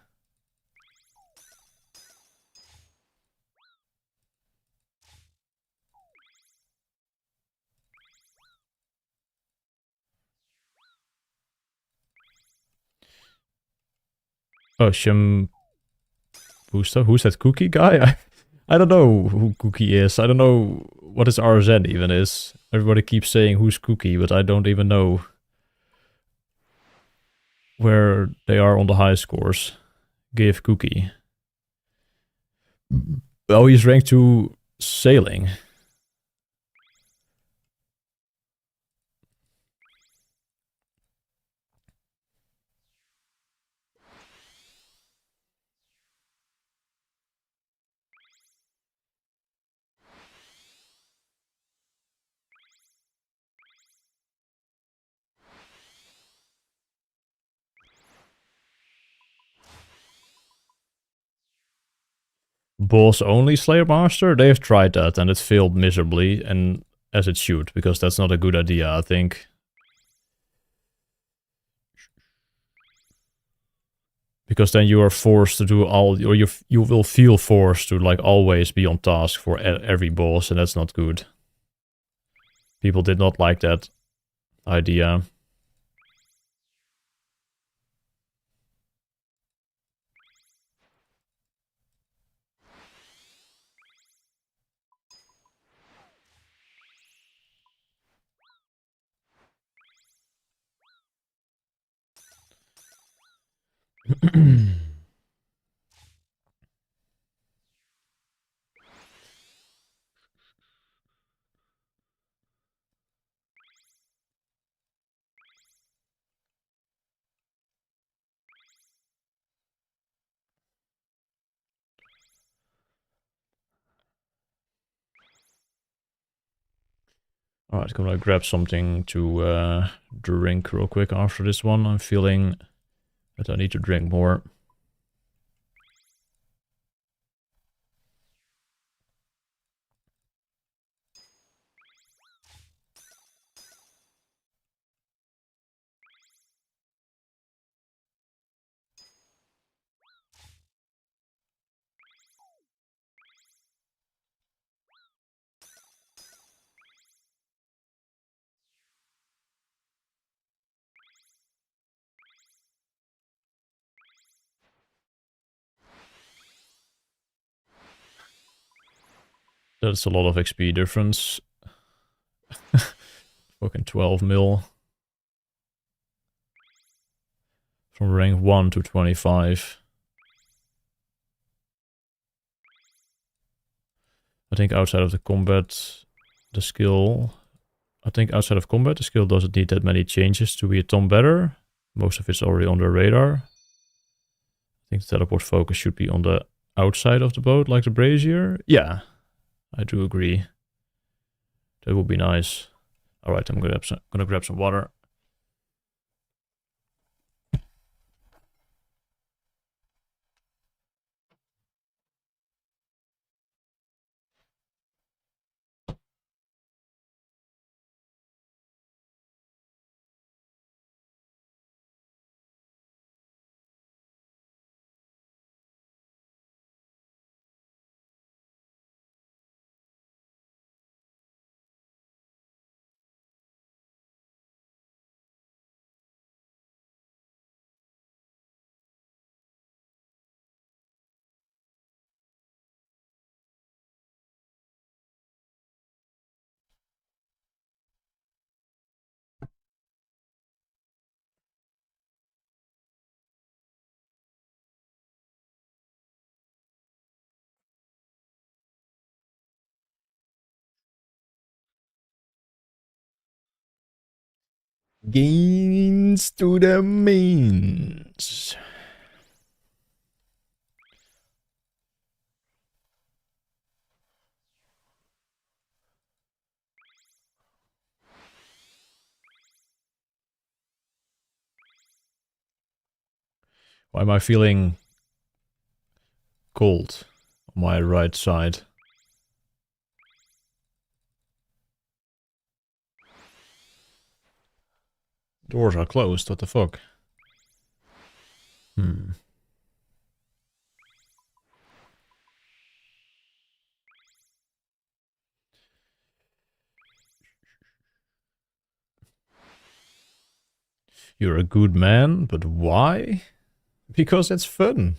Oh, Shampoo stuff? Who's that Cookie guy? I don't know who Cookie is. I don't know what his RSN even is. Everybody keeps saying who's Cookie, but I don't even know where they are on the high scores. Give Cookie. Oh, he's ranked to sailing. Boss only Slayer Master? They've tried that and it failed miserably, and as it should, because that's not a good idea, I think. Because then you are forced to do all, or you will feel forced to like always be on task for every boss, and that's not good. People did not like that idea. Alright, gonna grab something to drink real quick after this one. I'm feeling that I need to drink more. That's a lot of XP difference. Fucking 12 mil. From rank 1 to 25. I think outside of the combat, the skill... I think outside of combat, the skill doesn't need that many changes to be a ton better. Most of it's already on the radar. I think the teleport focus should be on the outside of the boat, like the brazier. Yeah, I do agree. That would be nice. Alright, I'm gonna grab some water. Gains to the mains. Why am I feeling cold on my right side? Doors are closed, what the fuck? You're a good man, but why? Because it's fun.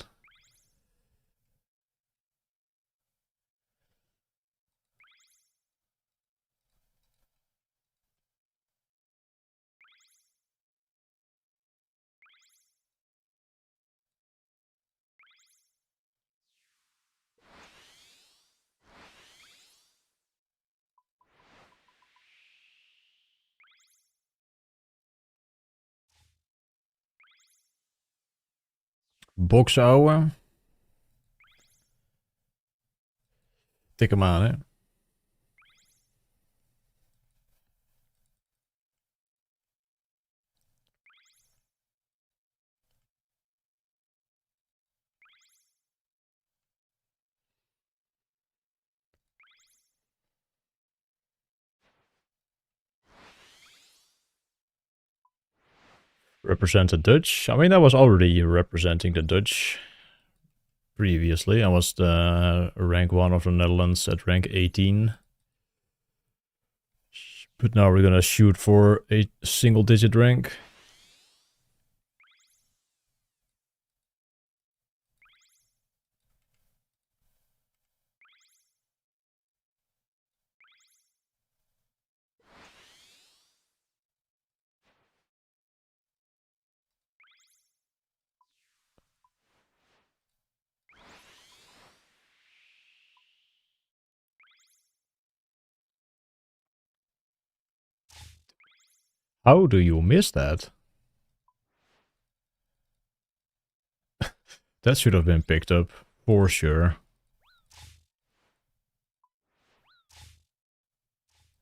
Boksouwen. Tik hem aan, hè. Represent the Dutch. I mean, I was already representing the Dutch previously. I was the rank 1 of the Netherlands at rank 18. But now we're gonna shoot for a single-digit rank. How do you miss that? That should have been picked up, for sure.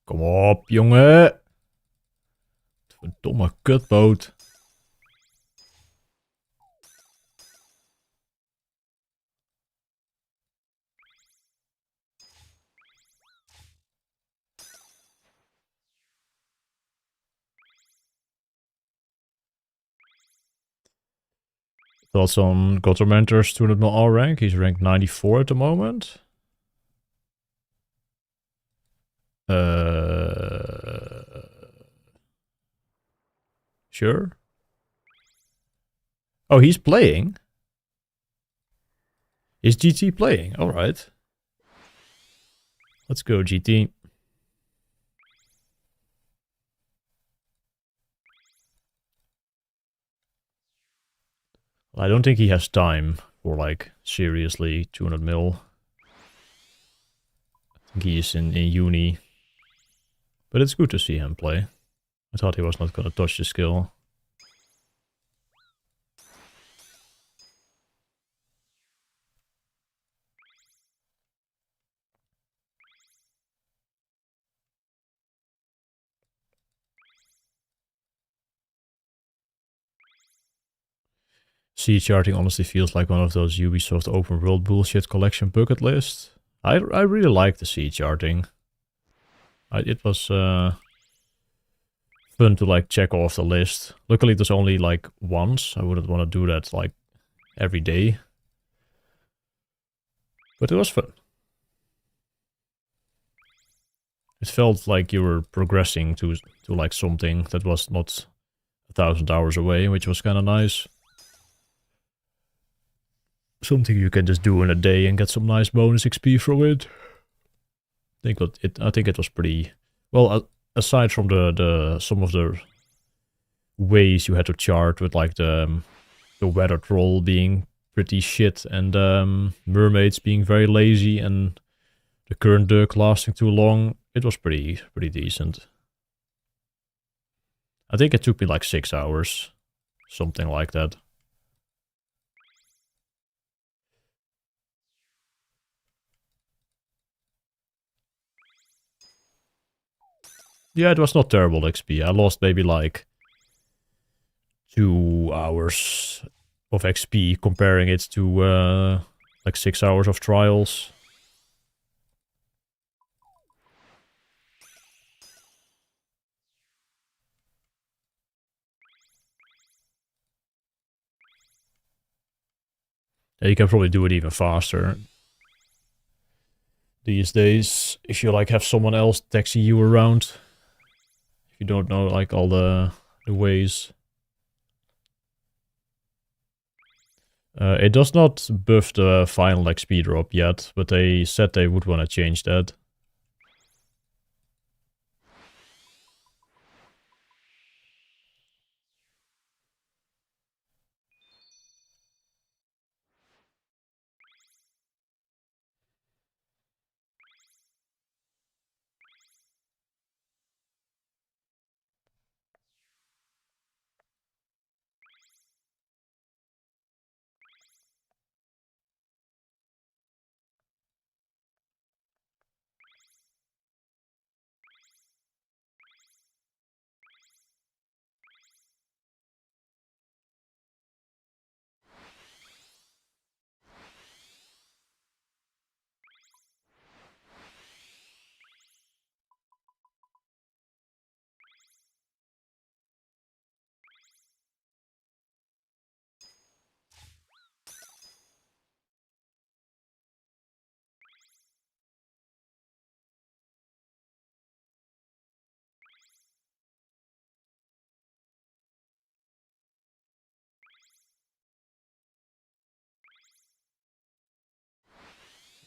Kom op, jongen! Verdomme kutboot. Thoughts on Gottermentor's 200 mil R rank? He's ranked 94 at the moment. Sure. Oh, he's playing? Is GT playing? Alright. Let's go, GT. I don't think he has time for, like, seriously 200 mil. I think he is in uni. But it's good to see him play. I thought he was not gonna touch the skill. Sea charting honestly feels like one of those Ubisoft open world bullshit collection bucket lists. I really like the sea charting. It was fun to like check off the list. Luckily it was only like once. I wouldn't want to do that like every day. But it was fun. It felt like you were progressing to like something that was not 1,000 hours away, which was kind of nice. Something you can just do in a day and get some nice bonus XP from it. I think it was pretty well. Aside from the some of the ways you had to chart with like the weather troll being pretty shit and mermaids being very lazy and the current Dirk lasting too long, it was pretty decent. I think it took me like 6 hours, something like that. Yeah, it was not terrible XP. I lost maybe like 2 hours of XP comparing it to like 6 hours of trials. Yeah, you can probably do it even faster these days if you like have someone else taxi you around. If you don't know like all the ways. It does not buff the final XP drop yet, but they said they would want to change that.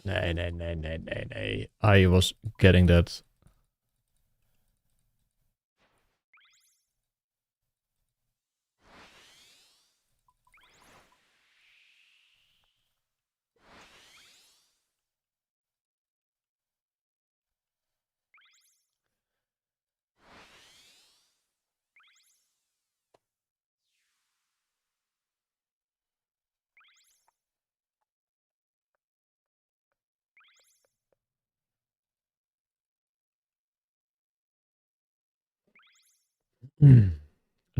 Nee. I was getting that.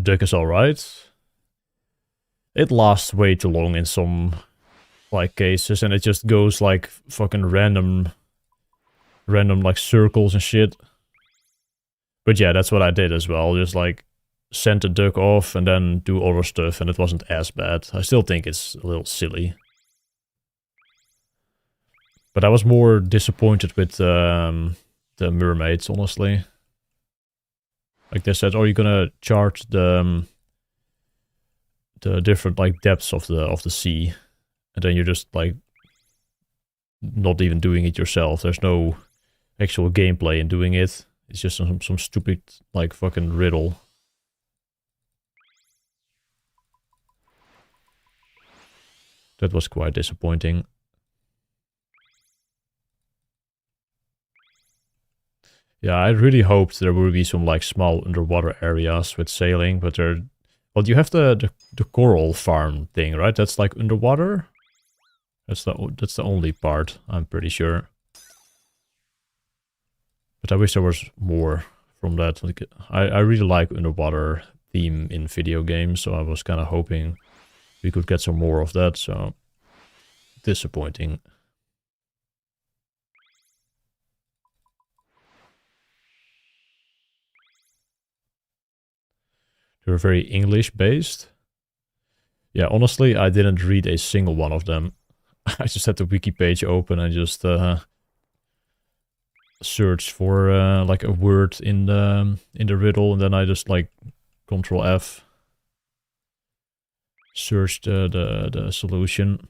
Duck is alright. It lasts way too long in some like cases, and it just goes like fucking random like circles and shit. But yeah, that's what I did as well. Just like send the duck off and then do other stuff, and it wasn't as bad. I still think it's a little silly. But I was more disappointed with the mermaids, honestly. Like they said, oh, you're gonna charge the different like depths of the sea, and then you're just like not even doing it yourself. There's no actual gameplay in doing it. It's just some stupid like fucking riddle. That was quite disappointing. Yeah, I really hoped there would be some like small underwater areas with sailing, but there. Well, you have the coral farm thing, right? That's like underwater. That's the only part, I'm pretty sure. But I wish there was more from that. Like, I really like underwater theme in video games, so I was kind of hoping we could get some more of that. So disappointing. They were very English based. Yeah, honestly, I didn't read a single one of them. I just had the wiki page open and just search for like a word in the riddle, and then I just like Control F, search the solution.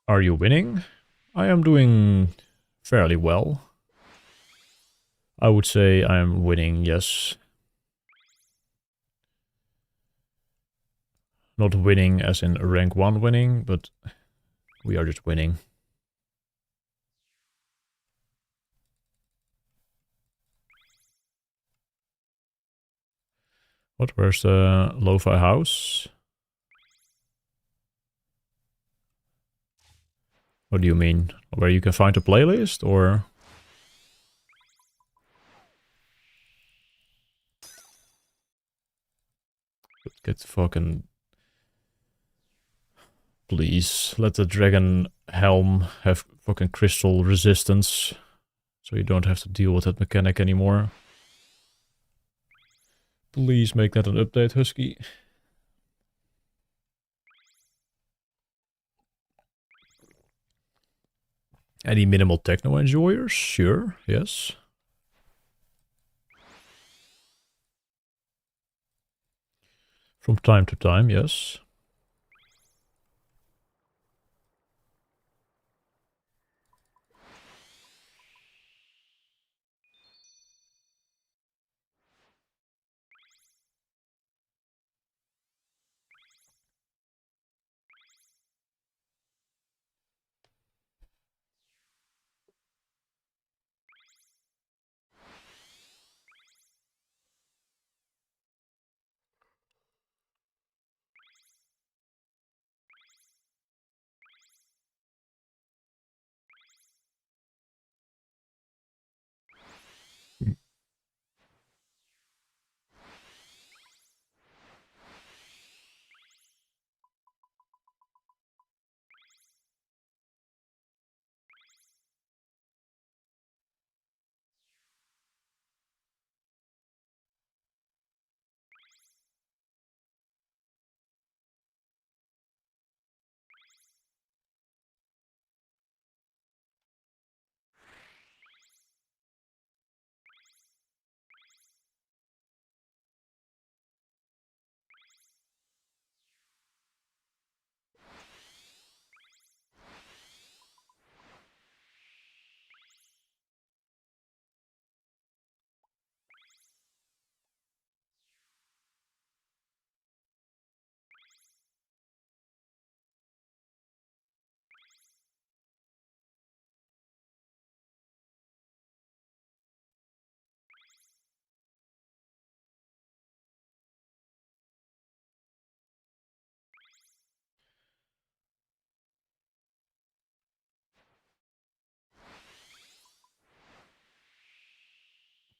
Are you winning? I am doing fairly well. I would say I am winning, yes. Not winning as in rank 1 winning, but we are just winning. What? Where's the lo-fi house? What do you mean? Where you can find a playlist, or? Get fucking... Please, let the dragon helm have fucking crystal resistance. So you don't have to deal with that mechanic anymore. Please make that an update, Husky. Any minimal techno enjoyers? Sure, yes. From time to time, yes.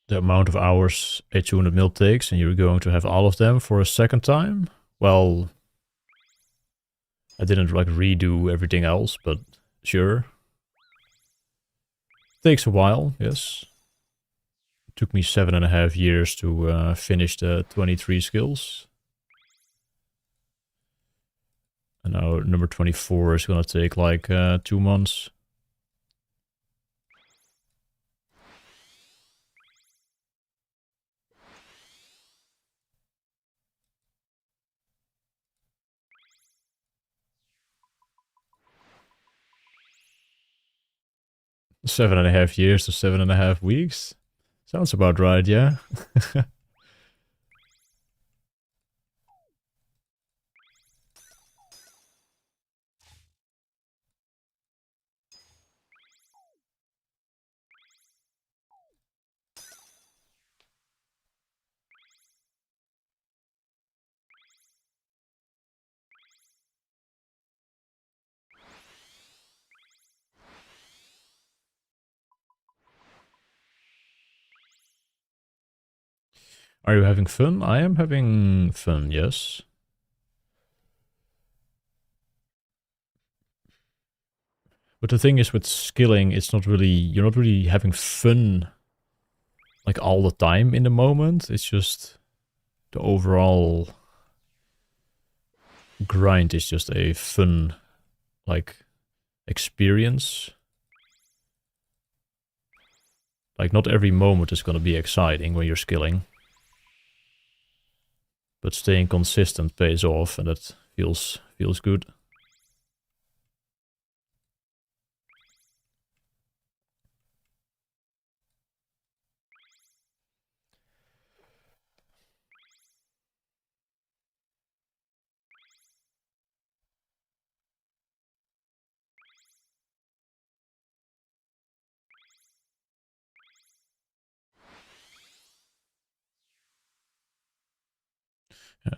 The amount of hours a 200 mil takes, and you're going to have all of them for a second time? Well, I didn't like redo everything else, but sure. Takes a while, yes. It took me 7.5 years to finish the 23 skills. And now number 24 is gonna take like 2 months. Seven and a half years to 7.5 weeks? Sounds about right, yeah? Are you having fun? I am having fun, yes. But the thing is with skilling, it's not really, you're not really having fun like all the time in the moment. It's just the overall grind is just a fun like experience. Like not every moment is gonna be exciting when you're skilling. But staying consistent pays off, and that feels good.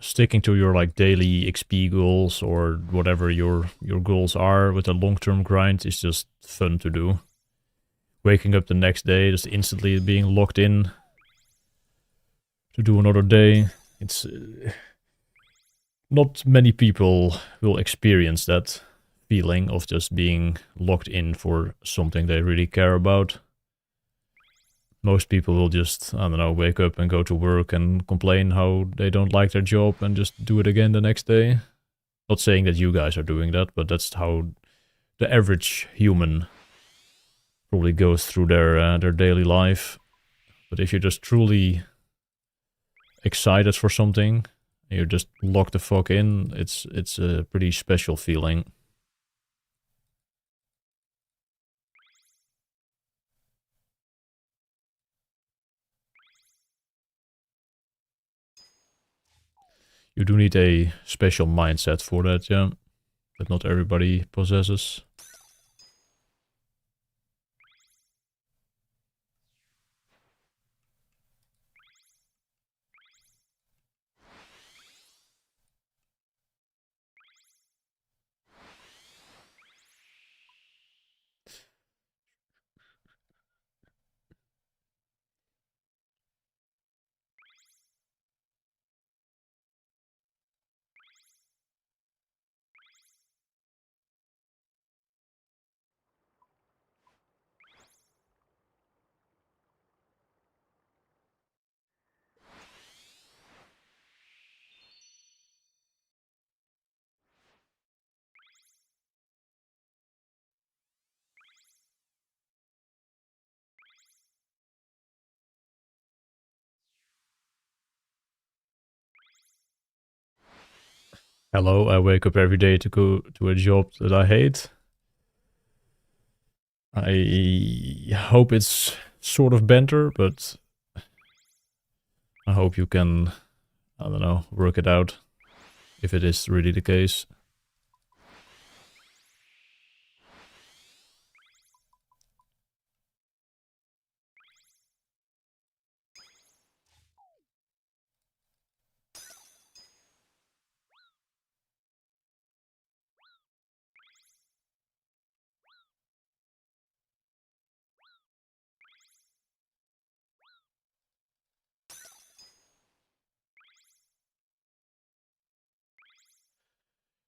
Sticking to your like daily XP goals or whatever your goals are with a long-term grind is just fun to do. Waking up the next day, just instantly being locked in to do another day. It's not many people will experience that feeling of just being locked in for something they really care about. Most people will just, I don't know, wake up and go to work and complain how they don't like their job and just do it again the next day. Not saying that you guys are doing that, but that's how the average human probably goes through their daily life. But if you're just truly excited for something, and you're just locked the fuck in, it's a pretty special feeling. You do need a special mindset for that, yeah. That not everybody possesses. Hello, I wake up every day to go to a job that I hate. I hope it's sort of banter, but I hope you can, I don't know, work it out if it is really the case.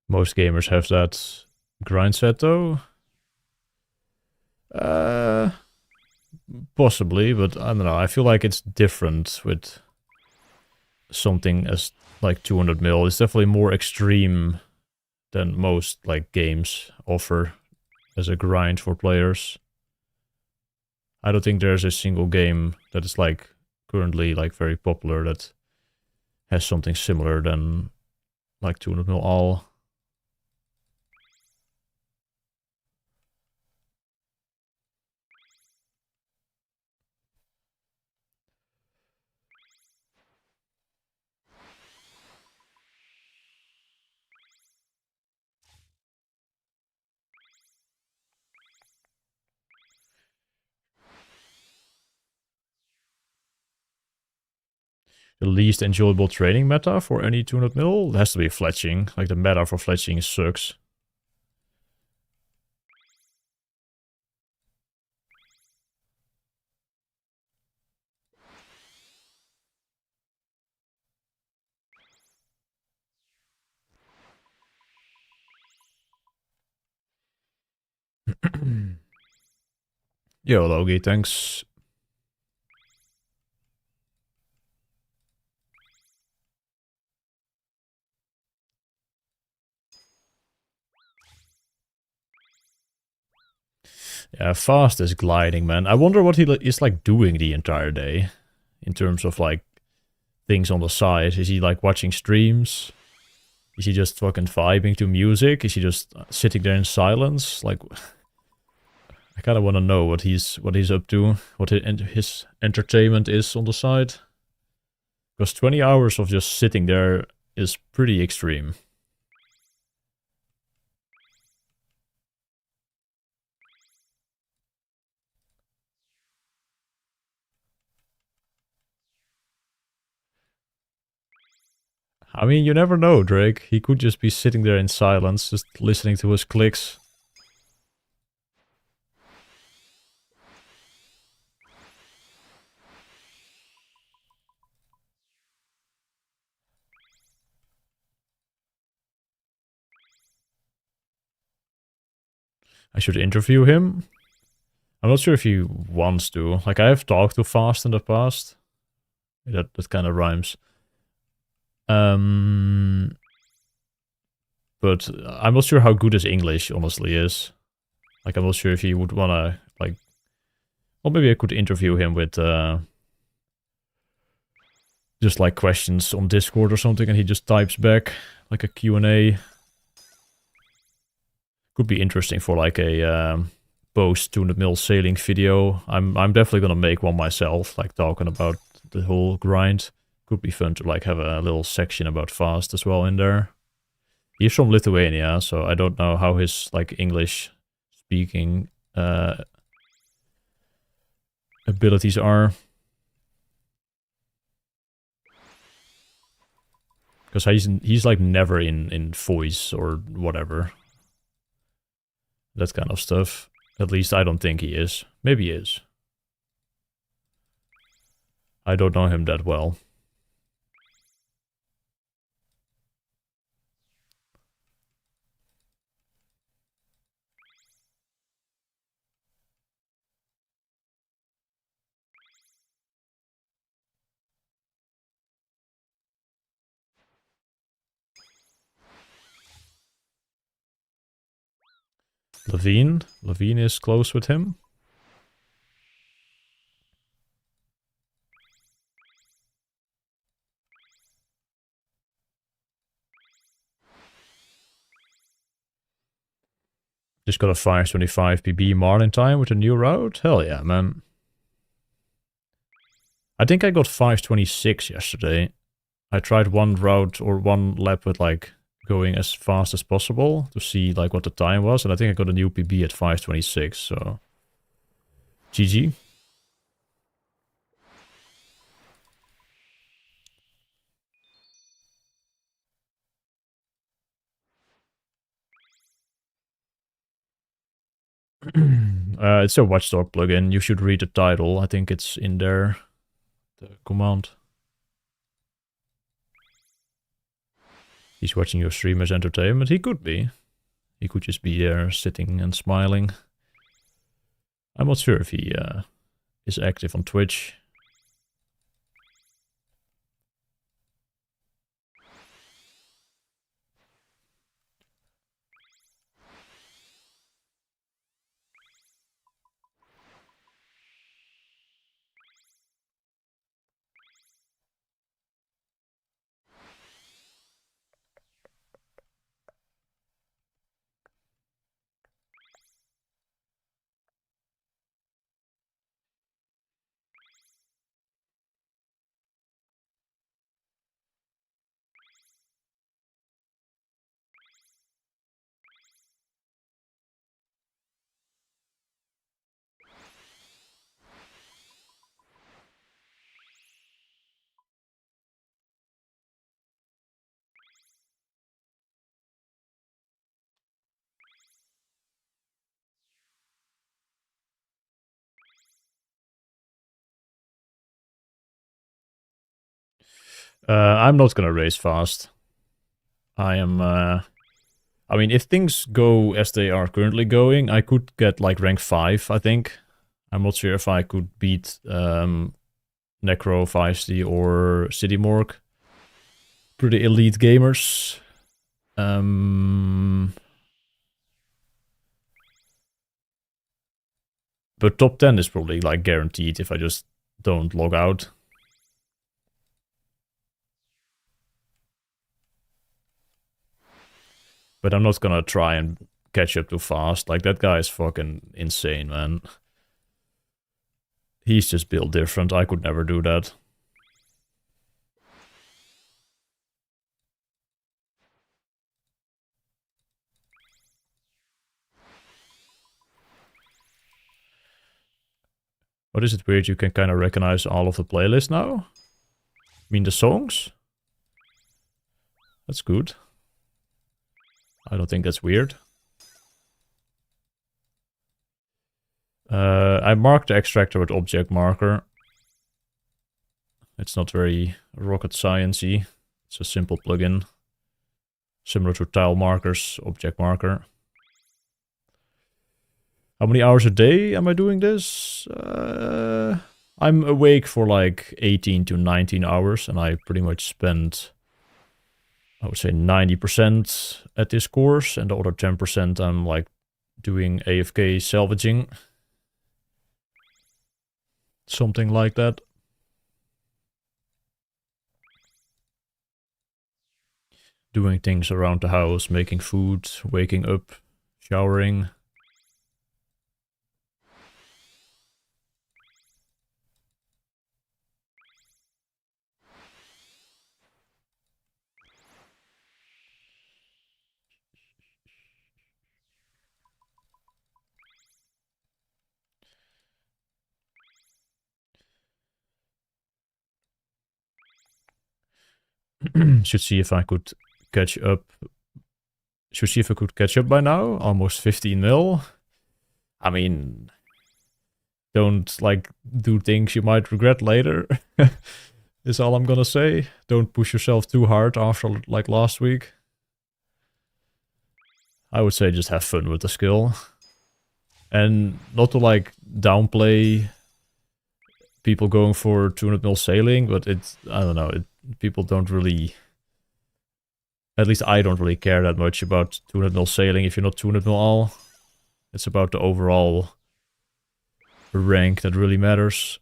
Most gamers have that grind set though. Uh, Possibly, but I don't know. I feel like it's different with something as like 200 mil. It's definitely more extreme than most like games offer as a grind for players. I don't think there's a single game that is like currently like very popular that has something similar than like 200 mil all. The least enjoyable training meta for any 200 mil has to be fletching. Like the meta for fletching sucks. Yo, Logi, thanks. Yeah, fast is gliding, man. I wonder what he is like doing the entire day in terms of like things on the side. Is he like watching streams? Is he just fucking vibing to music? Is he just sitting there in silence? Like, I kind of want to know what he's up to, what his entertainment is on the side. Because 20 hours of just sitting there is pretty extreme. I mean, you never know, Drake. He could just be sitting there in silence, just listening to his clicks. I should interview him. I'm not sure if he wants to. Like, I have talked to Fast in the past. That kind of rhymes. But I'm not sure how good his English honestly is. Like, I'm not sure if he would wanna, like... Well, maybe I could interview him with, just, like, questions on Discord or something, and he just types back, like, a Q&A. Could be interesting for, like, a, post 200 mil sailing video. I'm definitely gonna make one myself, like, talking about the whole grind. Could be fun to, like, have a little section about Fast as well in there. He's from Lithuania, so I don't know how his, like, English speaking abilities are. Because he's like never in voice or whatever. That kind of stuff. At least I don't think he is. Maybe he is. I don't know him that well. Levine? Levine is close with him. Just got a 525 PB Marlin time with a new route? Hell yeah, man. I think I got 526 yesterday. I tried one route or one lap with like going as fast as possible to see like what the time was, and I think I got a new PB at 526, so GG. It's a Watchdog plugin. You should read the title. I think it's in there. The command. He's watching your stream as entertainment. He could be. He could just be there sitting and smiling. I'm not sure if he is active on Twitch. I'm not gonna race fast. I am, I mean, if things go as they are currently going, I could get like rank 5, I think. I'm not sure if I could beat Necro, Feisty, or City Morgue. Pretty elite gamers. But top 10 is probably like guaranteed if I just don't log out. But I'm not gonna try and catch up too fast. Like, that guy is fucking insane, man. He's just built different. I could never do that. What is it weird you can kind of recognize all of the playlists now? I mean the songs? That's good. I don't think that's weird. I marked the extractor with object marker. It's not very rocket science-y. It's a simple plugin. Similar to tile markers, object marker. How many hours a day am I doing this? I'm awake for like 18 to 19 hours, and I pretty much spend, I would say 90% at this course, and the other 10% I'm like doing AFK salvaging. Something like that. Doing things around the house, making food, waking up, showering. Should see if I could catch up. Should see if I could catch up by now. Almost 15 mil. I mean, don't like do things you might regret later. Is all I'm gonna say. Don't push yourself too hard after like last week. I would say just have fun with the skill. And not to like downplay people going for 200 mil sailing, but it's, I don't know, people don't really, at least I don't really care that much about 200 mil sailing if you're not 200 mil all. It's about the overall rank that really matters.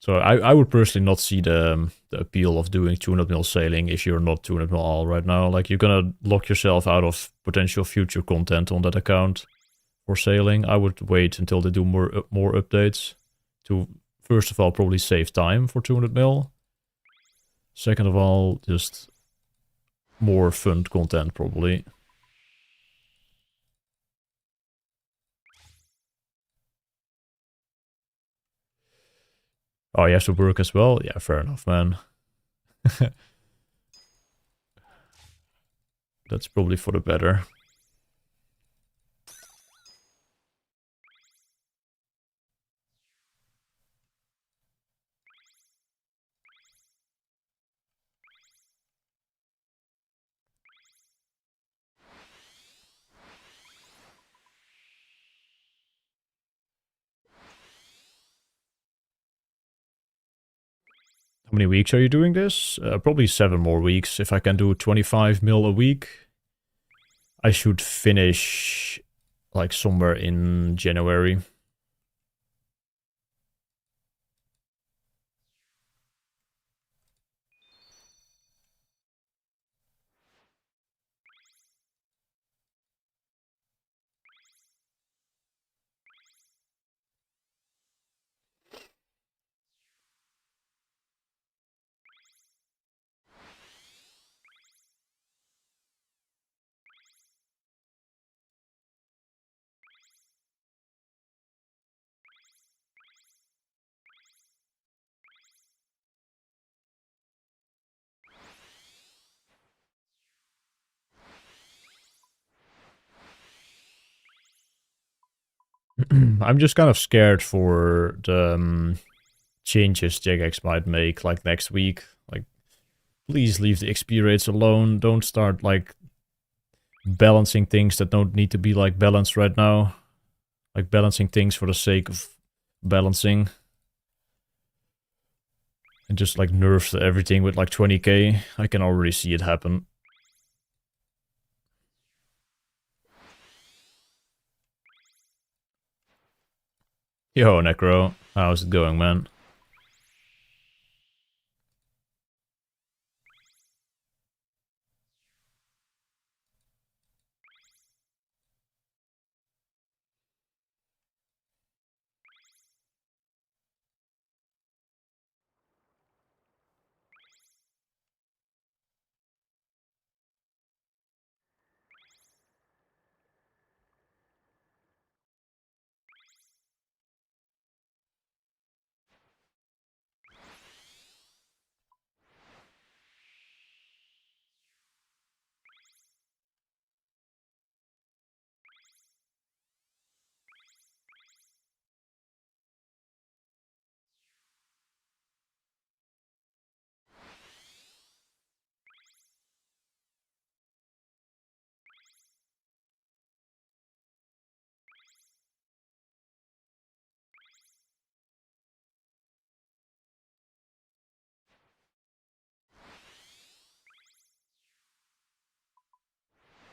So I would personally not see the appeal of doing 200 mil sailing if you're not 200 mil all right now. Like, you're gonna lock yourself out of potential future content on that account for sailing. I would wait until they do more updates to, first of all, probably save time for 200 mil. Second of all, just more fun content probably. Oh, you have to work as well? Yeah, fair enough, man. That's probably for the better. How many weeks are you doing this? Probably 7 more weeks. If I can do 25 mil a week, I should finish like somewhere in January. I'm just kind of scared for the changes Jagex might make like next week. Like, please leave the XP rates alone. Don't start like balancing things that don't need to be like balanced right now. Like balancing things for the sake of balancing. And just like nerf everything with like 20k. I can already see it happen. Yo, Necro. How's it going, man?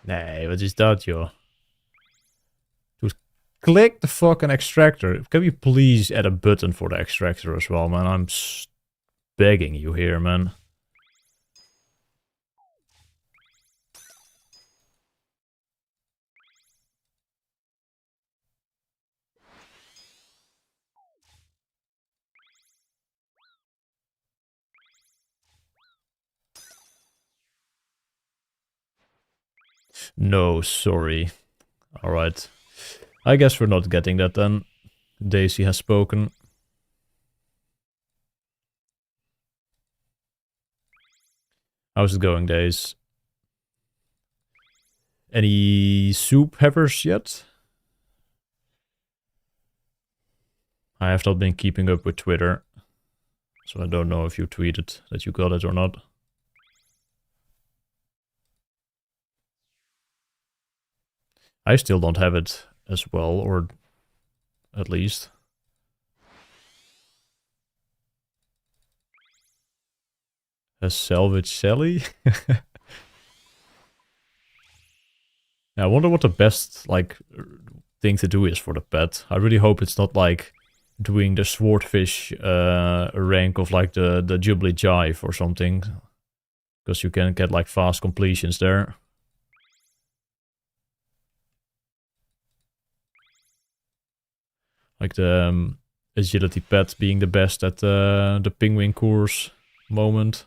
Nee, wat is dat, joh? Dude, click the fucking extractor. Can you please add a button for the extractor as well, man? I'm begging you here, man. No, sorry. Alright. I guess we're not getting that then. Daisy has spoken. How's it going, Days? Any soup havers yet? I have not been keeping up with Twitter, so I don't know if you tweeted that you got it or not. I still don't have it as well, or at least. A salvage Sally? I wonder what the best, like, thing to do is for the pet. I really hope it's not like doing the swordfish rank of like the Jubilee Jive or something. Because you can get like fast completions there. Like the agility pet being the best at the penguin course moment.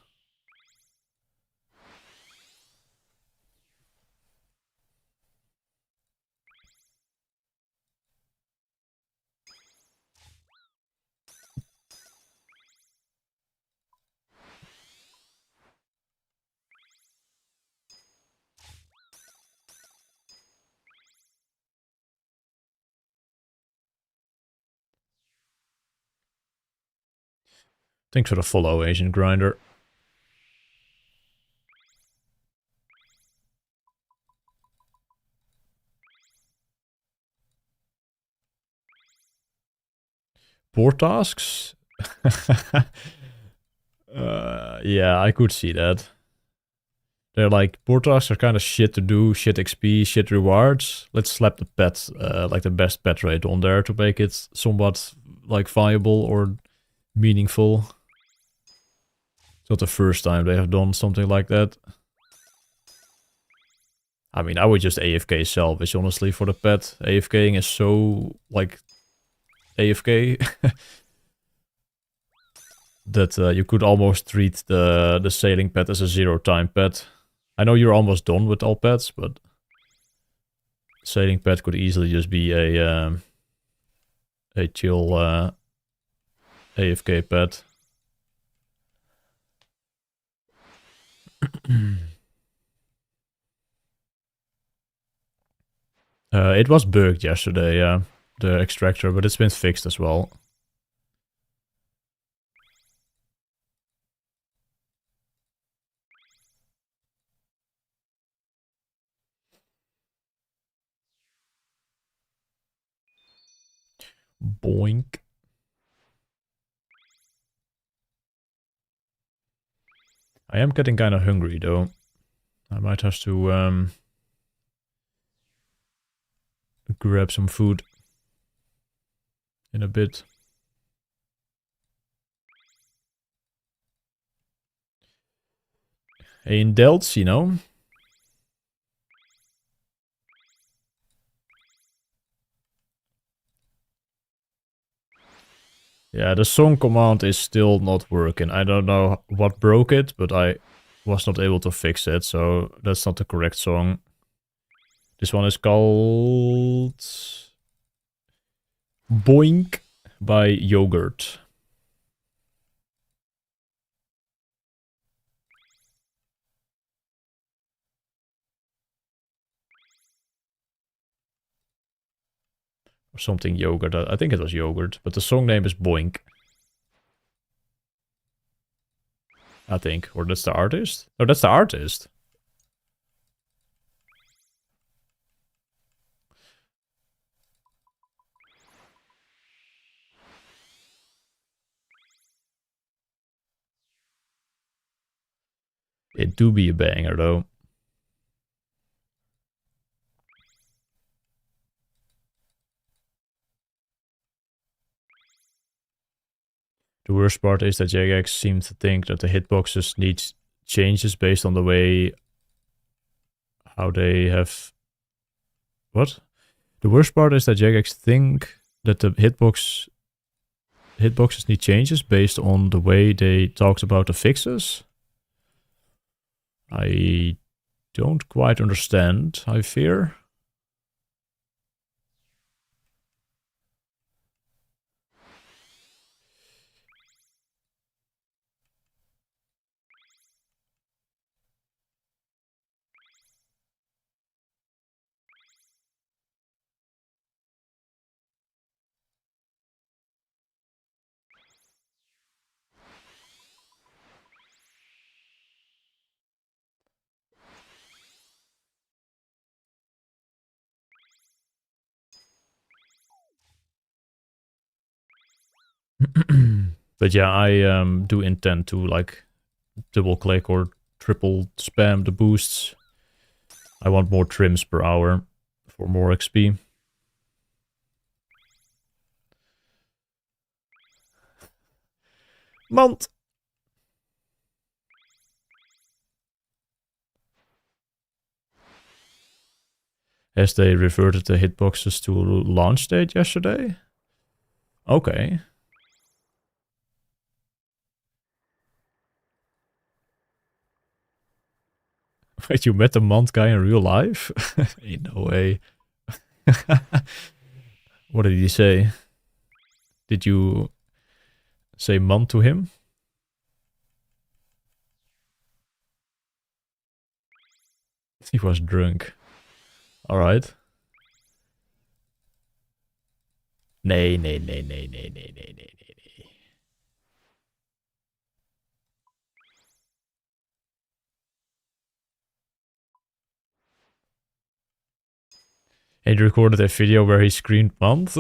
Thanks for the follow, Asian Grinder. Board tasks? Yeah, I could see that. They're like, board tasks are kind of shit to do, shit XP, shit rewards. Let's slap the pet, like the best pet rate on there to make it somewhat like viable or meaningful. It's not the first time they have done something like that. I mean, I would just AFK salvage, honestly, for the pet. AFKing is so, like, AFK that you could almost treat the sailing pet as a zero-time pet. I know you're almost done with all pets, but sailing pet could easily just be a chill AFK pet. It was bugged yesterday, yeah, the extractor, but it's been fixed as well. Boink. I am getting kind of hungry, though. I might have to grab some food in a bit. In Delts, you know? Yeah, the song command is still not working. I don't know what broke it, but I was not able to fix it, so that's not the correct song. This one is called Boink by Yogurt. Or something Yogurt. I think it was Yogurt, but the song name is Boink. I think. Or that's the artist? Oh, that's the artist. It do be a banger, though. The worst part is that Jagex seems to think that the hitboxes need changes based on the way how they have... What? The worst part is that Jagex think that the hitboxes need changes based on the way they talked about the fixes. I don't quite understand, I fear. But yeah, I do intend to like double click or triple spam the boosts. I want more trims per hour for more XP. Month. As they reverted the hitboxes to launch date yesterday. Okay. Wait, you met the Mont guy in real life? Ain't no way. What did he say? Did you say Mont to him? He was drunk. Alright. Nee, nee, nee, nee, nee, nee, nee, nee, nee. And he recorded a video where he screamed Mont.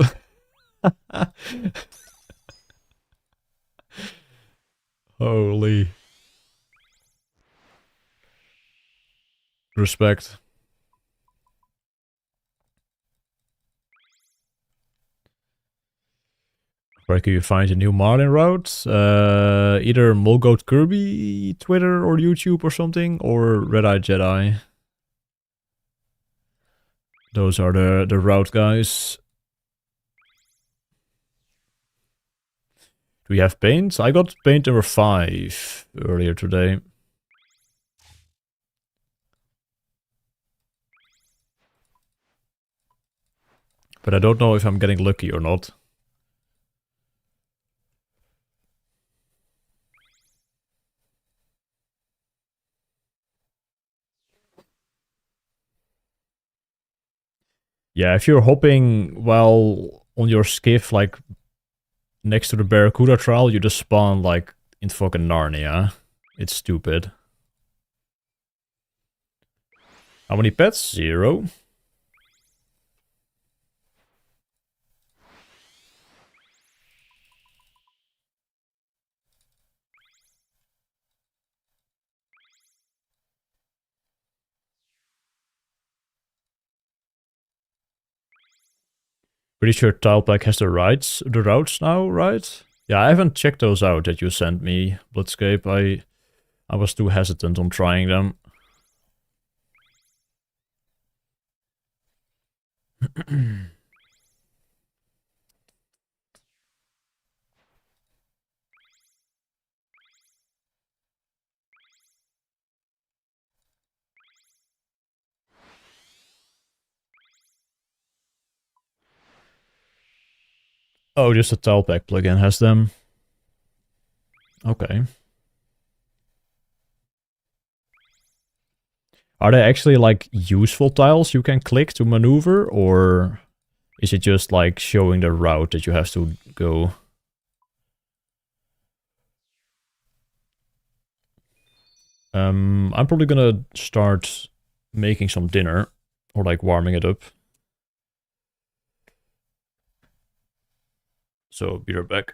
Holy. Respect. Where can you find a new Marlin route? Either Mulgoat Kirby, Twitter or YouTube or something, or Red Eye Jedi. Those are the route guys. Do we have paint? I got paint number 5 earlier today. But I don't know if I'm getting lucky or not. Yeah, if you're hopping while on your skiff, like next to the Barracuda trial, you just spawn like in fucking Narnia. It's stupid. How many pets? 0. Pretty sure Tilepack has the routes now, right? Yeah, I haven't checked those out that you sent me, Bloodscape. I was too hesitant on trying them. Oh, just the Tilepack plugin has them. Okay. Are they actually like useful tiles you can click to maneuver, or is it just like showing the route that you have to go? I'm probably gonna start making some dinner, or like warming it up. So be right back.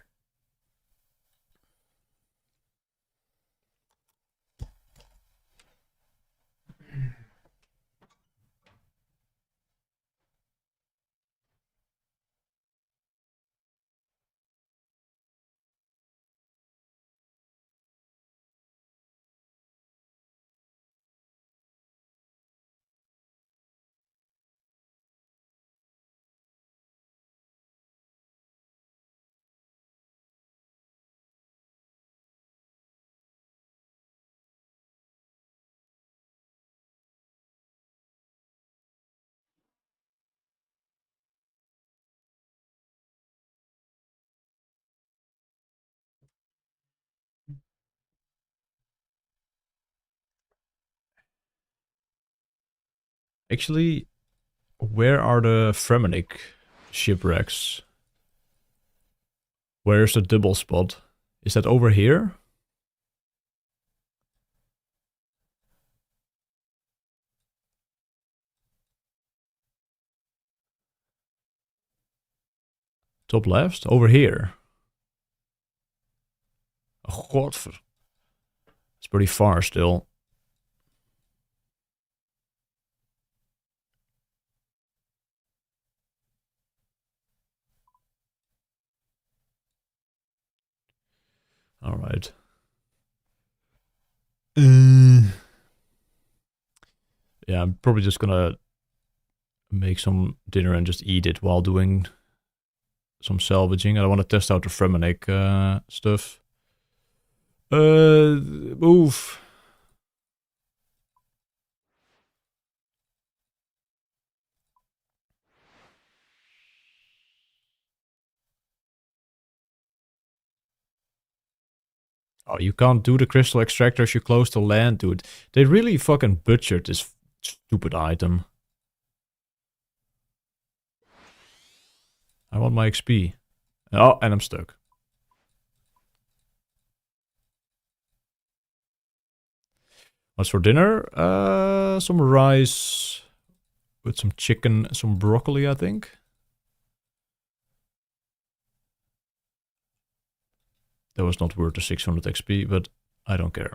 Actually, where are the Fremennik shipwrecks? Where's the double spot? Is that over here? Top left? Over here. Oh, godver. It's pretty far still. Alright. Yeah, I'm probably just gonna make some dinner and just eat it while doing some salvaging. I want to test out the Fremennik stuff. Move. Oh, you can't do the crystal extractor if you're close to land, dude. They really fucking butchered this stupid item. I want my XP. Oh, and I'm stuck. What's for dinner? Some rice with some chicken, some broccoli, I think. That was not worth the 600 XP, but I don't care.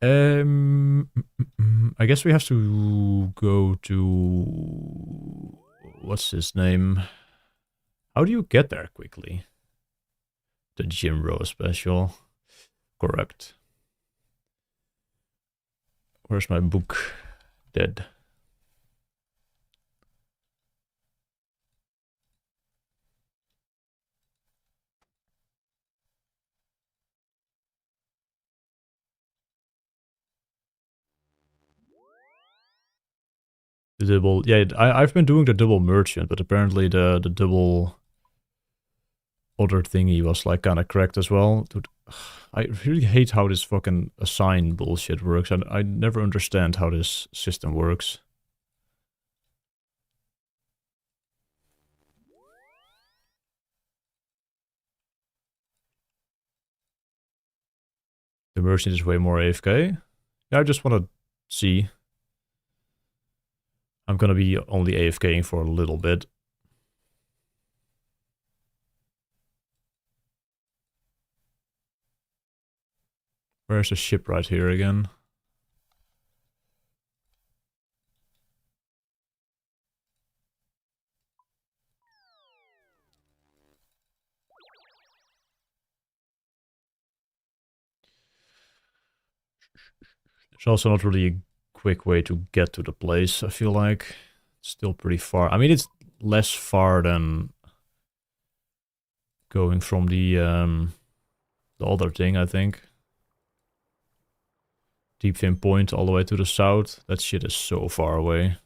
I guess we have to go to... What's his name? How do you get there quickly? The Jimro special. Correct. Where's my book? Dead. The double... Yeah, I've been doing the double merchant, but apparently the double... other thingy was like kind of cracked as well. Dude, I really hate how this fucking assign bullshit works. And I never understand how this system works. The merchant is way more AFK. Yeah, I just want to see. I'm gonna be only AFKing for a little bit. Where's the ship right here again? There's also not really a quick way to get to the place, I feel like. It's still pretty far. I mean, it's less far than going from the other thing, I think. Deepfin Point all the way to the south. That shit is so far away.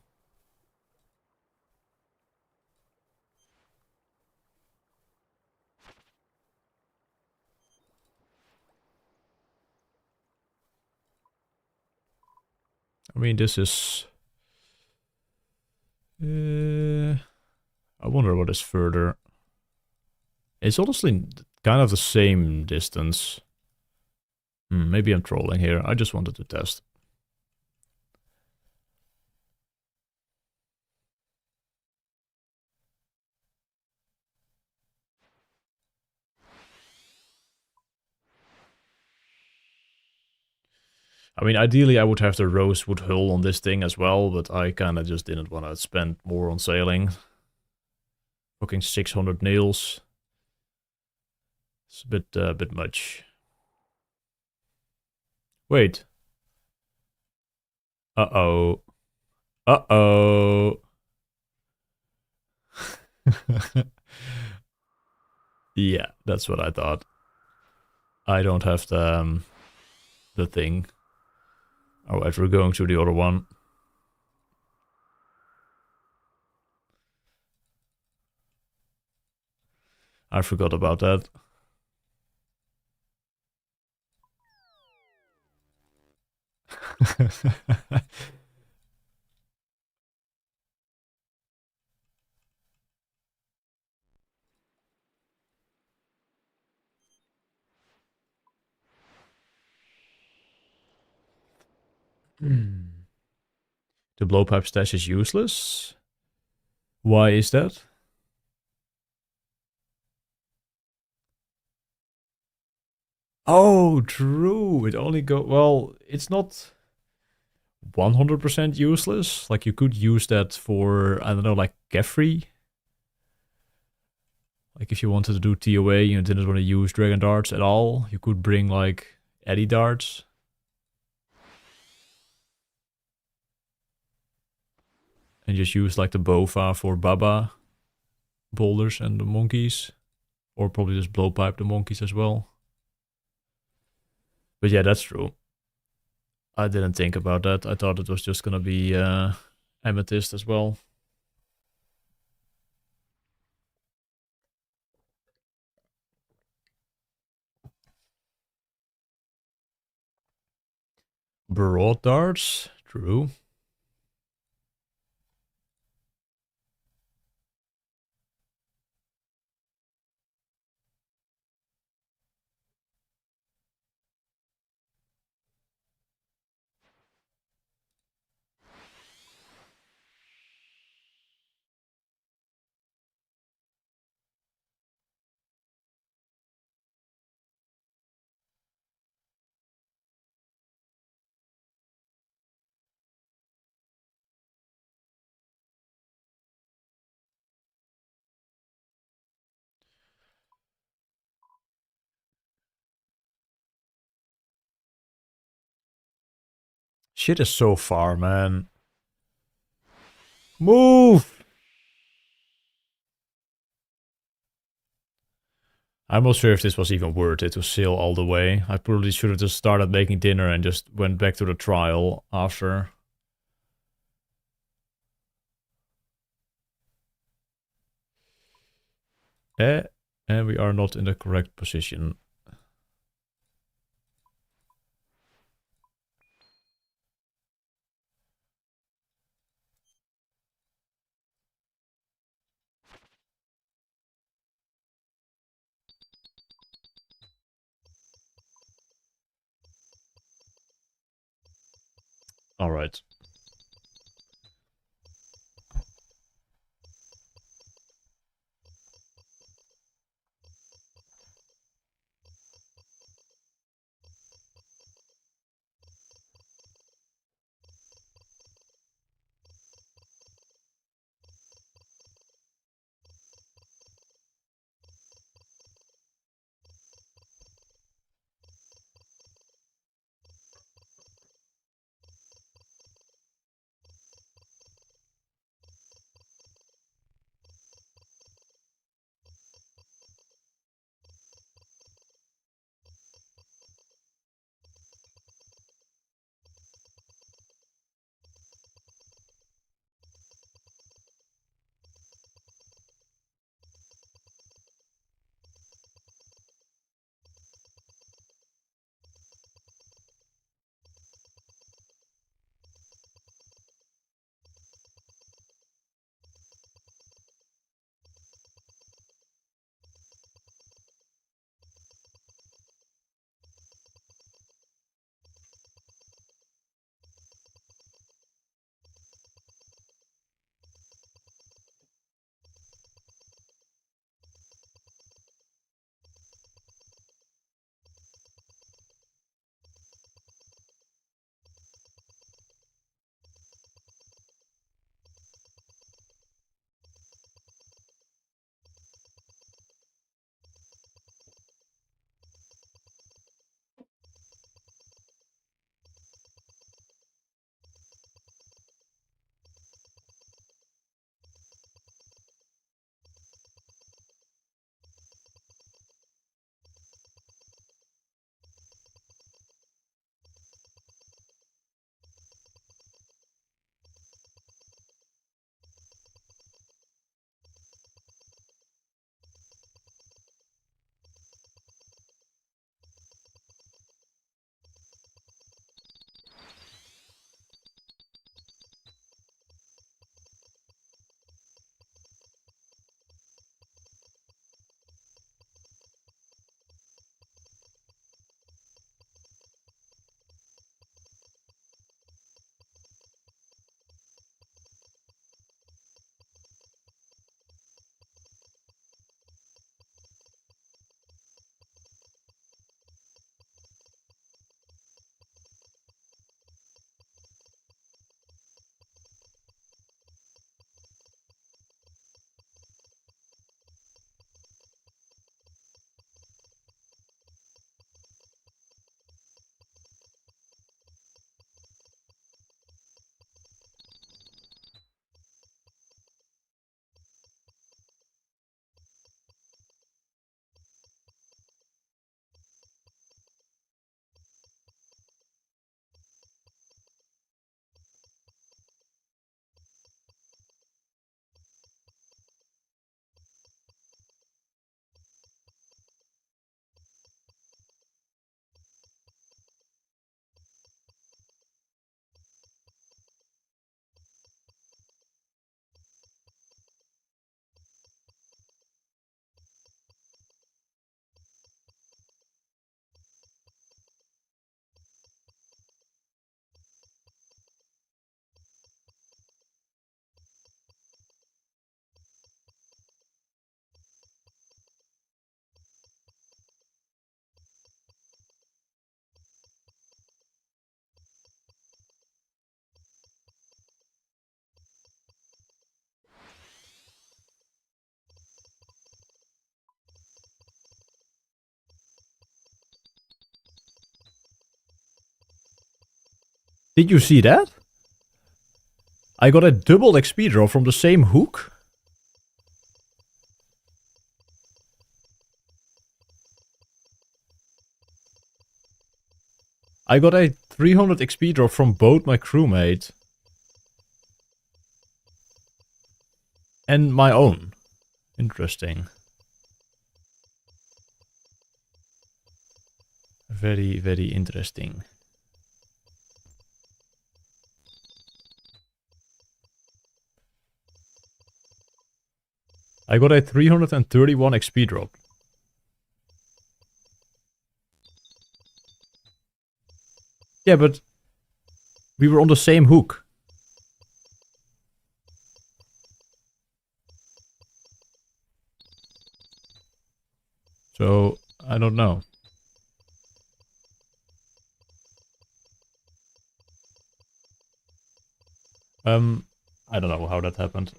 I mean, this is... I wonder what is further. It's honestly kind of the same distance. Maybe I'm trolling here. I just wanted to test. I mean, ideally I would have the rosewood hull on this thing as well, but I kind of just didn't want to spend more on sailing. Fucking 600 nails. It's a bit much. Wait. Uh-oh. Uh-oh. Yeah, that's what I thought. I don't have the thing. Alright, we're going to the other one. I forgot about that. The blowpipe stash is useless. Why is that? Oh, true. It only go well. It's not 100% useless. Like you could use that for I don't know, like Kefri. Like if you wanted to do TOA and you didn't want to use Dragon Darts at all, you could bring like Eddy Darts. And just use like the Bofa for Baba boulders and the monkeys. Or probably just blowpipe the monkeys as well. But yeah, that's true. I didn't think about that. I thought it was just gonna be Amethyst as well. Broad darts, true. Shit is so far, man. Move! I'm not sure if this was even worth it to sail all the way. I probably should have just started making dinner and just went back to the trial after. And we are not in the correct position. Alright. Did you see that? I got a double XP drop from the same hook. I got a 300 XP drop from both my crewmate and my own. Interesting. Very, very interesting. I got a 331 XP drop. Yeah, but we were on the same hook. So, I don't know. I don't know how that happened.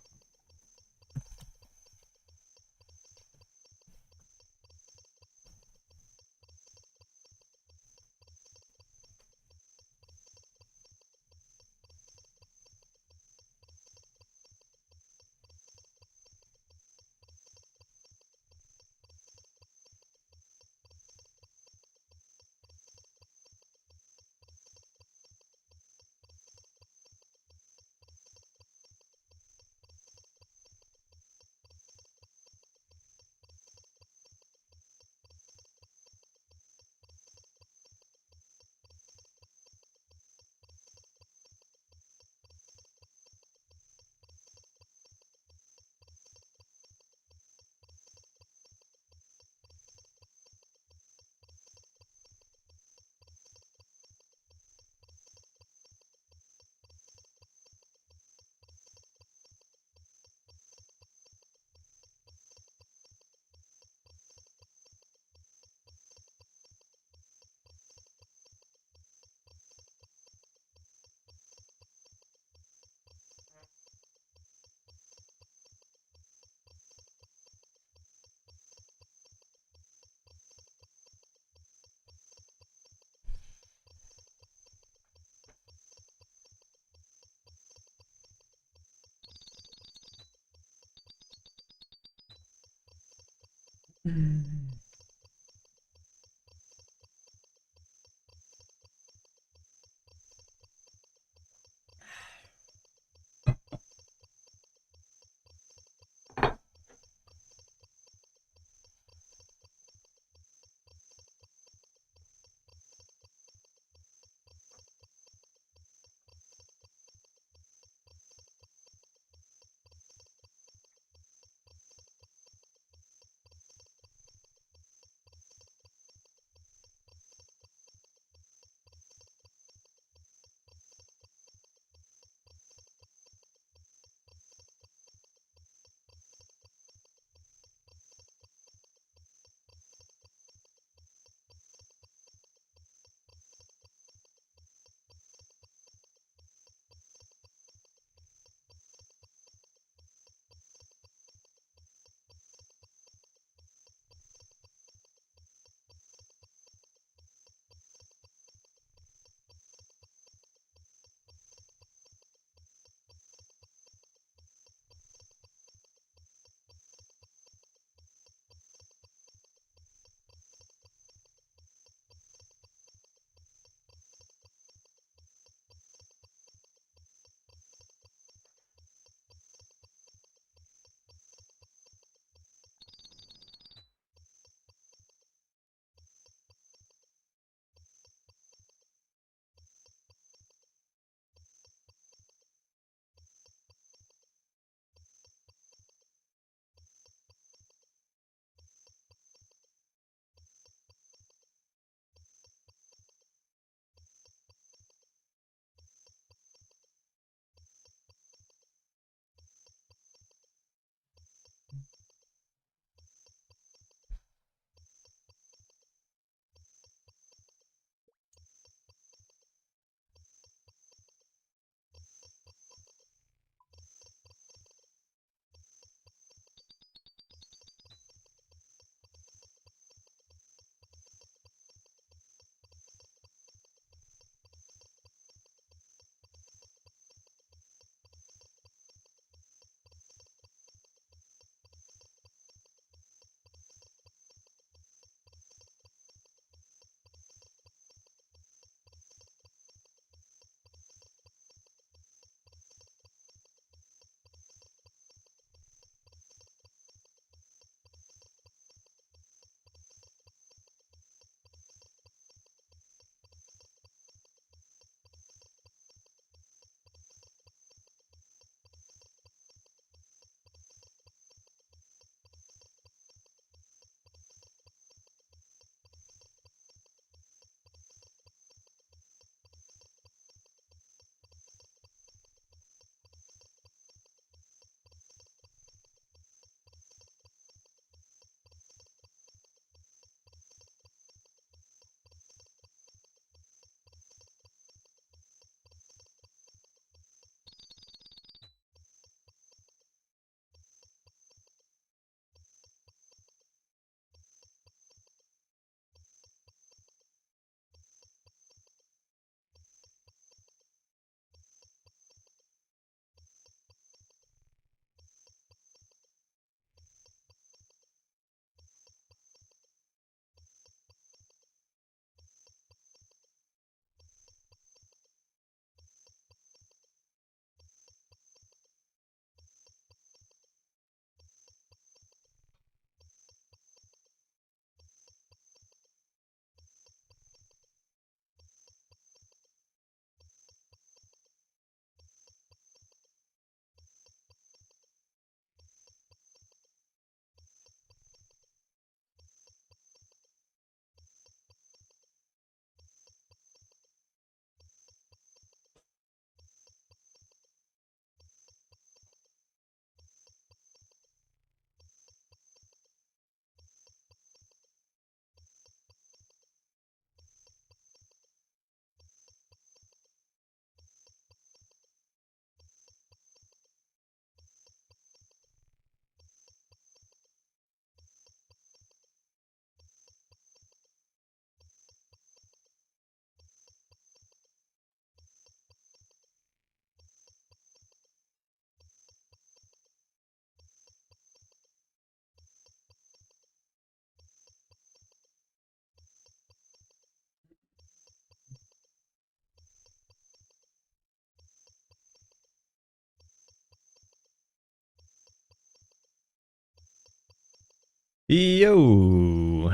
Yo!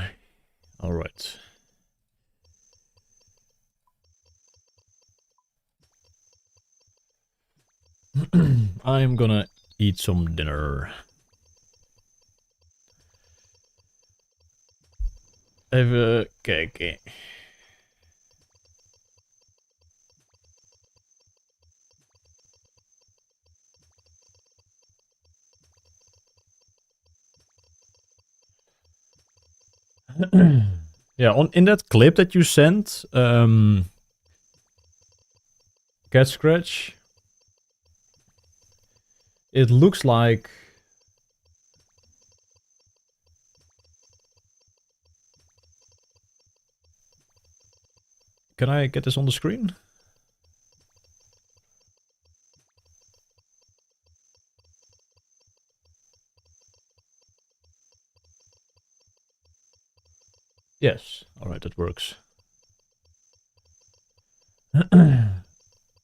Alright. I'm gonna eat some dinner. Even kijken. Yeah, in that clip that you sent, Cat Scratch, it looks like... Can I get this on the screen? Yes. Alright, that works.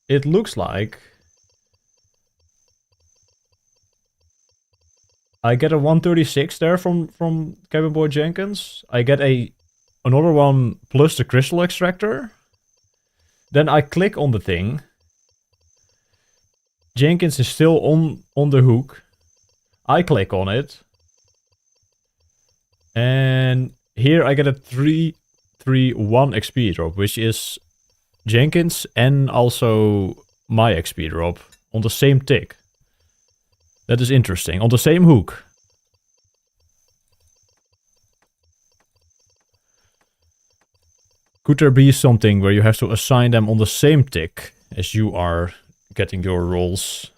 It looks like... I get a 136 there from Cabin Boy Jenkins. I get another one plus the crystal extractor. Then I click on the thing. Jenkins is still on the hook. I click on it. And here I get a 331 XP drop, which is Jenkins and also my XP drop on the same tick. That is interesting. On the same hook. Could there be something where you have to assign them on the same tick as you are getting your rolls?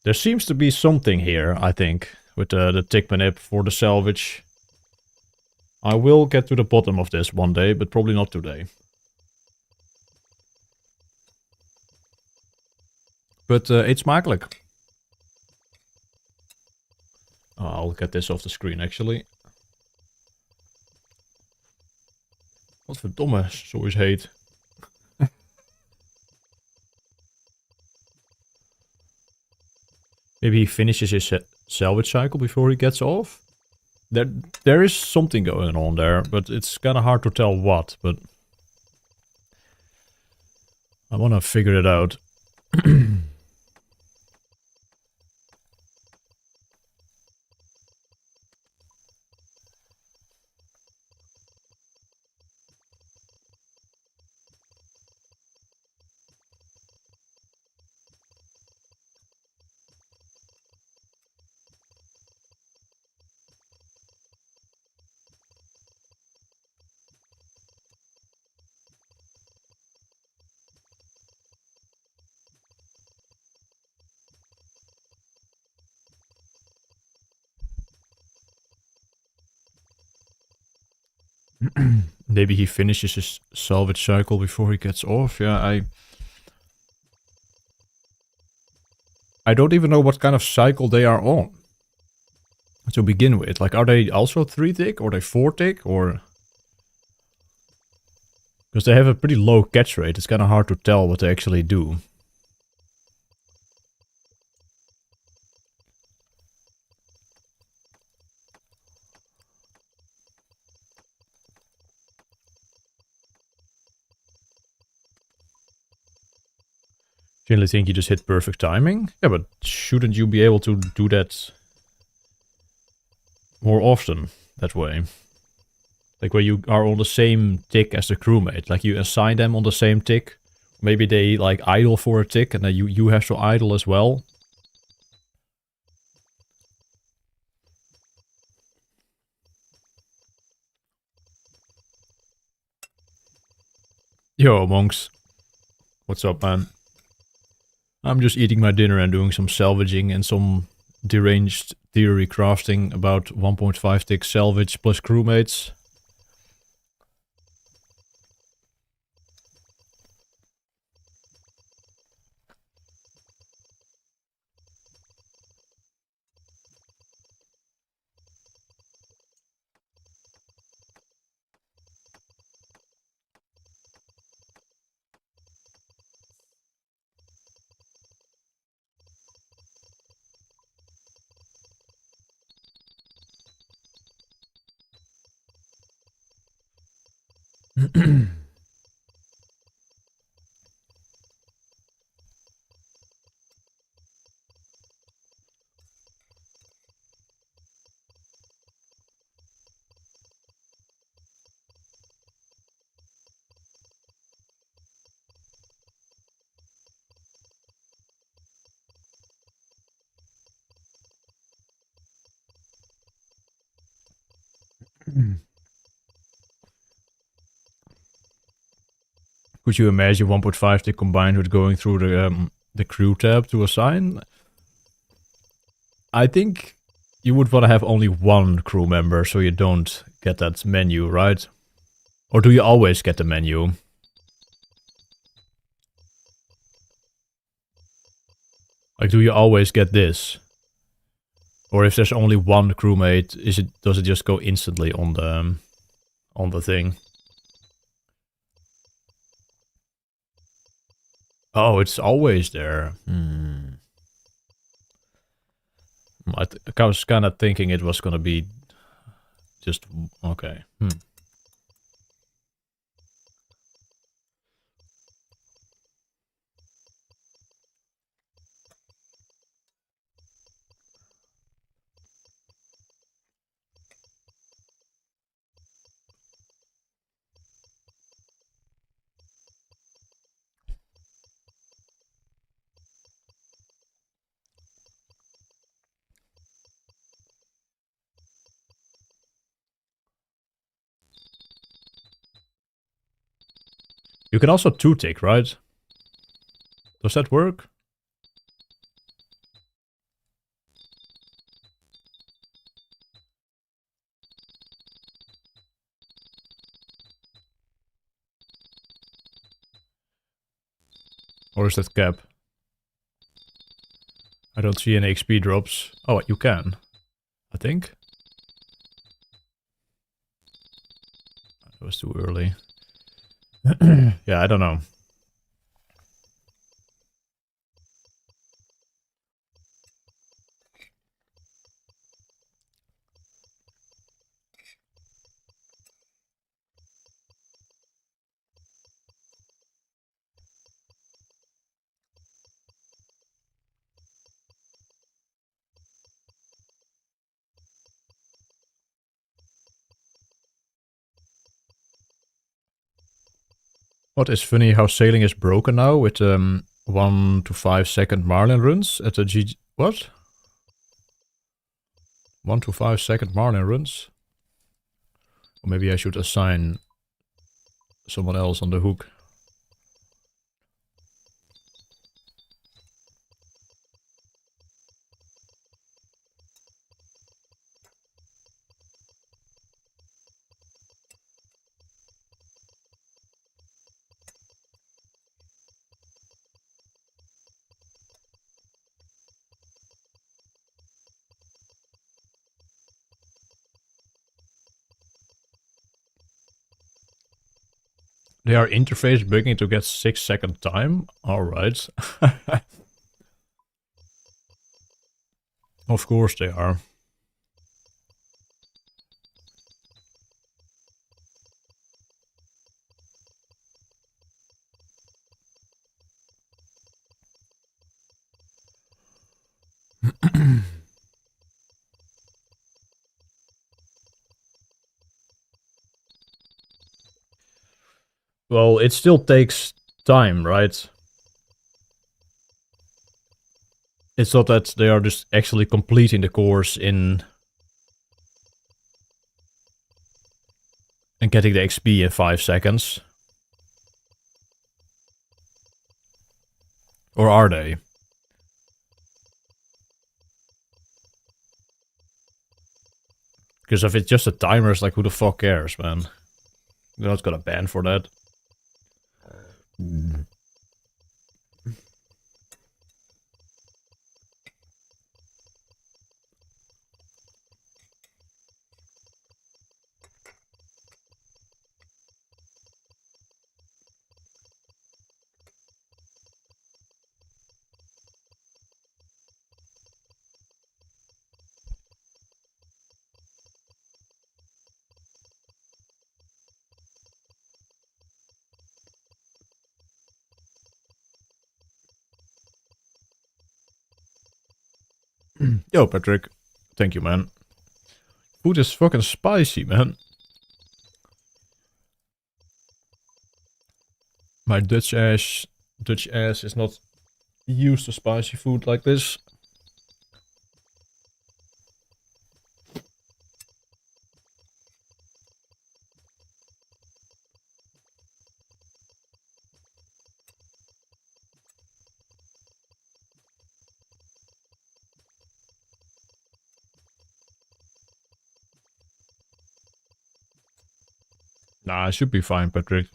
There seems to be something here, I think, with the tick manip for the salvage. I will get to the bottom of this one day, but probably not today. But eet smakelijk. Oh, I'll get this off the screen, actually. Wat verdomme, zo is heet. Maybe he finishes his salvage cycle before he gets off? There is something going on there, but it's kind of hard to tell what, but... I want to figure it out. Maybe he finishes his salvage cycle before he gets off. Yeah, I don't even know what kind of cycle they are on. To begin with. Like, are they also 3 tick? Or are they 4 tick? Or... Because they have a pretty low catch rate. It's kind of hard to tell what they actually do. Generally think you just hit perfect timing. Yeah, but shouldn't you be able to do that more often that way? Like where you are on the same tick as the crewmate. Like you assign them on the same tick. Maybe they like idle for a tick and then you have to idle as well. Yo, monks. What's up, man? I'm just eating my dinner and doing some salvaging and some deranged theory crafting about 1.5 tick salvage plus crewmates. Could you imagine 1.5 tick combined with going through the crew tab to assign? I think you would want to have only one crew member so you don't get that menu, right? Or do you always get the menu? Like, do you always get this? Or if there's only one crewmate, does it just go instantly on the thing? Oh, it's always there. I was kind of thinking it was gonna be just okay. You can also two-tick, right? Does that work? Or is that cap? I don't see any XP drops. Oh, you can. I think. That was too early. Yeah, I don't know. What is funny how sailing is broken now with 1 to 5 second Marlin runs at the G. What? 1 to 5 second Marlin runs? Or maybe I should assign someone else on the hook. They are interface bugging to get 6-second time? Alright. Of course they are. Well, it still takes time, right? It's not that they are just actually completing the course in and getting the XP in 5 seconds. Or are they? Because if it's just a timer, it's like, who the fuck cares, man? They're not gonna ban for that. Yo, Patrick. Thank you, man. Food is fucking spicy, man. My Dutch ass is not used to spicy food like this. Nah, it should be fine, Patrick.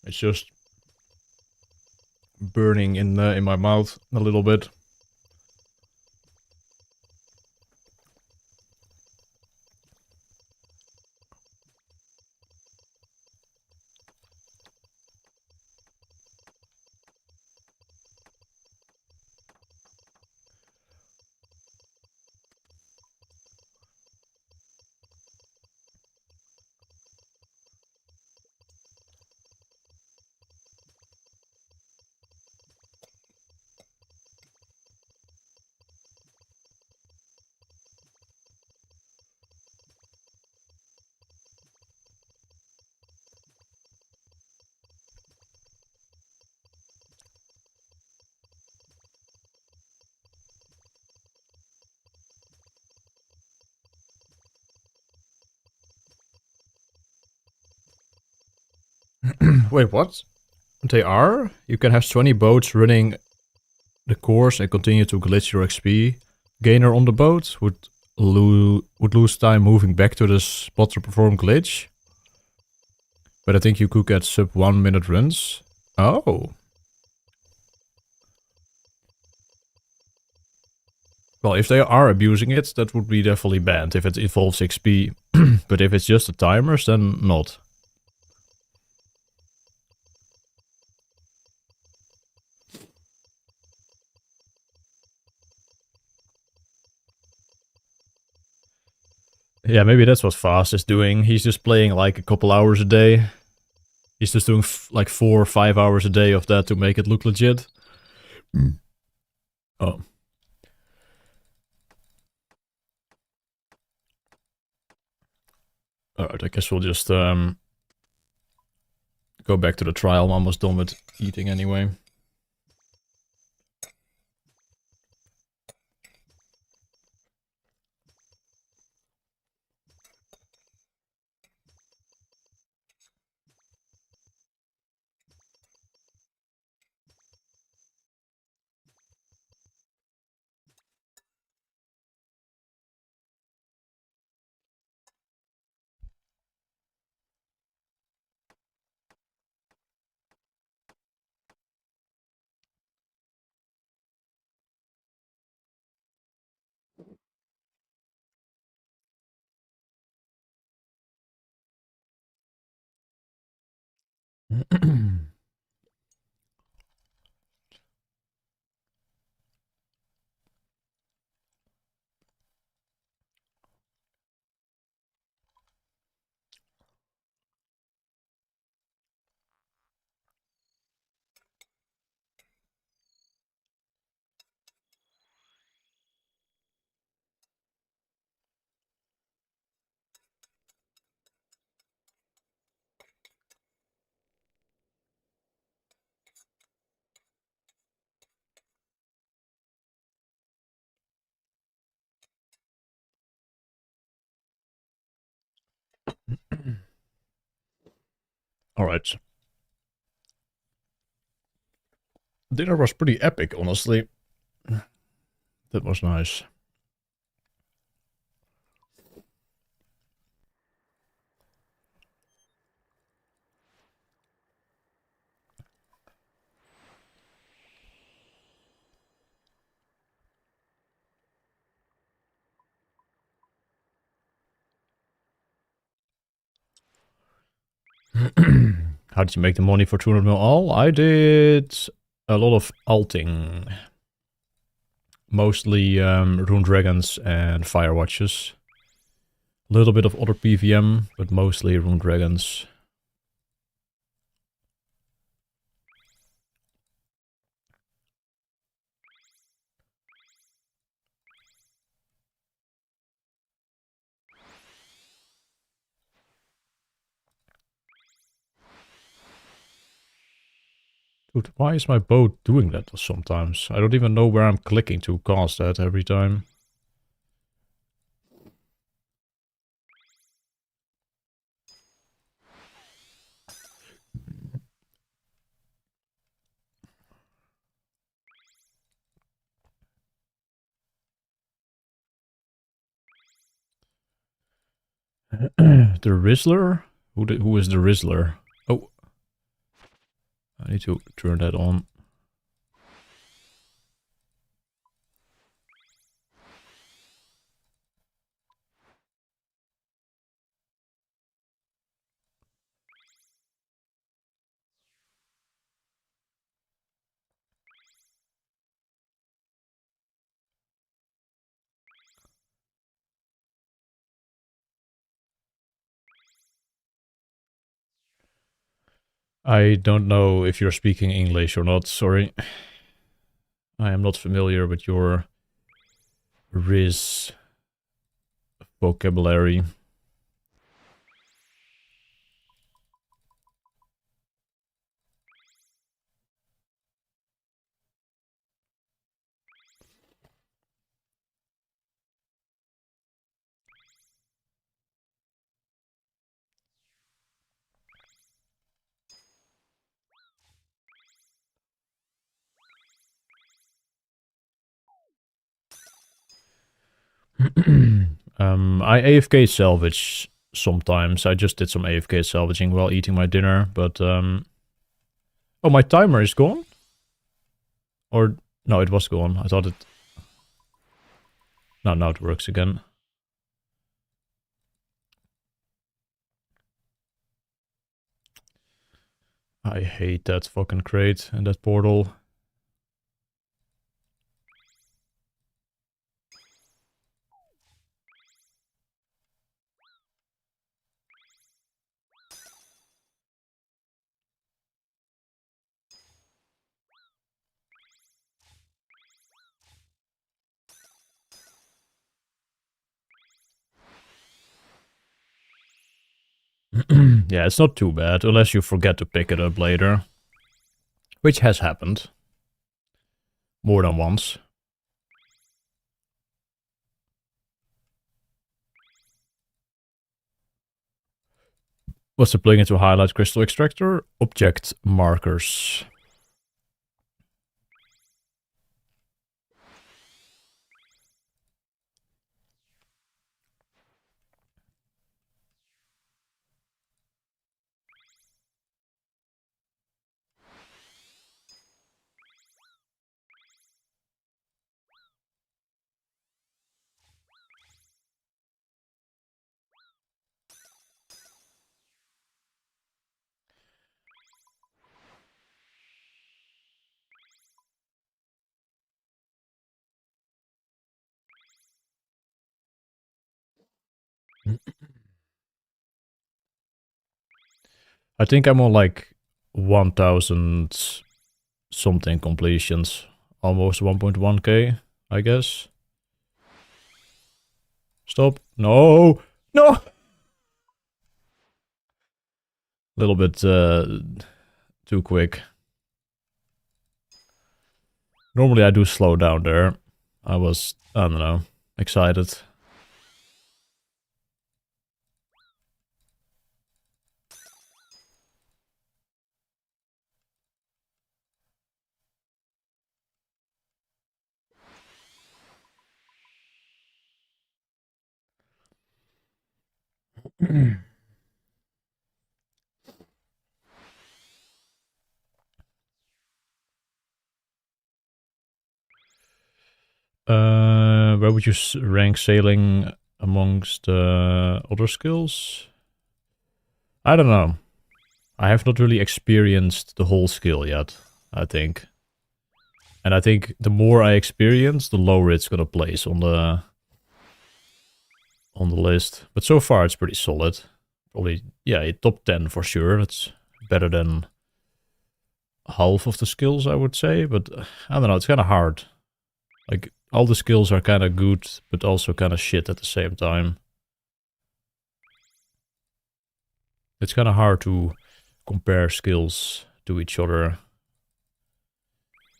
It's just burning in my mouth a little bit. Wait, what? They are? You can have 20 boats running the course and continue to glitch your XP. Gainer on the boat would lose time moving back to the spot to perform glitch. But I think you could get sub 1 minute runs. Oh. Well, if they are abusing it, that would be definitely banned if it involves XP. But if it's just the timers, then not. Yeah, maybe that's what Fast is doing. He's just playing like a couple hours a day. He's just doing like 4 or 5 hours a day of that to make it look legit. Oh. Alright, I guess we'll just go back to the trial. I'm almost done with eating anyway. Alright. Dinner was pretty epic, honestly. That was nice. How did you make the money for 200 mil all? I did a lot of alting. Mostly Rune Dragons and Firewatches. A little bit of other PVM, but mostly Rune Dragons. Dude, why is my boat doing that sometimes? I don't even know where I'm clicking to cast that every time. The Rizzler? Who is the Rizzler? Oh. I need to turn that on. I don't know if you're speaking English or not, sorry. I am not familiar with your Riz vocabulary. I AFK salvage sometimes. I just did some AFK salvaging while eating my dinner, but oh, my timer is gone? Or no, it was gone. I thought it... No, now it works again. I hate that fucking crate and that portal. Yeah, it's not too bad, unless you forget to pick it up later. Which has happened. More than once. What's the plugin to highlight crystal extractor? Object markers. I think I'm on like 1000 something completions. Almost 1.1k, I guess. Stop. No! No! A little bit too quick. Normally I do slow down there. I was, I don't know, excited. Where would you rank sailing amongst other skills? I don't know. I have not really experienced the whole skill yet, I think. And I think the more I experience, the lower it's gonna place on the list. But so far it's pretty solid. Probably, yeah, a top 10 for sure. That's better than half of the skills, I would say. But I don't know, it's kind of hard. Like, all the skills are kind of good, but also kind of shit at the same time. It's kind of hard to compare skills to each other.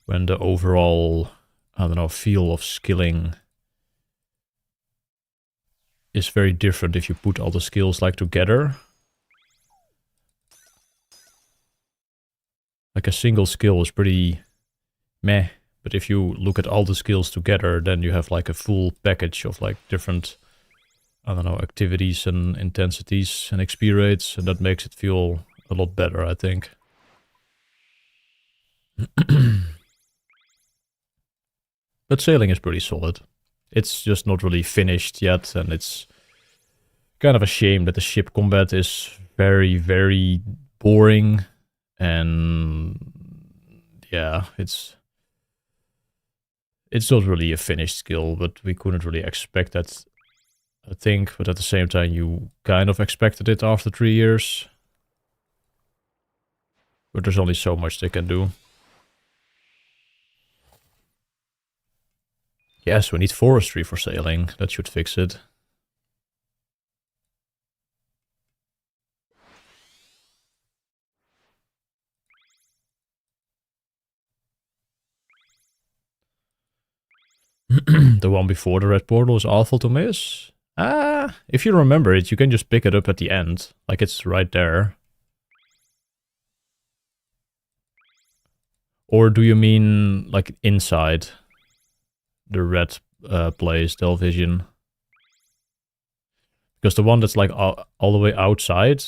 when the overall, I don't know, feel of skilling is very different if you put all the skills like together. Like a single skill is pretty meh, but if you look at all the skills together, then you have like a full package of like different, I don't know, activities and intensities and XP rates, and that makes it feel a lot better, I think. But sailing is pretty solid. It's just not really finished yet, and it's kind of a shame that the ship combat is very, very boring. And yeah, it's not really a finished skill, but we couldn't really expect that, I think. But at the same time, you kind of expected it after 3 years. But there's only so much they can do. Yes, we need forestry for sailing. That should fix it. The one before the red portal is awful to miss. If you remember it, you can just pick it up at the end. Like, it's right there. Or do you mean, like, inside the red place, Delvision? Because the one that's, like, all the way outside,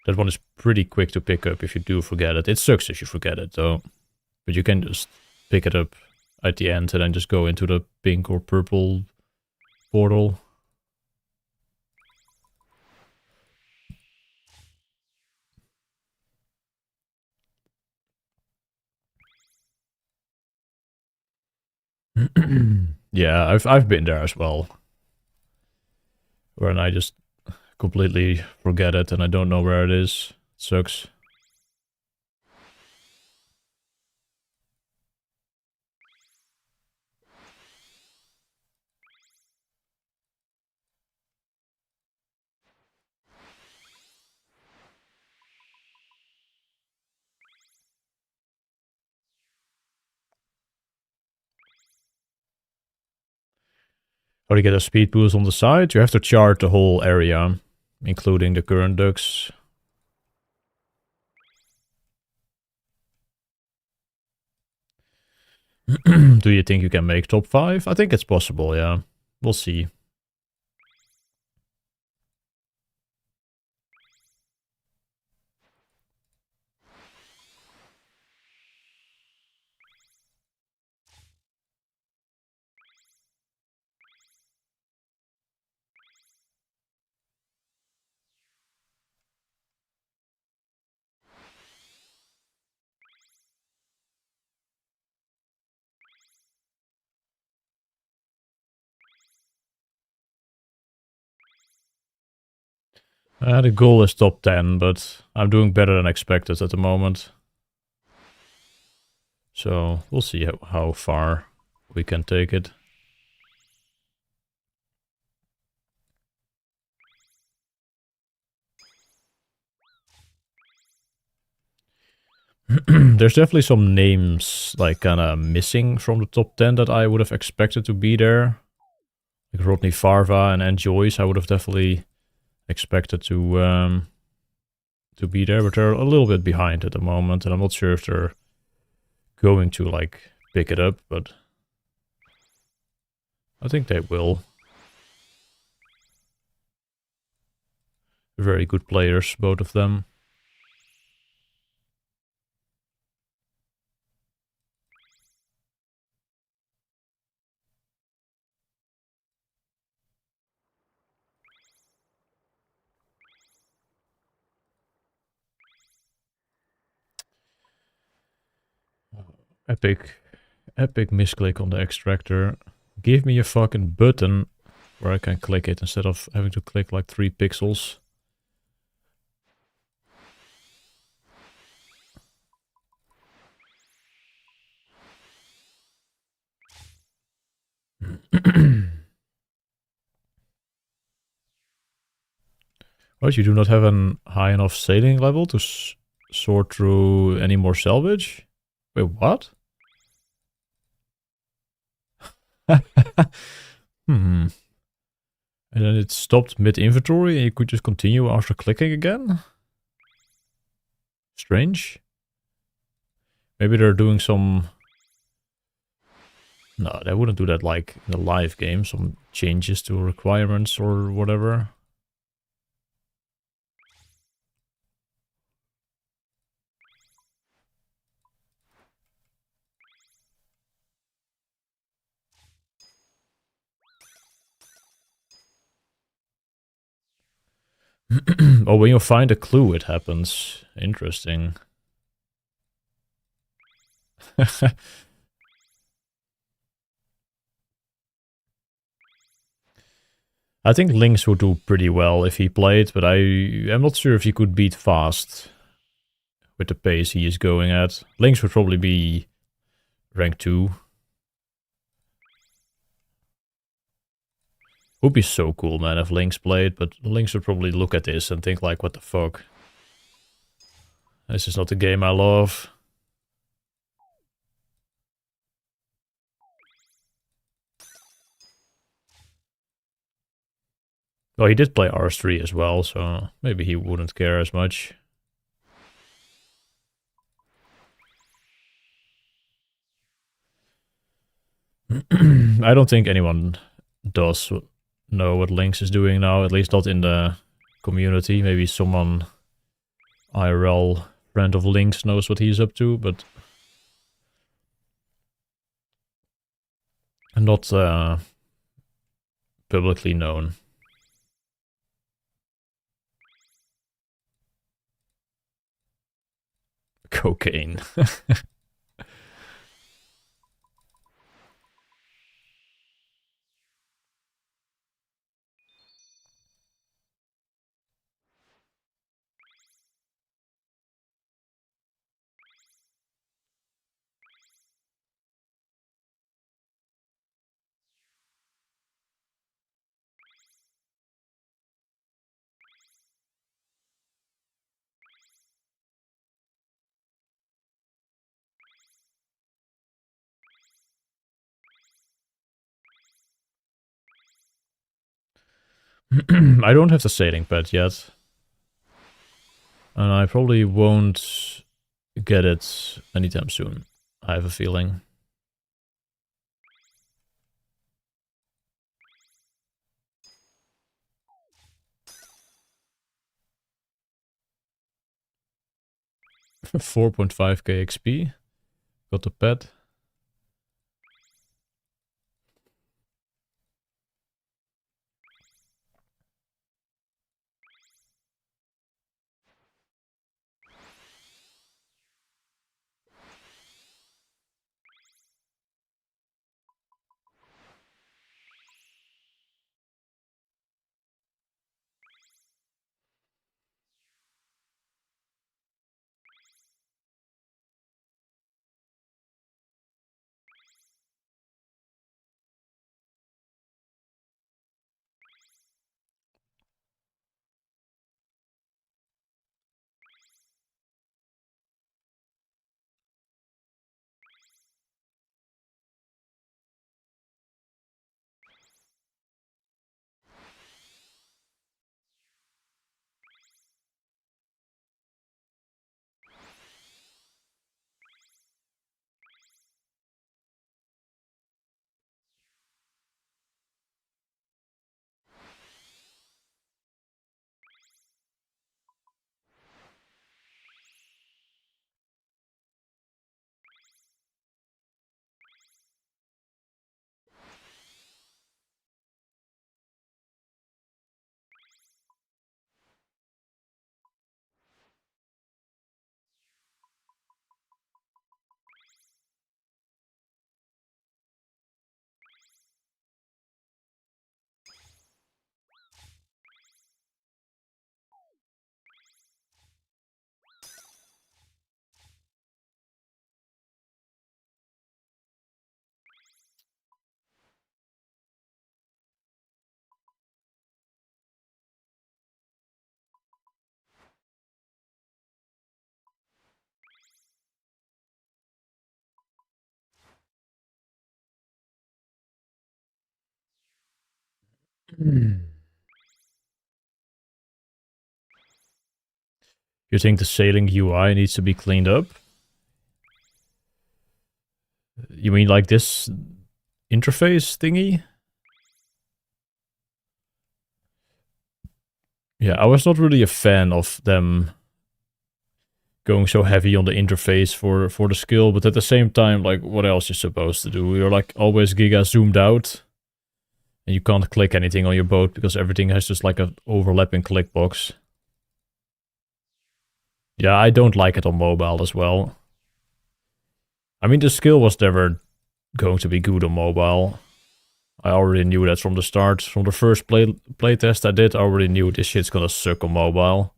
that one is pretty quick to pick up if you do forget it. It sucks if you forget it, though. But you can just pick it up at the end and then just go into the pink or purple portal. Yeah, I've been there as well. When I just completely forget it and I don't know where it is. It sucks. How do you get a speed boost on the side? You have to chart the whole area, including the current ducks. Do you think you can make top 5? I think it's possible, yeah. We'll see. The goal is top 10, but I'm doing better than expected at the moment. So we'll see how far we can take it. There's definitely some names like kind of missing from the top 10 that I would have expected to be there. Like Rodney Farva and Joyce, I would have definitely expected to be there, but they're a little bit behind at the moment, and I'm not sure if they're going to like pick it up, but I think they will. Very good players, both of them. Epic misclick on the extractor. Give me a fucking button where I can click it instead of having to click like 3 pixels. What, you do not have a high enough sailing level to sort through any more salvage? Wait, what? Hmm. And then it stopped mid-inventory and you could just continue after clicking again? Strange. Maybe they're doing some... No, they wouldn't do that like in a live game. Some changes to requirements or whatever. Oh, when you find a clue, it happens. Interesting. I think Lynx would do pretty well if he played, but I'm not sure if he could beat Fast with the pace he is going at. Lynx would probably be rank 2. Would be so cool, man, if Lynx played, but Lynx would probably look at this and think like, what the fuck? This is not the game I love. Well, he did play RS3 as well, so maybe he wouldn't care as much. I don't think anyone does know what Lynx is doing now, at least not in the community. Maybe someone IRL friend of Lynx knows what he's up to, but not publicly known. Cocaine. I don't have the sailing pad yet. And I probably won't get it anytime soon. I have a feeling. $4.5k XP. Got the pet. You think the sailing UI needs to be cleaned up? You mean like this interface thingy? Yeah, I was not really a fan of them going so heavy on the interface for the skill, but at the same time, like, what else you're supposed to do? You're like always giga zoomed out, and you can't click anything on your boat because everything has just like an overlapping click box. Yeah, I don't like it on mobile as well. I mean, the skill was never going to be good on mobile. I already knew that from the start. From the first playtest I did, I already knew this shit's gonna suck on mobile.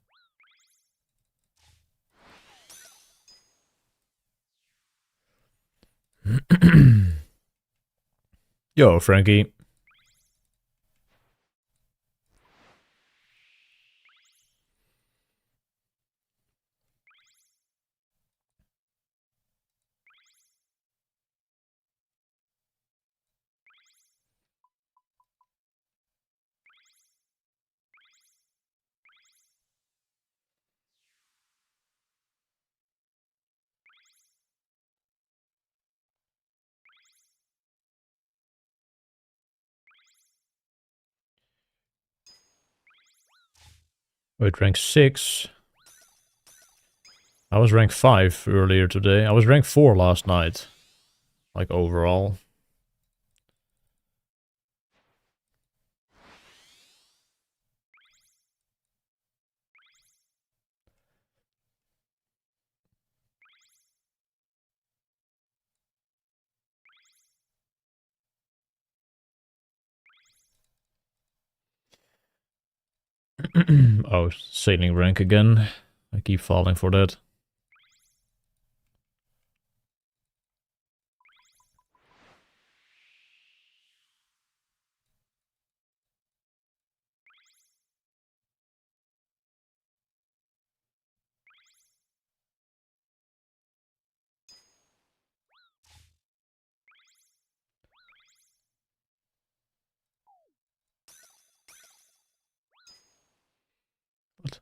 Yo, Frankie. Wait, rank 6. I was rank 5 earlier today. I was rank 4 last night. Like, overall. Oh, sailing rank again. I keep falling for that. What?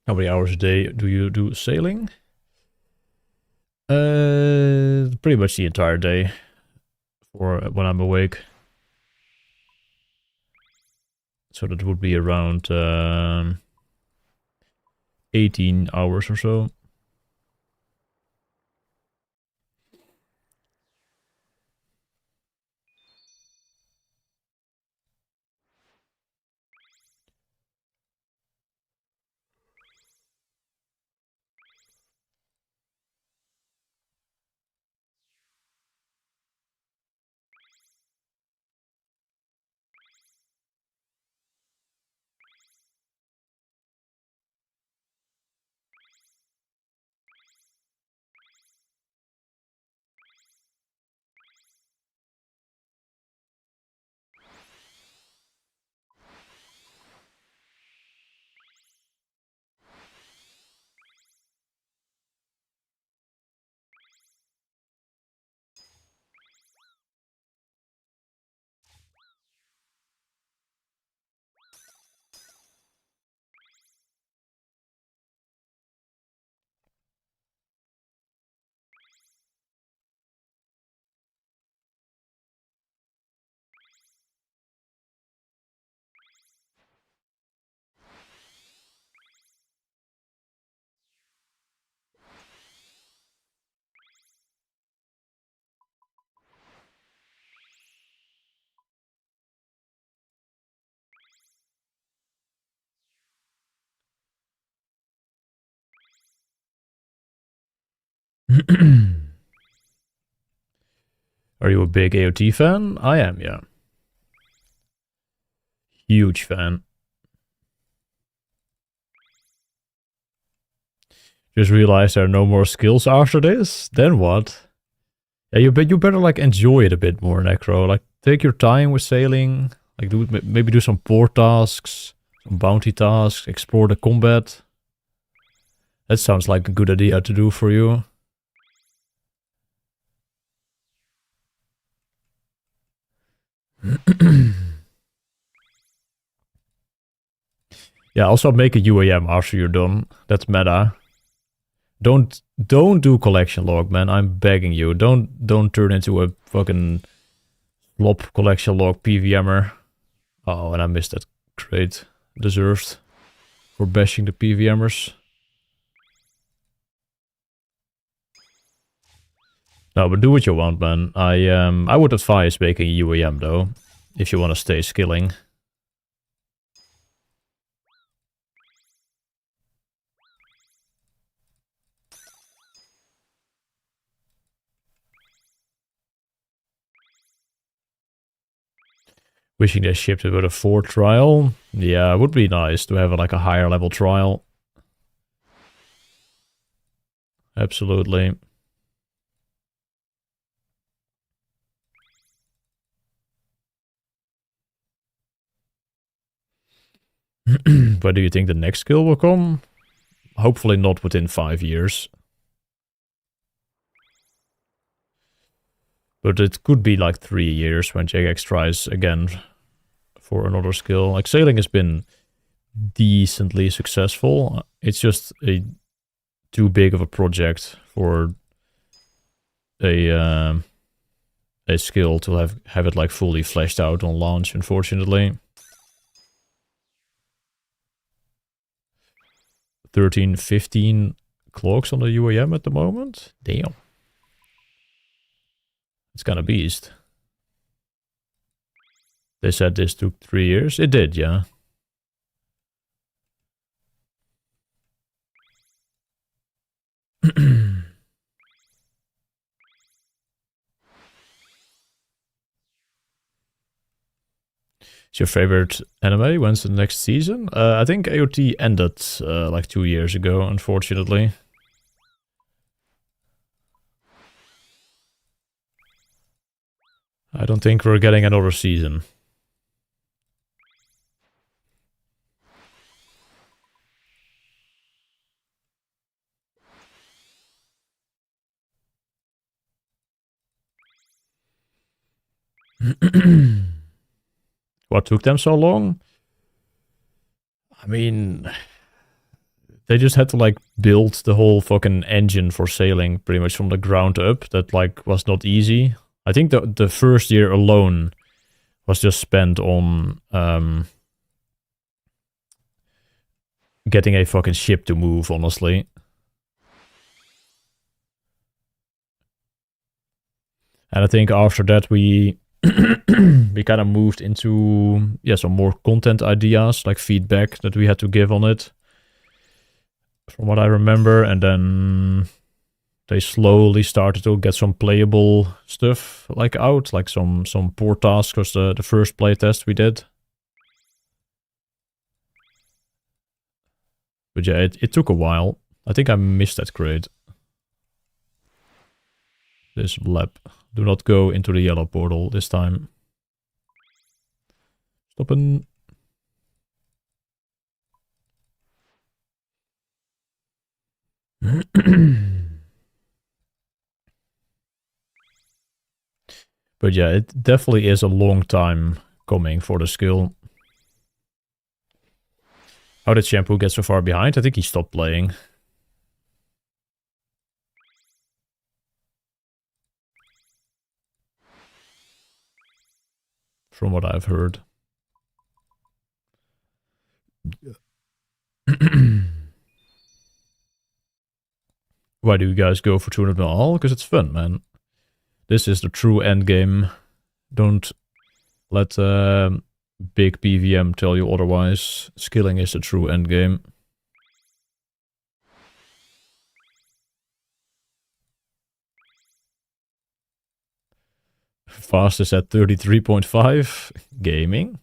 How many hours a day do you do sailing? Pretty much the entire day. For when I'm awake. So that would be around 18 hours or so. Are you a big AOT fan? I am, yeah. Huge fan. Just realized there are no more skills after this? Then what? Yeah, you better like enjoy it a bit more, Necro. Like, take your time with sailing. Like maybe do some port tasks, some bounty tasks, explore the combat. That sounds like a good idea to do for you. Yeah, also make a UAM after you're done. That's meta. Don't do collection log, man. I'm begging you. Don't turn into a fucking flop collection log PVMer. Oh, and I missed that crate. Deserved for bashing the PVMers. No, but do what you want, man. I would advise making a UAM though, if you want to stay skilling. Wishing they shipped it with a 4 trial. Yeah, it would be nice to have like a higher level trial. Absolutely. But do you think the next skill will come? Hopefully not within 5 years. But it could be like 3 years when Jagex tries again for another skill. Like sailing has been decently successful. It's just too big of a project for a skill to have it like fully fleshed out on launch, unfortunately. 13, 15 clocks on the UAM at the moment? Damn. It's kind of beast. They said this took 3 years. It did, yeah. Is your favorite anime? When's the next season? I think AOT ended like 2 years ago, unfortunately. I don't think we're getting another season. What took them so long? I mean, they just had to like build the whole fucking engine for sailing pretty much from the ground up. That like was not easy. I think the first year alone was just spent on getting a fucking ship to move, honestly. And I think after that we we kind of moved into some more content ideas, like feedback that we had to give on it, from what I remember. And then they slowly started to get some playable stuff like out, like some port tasks was the first playtest we did. But yeah, it took a while. I think I missed that crate. This lab. Do not go into the yellow portal this time. Stoppen. But yeah, it definitely is a long time coming for the skill. How did Shampoo get so far behind? I think he stopped playing. From what I've heard. Why do you guys go for 200 mil all? Because it's fun, man. This is the true end game. Don't let big PVM tell you otherwise. Skilling is the true end game. Fastest at 33.5. Gaming.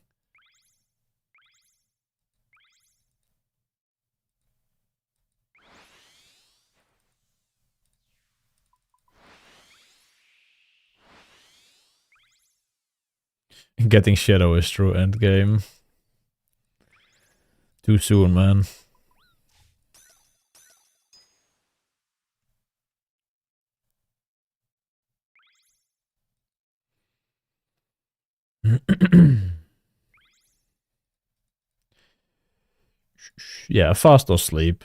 Getting Shadow is true endgame. Too soon, man. Yeah, fast or sleep.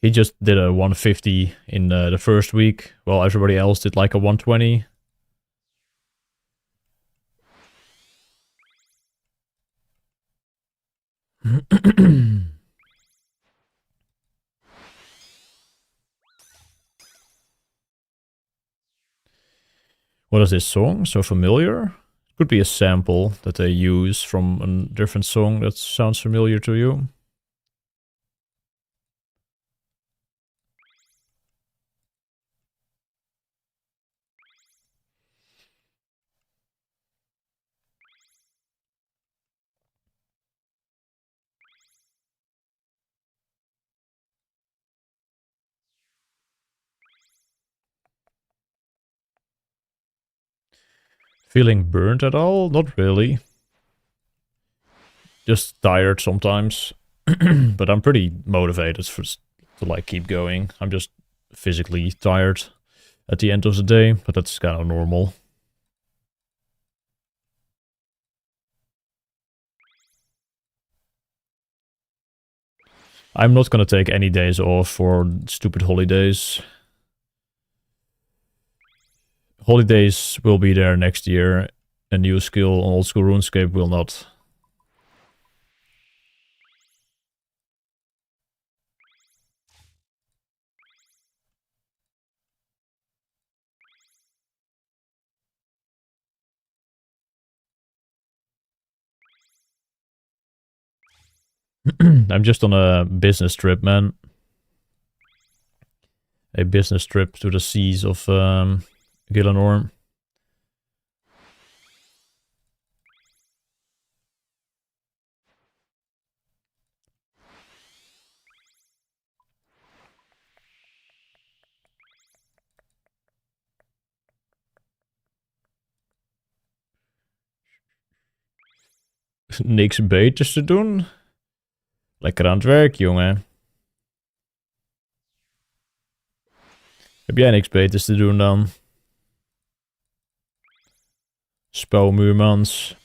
He just did a 150 in the first week, while everybody else did like a 120. What is this song? So familiar? Could be a sample that they use from a different song that sounds familiar to you. Feeling burnt at all? Not really. Just tired sometimes. But I'm pretty motivated to like keep going. I'm just physically tired at the end of the day, but that's kind of normal. I'm not gonna take any days off for stupid holidays. Holidays will be there next year. A new skill on old school RuneScape will not. I'm just on a business trip, man. A business trip to the seas of Gillenor. Niks beters te doen. Lekker aan het werk, jongen. Heb jij niks beters te doen dan? Spouwmuurmans.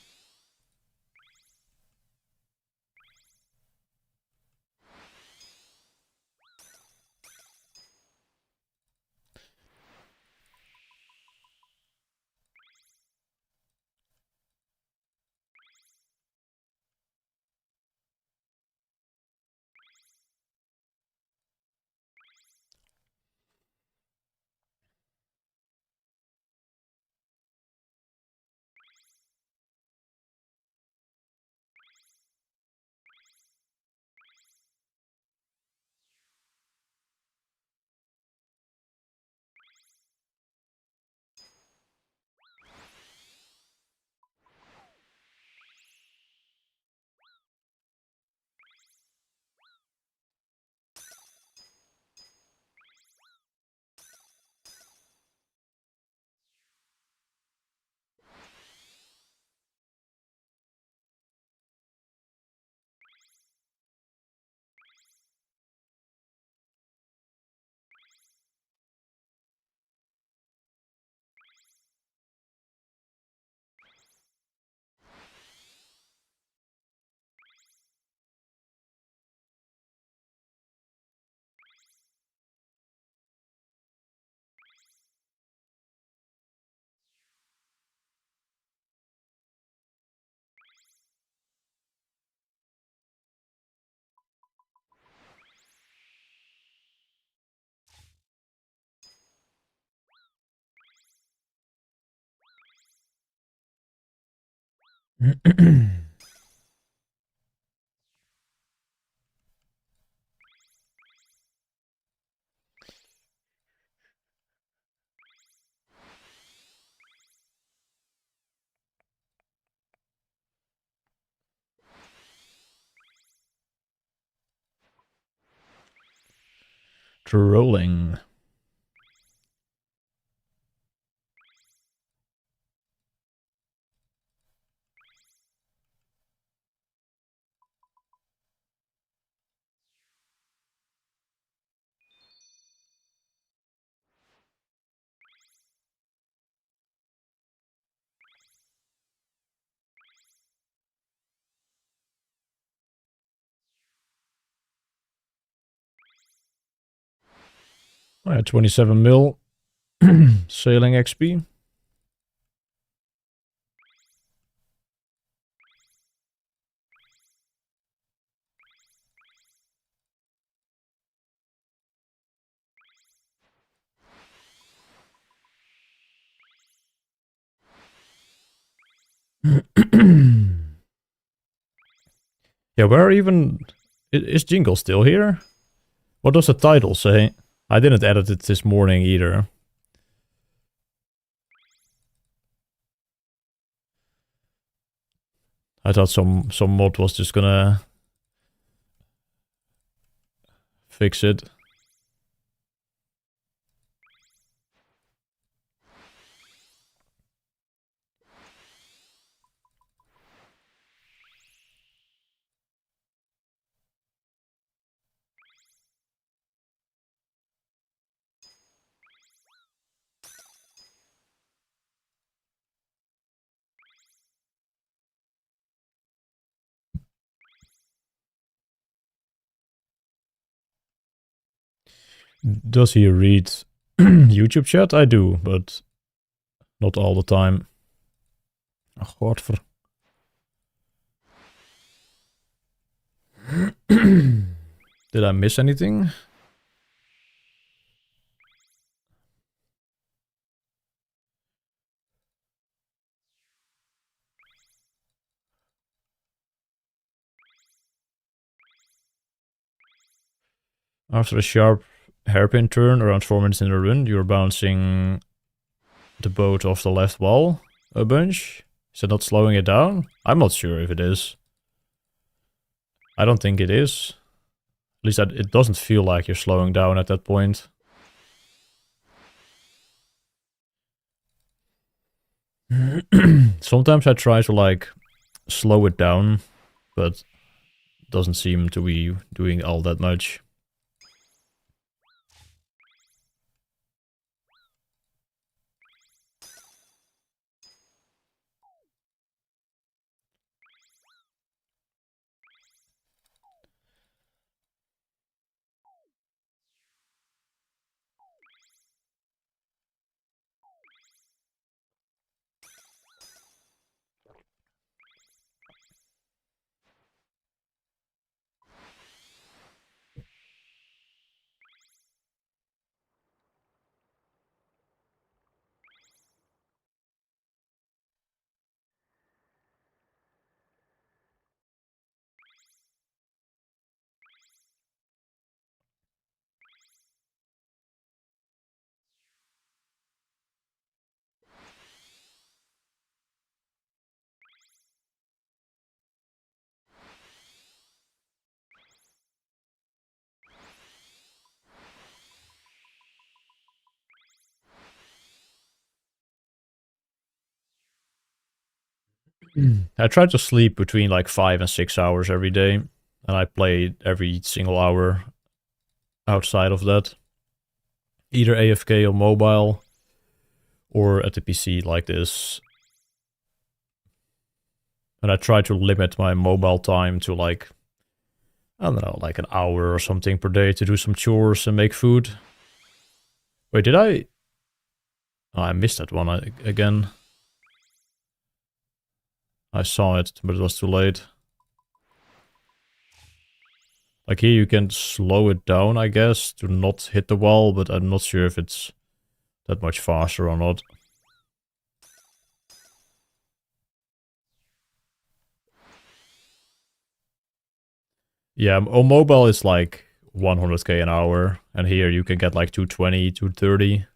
Trolling. I had 27 mil sailing XP. Yeah, where even... Is Jingle still here? What does the title say? I didn't edit it this morning either. I thought some mod was just gonna fix it. Does he read YouTube chat? I do, but not all the time. Oh, godver. Did I miss anything? After a sharp hairpin turn around 4 minutes in a run, you're bouncing the boat off the left wall a bunch. Is it not slowing it down? I'm not sure if it is. I don't think it is. At least it doesn't feel like you're slowing down at that point. Sometimes I try to like slow it down, but it doesn't seem to be doing all that much. I try to sleep between like 5 and 6 hours every day, and I play every single hour outside of that. Either AFK or mobile, or at the PC like this. And I try to limit my mobile time to like, I don't know, like an hour or something per day to do some chores and make food. Wait, did I? Oh, I missed that one again. I saw it, but it was too late. Like here you can slow it down, I guess, to not hit the wall, but I'm not sure if it's that much faster or not. Yeah, on mobile it's like 100k an hour, and here you can get like 220, 230.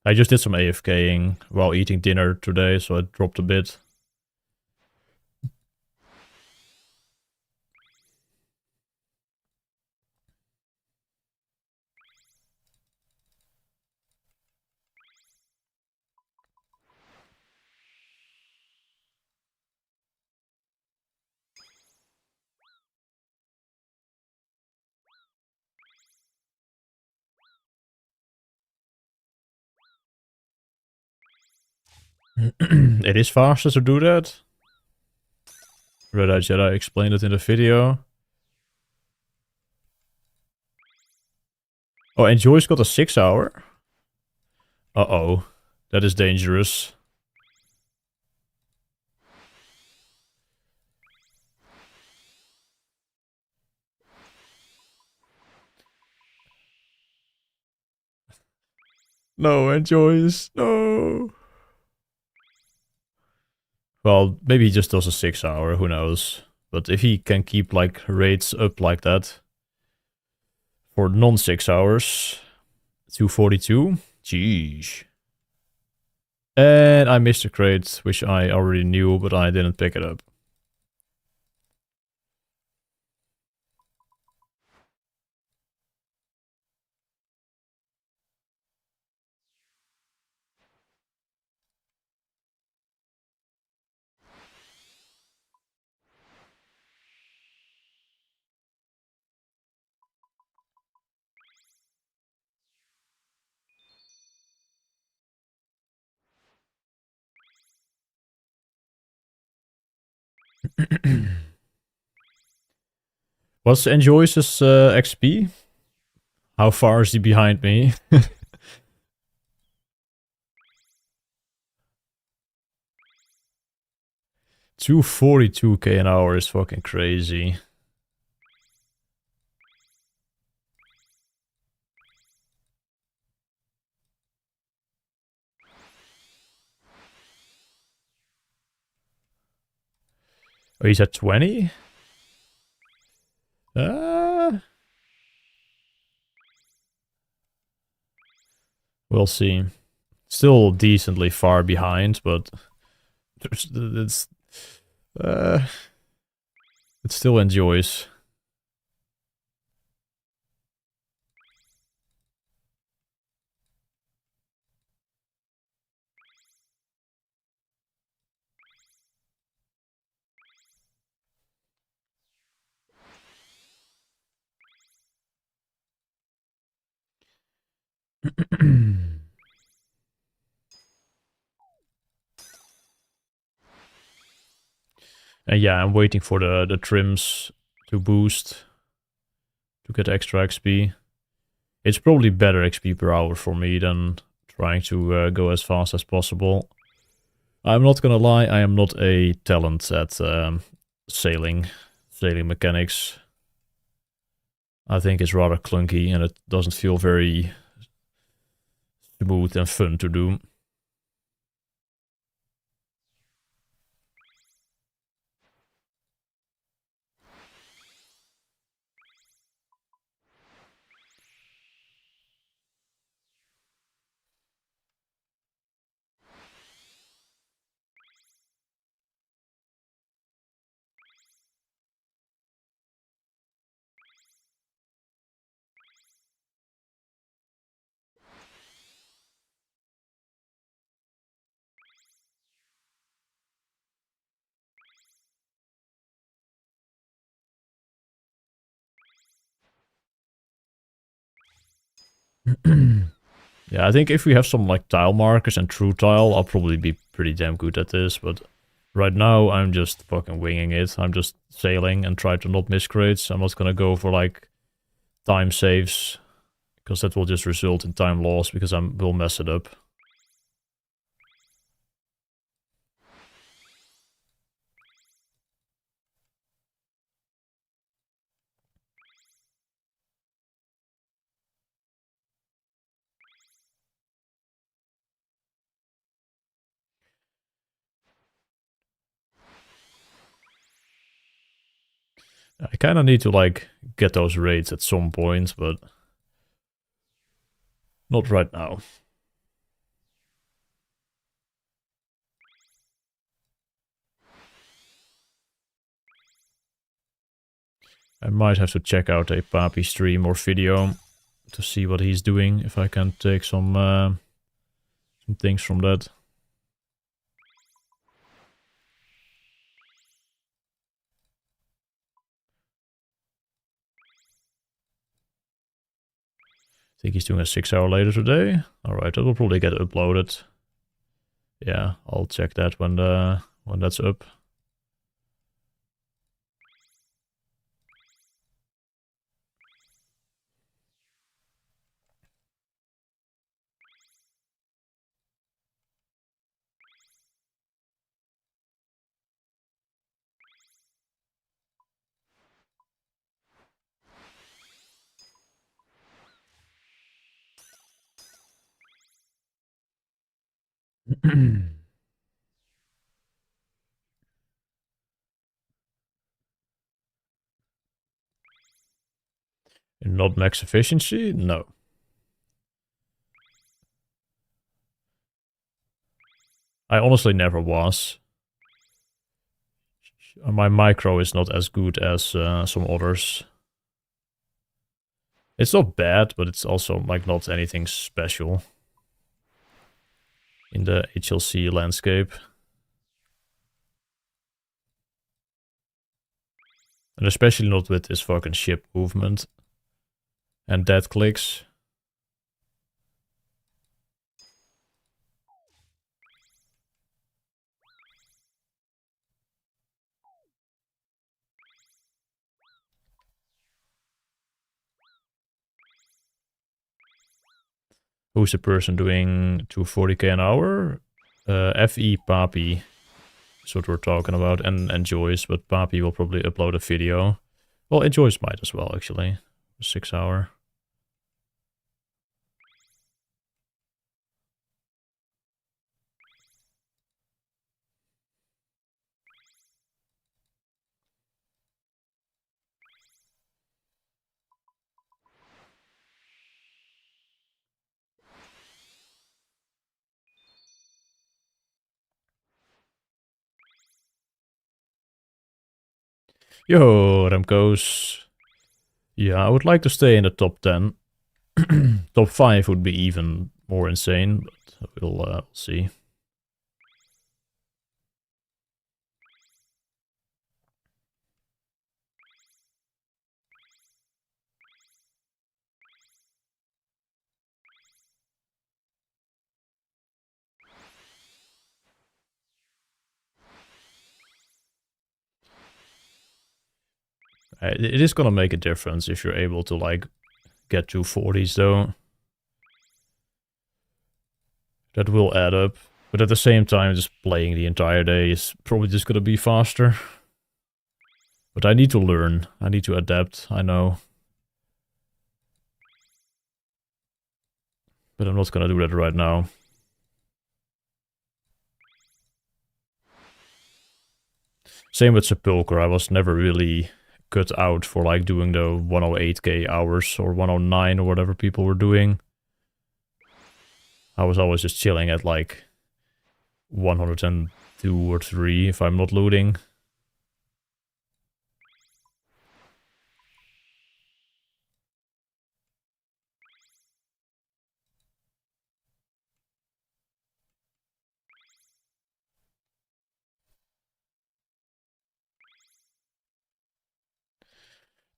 I just did some AFKing while eating dinner today, so it dropped a bit. It is faster to do that. Red Eye Jedi explained it in the video. Oh, and Joy's got a 6 hour? Uh-oh. That is dangerous. No, and Joy's. No. Well, maybe he just does a 6 hour, who knows. But if he can keep like rates up like that for non-6 hours, 242, jeez. And I missed a crate, which I already knew, but I didn't pick it up. What's Enjoy's XP? How far is he behind me? 242k an hour is fucking crazy. Oh, he's at 20? We'll see. Still decently far behind, but it's it still enjoys. And yeah, I'm waiting for the trims to boost to get extra XP. It's probably better XP per hour for me than trying to go as fast as possible. I'm not gonna lie, I am not a talent at sailing mechanics. I think it's rather clunky and it doesn't feel very smooth and fun to do. Yeah, I think if we have some like tile markers and true tile, I'll probably be pretty damn good at this, but right now I'm just fucking winging it. I'm just sailing and try to not miss crates. I'm not gonna go for like time saves, because that will just result in time loss because I will mess it up. I kind of need to like get those raids at some point, but not right now. I might have to check out a Papi stream or video to see what he's doing, if I can take some things from that. I think he's doing a 6 hour later today. Alright, that will probably get uploaded. Yeah, I'll check that when that's up. Not max efficiency? No. I honestly never was. My micro is not as good as some others. It's not bad, but it's also like not anything special in the HLC landscape. And especially not with this fucking ship movement. And dead clicks. Who's the person doing 240k an hour? FE Papi is what we're talking about, and Joyce, but Papi will probably upload a video. Well, Joyce might as well, actually. 6 hour. Yo, Remco's. Yeah, I would like to stay in the top 10. Top 5 would be even more insane, but we'll see. It is gonna make a difference if you're able to, like, get 240s, though. That will add up. But at the same time, just playing the entire day is probably just gonna be faster. But I need to learn. I need to adapt, I know. But I'm not gonna do that right now. Same with Sepulchre. I was never really cut out for, like, doing the 108k hours or 109 or whatever people were doing. I was always just chilling at, like, 102 or 3 if I'm not looting.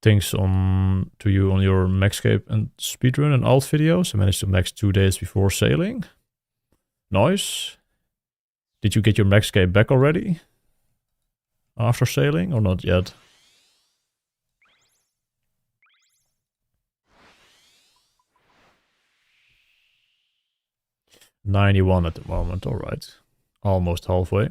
Thanks to you on your Maxscape and speedrun and alt videos. I managed to max 2 days before sailing. Nice. Did you get your Maxscape back already? After sailing or not yet? $91 at the moment, alright. Almost halfway.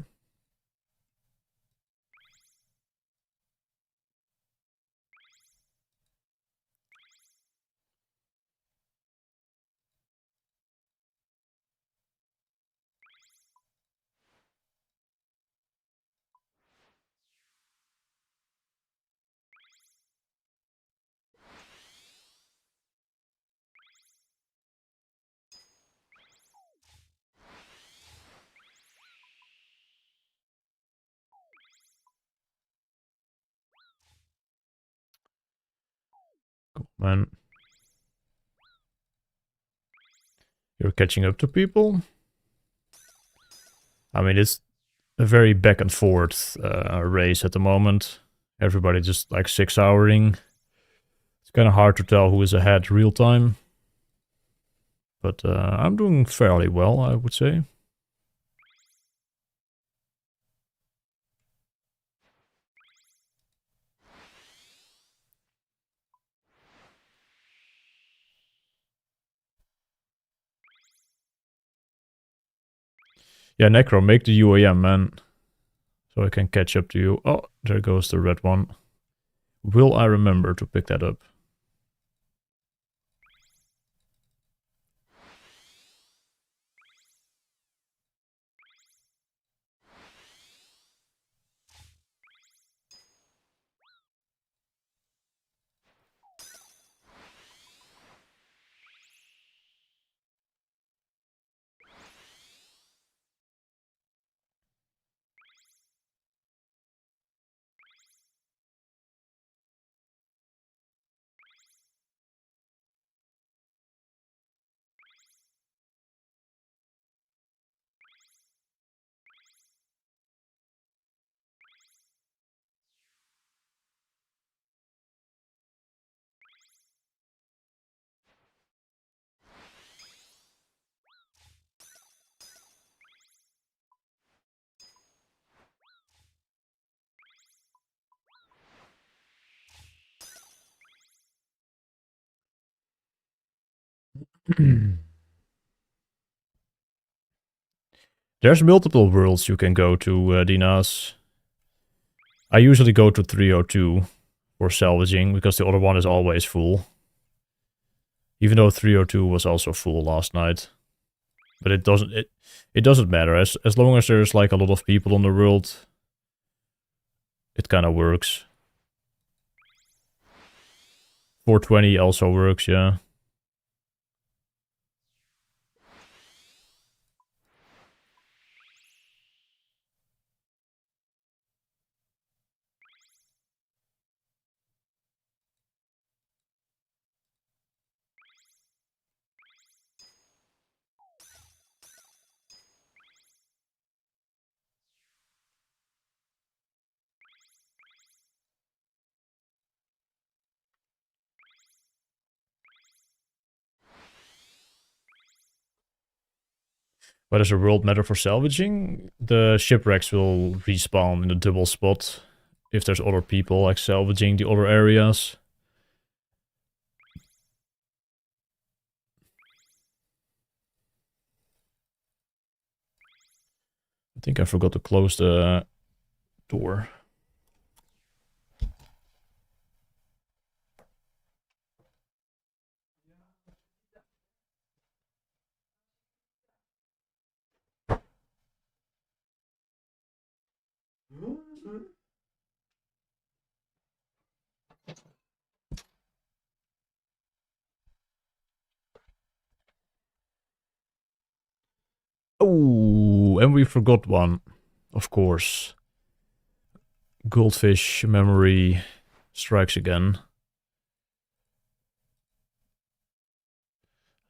Cool, man. You're catching up to people? I mean, it's a very back and forth race at the moment. Everybody just, like, 6-houring. It's kind of hard to tell who is ahead real time. But I'm doing fairly well, I would say. Yeah, Necro, make the UAM, man. So I can catch up to you. Oh, there goes the red one. Will I remember to pick that up? There's multiple worlds you can go to, Dinas. I usually go to 302 for salvaging, because the other one is always full. Even though 302 was also full last night. But it doesn't matter. As long as there's like a lot of people on the world, it kind of works. 420 also works, yeah. Why does a world matter for salvaging? The shipwrecks will respawn in a double spot if there's other people like salvaging the other areas. I think I forgot to close the door. Oh, and we forgot one, of course. Goldfish memory strikes again. I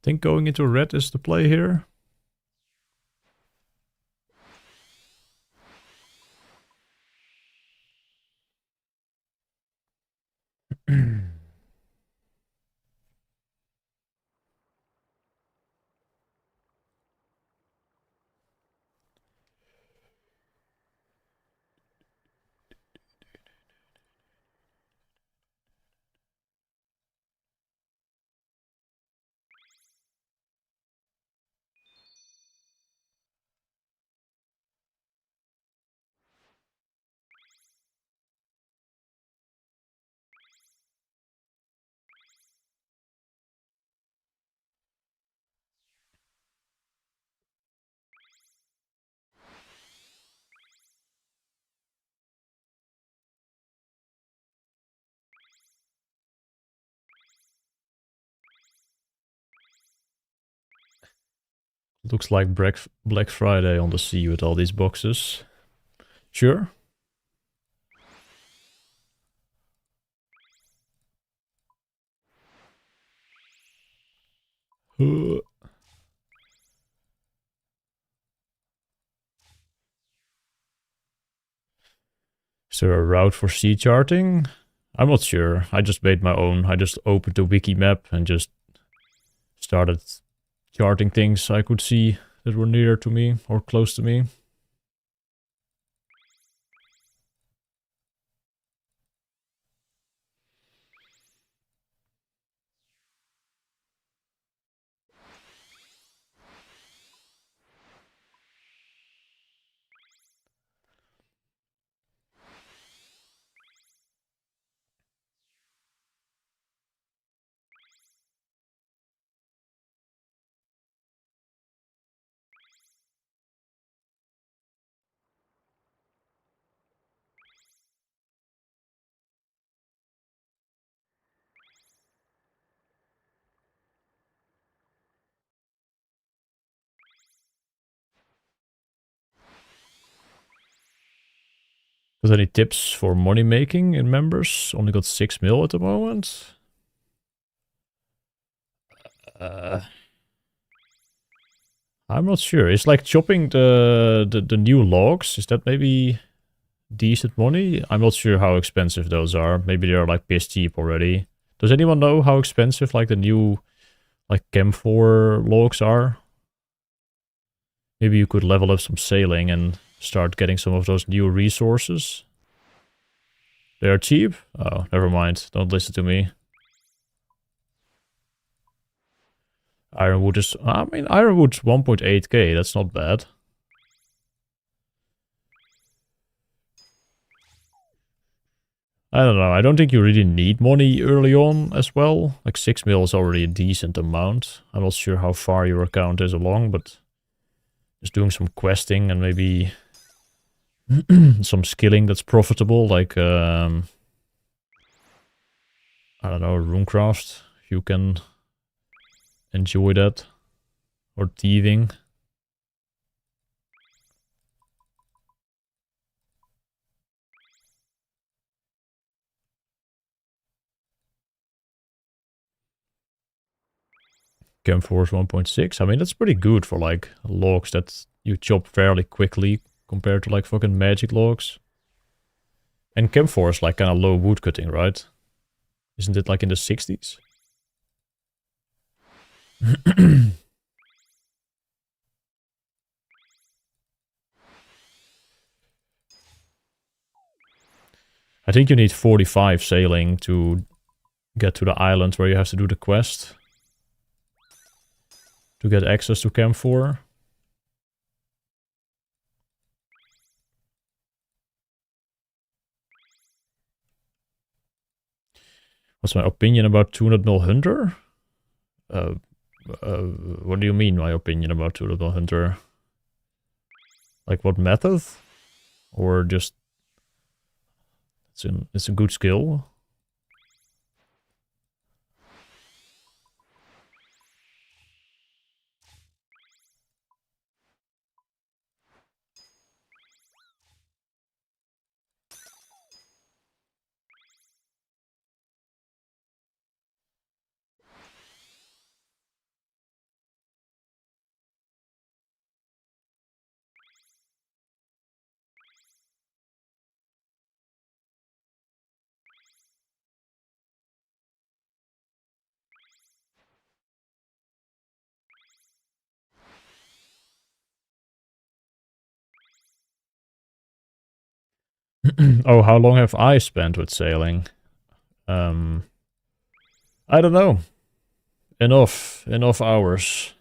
think going into red is the play here. Looks like Black Friday on the sea with all these boxes. Sure. Is there a route for sea charting? I'm not sure. I just made my own. I just opened the wiki map and just started charting things I could see that were near to me or close to me. Got any tips for money making in members? Only got 6 mil at the moment. I'm not sure. It's like chopping the new logs. Is that maybe decent money? I'm not sure how expensive those are. Maybe they're like piss cheap already. Does anyone know how expensive like the new like Chem4 logs are? Maybe you could level up some sailing and start getting some of those new resources. They are cheap? Oh, never mind. Don't listen to me. Ironwood is... I mean, Ironwood's 1.8k. That's not bad. I don't know. I don't think you really need money early on as well. Like 6 mil is already a decent amount. I'm not sure how far your account is along, but just doing some questing and maybe some skilling that's profitable, like I don't know, runecraft. If you can enjoy that, or thieving. Chemforce 1.6. I mean, that's pretty good for like logs that you chop fairly quickly compared to like fucking magic logs. And Chemforce like kind of low wood cutting, right? Isn't it like in the 60s? I think you need 45 sailing to get to the island where you have to do the quest. To get access to Camphor. What's my opinion about 200 mil Hunter? What do you mean, my opinion about 200 mil Hunter? Like what method? Or just... It's a good skill. Oh, how long have I spent with sailing? I don't know. Enough hours.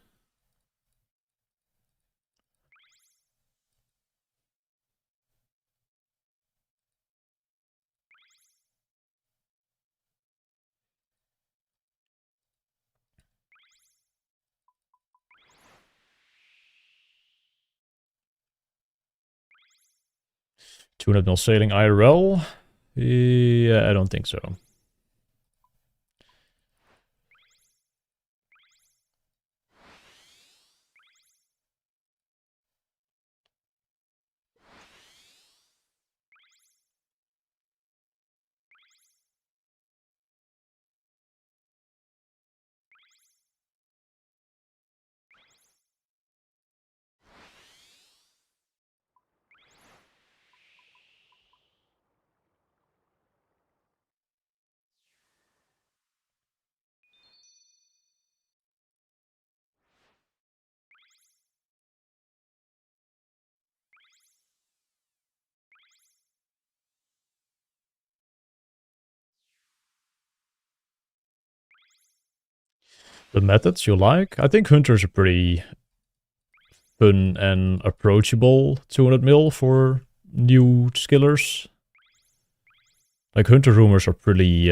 $200 mil sailing IRL? Yeah, I don't think so. The methods you like? I think Hunters are pretty fun and approachable 200 mil for new skillers. Like Hunter Rumors are pretty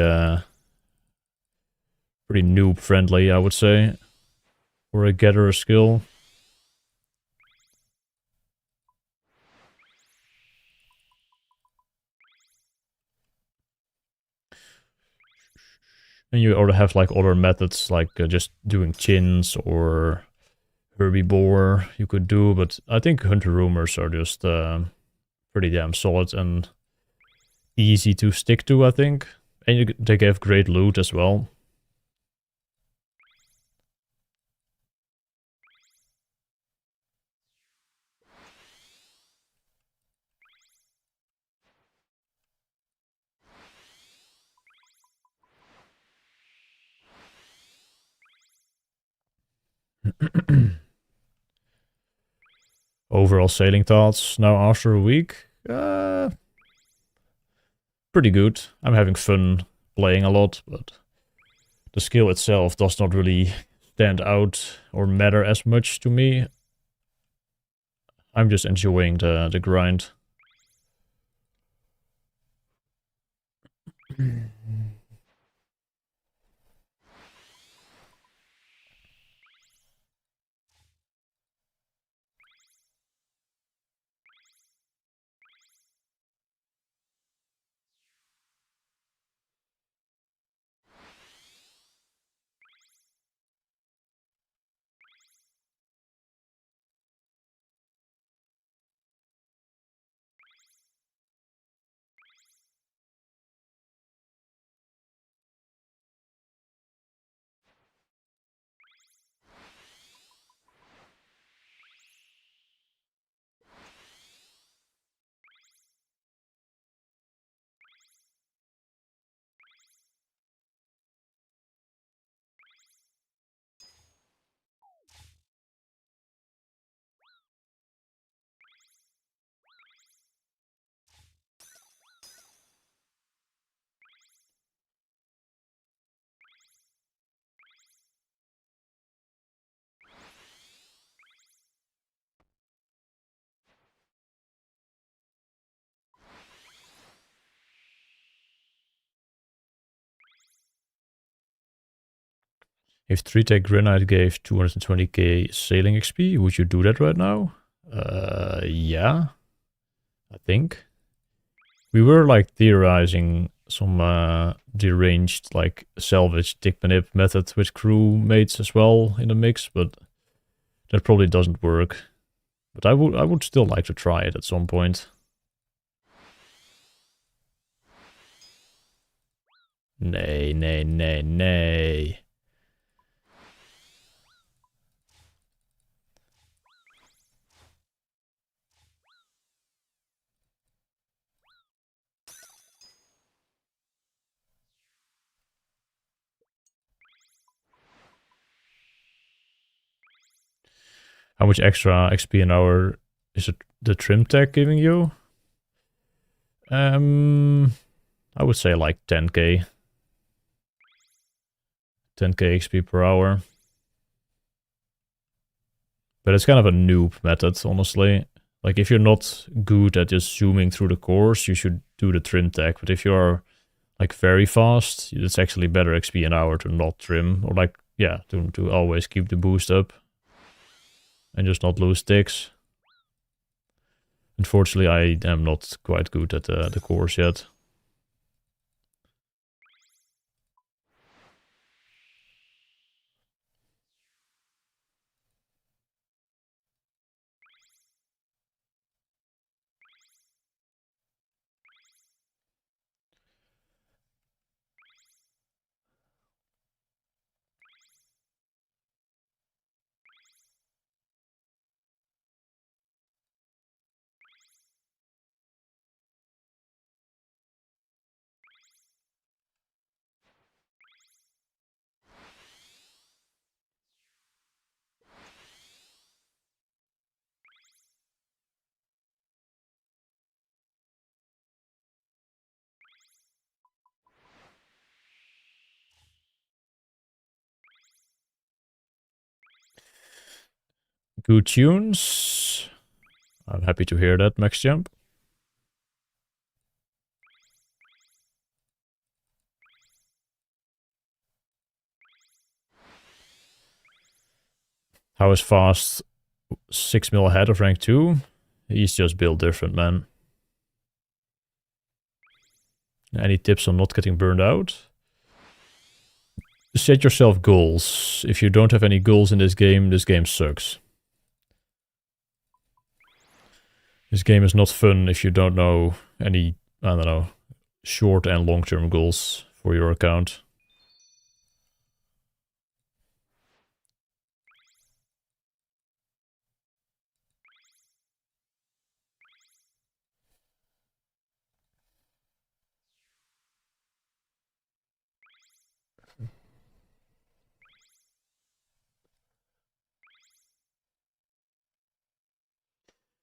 noob friendly, I would say, for a gatherer skill. And you already have like other methods, like just doing chins or herbivore you could do, but I think Hunter Rumors are just pretty damn solid and easy to stick to, I think. And they give great loot as well. Overall sailing thoughts now after a week? Pretty good. I'm having fun playing a lot, but the skill itself does not really stand out or matter as much to me. I'm just enjoying the grind. If 3-tech Granite gave 220k sailing XP, would you do that right now? Yeah, I think. We were like theorizing some deranged like salvage tick manip method with crewmates as well in the mix, but that probably doesn't work. But I would still like to try it at some point. Nay, nay, nay, nay. How much extra XP an hour is it the trim tech giving you? I would say like 10k. 10k XP per hour. But it's kind of a noob method, honestly. Like, if you're not good at just zooming through the course, you should do the trim tech. But if you are, like, very fast, it's actually better XP an hour to not trim. Or, like, yeah, to always keep the boost up. And just not lose ticks. Unfortunately, I am not quite good at the course yet. Good tunes. I'm happy to hear that, Max Jump. How is Fast 6 mil ahead of rank 2? He's just built different, man. Any tips on not getting burned out? Set yourself goals. If you don't have any goals in this game sucks. This game is not fun if you don't know any, I don't know, short and long-term goals for your account.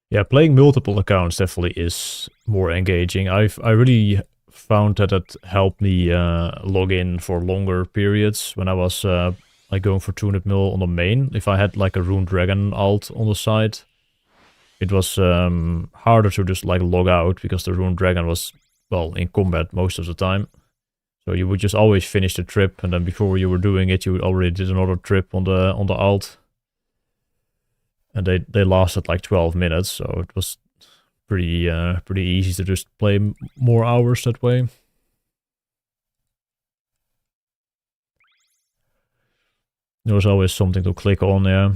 Yeah, playing multiple accounts definitely is more engaging. I really found that it helped me log in for longer periods when I was like going for 200 mil on the main. If I had like a Rune Dragon alt on the side, it was harder to just like log out because the Rune Dragon was, well, in combat most of the time. So you would just always finish the trip, and then before you were doing it, you already did another trip on the alt. And they lasted like 12 minutes, so it was pretty easy to just play more hours that way. There was always something to click on, yeah.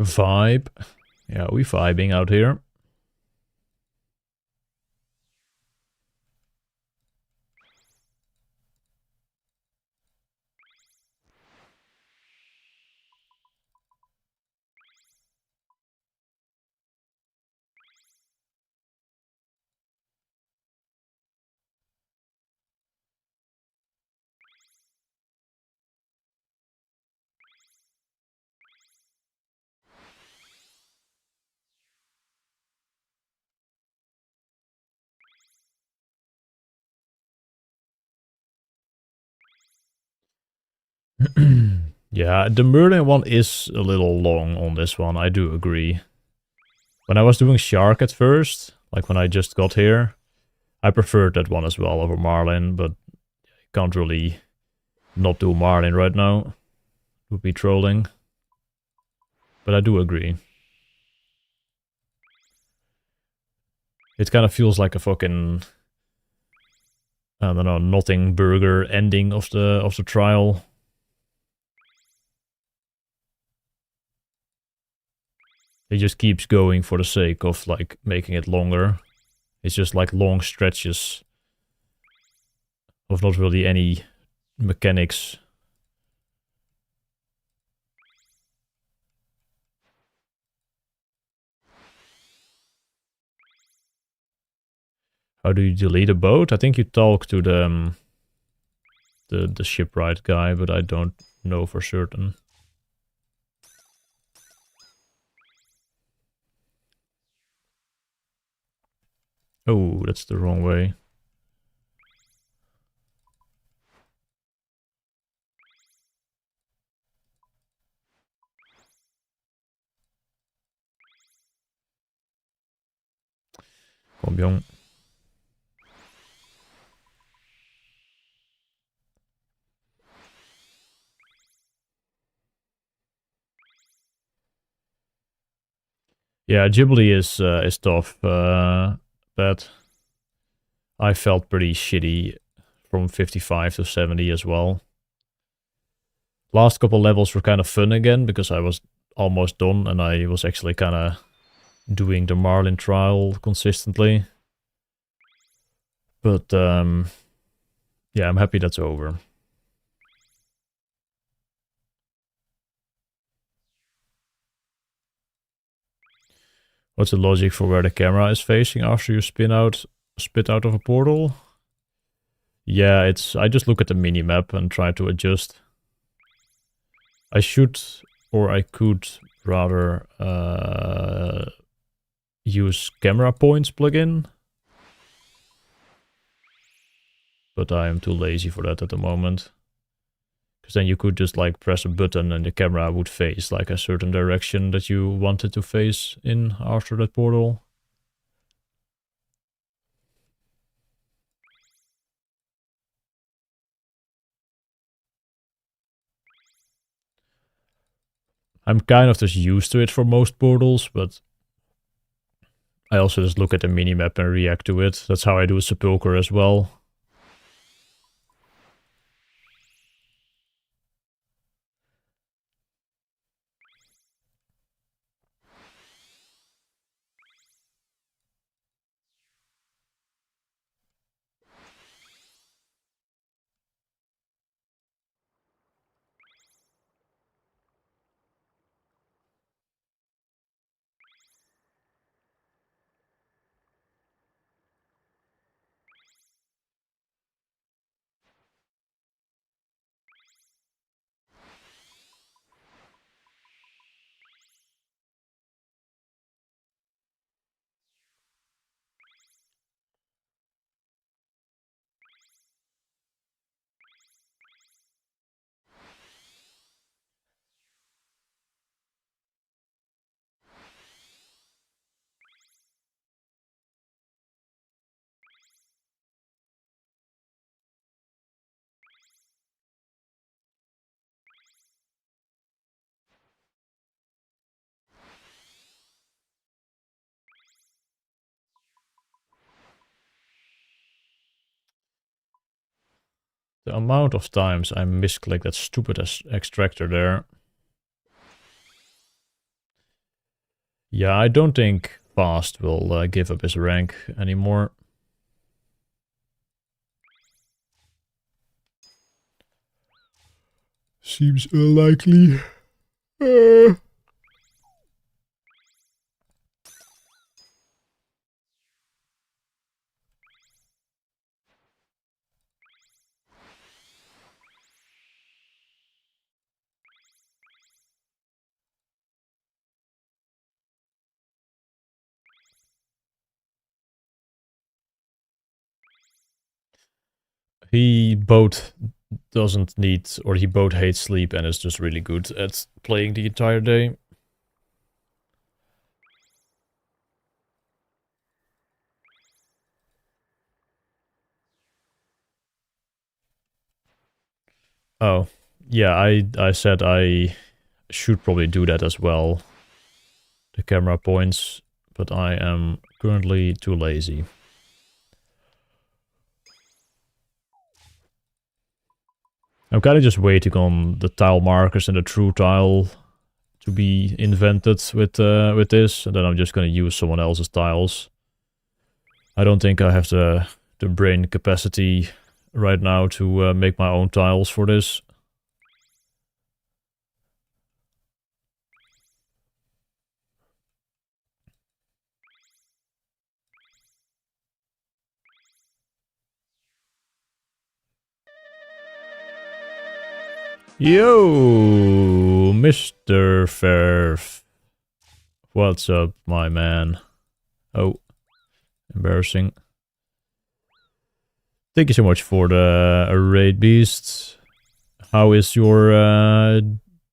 Vibe. Yeah, we vibing out here. Yeah, the Merlin one is a little long on this one, I do agree. When I was doing Shark at first, like when I just got here, I preferred that one as well over Marlin, but can't really not do Marlin right now. Would be trolling. But I do agree. It kind of feels like a fucking, I don't know, nothing burger ending of the trial. It just keeps going for the sake of like making it longer. It's just like long stretches of not really any mechanics. How do you delete a boat? I think you talk to the shipwright guy, but I don't know for certain. Oh, that's the wrong way. Kom jong. Yeah, Ghibli is tough, but I felt pretty shitty from 55 to 70 as well. Last couple levels were kind of fun again because I was almost done and I was actually kind of doing the Marlin trial consistently. But yeah, I'm happy that's over. What's the logic for where the camera is facing after you spit out of a portal? Yeah, I just look at the minimap and try to adjust. I should, or I could rather use camera points plugin. But I am too lazy for that at the moment. Because then you could just like press a button and the camera would face like a certain direction that you wanted to face in after that portal. I'm kind of just used to it for most portals, but I also just look at the minimap and react to it. That's how I do Sepulchre as well. The amount of times I misclick that stupid extractor there. Yeah, I don't think Fast will give up his rank anymore. Seems unlikely. He both doesn't need, or he both hates sleep and is just really good at playing the entire day. Oh, yeah, I said I should probably do that as well. The camera points, but I am currently too lazy. I'm kind of just waiting on the tile markers and the true tile to be invented with this, and then I'm just gonna use someone else's tiles. I don't think I have the brain capacity right now to make my own tiles for this. Yo, Mr. Ferf. What's up, my man? Oh, embarrassing. Thank you so much for the raid, beasts. How is your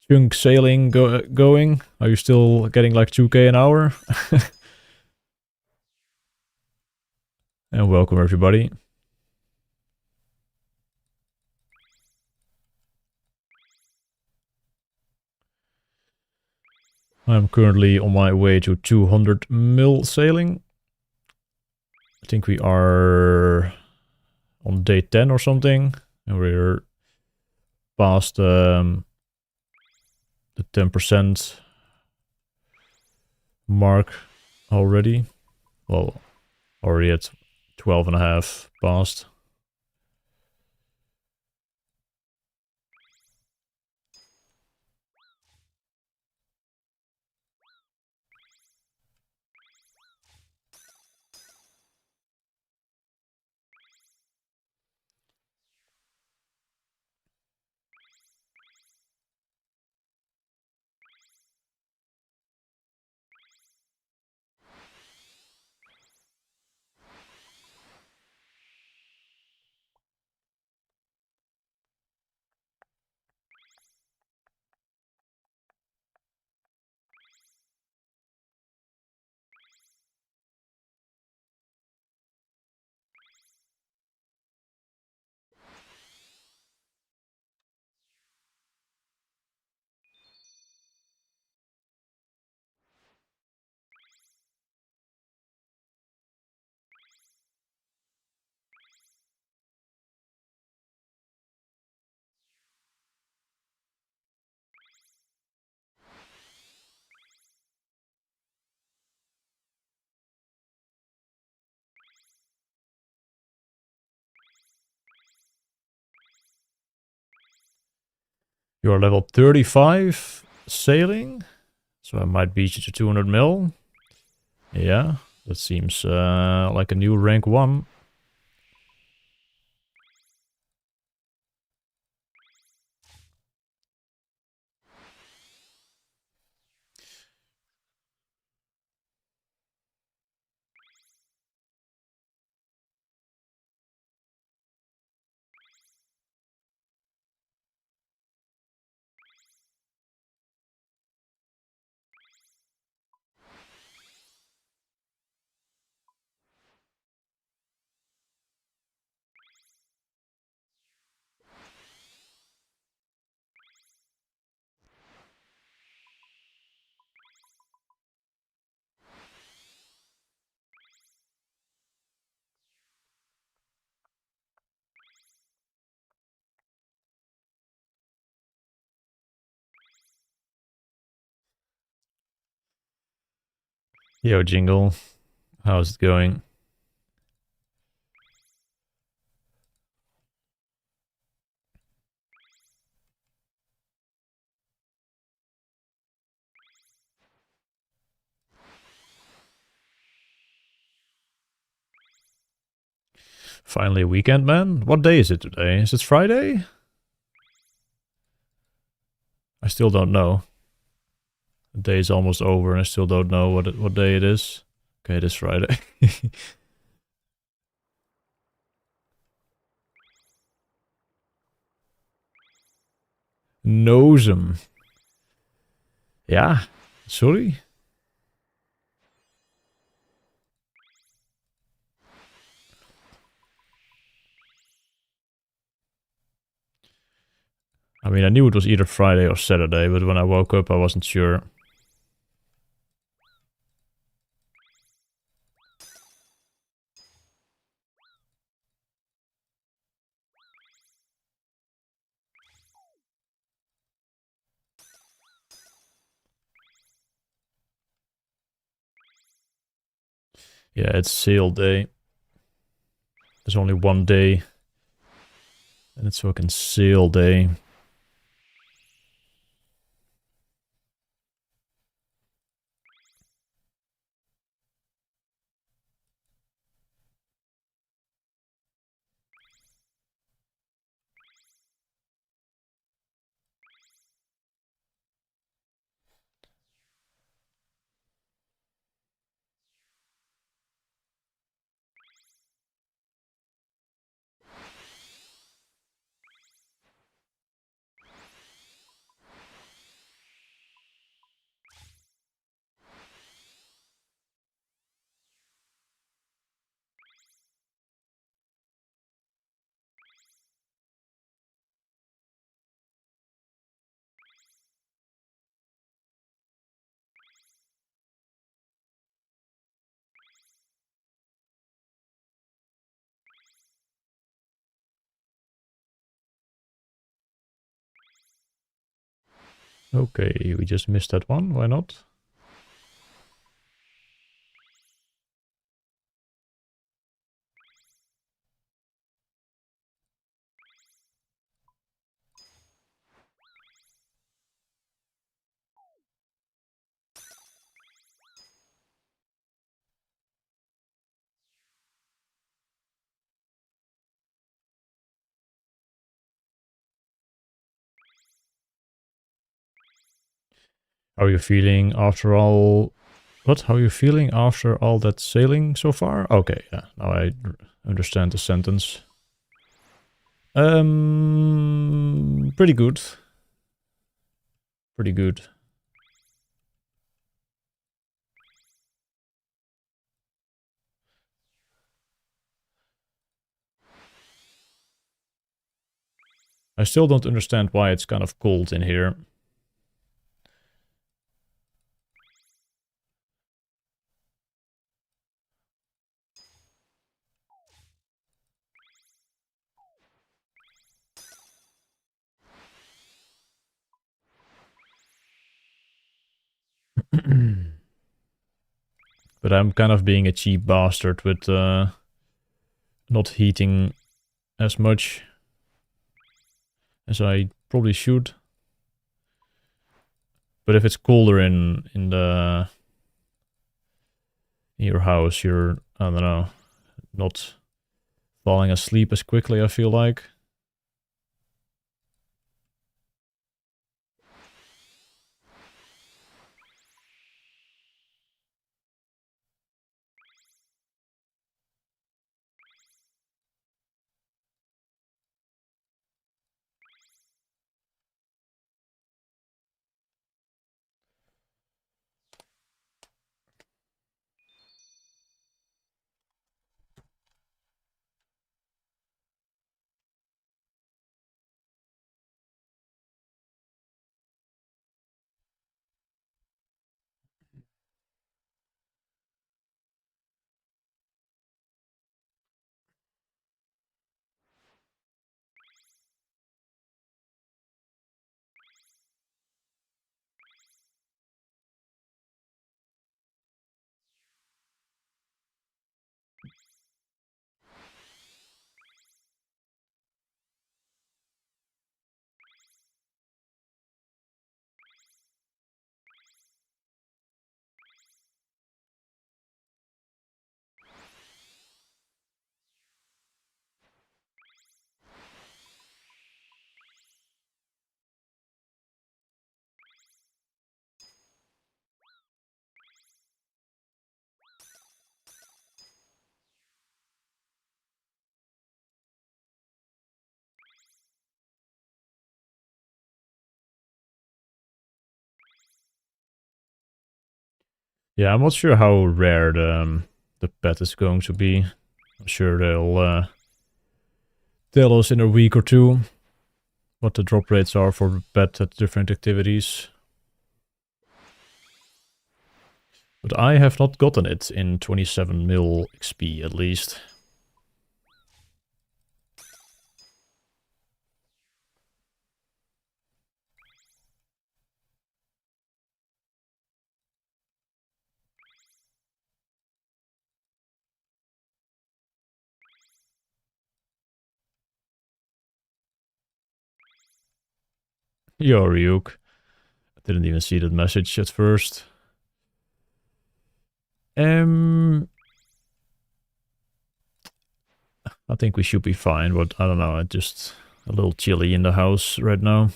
junk sailing going? Are you still getting like 2k an hour? And welcome, everybody. I'm currently on my way to 200 mil sailing. I think we are on day 10 or something. And we're past the 10% mark already. Well, already at 12.5 past. You're level 35 sailing. So I might beat you to 200 mil. Yeah, that seems like a new rank 1. Yo, Jingle. How's it going? Finally a weekend, man. What day is it today? Is it Friday? I still don't know. The day is almost over and I still don't know what day it is. Okay, it is Friday. Nozem. Ja, sorry. I mean, I knew it was either Friday or Saturday, but when I woke up, I wasn't sure. Yeah, it's sail day. There's only one day. And it's fucking sail day. Okay, we just missed that one. Why not? How are you feeling after all? What? How are you feeling after all that sailing so far? Okay, yeah. Now I understand the sentence. Pretty good. Pretty good. I still don't understand why it's kind of cold in here. But I'm kind of being a cheap bastard with not heating as much as I probably should. But if it's colder in your house, you're, I don't know, not falling asleep as quickly, I feel like. Yeah, I'm not sure how rare the pet is going to be. I'm sure they'll tell us in a week or two what the drop rates are for the pet at different activities. But I have not gotten it in 27 mil XP at least. Yo, Ryuk. I didn't even see that message at first. I think we should be fine, but I don't know, it's just a little chilly in the house right now.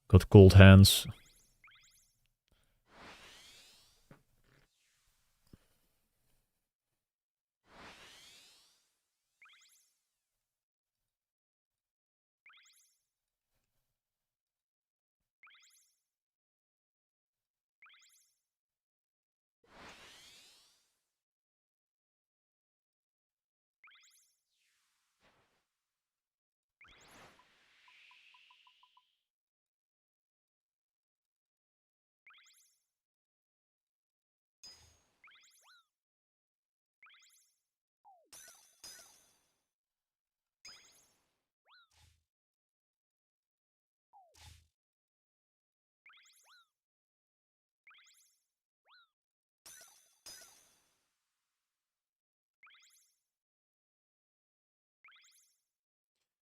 Got cold hands.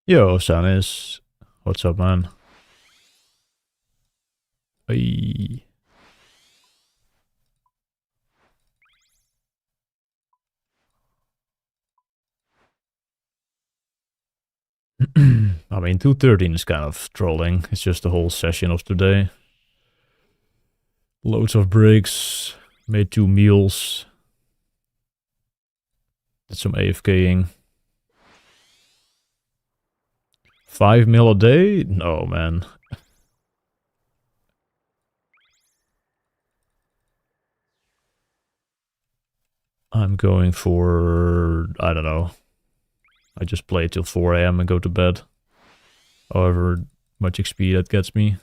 Yo, Sanis. What's up, man? Hey. I mean, 213 is kind of trolling. It's just the whole session of today. Loads of breaks. Made 2 meals. Did some AFKing. 5 mil a day? No, man. I'm going for... I don't know. I just play till 4 AM and go to bed. However much XP that gets me.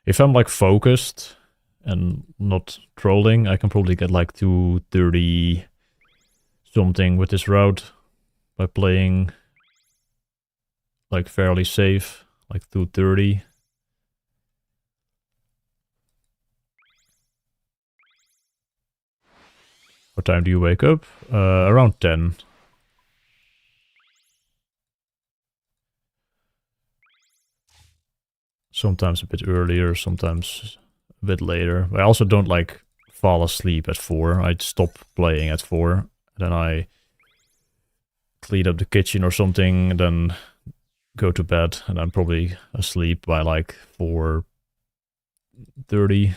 If I'm like focused and not trolling, I can probably get like 230 something with this route by playing like fairly safe, like 230. What time do you wake up? Around 10. Sometimes a bit earlier, sometimes a bit later. I also don't like fall asleep at 4. I'd stop playing at 4. Then I clean up the kitchen or something, and then go to bed, and I'm probably asleep by like 4:30.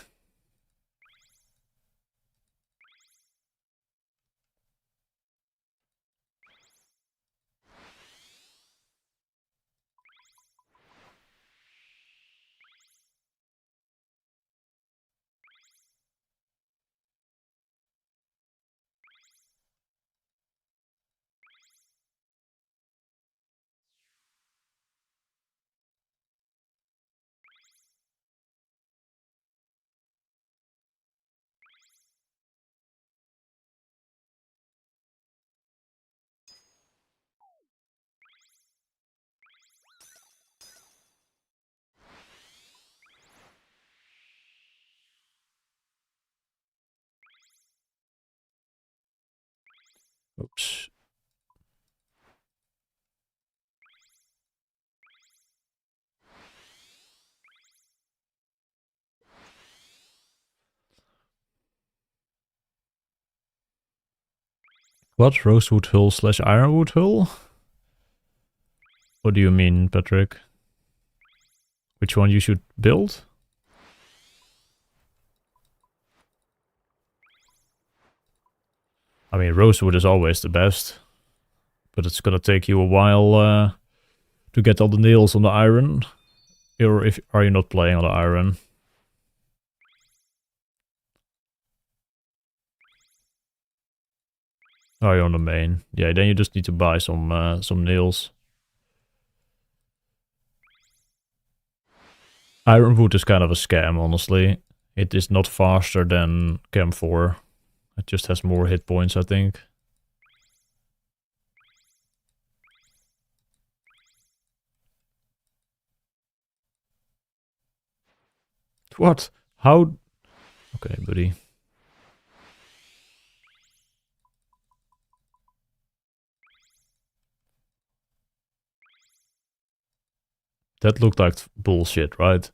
Oops. What? Rosewood Hill slash Ironwood Hill? What do you mean, Patrick? Which one you should build? I mean, Rosewood is always the best. But it's gonna take you a while to get all the nails on the iron. Or if are you not playing on the iron? Are you on the main? Yeah, then you just need to buy some nails. Ironwood is kind of a scam, honestly. It is not faster than Chem 4. It just has more hit points, I think. What? How? Okay, buddy. That looked like bullshit, right?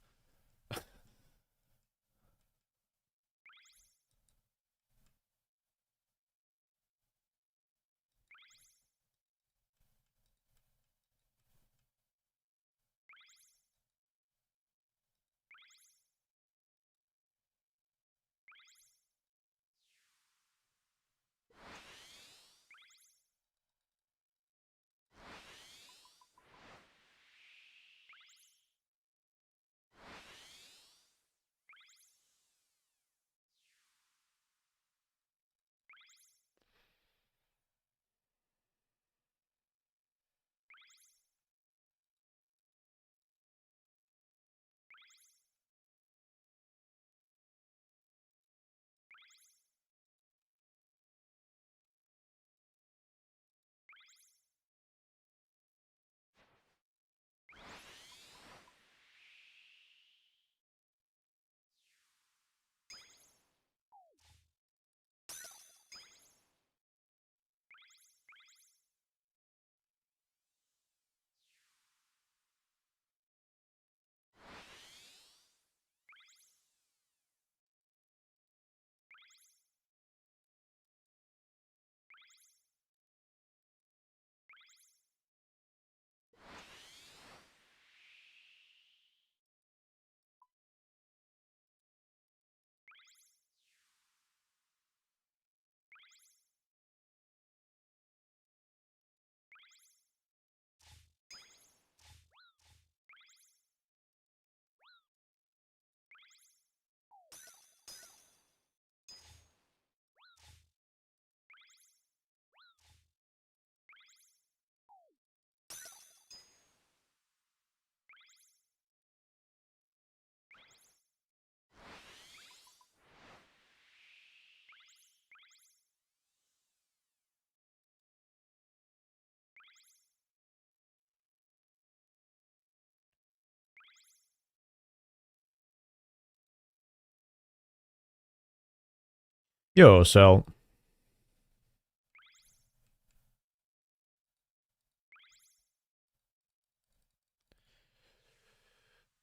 Yo, Sal.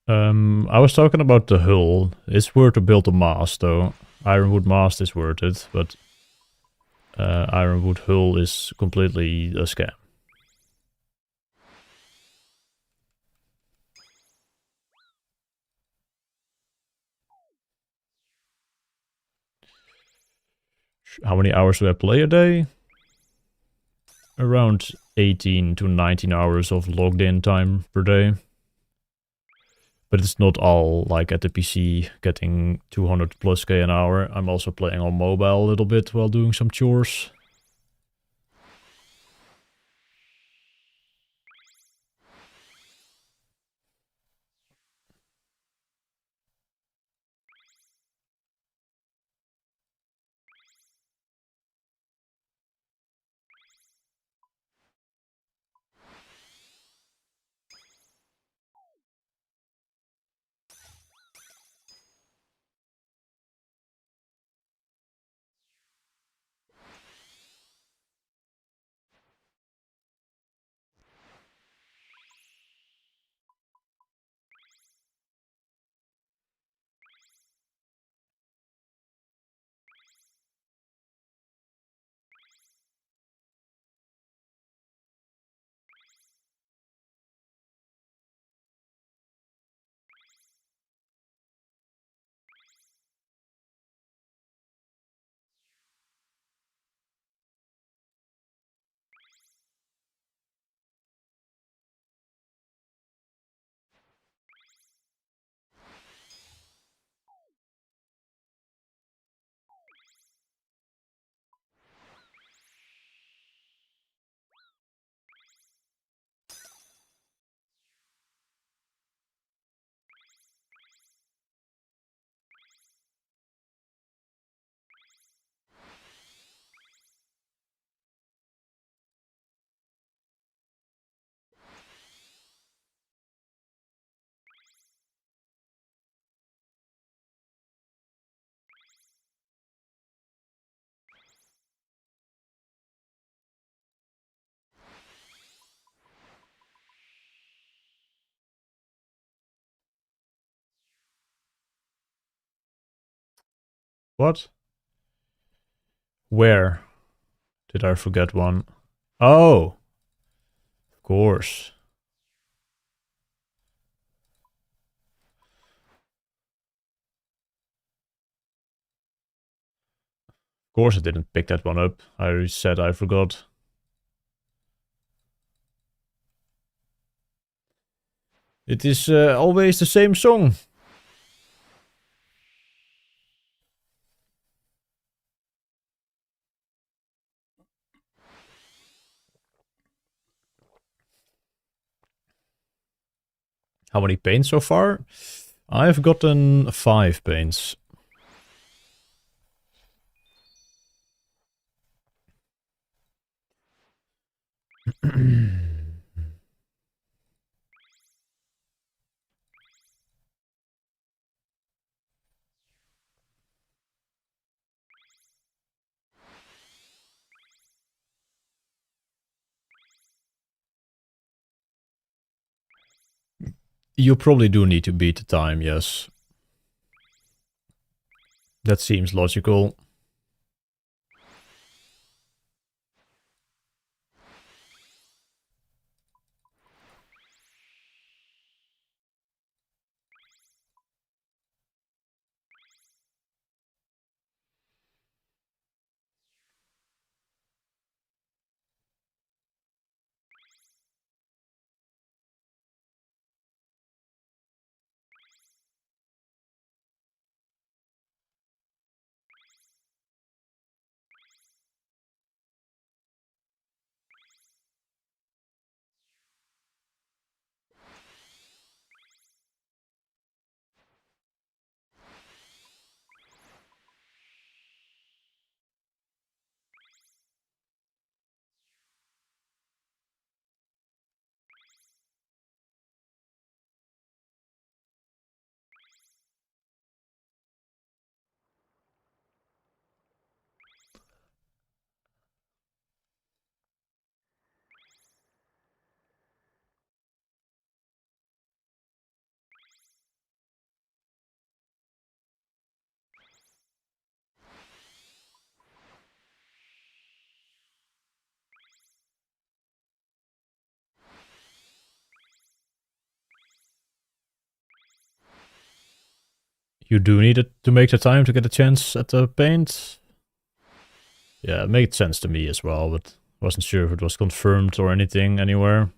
I was talking about the hull. It's worth to build a mast, though. Ironwood mast is worth it, but Ironwood hull is completely a scam. How many hours do I play a day? Around 18 to 19 hours of logged in time per day. But it's not all like at the PC getting 200 plus K an hour. I'm also playing on mobile a little bit while doing some chores. What? Where? Did I forget one? Oh! Of course. Of course I didn't pick that one up. I said I forgot. It is always the same song. How many paints so far? I've gotten 5 paints. You probably do need to beat the time, yes. That seems logical. You do need it to make the time to get a chance at the paint. Yeah, it made sense to me as well, but wasn't sure if it was confirmed or anything anywhere.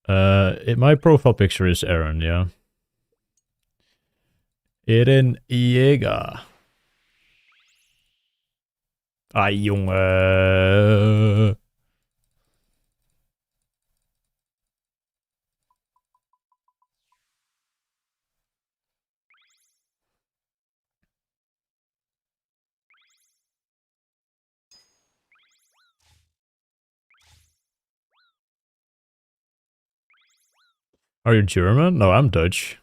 My profile picture is Aaron, yeah. Eren Jäger. Ai, jongen. Are you German? No, I'm Dutch.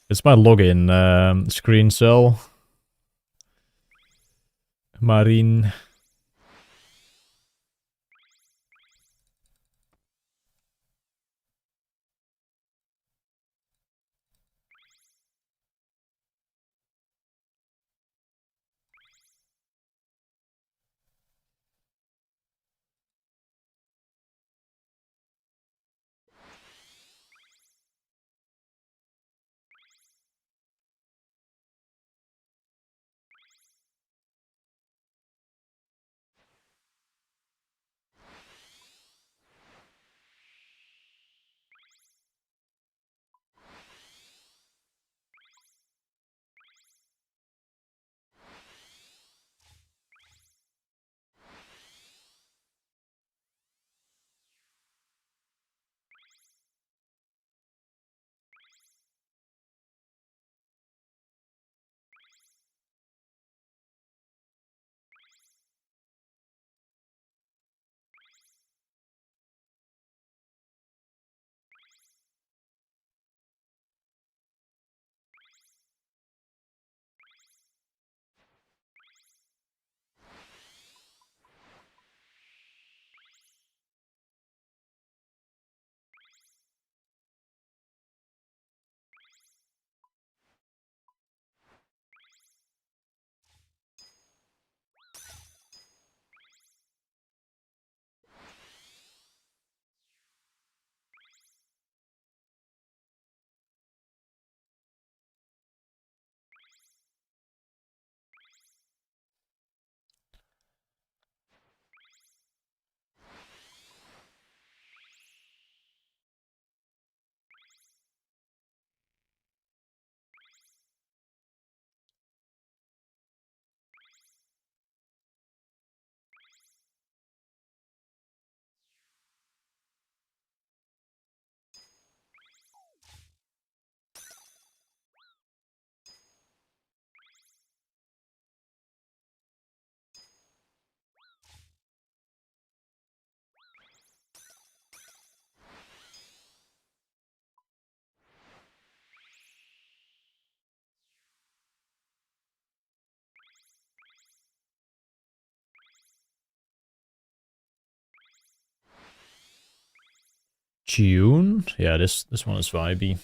It's my login screen cell. Marine. June? Yeah, this one is vibey.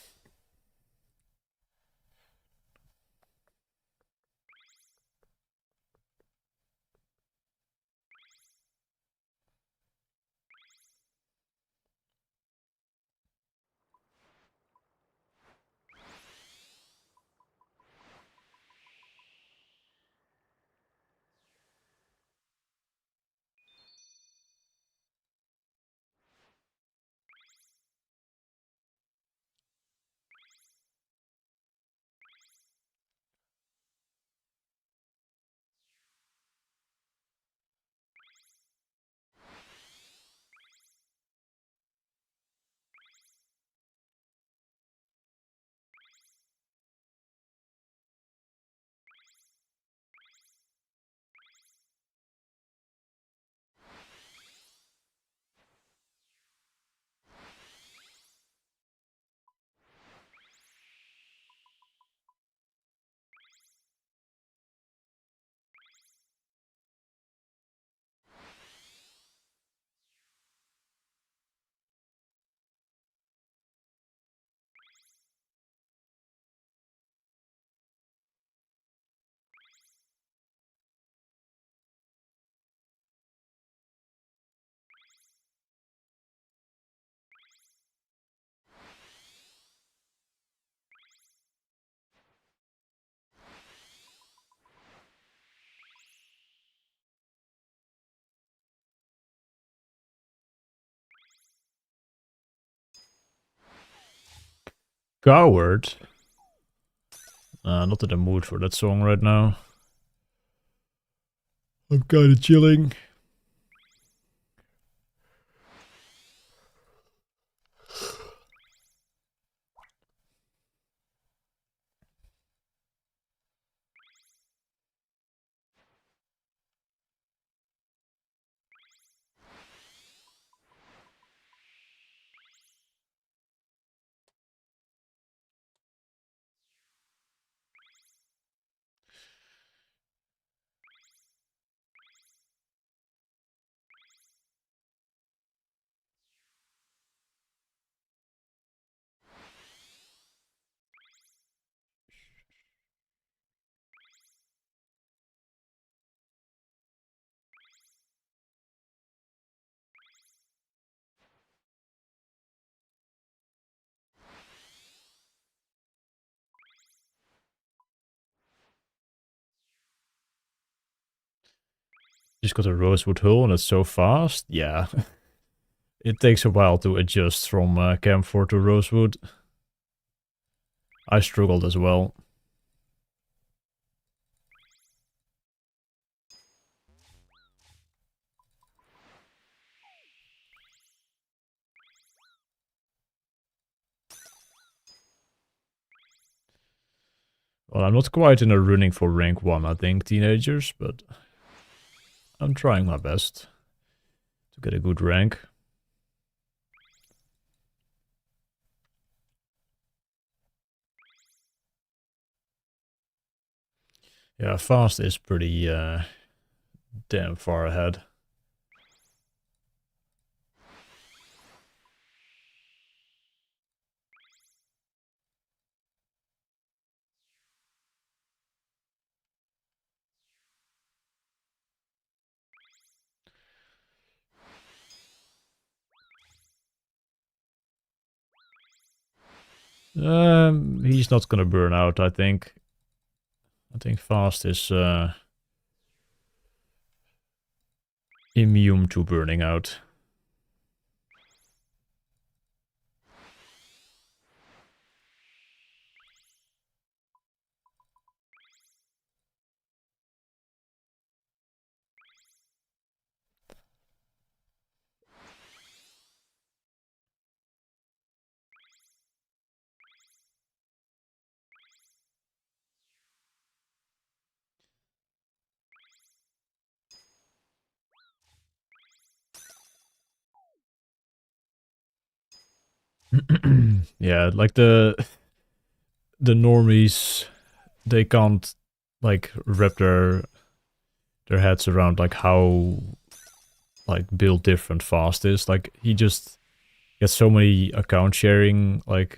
Coward? Not in the mood for that song right now. I'm kinda chilling. Just got a rosewood hull and it's so fast. Yeah. It takes a while to adjust from camphor to rosewood. I struggled as well. Well, I'm not quite in a running for rank 1, I think, teenagers, but I'm trying my best to get a good rank. Yeah, fast is pretty damn far ahead. He's not gonna burn out, I think. I think fast is immune to burning out. Yeah, like the normies, they can't like wrap their heads around like how like build different fast is. Like he just gets so many account sharing like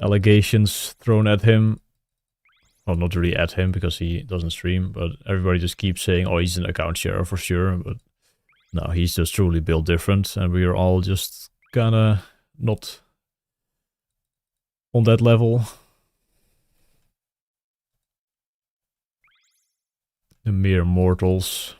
allegations thrown at him. Well, not really at him because he doesn't stream, but everybody just keeps saying, oh, he's an account sharer for sure. But no, he's just truly built different, and we are all just kinda not on that level. The mere mortals.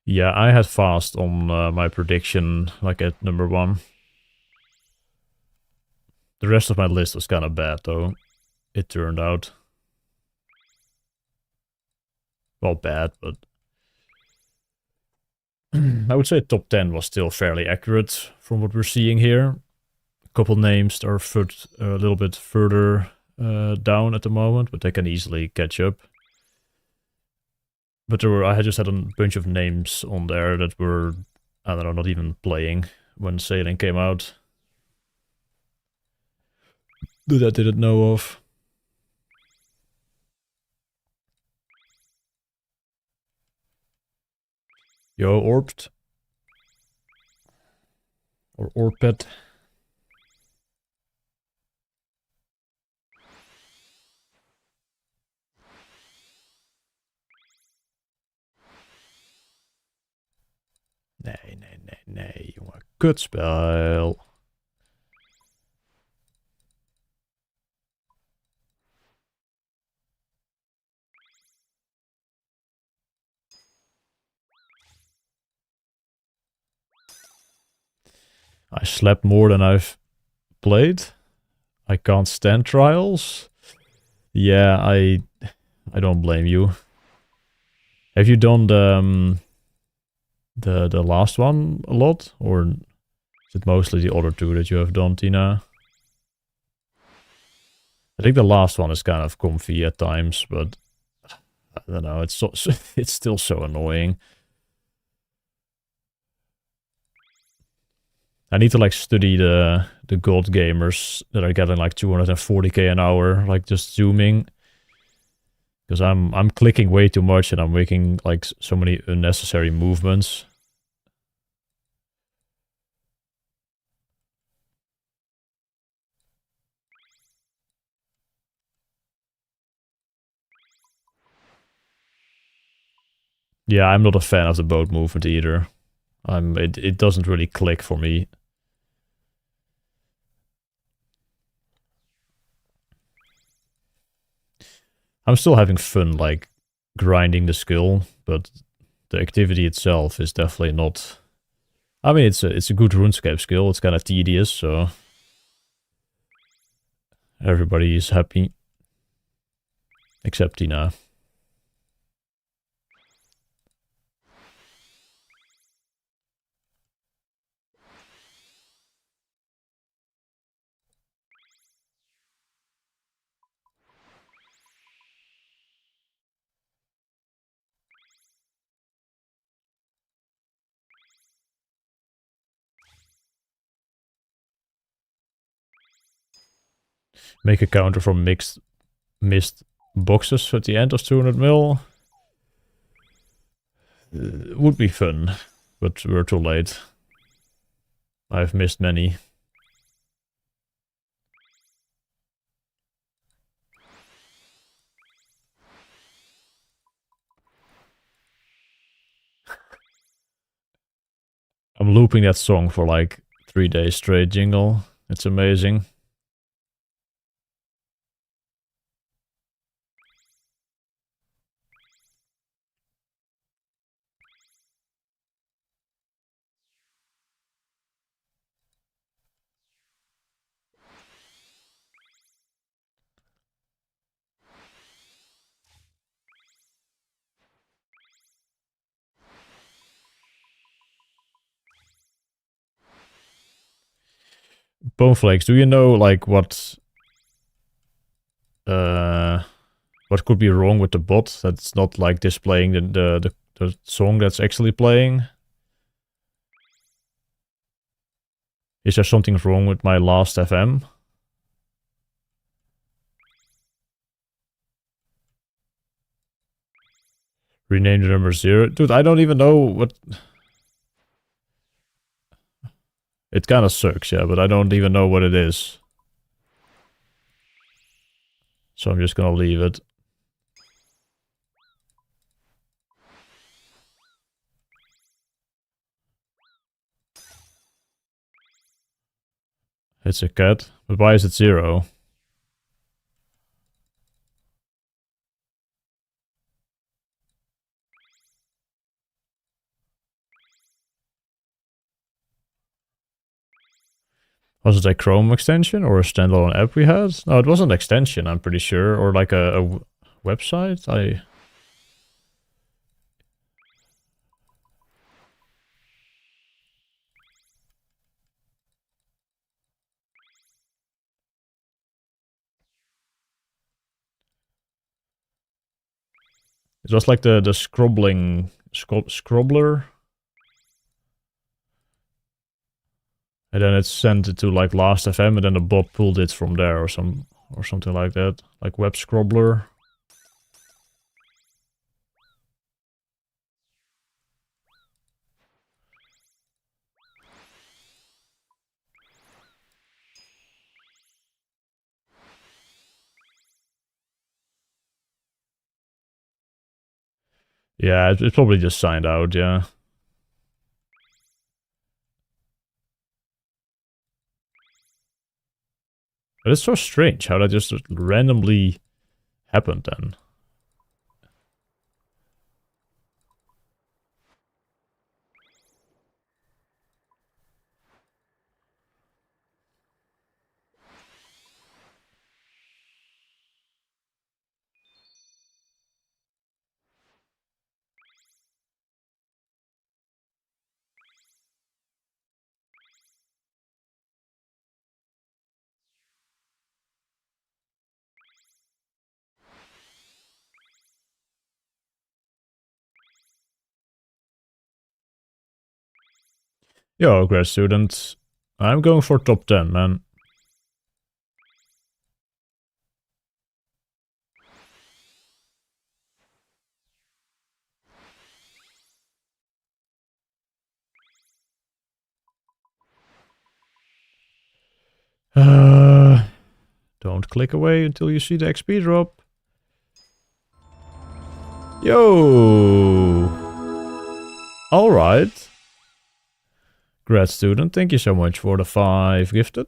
Yeah, I had fast on my prediction, like at number 1. The rest of my list was kind of bad, though. It turned out. Well, bad, but... I would say top 10 was still fairly accurate from what we're seeing here. A couple names are a little bit further down at the moment, but they can easily catch up. But I just had a bunch of names on there that were, I don't know, not even playing when Sailing came out. That I didn't know of. Yo, Orbed. Or Orpet. Nee, nee, nee, nee, jongen. Kutspel. I slept more than I've played. I can't stand trials. Yeah, I don't blame you. Have you done the last one a lot, or is it mostly the other two that you have done, Tina? I think the last one is kind of comfy at times, but I don't know. It's it's still so annoying. I need to like study the gold gamers that are getting like 240k an hour, like just zooming. Because I'm clicking way too much and I'm making like so many unnecessary movements. Yeah, I'm not a fan of the boat movement either. It doesn't really click for me. I'm still having fun like grinding the skill, but the activity itself is definitely not. I mean, it's a good RuneScape skill. It's kind of tedious, so everybody is happy except Tina. Make a counter from missed boxes at the end of 200 mil. Would be fun, but we're too late. I've missed many. I'm looping that song for like 3 days straight, Jingle. It's amazing. Boneflakes, do you know like what could be wrong with the bot that's not like displaying the song that's actually playing? Is there something wrong with my last FM? Rename the number 0. Dude, I don't even know what... It kind of sucks, yeah, but I don't even know what it is. So I'm just gonna leave it. It's a cat. But why is it 0? Was it a Chrome extension or a standalone app we had? No, it was an extension, I'm pretty sure. Or like a website? It was like the scrobbling... Scrobbler? And then it sent it to like Last.fm and then the bot pulled it from there or something like that. Like Web Scrobbler. Yeah, it's probably just signed out, yeah. But it's so strange how that just randomly happened then. Yo, grad student. I'm going for top 10, man. Don't click away until you see the XP drop. Yo! Alright. Grad student, thank you so much for the 5 gifted.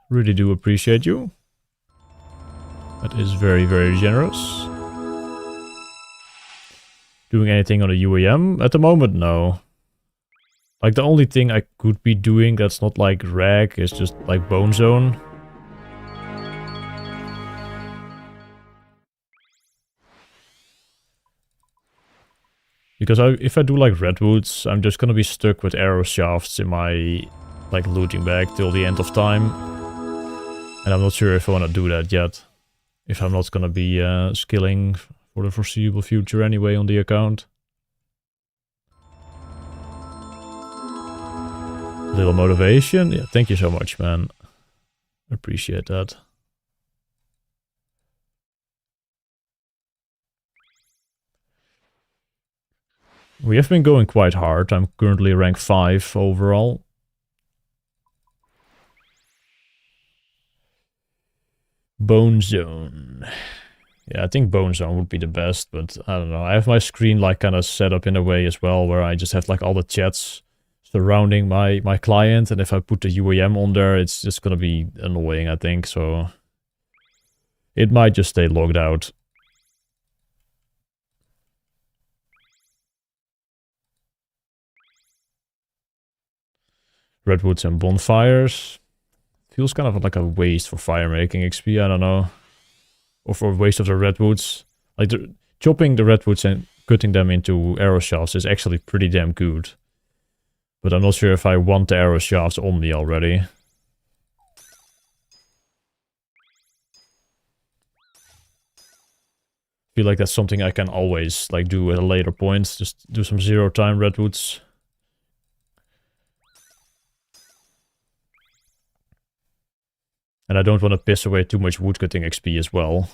Really do appreciate you. That is very, very generous. Doing anything on the UAM? At the moment, no. Like, the only thing I could be doing that's not like rag is just like Bone Zone. Because if I do like Redwoods, I'm just gonna be stuck with arrow shafts in my like looting bag till the end of time. And I'm not sure if I want to do that yet. If I'm not gonna be skilling for the foreseeable future anyway on the account. Little motivation. Yeah, thank you so much, man. Appreciate that. We have been going quite hard. I'm currently rank 5 overall. Bone Zone. Yeah, I think Bone Zone would be the best, but I don't know. I have my screen like kind of set up in a way as well where I just have like all the chats surrounding my client, and if I put the UAM on there, it's just gonna be annoying, I think, so it might just stay logged out. Redwoods and bonfires. Feels kind of like a waste for fire making XP, I don't know. Or for waste of the redwoods. Like, chopping the redwoods and cutting them into arrow shafts is actually pretty damn good. But I'm not sure if I want the arrow shafts on me already. Feel like that's something I can always like do at a later point. Just do some 0 time redwoods. And I don't want to piss away too much woodcutting XP as well.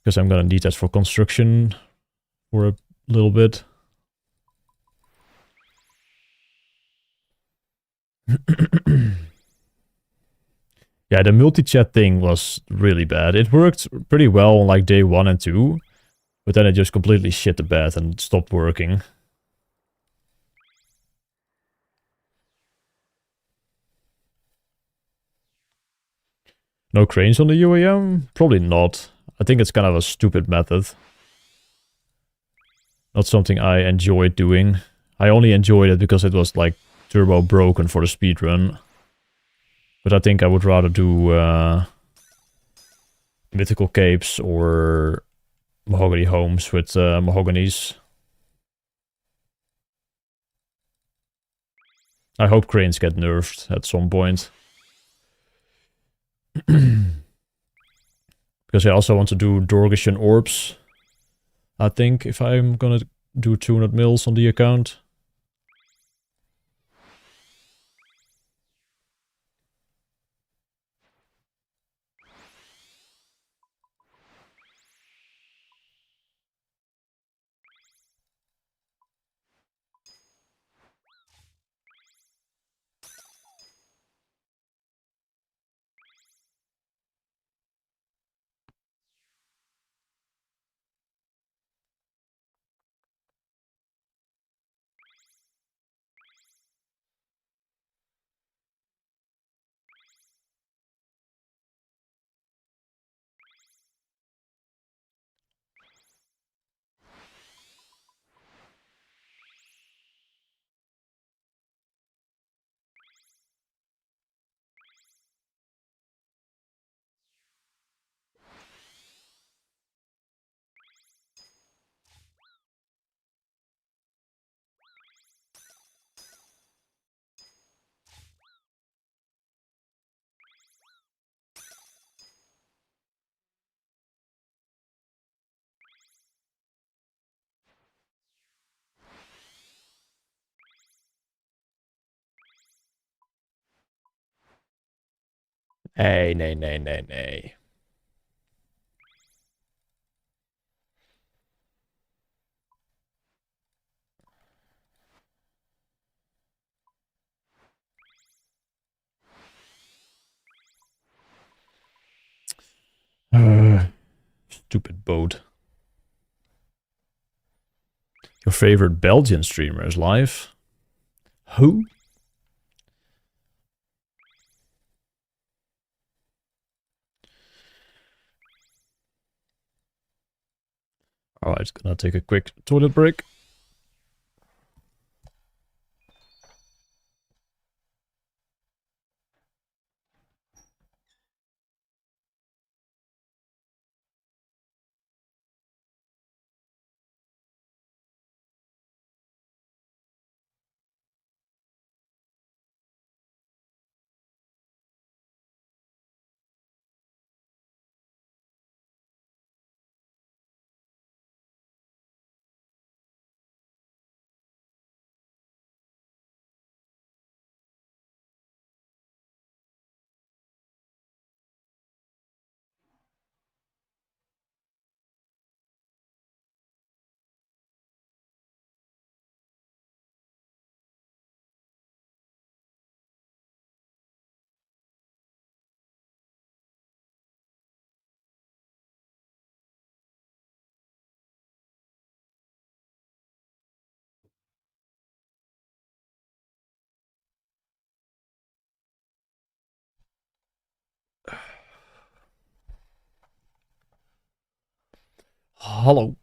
Because I'm gonna need that for construction for a little bit. Yeah, the multi-chat thing was really bad. It worked pretty well on like day 1 and 2. But then it just completely shit the bed and stopped working. No cranes on the UAM? Probably not. I think it's kind of a stupid method. Not something I enjoyed doing. I only enjoyed it because it was like turbo broken for the speedrun. But I think I would rather do mythical capes or mahogany homes with mahoganies. I hope cranes get nerfed at some point. Because I also want to do Dorgish orbs. I think if I'm gonna do 200 mils on the account. Nee, nee, nee, nee, nee. Stupid boat. Your favorite Belgian streamer is live? Who? Alright, gonna take a quick toilet break. Hallo.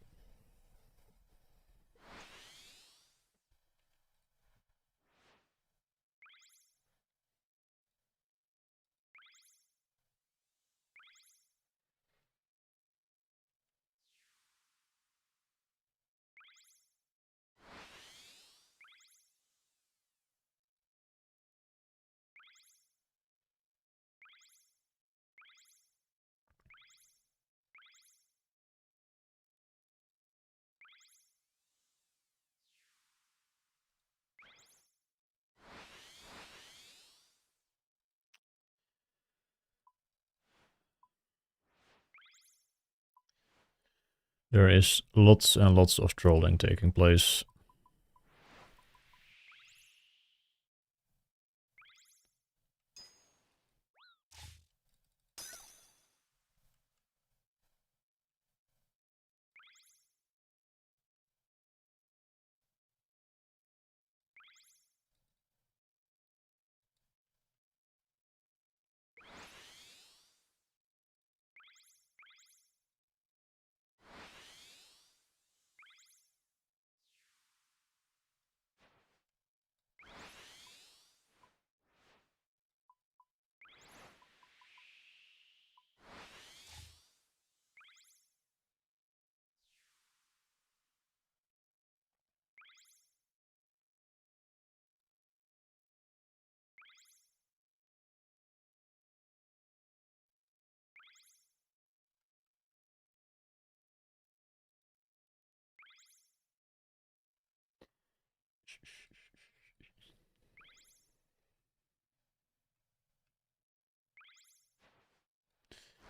There is lots and lots of trolling taking place.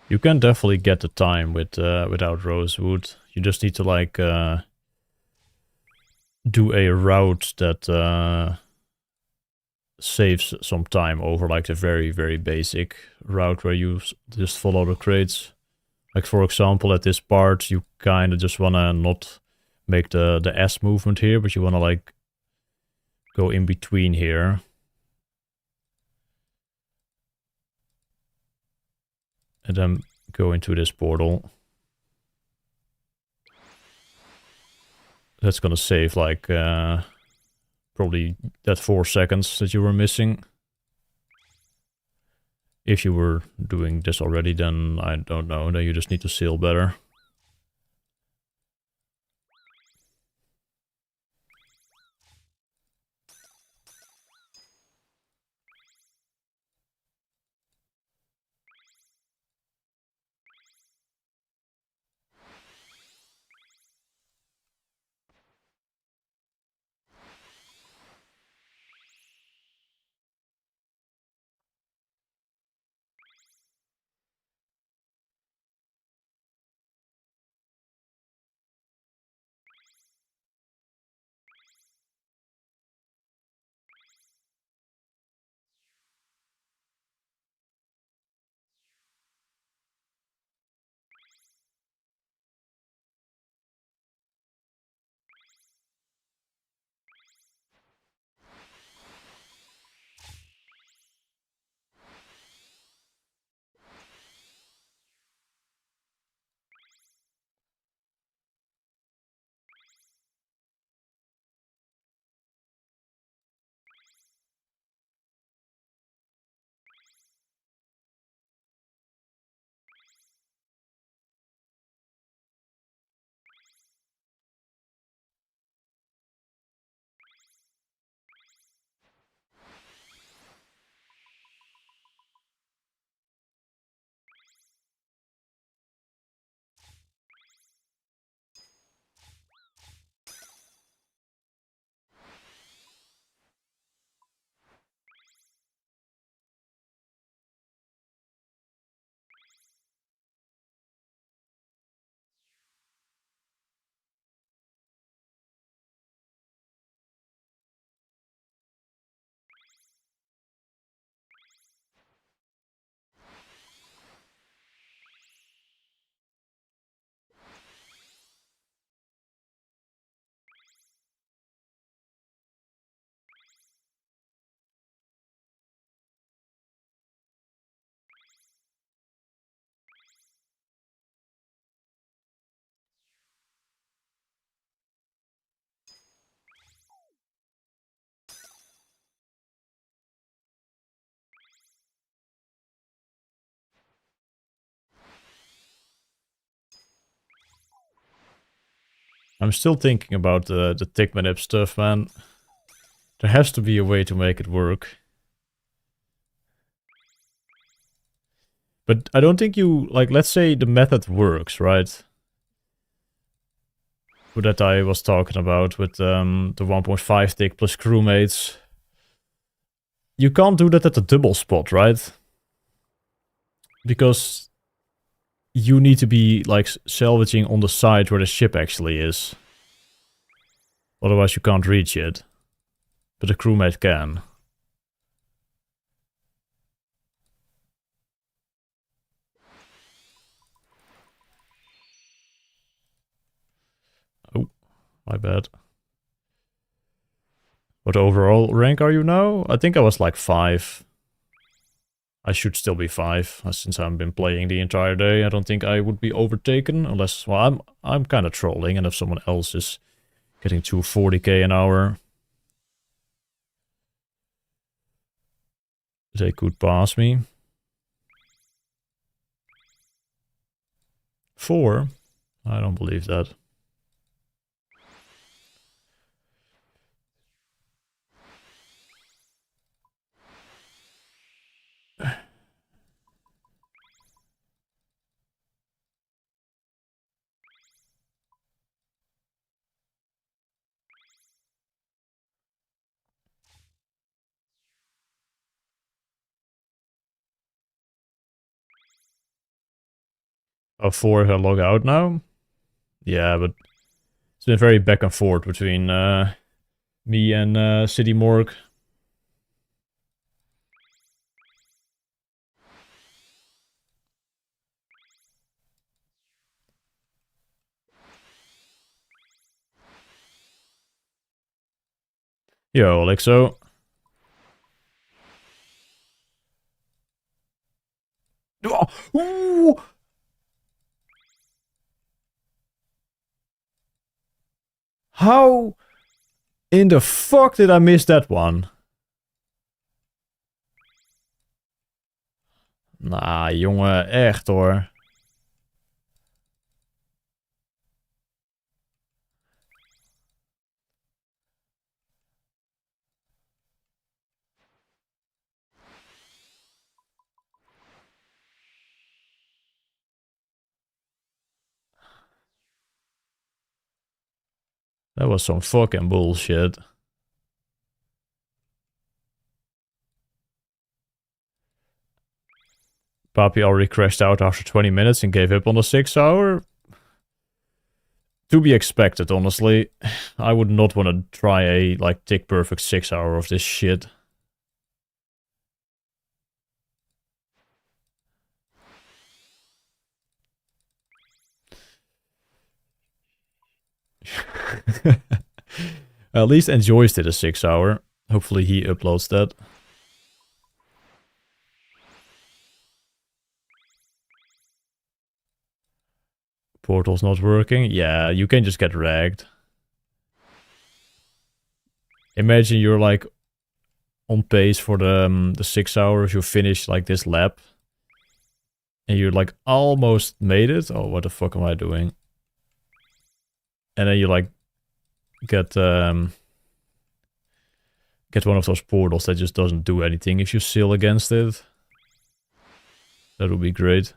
You can definitely get the time with without Rosewood. You just need to like do a route that saves some time over like the very, very basic route where you just follow the crates. Like for example, at this part, you kind of just want to not make the S movement here, but you want to like go in between here. And then go into this portal. That's gonna save like probably that 4 seconds that you were missing. If you were doing this already, then I don't know, then you just need to sail better. I'm still thinking about the Tigmanip stuff, man. There has to be a way to make it work. But I don't think you, like, let's say the method works, right? That I was talking about with the 1.5 tick plus crewmates. You can't do that at the double spot, right? Because you need to be, like, salvaging on the side where the ship actually is. Otherwise you can't reach it. But the crewmate can. Oh, my bad. What overall rank are you now? I think I was like 5. I should still be 5, since I've been playing the entire day. I don't think I would be overtaken, unless, well, I'm kind of trolling, and if someone else is getting to 40k an hour, they could pass me. 4? I don't believe that. Oh, 4 if I log out now? Yeah, but it's been very back and forth between me and City Morgue. Yo, Alexo. Oh, ooh! How in the fuck did I miss that one? Nou, jongen, echt hoor. That was some fucking bullshit. Papi already crashed out after 20 minutes and gave up on the 6 hour. To be expected, honestly. I would not want to try a, like, tick perfect 6 hour of this shit. At least Enjoys did a 6 hour. Hopefully he uploads that. Portal's not working. Yeah, you can just get ragged. Imagine you're like on pace for the 6 hours. You finish like this lap. And you're like almost made it. Oh, what the fuck am I doing? And then you like get one of those portals that just doesn't do anything if you sail against it. That would be great.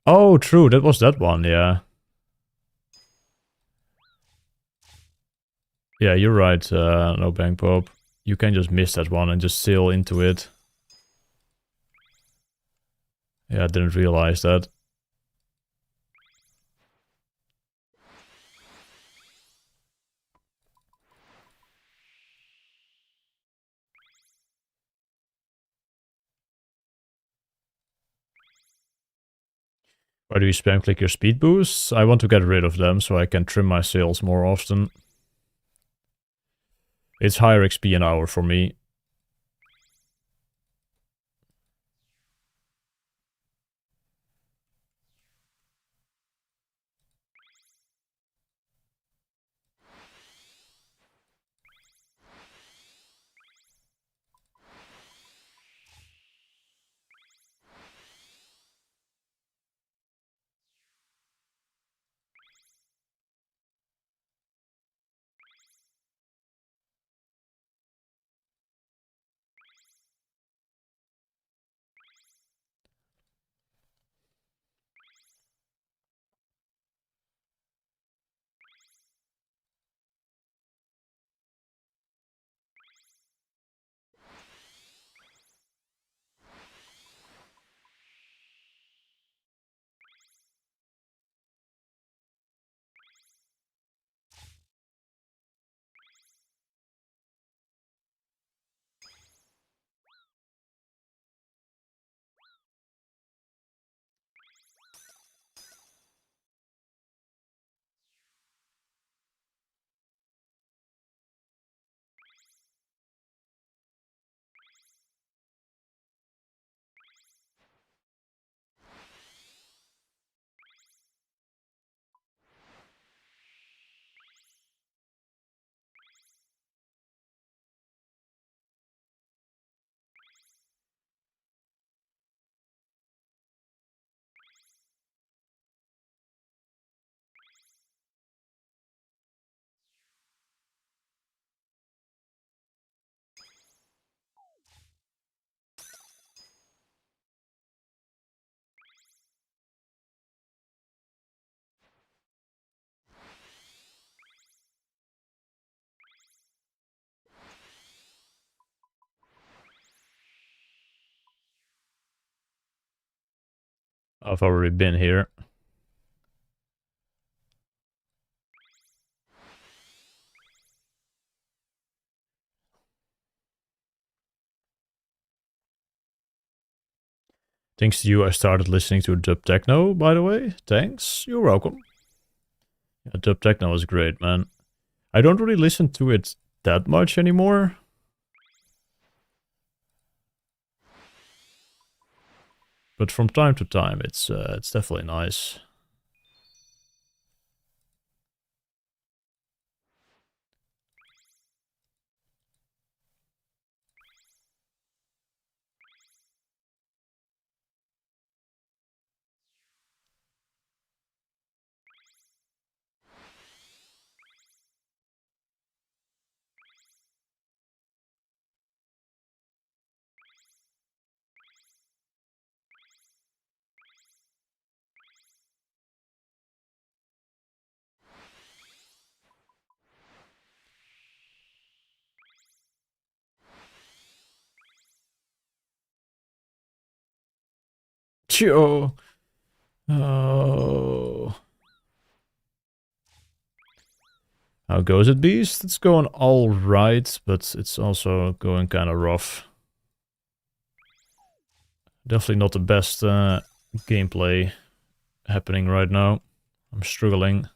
Oh, true. That was that one, yeah. Yeah, you're right, no Bang Pop. You can just miss that one and just sail into it. Yeah, I didn't realize that. Why do you spam click your speed boosts? I want to get rid of them so I can trim my sails more often. It's higher XP an hour for me. I've already been here. Thanks to you, I started listening to dub techno, by the way. Thanks. You're welcome. Yeah, dub techno is great, man. I don't really listen to it that much anymore. But from time to time, it's definitely nice. Chio. Oh. How goes it, Beast? It's going alright, but it's also going kind of rough. Definitely not the best gameplay happening right now. I'm struggling.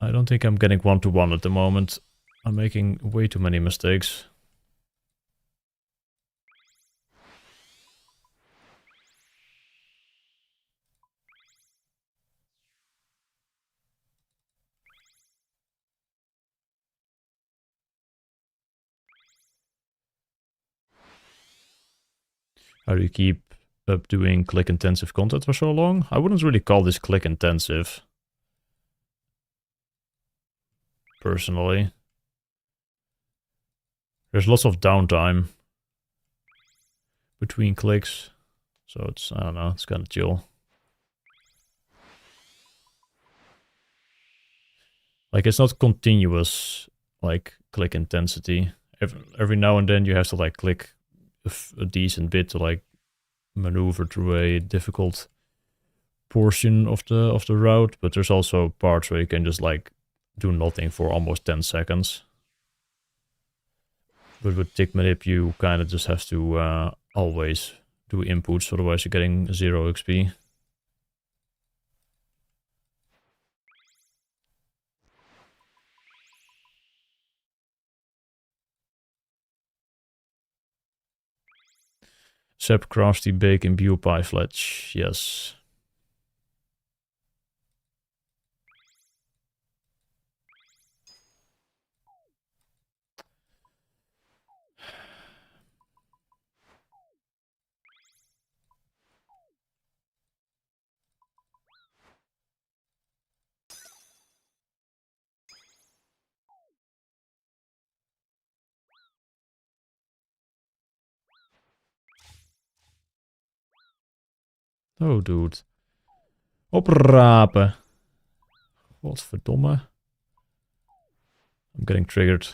I don't think I'm getting 1-to-1 at the moment. I'm making way too many mistakes. How do you keep up doing click-intensive content for so long? I wouldn't really call this click-intensive. Personally. There's lots of downtime between clicks. So it's, I don't know, it's kind of chill. Like, it's not continuous, like, click intensity. Every now and then you have to, like, click a decent bit to, like, maneuver through a difficult portion of the route, but there's also parts where you can just, like, do nothing for almost 10 seconds. But with tick manip, you kind of just have to always do inputs, otherwise you're getting 0 XP. Sep crafty bacon beer pie fletch, yes. Oh, dude. Oprapen. Godverdomme. I'm getting triggered.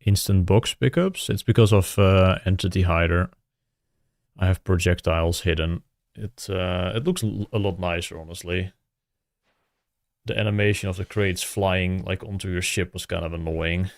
Instant box pickups. It's because of Entity Hider. I have projectiles hidden. It looks a lot nicer, honestly. The animation of the crates flying like onto your ship was kind of annoying.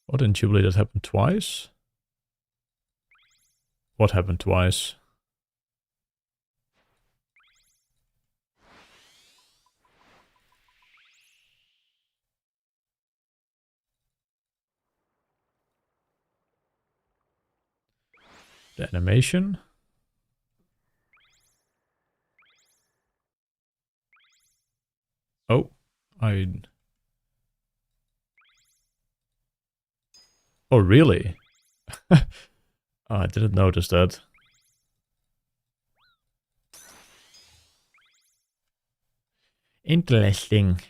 What, in Jubilee that happened twice? What happened twice? The animation? Oh, really? Oh, I didn't notice that. Interesting.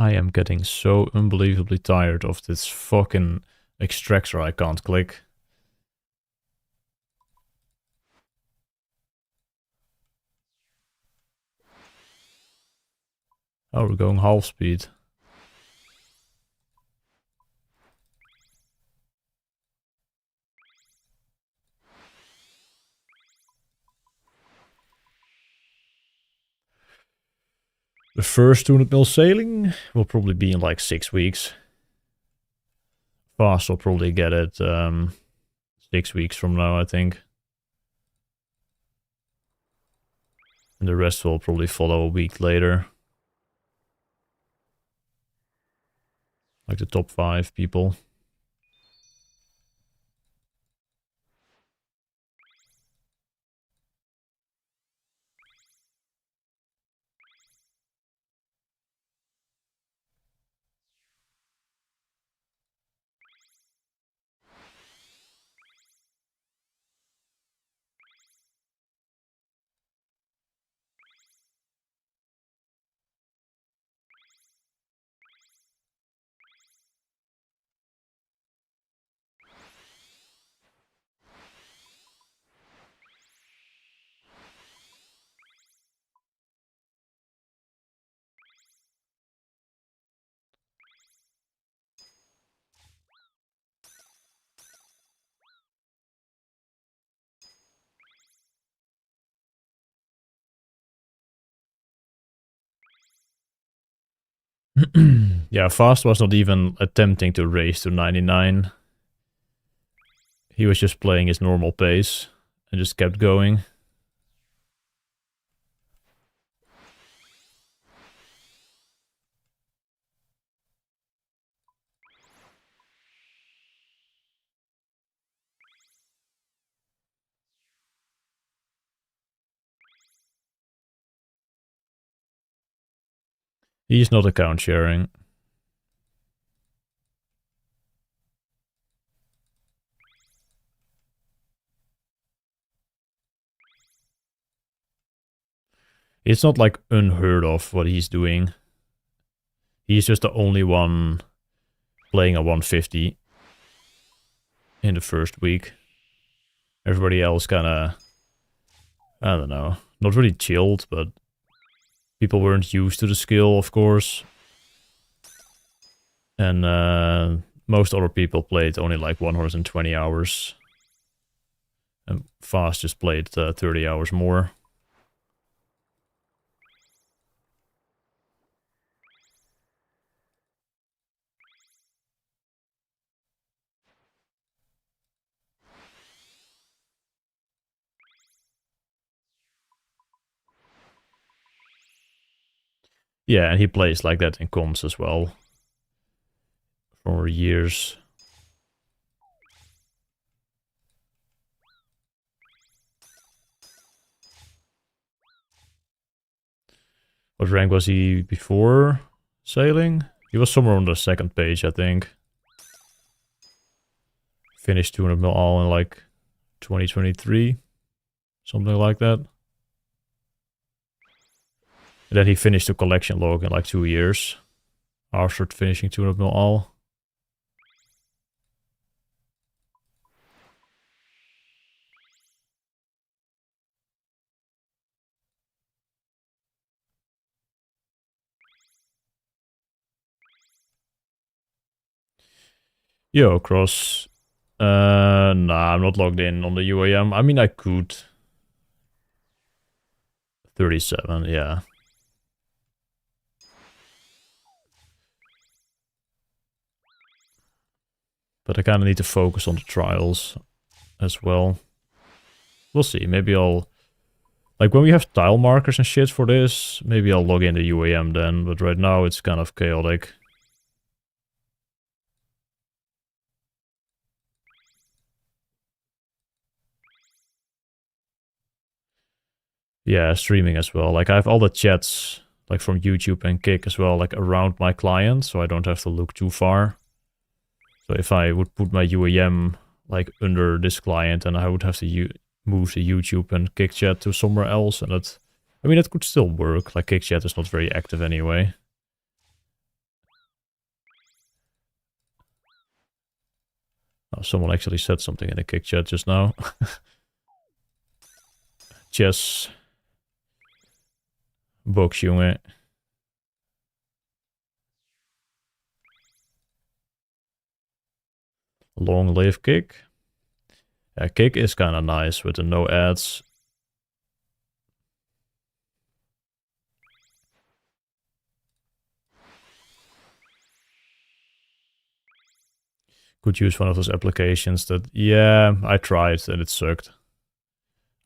I am getting so unbelievably tired of this fucking extractor I can't click. Oh, we're going half speed. The first 200 mil sailing will probably be in like 6 weeks. Fast will probably get it 6 weeks from now, I think. And the rest will probably follow a week later. Like the top 5 people. Yeah, Fast was not even attempting to race to 99. He was just playing his normal pace and just kept going. He's not account sharing. It's not like unheard of what he's doing. He's just the only one playing a 150 in the first week. Everybody else kinda, I don't know, not really chilled, but people weren't used to the skill, of course. And most other people played only like 120 hours. And Fast just played 30 hours more. Yeah, and he plays like that in comms as well. For years. What rank was he before sailing? He was somewhere on the second page, I think. Finished 200 mil all in like 2023. Something like that. And then he finished the collection log in like 2 years. After finishing 200 mil all. Yo, Cross. Nah, I'm not logged in on the UAM. I mean, I could. 37, yeah. But I kind of need to focus on the trials as well. We'll see. Maybe I'll... Like, when we have tile markers and shit for this, maybe I'll log in the UAM then. But right now, it's kind of chaotic. Yeah, streaming as well. Like, I have all the chats, like, from YouTube and Kick as well, like, around my client, so I don't have to look too far. So if I would put my UAM, like, under this client, then I would have to move the YouTube and Kick chat to somewhere else, and that... I mean, it could still work. Like, Kick chat is not very active anyway. Oh, someone actually said something in the Kick chat just now. Chess. Boksjongen. Long live Kick. Yeah, Kick is kind of nice with the no ads. Could use one of those applications that... Yeah, I tried and it sucked.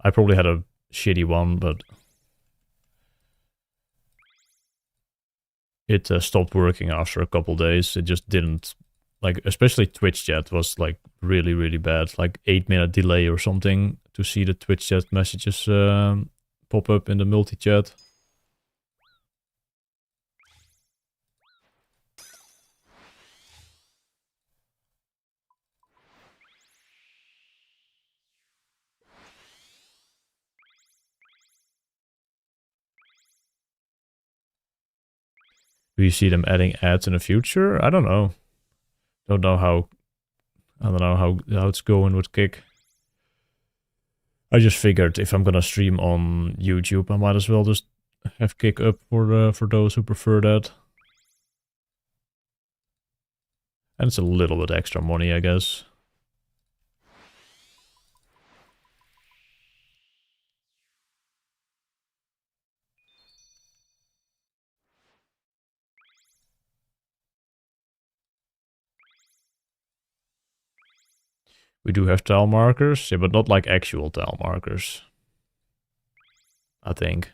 I probably had a shitty one, but... It stopped working after a couple days. It just didn't... Like, especially Twitch chat was, like, really, really bad. Like, 8-minute delay or something to see the Twitch chat messages pop up in the multi-chat. Do you see them adding ads in the future? I don't know. I don't know how it's going with Kick. I just figured if I'm gonna stream on YouTube, I might as well just have Kick up for those who prefer that. And it's a little bit extra money, I guess. We do have tile markers, yeah, but not like actual tile markers. I think.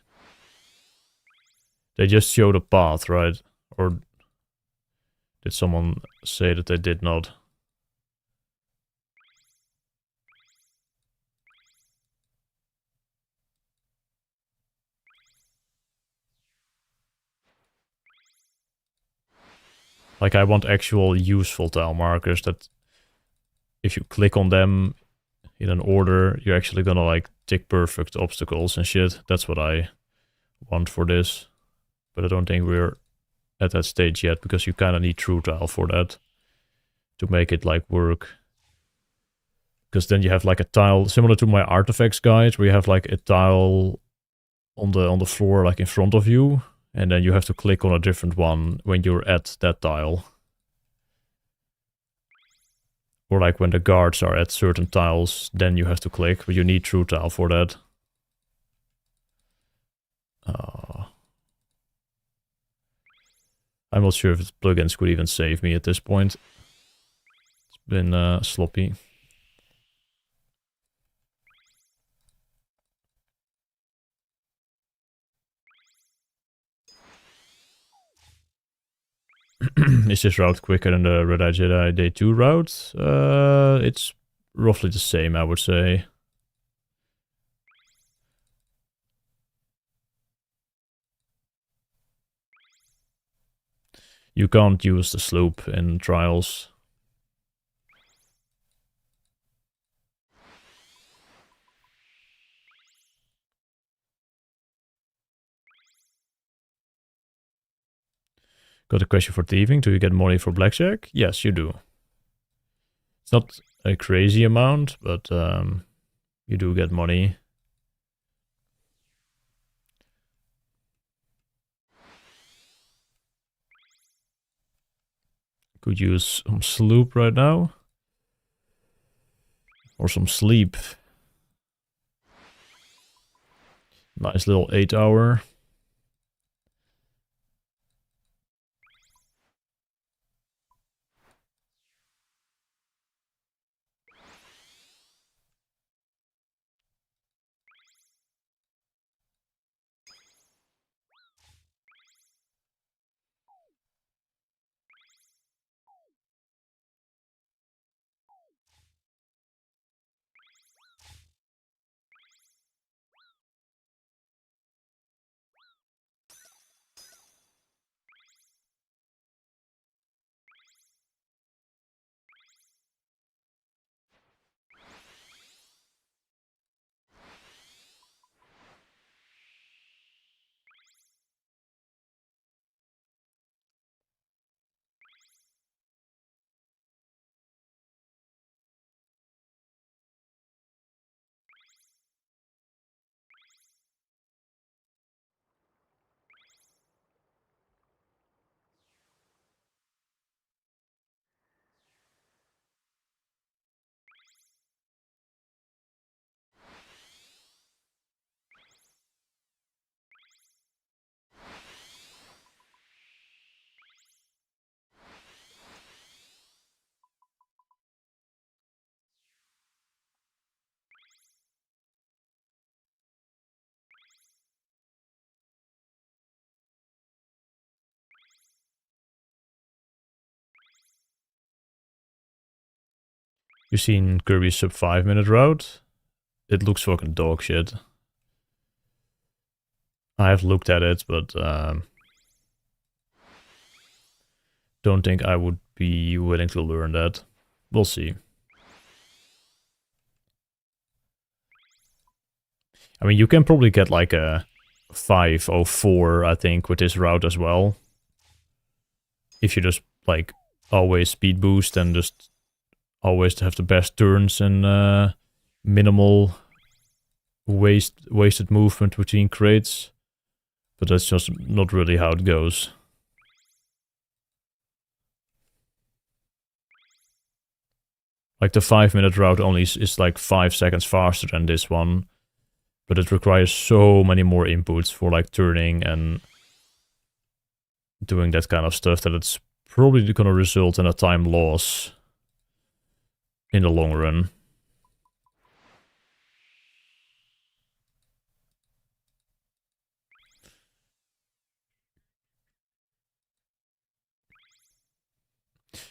They just show the path, right? Or did someone say that they did not? Like, I want actual useful tile markers that if you click on them in an order, you're actually gonna, like, tick perfect obstacles and shit. That's what I want for this. But I don't think we're at that stage yet, because you kind of need true tile for that to make it, like, work. Because then you have, like, a tile similar to my artifacts guide, where you have, like, a tile on the floor, like, in front of you, and then you have to click on a different one when you're at that tile. Or, like, when the guards are at certain tiles, then you have to click, but you need true tile for that. I'm not sure if plugins could even save me at this point. It's been sloppy. Is this route quicker than the Red Eye Jedi Day 2 route? It's roughly the same, I would say. You can't use the slope in trials. Got a question for thieving. Do you get money for blackjack? Yes, you do. It's not a crazy amount, but you do get money. Could use some sloop right now. Or some sleep. Nice little 8-hour. You seen Kirby's sub 5-minute route? It looks fucking dog shit. I've looked at it, but don't think I would be willing to learn that. We'll see. I mean, you can probably get like a 504, I think, with this route as well. If you just, like, always speed boost and just always have the best turns and minimal wasted movement between crates. But that's just not really how it goes. Like the 5-minute route only is like 5 seconds faster than this one. But it requires so many more inputs for like turning and doing that kind of stuff that it's probably gonna result in a time loss in the long run.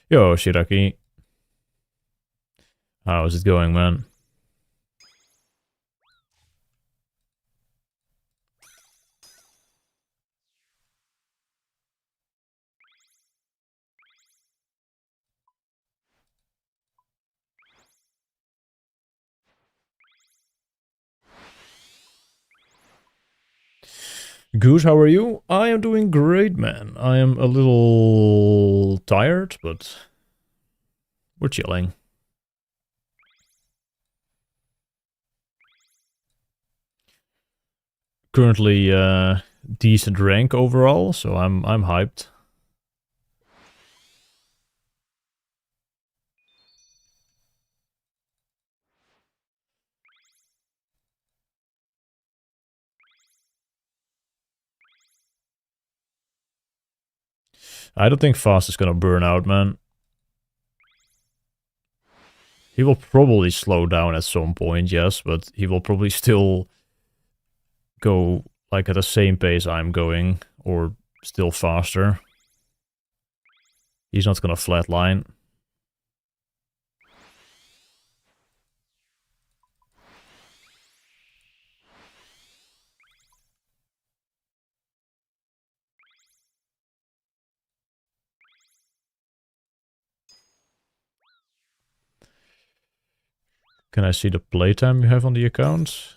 Yo, Shiraki. How's it going, man? Goose, how are you? I am doing great, man. I am a little tired, but we're chilling. Currently decent rank overall, so I'm hyped. I don't think Fast is gonna burn out, man. He will probably slow down at some point, yes, but he will probably still go like at the same pace I'm going, or still faster. He's not gonna flatline. Can I see the playtime you have on the account?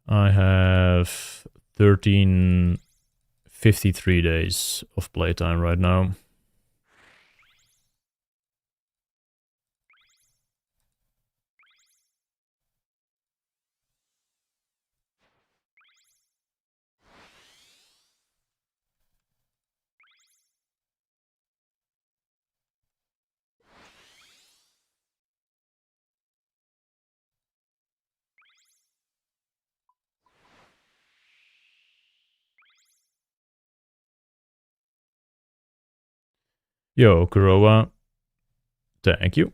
I have 13:50 53 days of playtime right now. Yo, Kuroa. Thank you.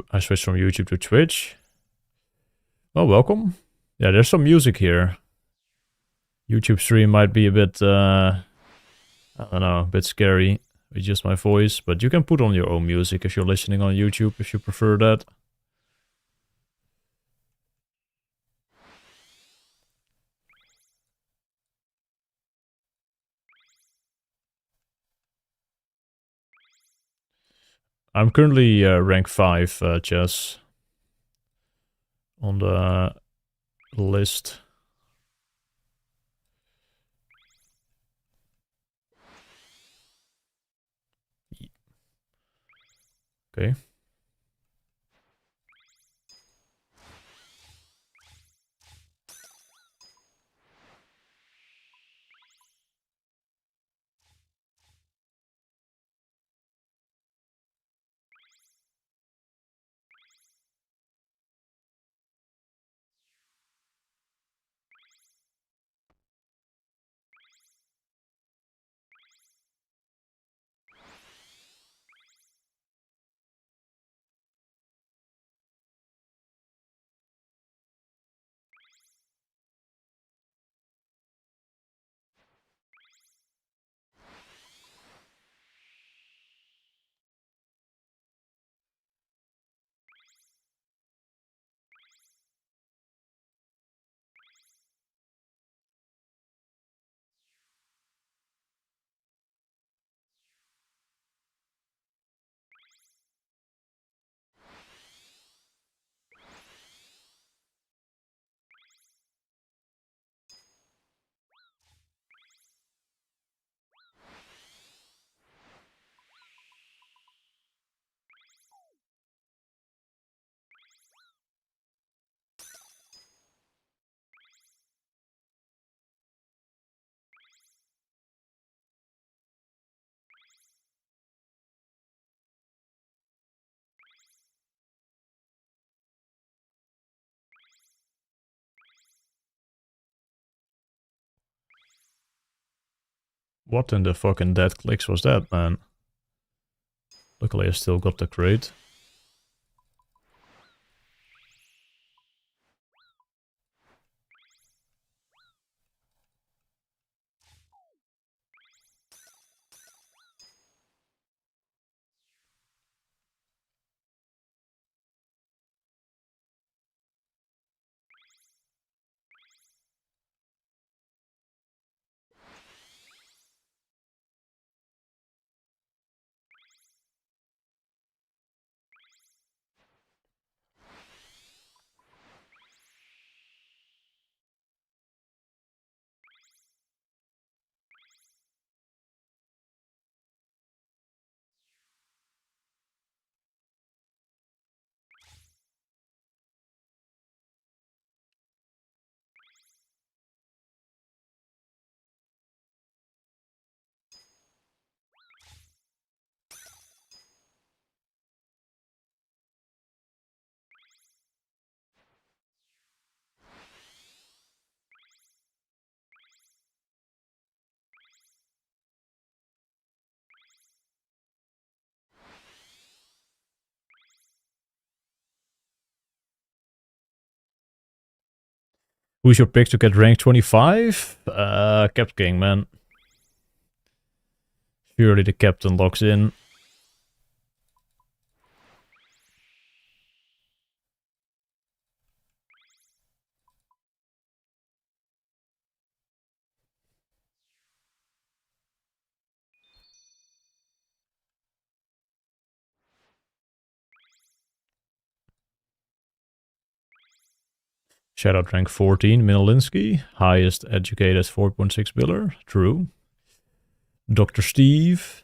I switched from YouTube to Twitch. Oh, welcome. Yeah, there's some music here. YouTube stream might be a bit, I don't know, a bit scary with just my voice, but you can put on your own music if you're listening on YouTube, if you prefer that. I'm currently rank 5 chess on the list. Okay. What in the fucking dead clicks was that, man? Luckily I still got the crate. Who's your pick to get rank 25? Cap King, man. Surely the captain locks in. Shoutout rank 14, Minolinsky. Highest educated 4.6 biller. True. Dr. Steve.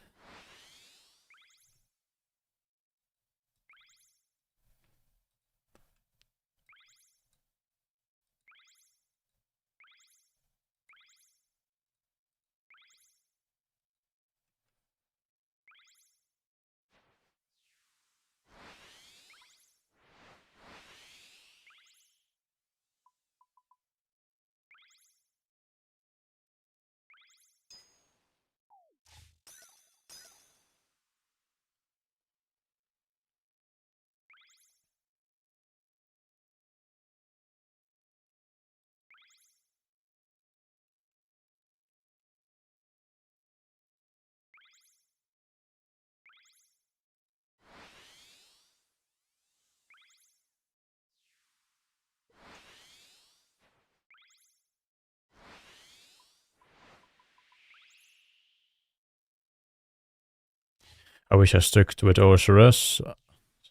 I wish I stuck with OSRS,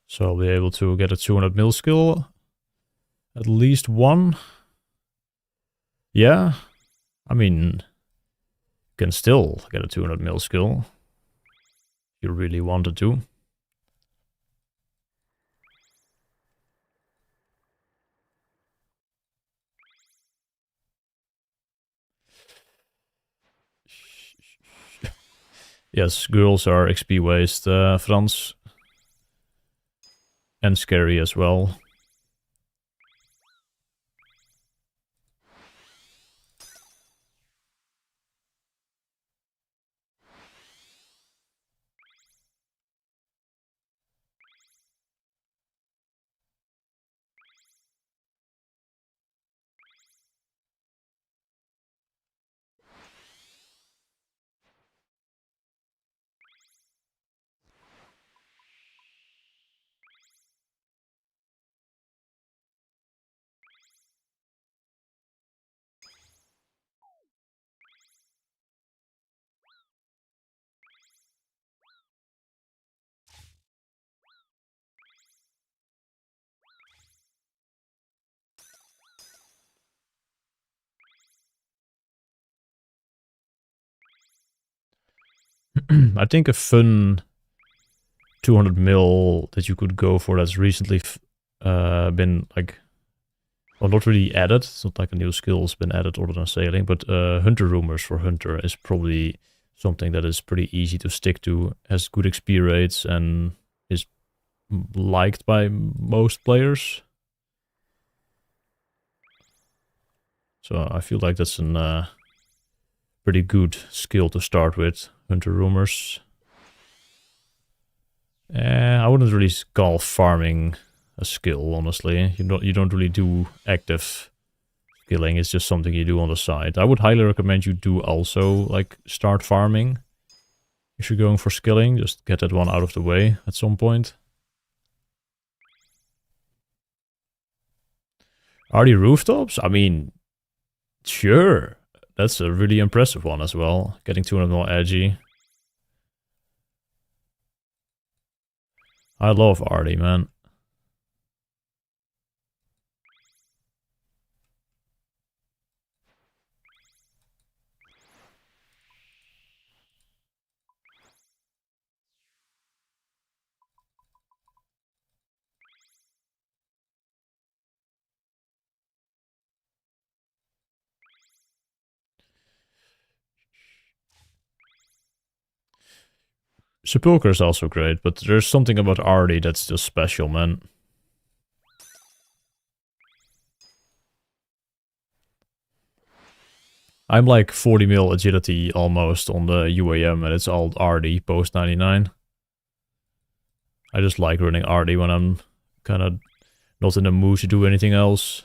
so I'll be able to get a 200 mil skill. At least one. Yeah. I mean, you can still get a 200 mil skill. If you really wanted to. Yes, girls are XP waste, Frans. And scary as well. I think a fun 200 mil that you could go for that's recently been like, well, not really added. It's not like a new skill's been added other than sailing, but Hunter Rumors for Hunter is probably something that is pretty easy to stick to, has good XP rates, and is liked by most players. So I feel like that's a pretty good skill to start with, Hunter Rumors. I wouldn't really call farming a skill, honestly. You don't really do active skilling. It's just something you do on the side. I would highly recommend you do also like start farming. If you're going for skilling, just get that one out of the way at some point. Are the rooftops? I mean, sure. That's a really impressive one as well. Getting 200 more edgy. I love Artie, man. Sepulchre is also great, but there's something about Artie that's just special, man. I'm like 40 mil agility almost on the UAM, and it's all Artie post 99. I just like running Artie when I'm kind of not in the mood to do anything else.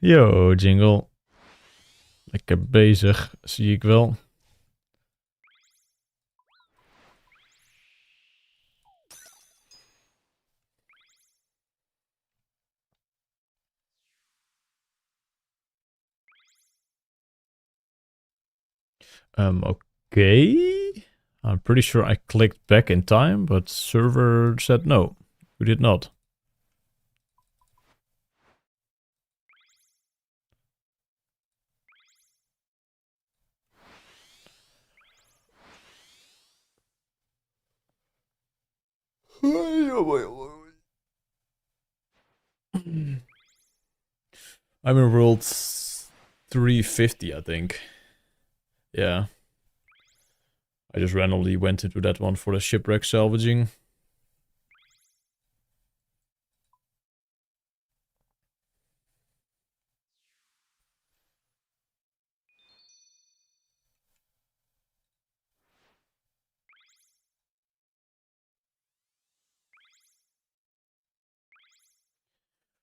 Yo, Jingle. Lekker bezig, zie ik wel. Okay. I'm pretty sure I clicked back in time, but server said no. You did not. I'm in world 350, I think. Yeah. I just randomly went into that one for the shipwreck salvaging.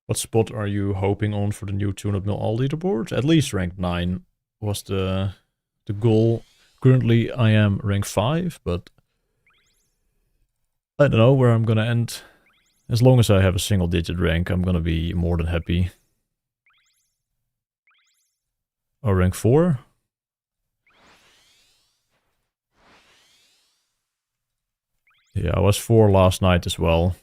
What spot are you hoping on for the new 200 mil all leaderboard? At least rank 9 was the goal. Currently I am rank 5, but I don't know where I'm gonna end. As long as I have a single digit rank, I'm gonna be more than happy. Oh, rank 4? Yeah, I was 4 last night as well.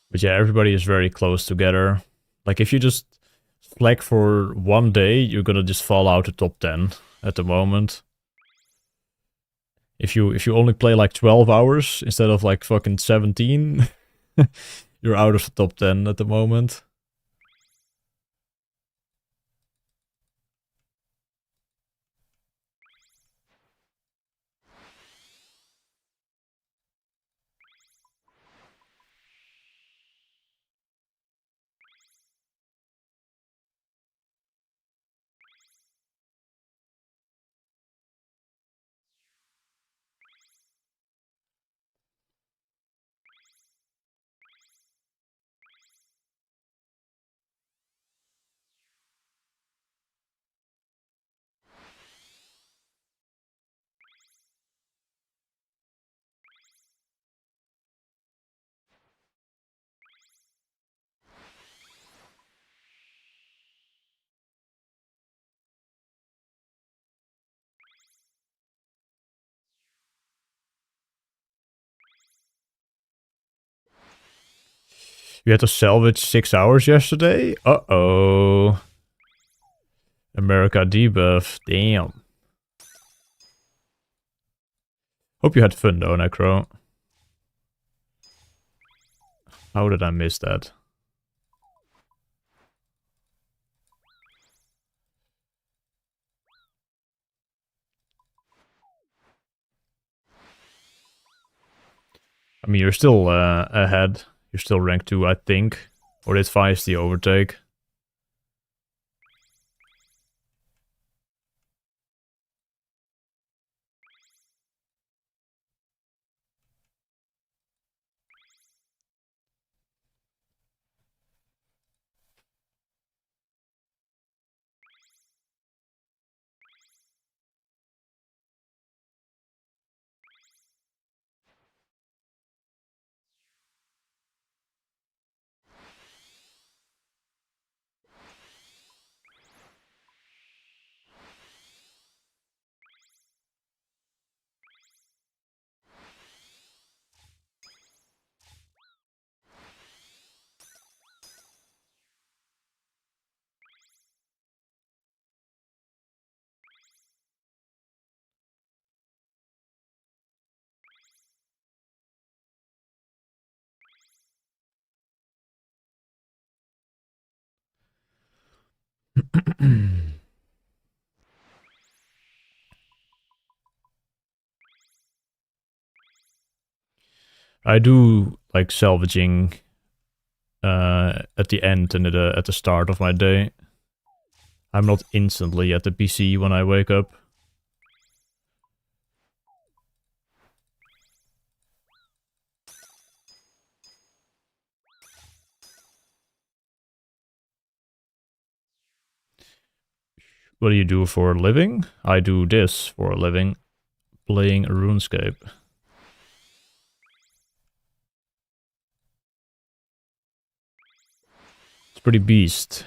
But yeah, everybody is very close together. Like if you just slack for one day, you're gonna just fall out of top 10 at the moment. If you only play like 12 hours instead of like fucking 17, you're out of the top 10 at the moment. You had to salvage 6 hours yesterday? Uh-oh. America debuff. Damn. Hope you had fun though, Necro. How did I miss that? I mean, you're still ahead. You're still rank 2, I think. Or did Feisty overtake? I do like salvaging at the end and at the start of my day. I'm not instantly at the PC when I wake up. What do you do for a living? I do this for a living. Playing RuneScape. It's pretty beast.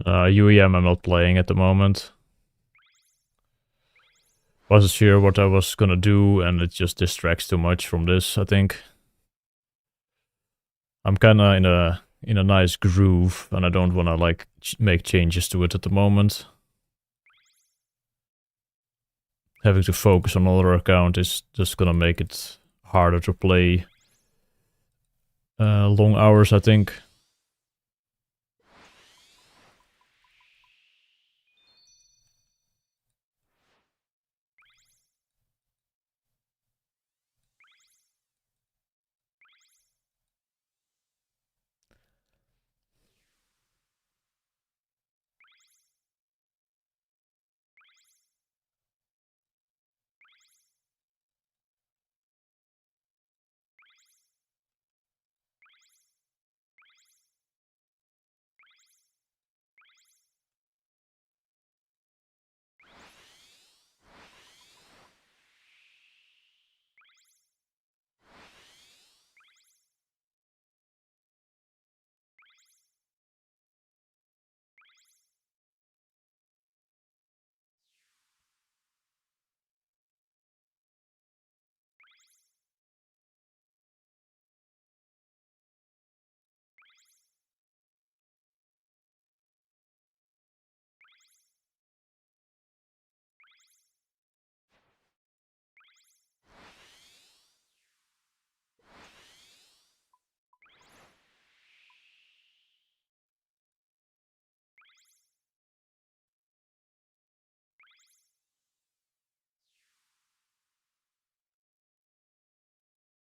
UEM I'm not playing at the moment. Wasn't sure what I was gonna do, and it just distracts too much from this, I think. I'm kinda in a nice groove, and I don't wanna like make changes to it at the moment. Having to focus on another account is just gonna make it harder to play long hours, I think.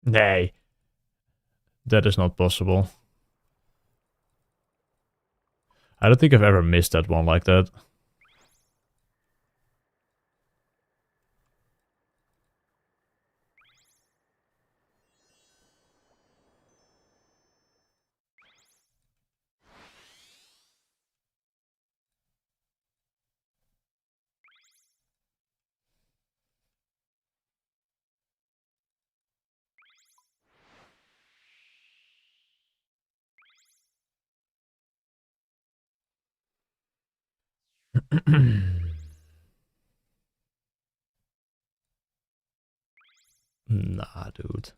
Nee, that is not possible. I don't think I've ever missed that one like that. Nah, dude.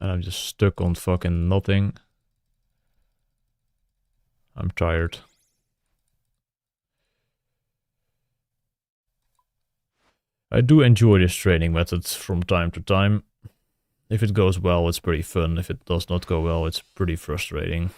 And I'm just stuck on fucking nothing. I'm tired. I do enjoy this training method from time to time. If it goes well, it's pretty fun. If it does not go well, it's pretty frustrating.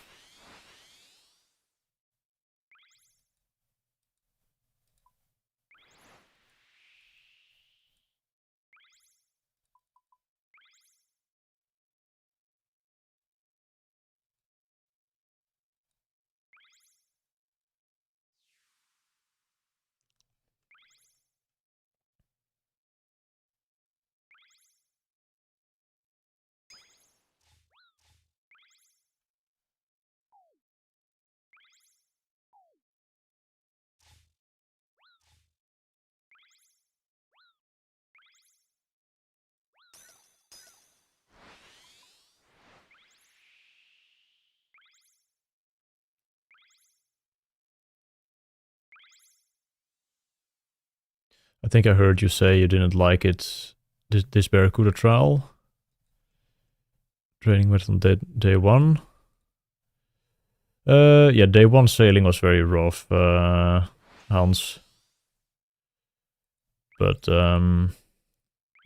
I think I heard you say you didn't like it, this Barracuda trial. Training with on day one. Yeah, day one sailing was very rough, Hans. But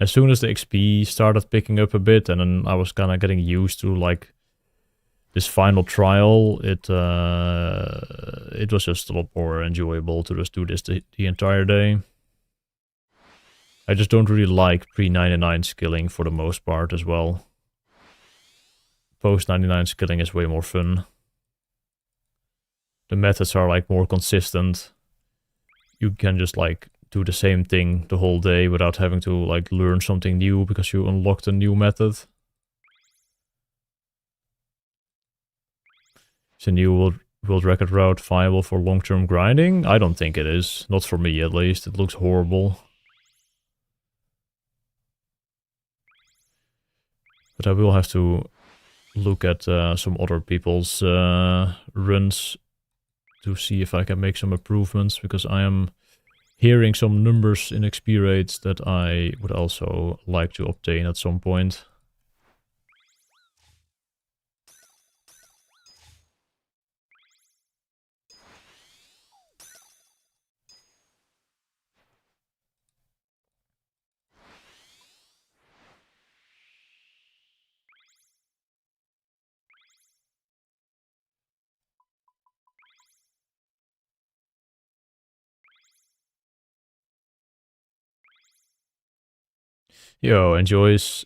as soon as the XP started picking up a bit, and then I was kind of getting used to like this final trial, it was just a lot more enjoyable to just do this the entire day. I just don't really like pre-99 skilling for the most part as well. Post-99 skilling is way more fun. The methods are like more consistent. You can just like do the same thing the whole day without having to like learn something new because you unlocked a new method. Is a new world record route viable for long-term grinding? I don't think it is. Not for me at least. It looks horrible. But I will have to look at some other people's runs to see if I can make some improvements, because I am hearing some numbers in XP rates that I would also like to obtain at some point. Yo, Enjoys.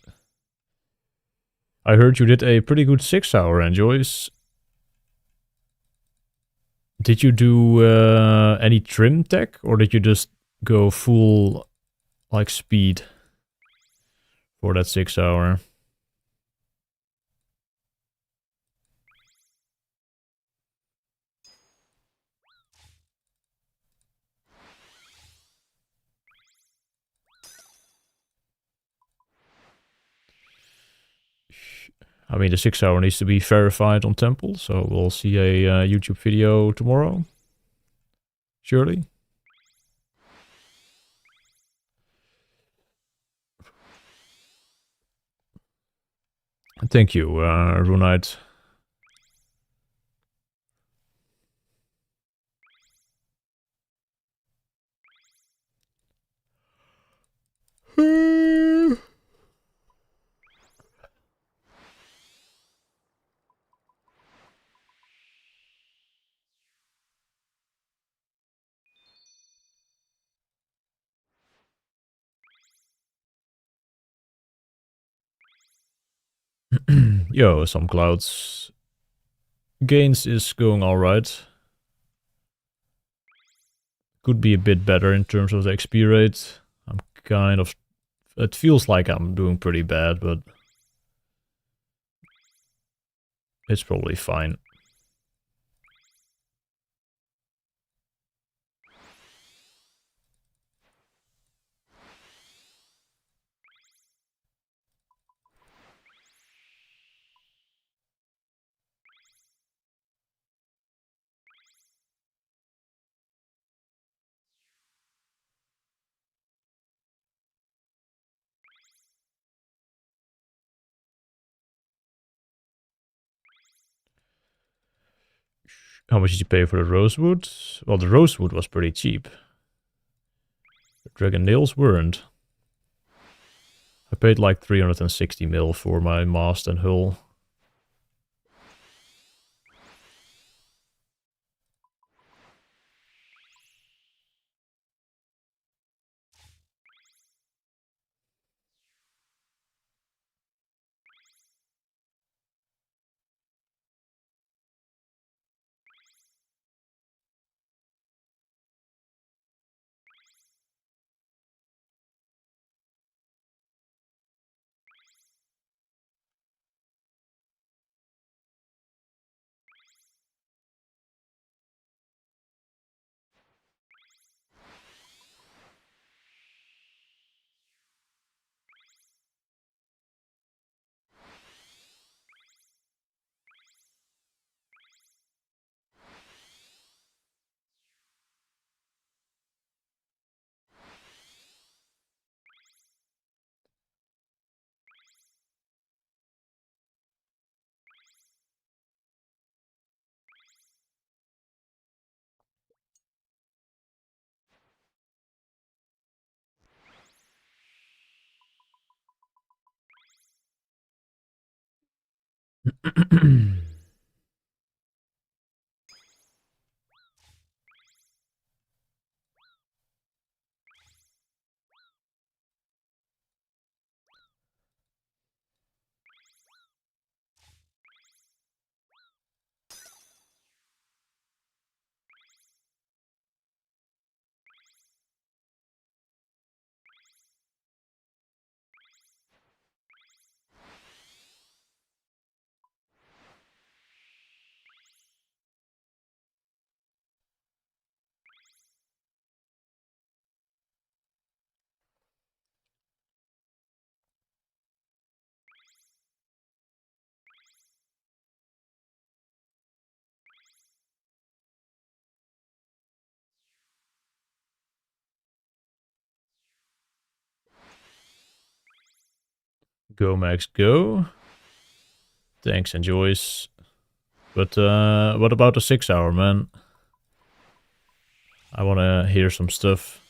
I heard you did a pretty good 6 hour, Enjoys. Did you do any trim tech, or did you just go full like speed for that 6 hour? I mean, the 6 hour needs to be verified on Temple, so we'll see a YouTube video tomorrow. Surely. Thank you, Runite. Yo, some clouds. Gains is going alright. Could be a bit better in terms of the XP rate. I'm kind of... It feels like I'm doing pretty bad, but... It's probably fine. How much did you pay for the rosewood? Well, the rosewood was pretty cheap. The dragon nails weren't. I paid like 360 mil for my mast and hull. Go, Max, go. Thanks, enjoys. But what about the 6 hour, man? I wanna hear some stuff.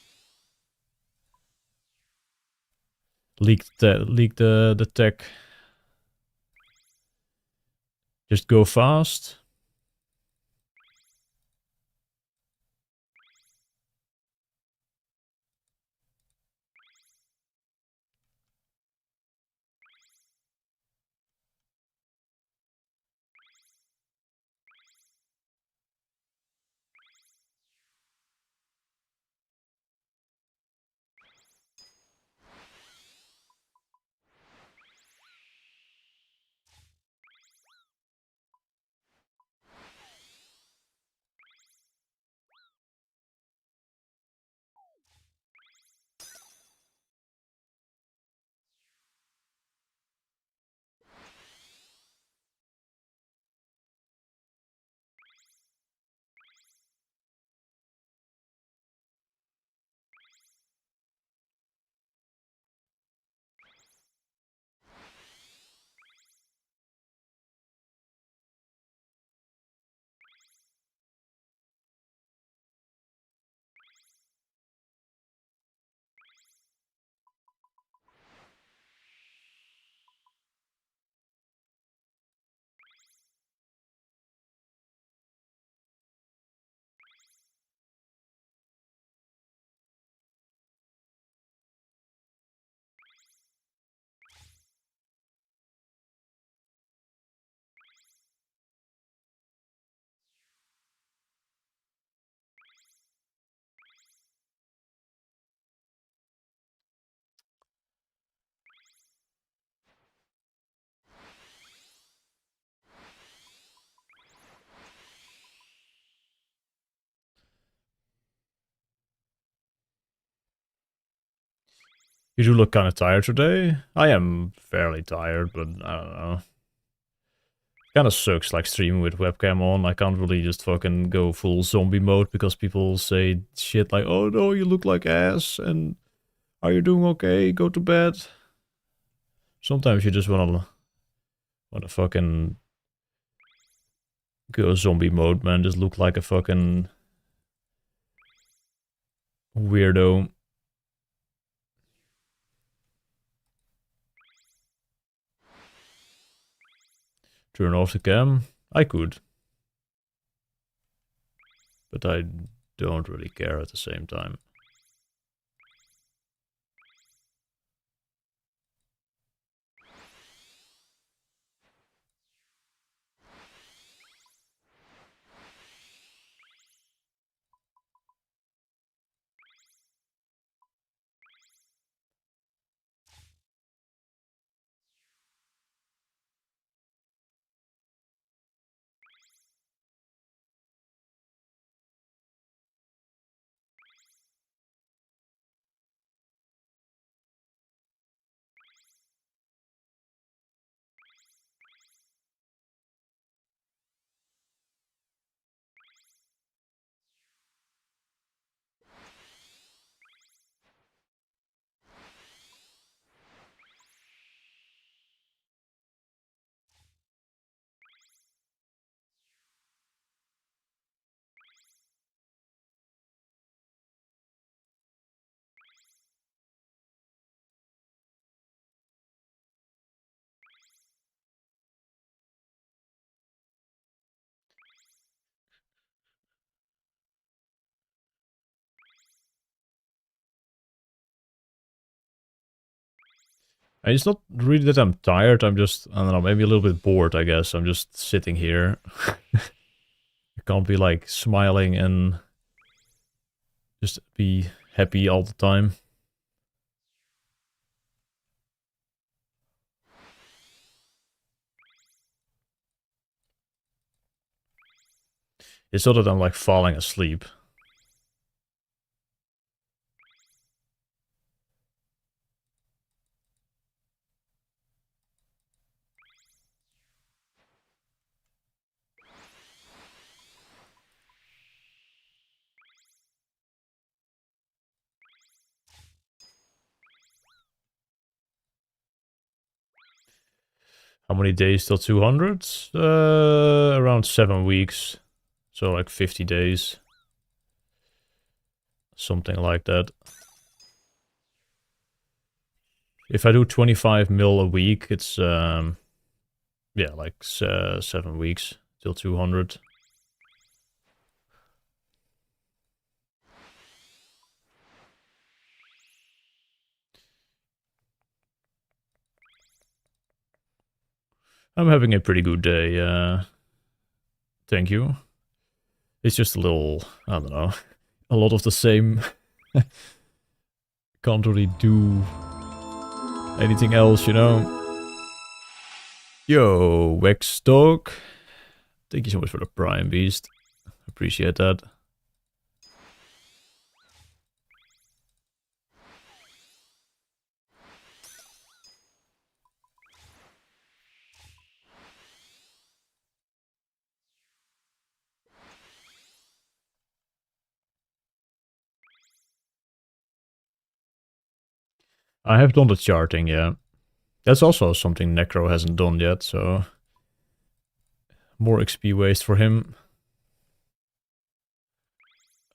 Leak the tech. Just go fast. You do look kind of tired today. I am fairly tired, but I don't know. Kind of sucks like streaming with webcam on. I can't really just fucking go full zombie mode because people say shit like, "Oh no, you look like ass," and "Are you doing okay? Go to bed." Sometimes you just wanna fucking go zombie mode, man. Just look like a fucking weirdo. Turn off the cam. I could, but I don't really care at the same time. And it's not really that I'm tired, I'm just, I don't know, maybe a little bit bored, I guess. I'm just sitting here. I can't be like smiling and just be happy all the time. It's not that I'm like falling asleep. How many days till 200? Around 7 weeks. So like 50 days. Something like that. If I do 25 mil a week, it's yeah, like 7 weeks till 200. I'm having a pretty good day. Thank you. It's just a little, I don't know, a lot of the same. Can't really do anything else, you know? Yo, Wexdog. Thank you so much for the Prime Beast. Appreciate that. I have done the charting, yeah. That's also something Necro hasn't done yet, so... More XP waste for him.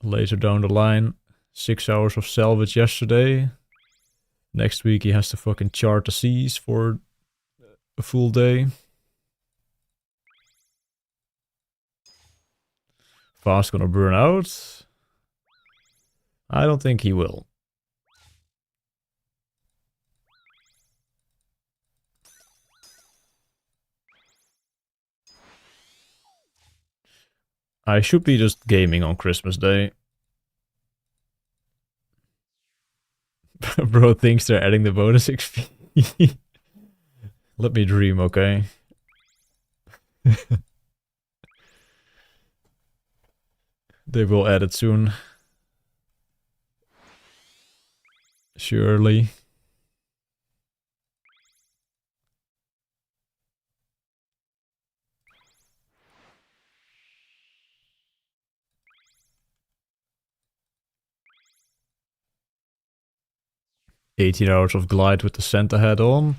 Later down the line. 6 hours of salvage yesterday. Next week he has to fucking chart the seas for a full day. Fast gonna burn out? I don't think he will. I should be just gaming on Christmas Day. Bro thinks they're adding the bonus XP. Let me dream, okay? They will add it soon. Surely. "18 hours of glide with the Santa hat on."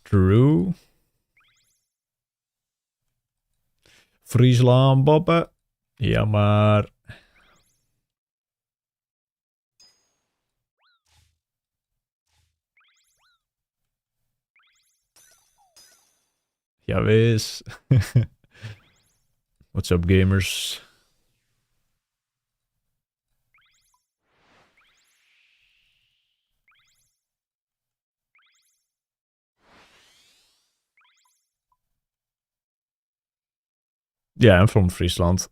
True. Friesland, Bobbe. Ja, maar... Ja, wees. What's up, gamers? Yeah, I'm from Friesland.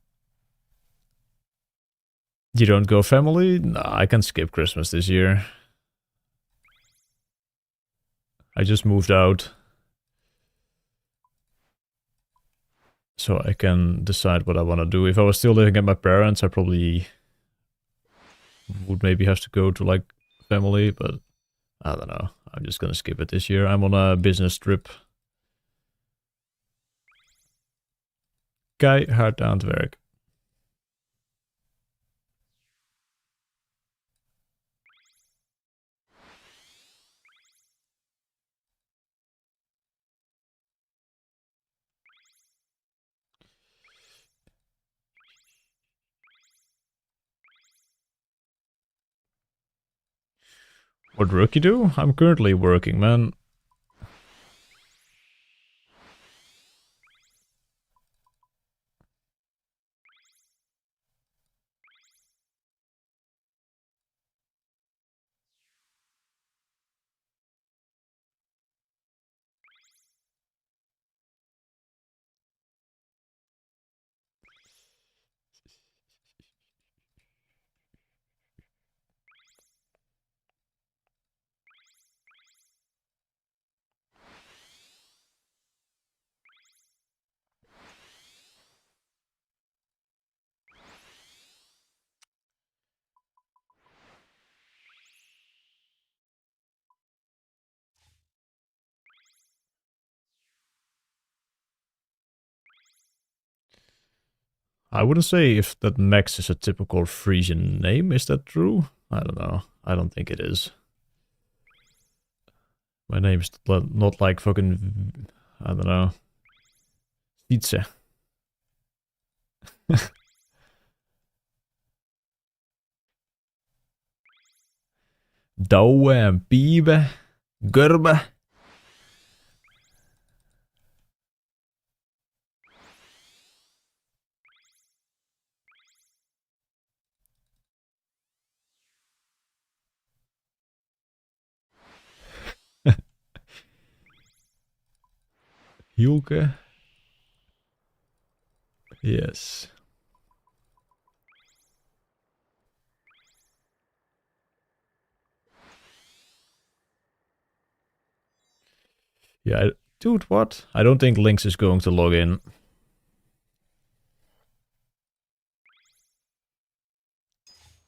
You don't go family? Nah, I can skip Christmas this year. I just moved out. So I can decide what I want to do. If I was still living at my parents, I probably would maybe have to go to like family, but I don't know. I'm just gonna skip it this year. I'm on a business trip. Keihard aan het werk. What work you do? I'm currently working, man. I wouldn't say if that Max is a typical Frisian name. Is that true? I don't know. I don't think it is. My name's not like fucking, I don't know, Pizza. Douwe en Piebe. Gurbe. Hielke. Yes. Yeah, dude, what? I don't think Lynx is going to log in.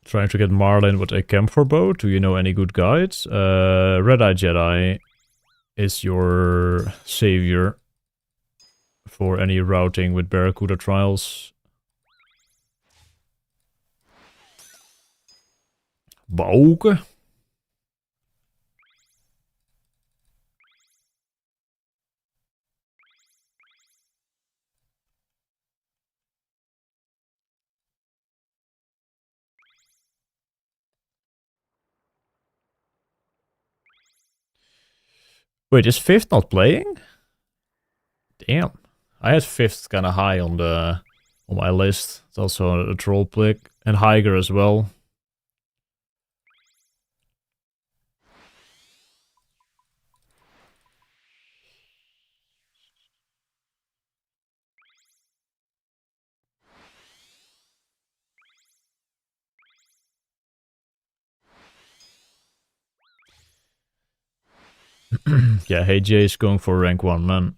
Trying to get Marlin with a camphor bow. Do you know any good guides? Red Eye Jedi is your savior for any routing with Barracuda trials. Bauke. Wait, is Fifth not playing? Damn. I had Fifth kind of high on my list. It's also a troll pick. And Higer as well. Yeah, Hey Jay is going for rank 1, man.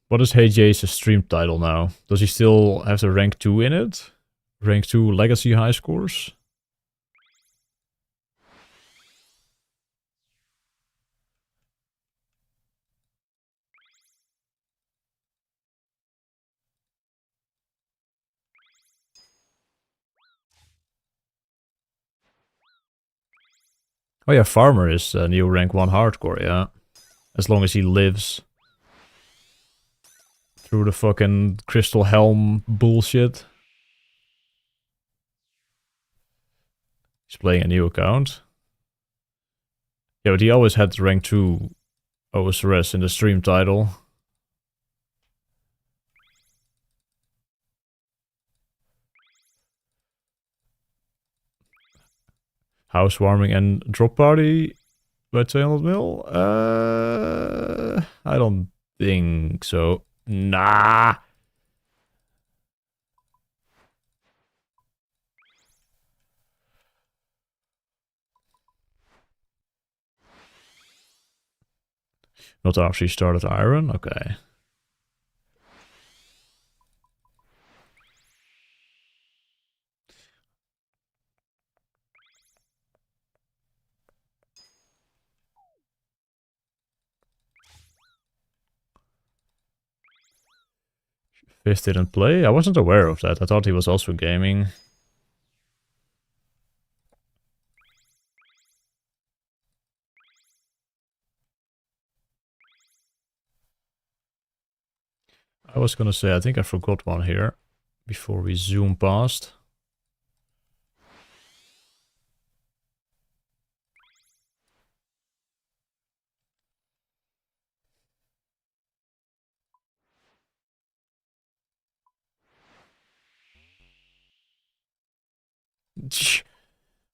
What is Hey Jay's stream title now? Does he still have the rank 2 in it? Rank 2 legacy high scores? Oh yeah, Farmer is new rank 1 hardcore, yeah. As long as he lives through the fucking Crystal Helm bullshit. He's playing a new account. Yeah, but he always had rank 2 OSRS in the stream title. Housewarming and Drop Party by 200 mil? I don't think so. Nah. Not after he started Iron? Okay. Fizz didn't play? I wasn't aware of that. I thought he was also gaming. I was gonna say, I think I forgot one here before we zoom past.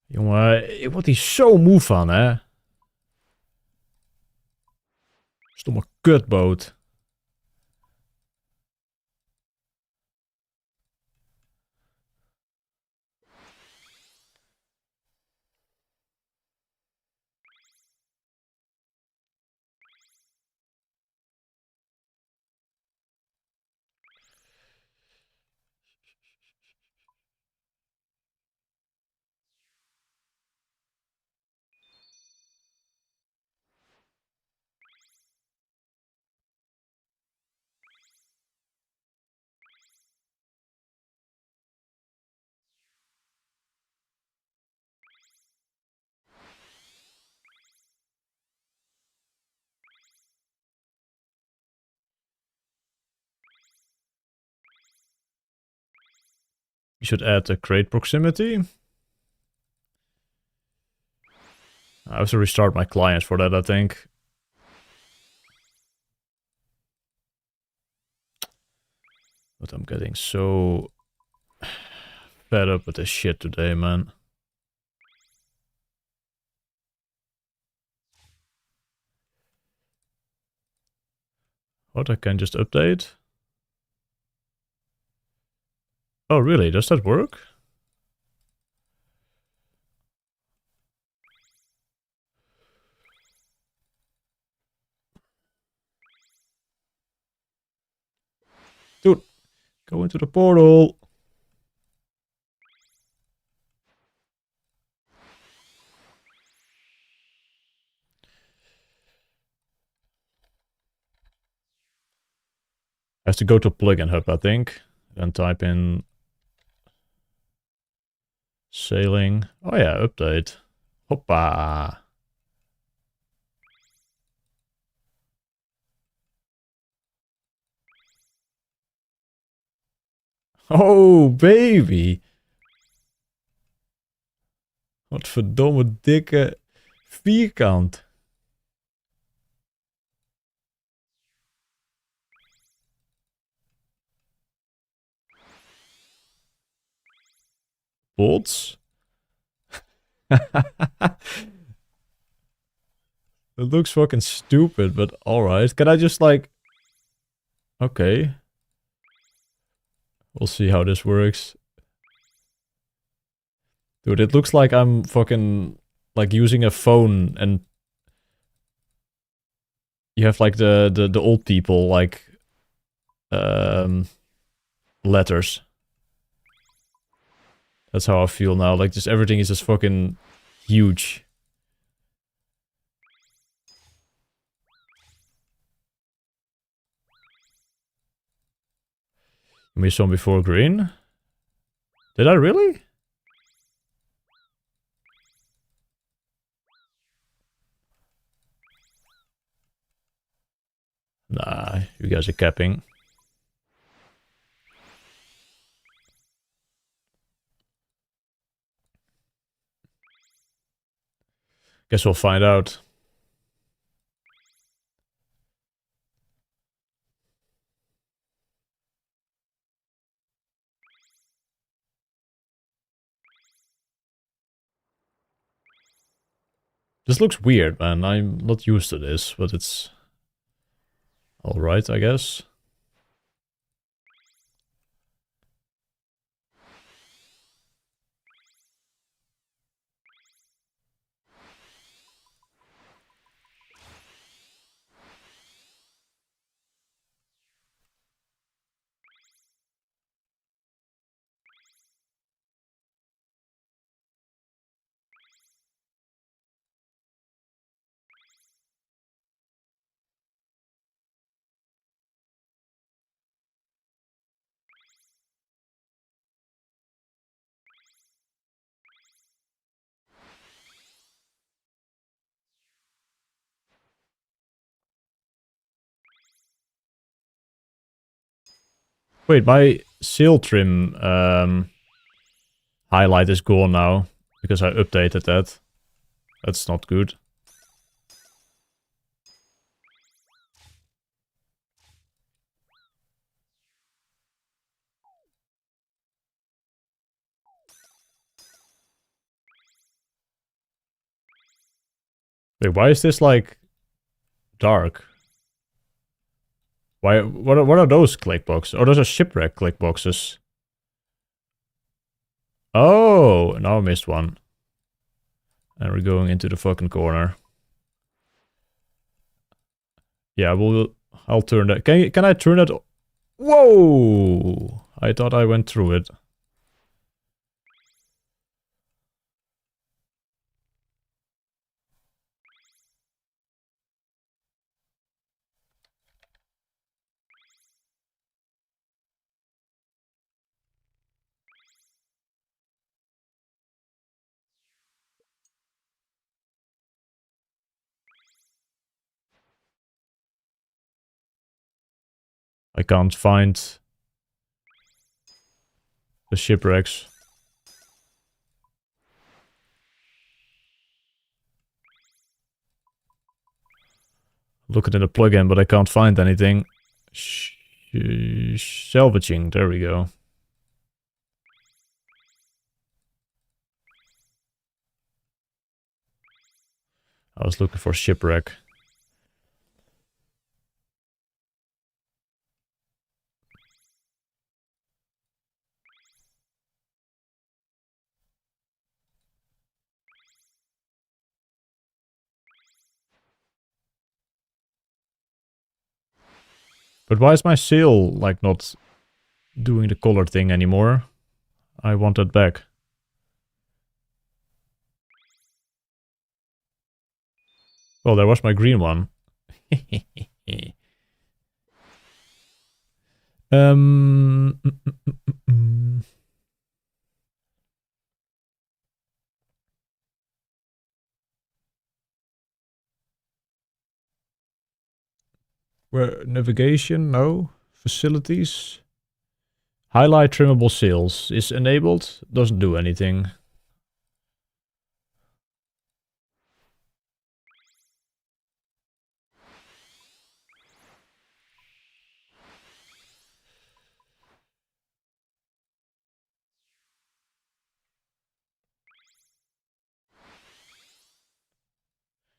Jongen, ik word hier zo moe van, hè. Stomme kutboot. You should add a crate proximity. I have to restart my client for that, I think. But I'm getting so fed up with this shit today, man. What, I can just update? Oh, really? Does that work? Dude, go into the portal. I have to go to plugin hub, I think. And type in sailing. Oh yeah, update. Hoppa. Oh, baby. Wat verdomme dikke vierkant. Bots? It looks fucking stupid, but alright. Can I just like... Okay. We'll see how this works. Dude, it looks like I'm fucking... like using a phone and... You have like the old people like... letters. That's how I feel now. Like just everything is just fucking huge. We saw before green. Did I really? Nah, you guys are capping. Guess we'll find out. This looks weird, man. I'm not used to this, but it's... alright, I guess. Wait, my sail trim highlight is gone now. Because I updated that. That's not good. Wait, why is this like dark? Why? What are those click boxes? Oh, those are shipwreck click boxes. Oh, now I missed one. And we're going into the fucking corner. Yeah, I'll turn that. Can I turn that? Whoa! I thought I went through it. I can't find... The shipwrecks. Looking in the plugin, but I can't find anything. Salvaging, there we go. I was looking for shipwreck. But why is my sail, like, not doing the color thing anymore? I want that back. Well, there was my green one. Where navigation? No. Facilities. Highlight trimmable sails is enabled. Doesn't do anything.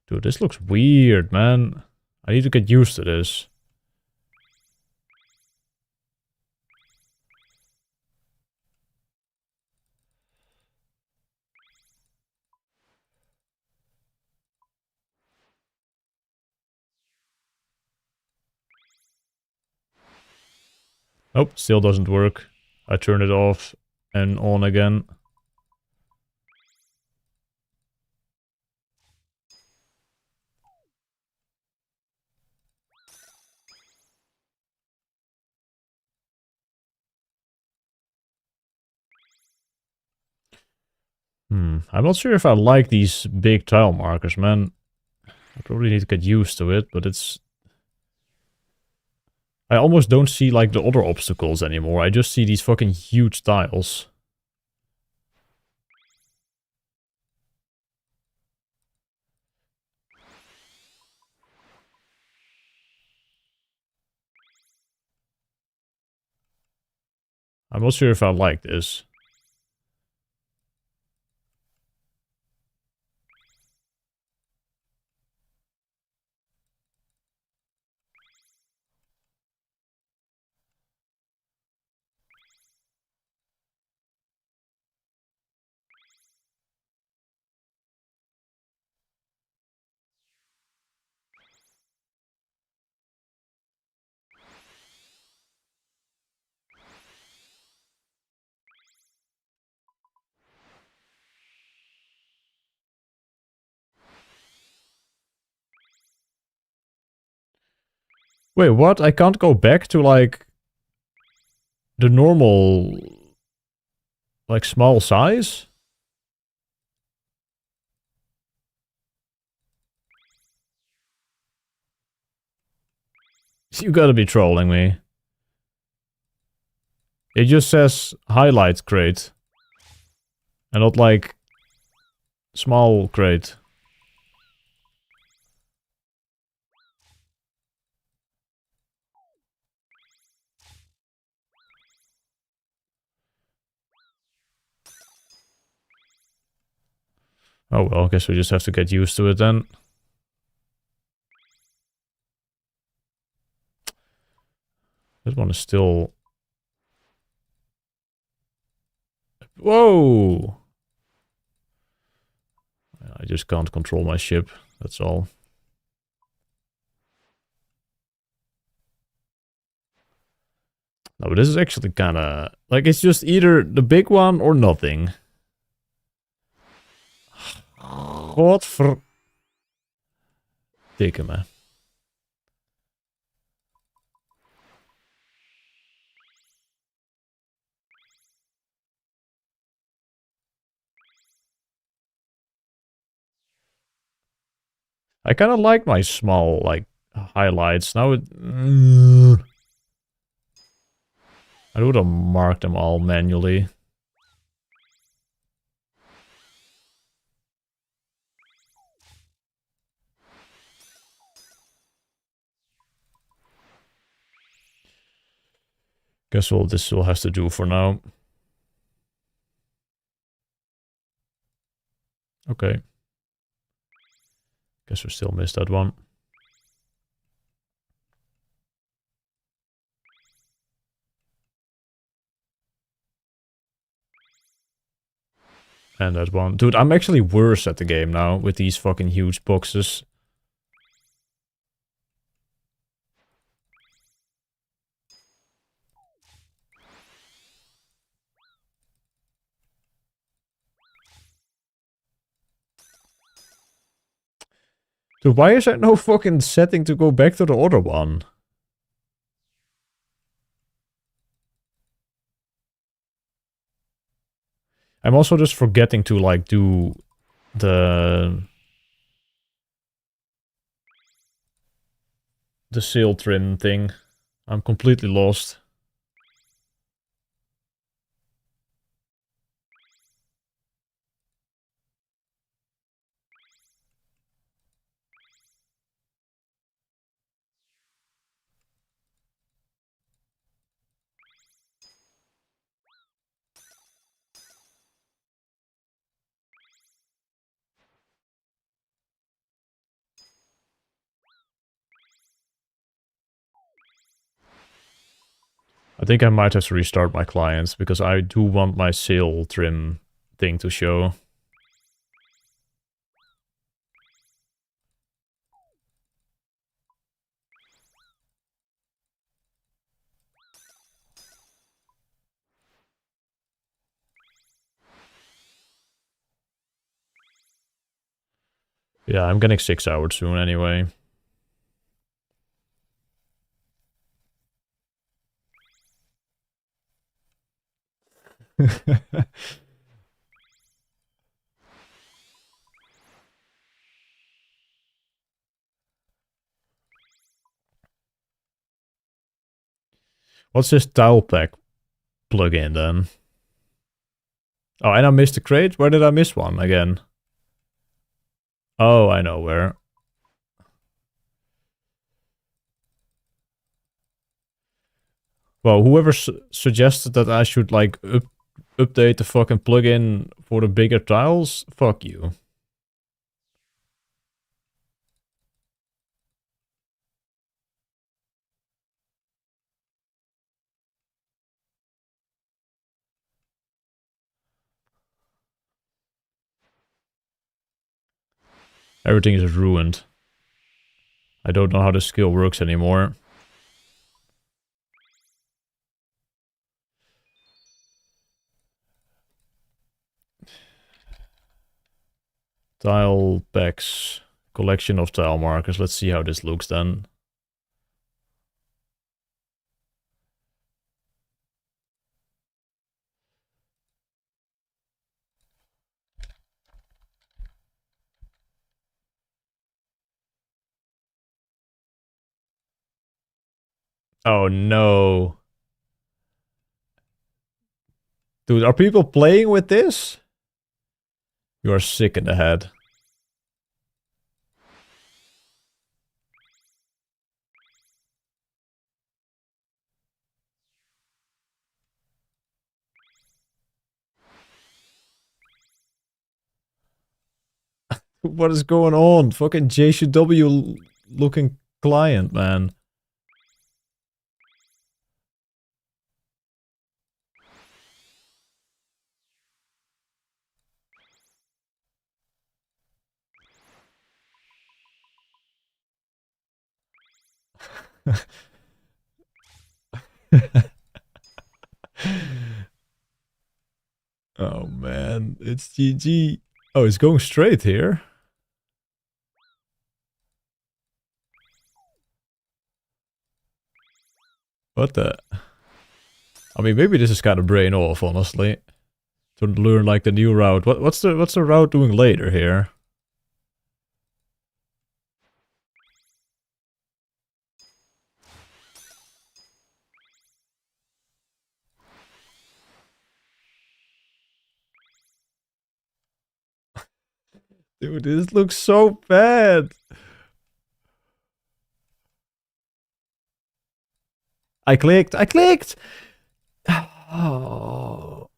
Dude, this looks weird, man. I need to get used to this. Nope, still doesn't work. I turn it off and on again. I'm not sure if I like these big tile markers, man. I probably need to get used to it, but it's... I almost don't see, like, the other obstacles anymore. I just see these fucking huge tiles. I'm not sure if I like this. Wait, what? I can't go back to, like, the normal, like, small size? You gotta be trolling me. It just says highlight crate. And not, like, small crate. Oh well, I guess we just have to get used to it then. This one is still... Whoa! I just can't control my ship, that's all. No, but this is actually kinda... Like, it's just either the big one or nothing. Godver... Dikke me. I kind of like my small, like, highlights. Now it... I would have marked them all manually. Guess all this still has to do for now. Okay. Guess we still missed that one. And that one. Dude, I'm actually worse at the game now with these fucking huge boxes. Dude, why is there no fucking setting to go back to the other one? I'm also just forgetting to, like, do the sail trim thing. I'm completely lost. I think I might have to restart my clients because I do want my sail trim thing to show. Yeah, I'm getting 6 hours soon anyway. What's this tile pack plugin then? Oh, and I missed a crate? Where did I miss one again? Oh, I know where. Well, whoever suggested that I should, like, update the fucking plugin for the bigger tiles, fuck you. Everything is ruined. I don't know how the skill works anymore. Tile packs. Collection of tile markers. Let's see how this looks then. Oh no. Dude, are people playing with this? You are sick in the head. What is going on? Fucking JCW looking client, man. Oh man, it's GG. Oh, it's going straight here. What the? I mean, maybe this is kind of brain off, honestly. To learn, like, the new route. What's the route doing later here? Dude, this looks so bad. I clicked! Oh.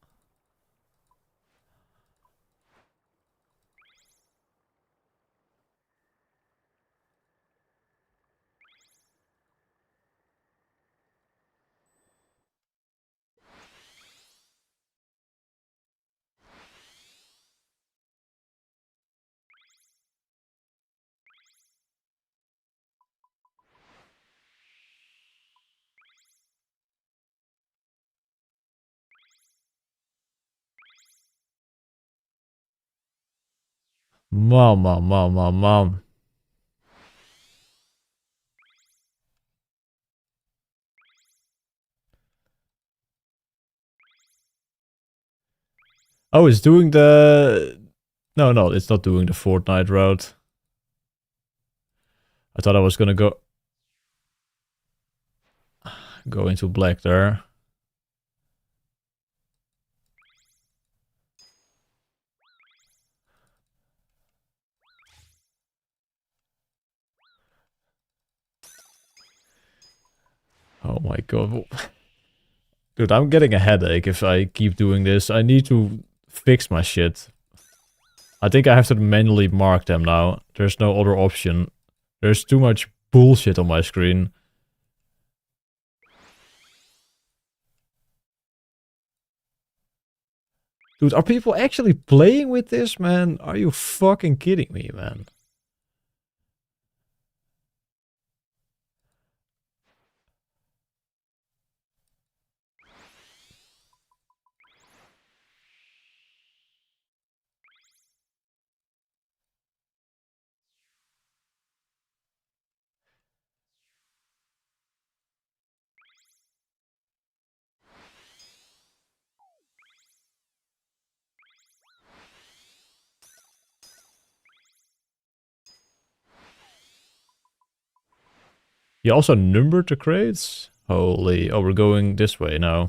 Mom. Oh, it's doing the... No, it's not doing the Fortnite route. I thought I was gonna go into black there. Oh my god. Dude, I'm getting a headache if I keep doing this. I need to fix my shit. I think I have to manually mark them now. There's no other option. There's too much bullshit on my screen. Dude, are people actually playing with this, man? Are you fucking kidding me, man? You also numbered the crates? Holy, oh, we're going this way now.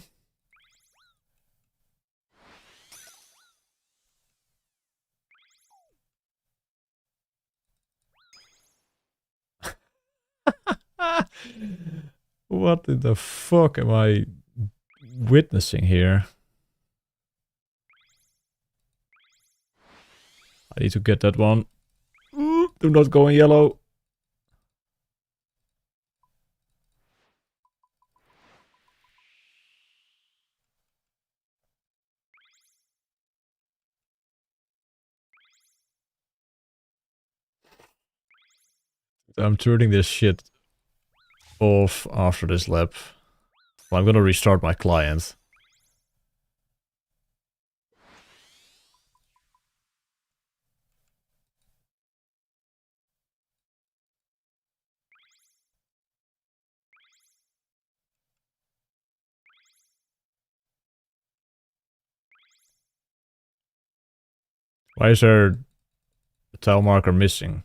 What in the fuck am I witnessing here? I need to get that one. Do not go in yellow. I'm turning this shit off after this lap. Well, I'm gonna restart my client. Why is there a tile marker missing?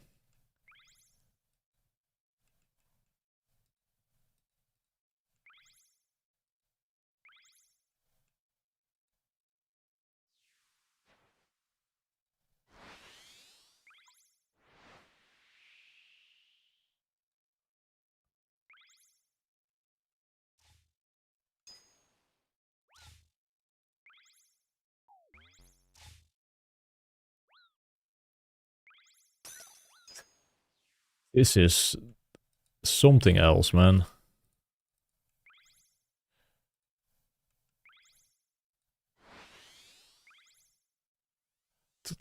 This is something else, man.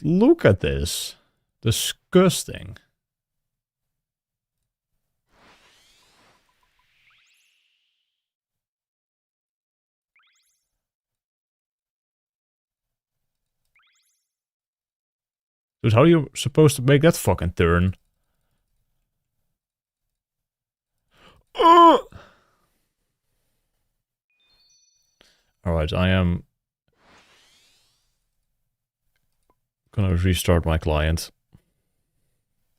Look at this. Disgusting. Dude, how are you supposed to make that fucking turn? Alright, I am gonna restart my client.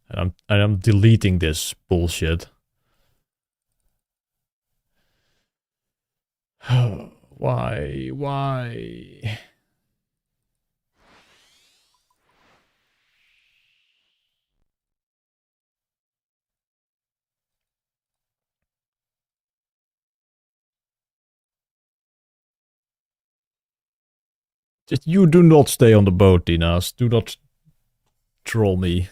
And I'm deleting this bullshit. Why? Why? You do not stay on the boat, Dinas. Do not troll me.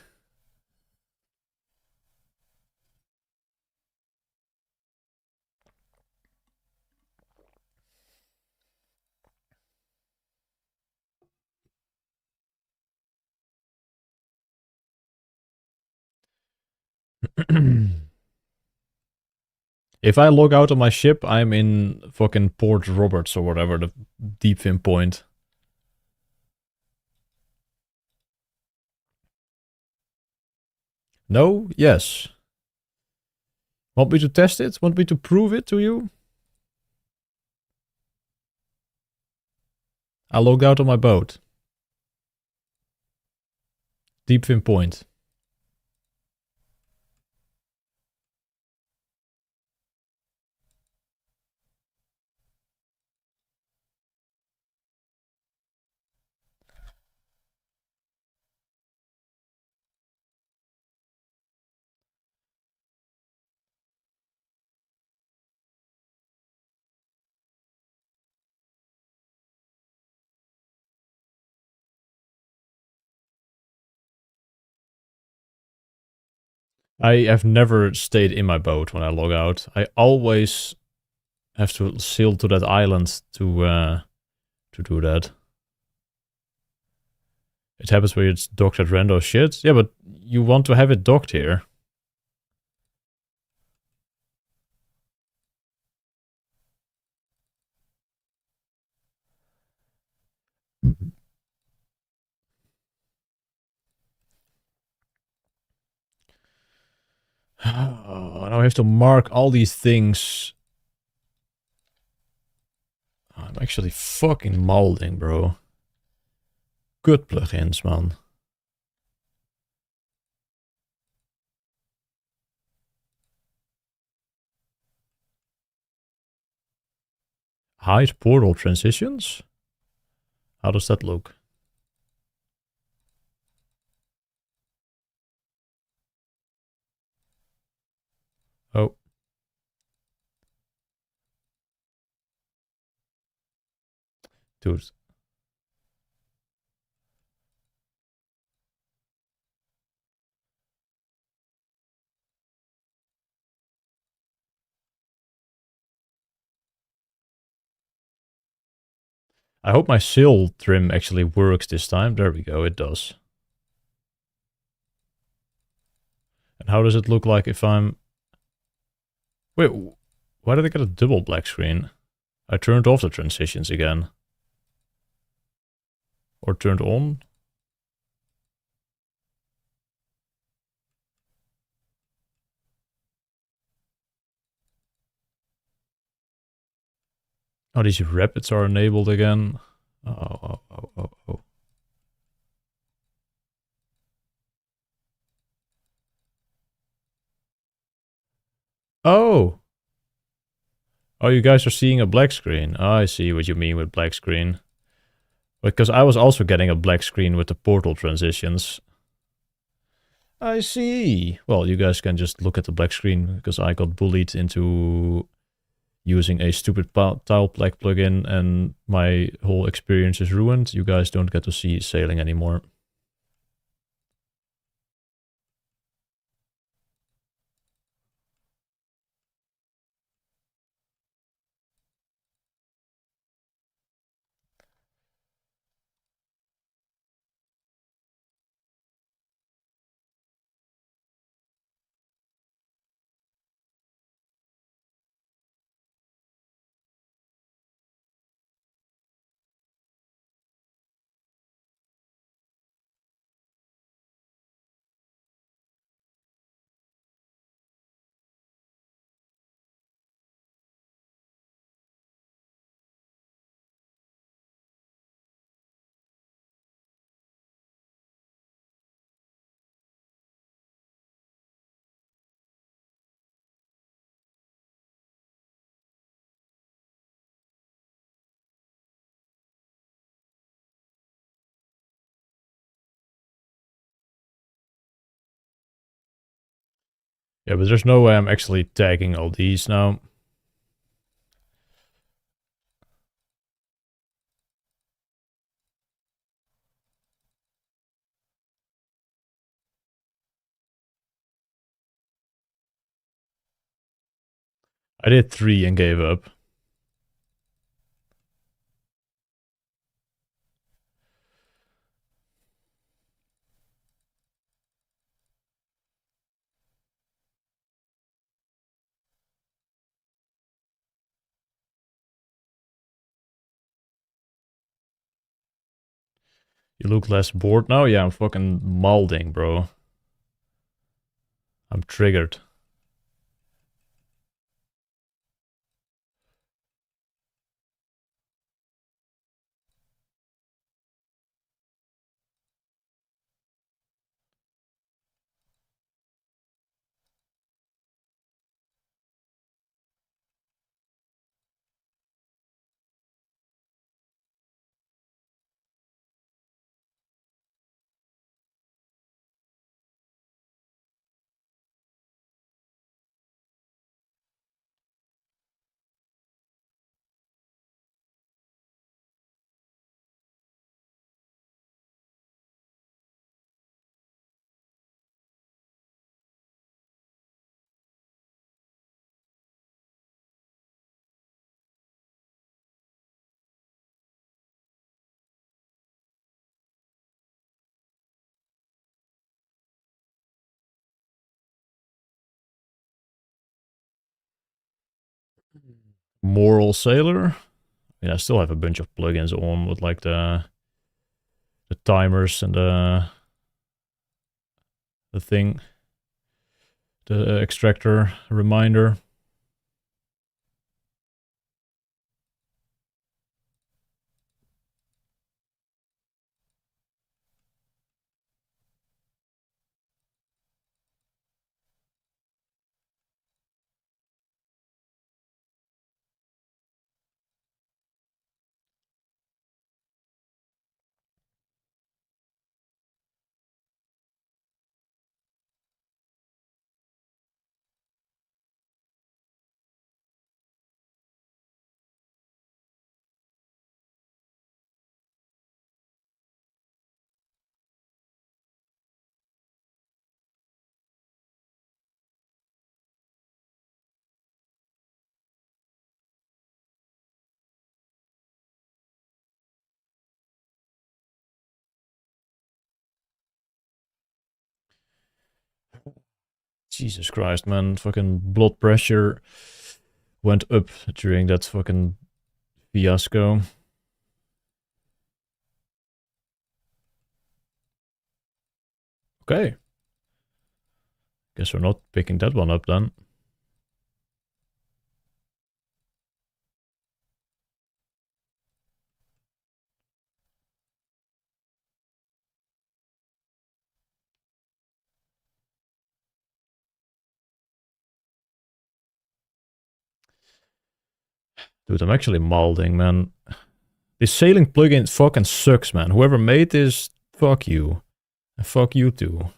If I log out of my ship, I'm in fucking Port Roberts or whatever, the deep fin point. No? Yes. Want me to test it? Want me to prove it to you? I logged out of my boat. Deep fin point. I have never stayed in my boat when I log out. I always have to sail to that island to do that. It happens when it's docked at random shit. Yeah, but you want to have it docked here. Oh, now I have to mark all these things. I'm actually fucking molding, bro. Good plugins, man. Hide portal transitions? How does that look? Oh. Dude. I hope my sail trim actually works this time. There we go, it does. And how does it look like if I'm... Wait, why did I get a double black screen? I turned off the transitions again. Or turned on? Oh, these rapids are enabled again. Oh. Oh! Oh, you guys are seeing a black screen. Oh, I see what you mean with black screen. Because I was also getting a black screen with the portal transitions. I see. Well, you guys can just look at the black screen because I got bullied into using a stupid tile black plugin and my whole experience is ruined. You guys don't get to see sailing anymore. Yeah, but there's no way I'm actually tagging all these now. I did 3 and gave up. You look less bored now? Yeah, I'm fucking molding, bro. I'm triggered. Moral Sailor? I mean, I still have a bunch of plugins on with like the timers and the thing, the extractor reminder. Jesus Christ, man. Fucking blood pressure went up during that fucking fiasco. Okay. Guess we're not picking that one up then. Dude, I'm actually molding, man. This sailing plugin fucking sucks, man. Whoever made this, fuck you. And fuck you too.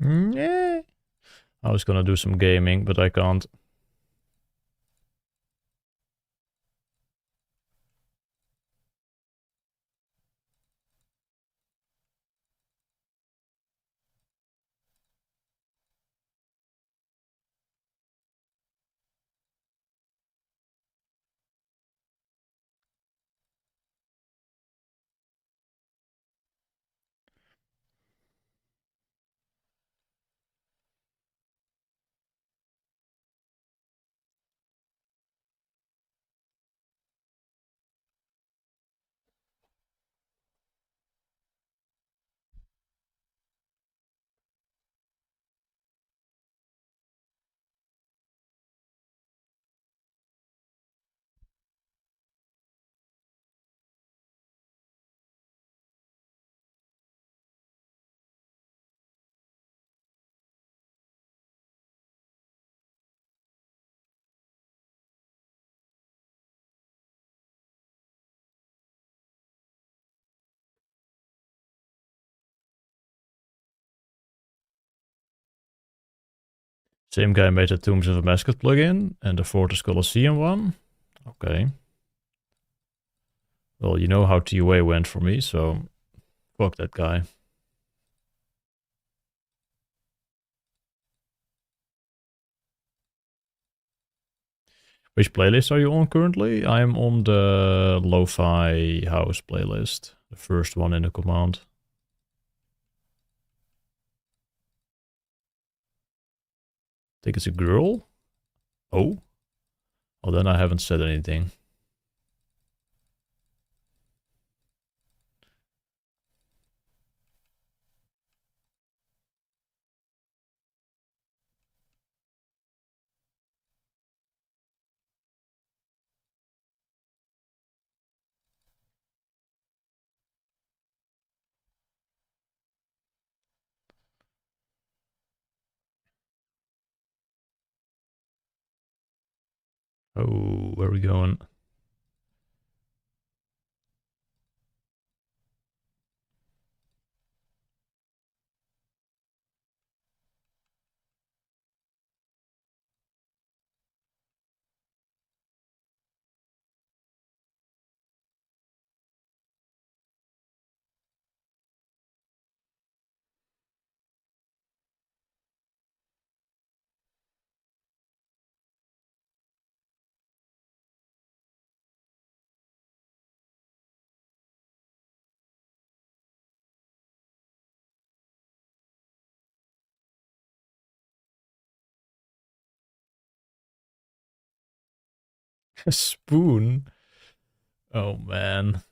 Yeah. I was gonna do some gaming, but I can't. Same guy made the Tombs of a Mascot plugin and the Fortress Colosseum one. Okay. Well, you know how TUA went for me, so fuck that guy. Which playlist are you on currently? I'm on the Lo-Fi House playlist. The first one in the command. I think it's a girl. Oh. Well, then I haven't said anything. Oh, where are we going? A spoon? Oh, man.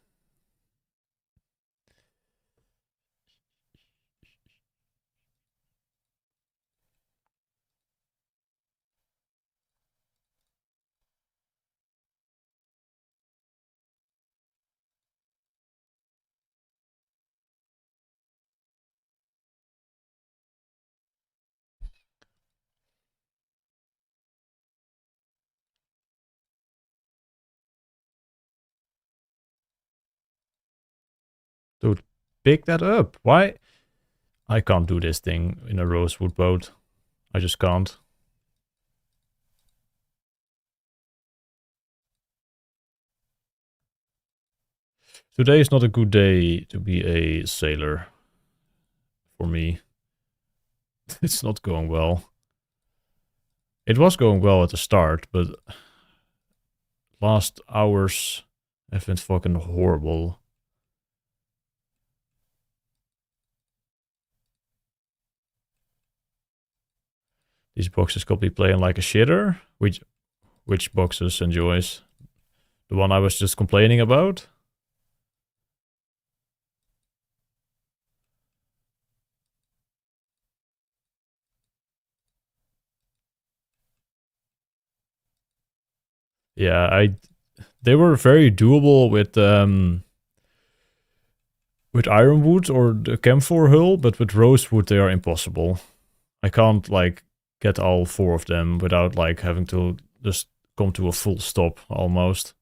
Dude, pick that up. Why? I can't do this thing in a rosewood boat. I just can't. Today is not a good day to be a sailor. For me. It's not going well. It was going well at the start, but last hours have been fucking horrible. These boxes could be playing like a shitter. Which boxes enjoys? The one I was just complaining about? Yeah, they were very doable with ironwood or the camphor hull, but with rosewood they are impossible. I can't like get all four of them without like having to just come to a full stop almost.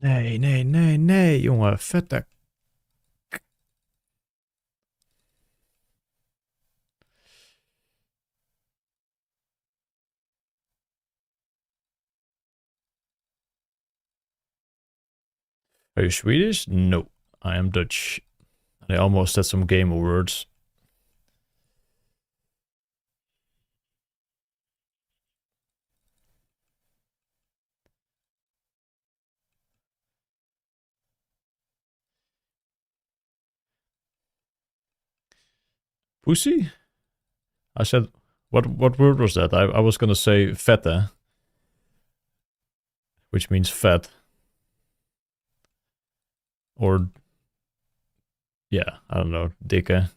Nee, nee, nee, nee, jongen. Vette. Are you Swedish? No, I am Dutch. I almost said some gamer words. Pussy? I said, what word was that? I was gonna say fette, which means fat. Or, yeah, I don't know, dikke.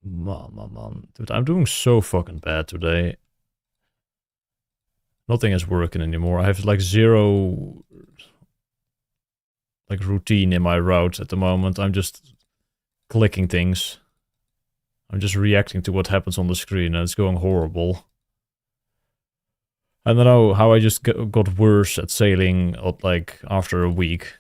Man. Dude, I'm doing so fucking bad today. Nothing is working anymore. I have like zero like routine in my route at the moment. I'm just clicking things. I'm just reacting to what happens on the screen and it's going horrible. I don't know how I just got worse at sailing like after a week.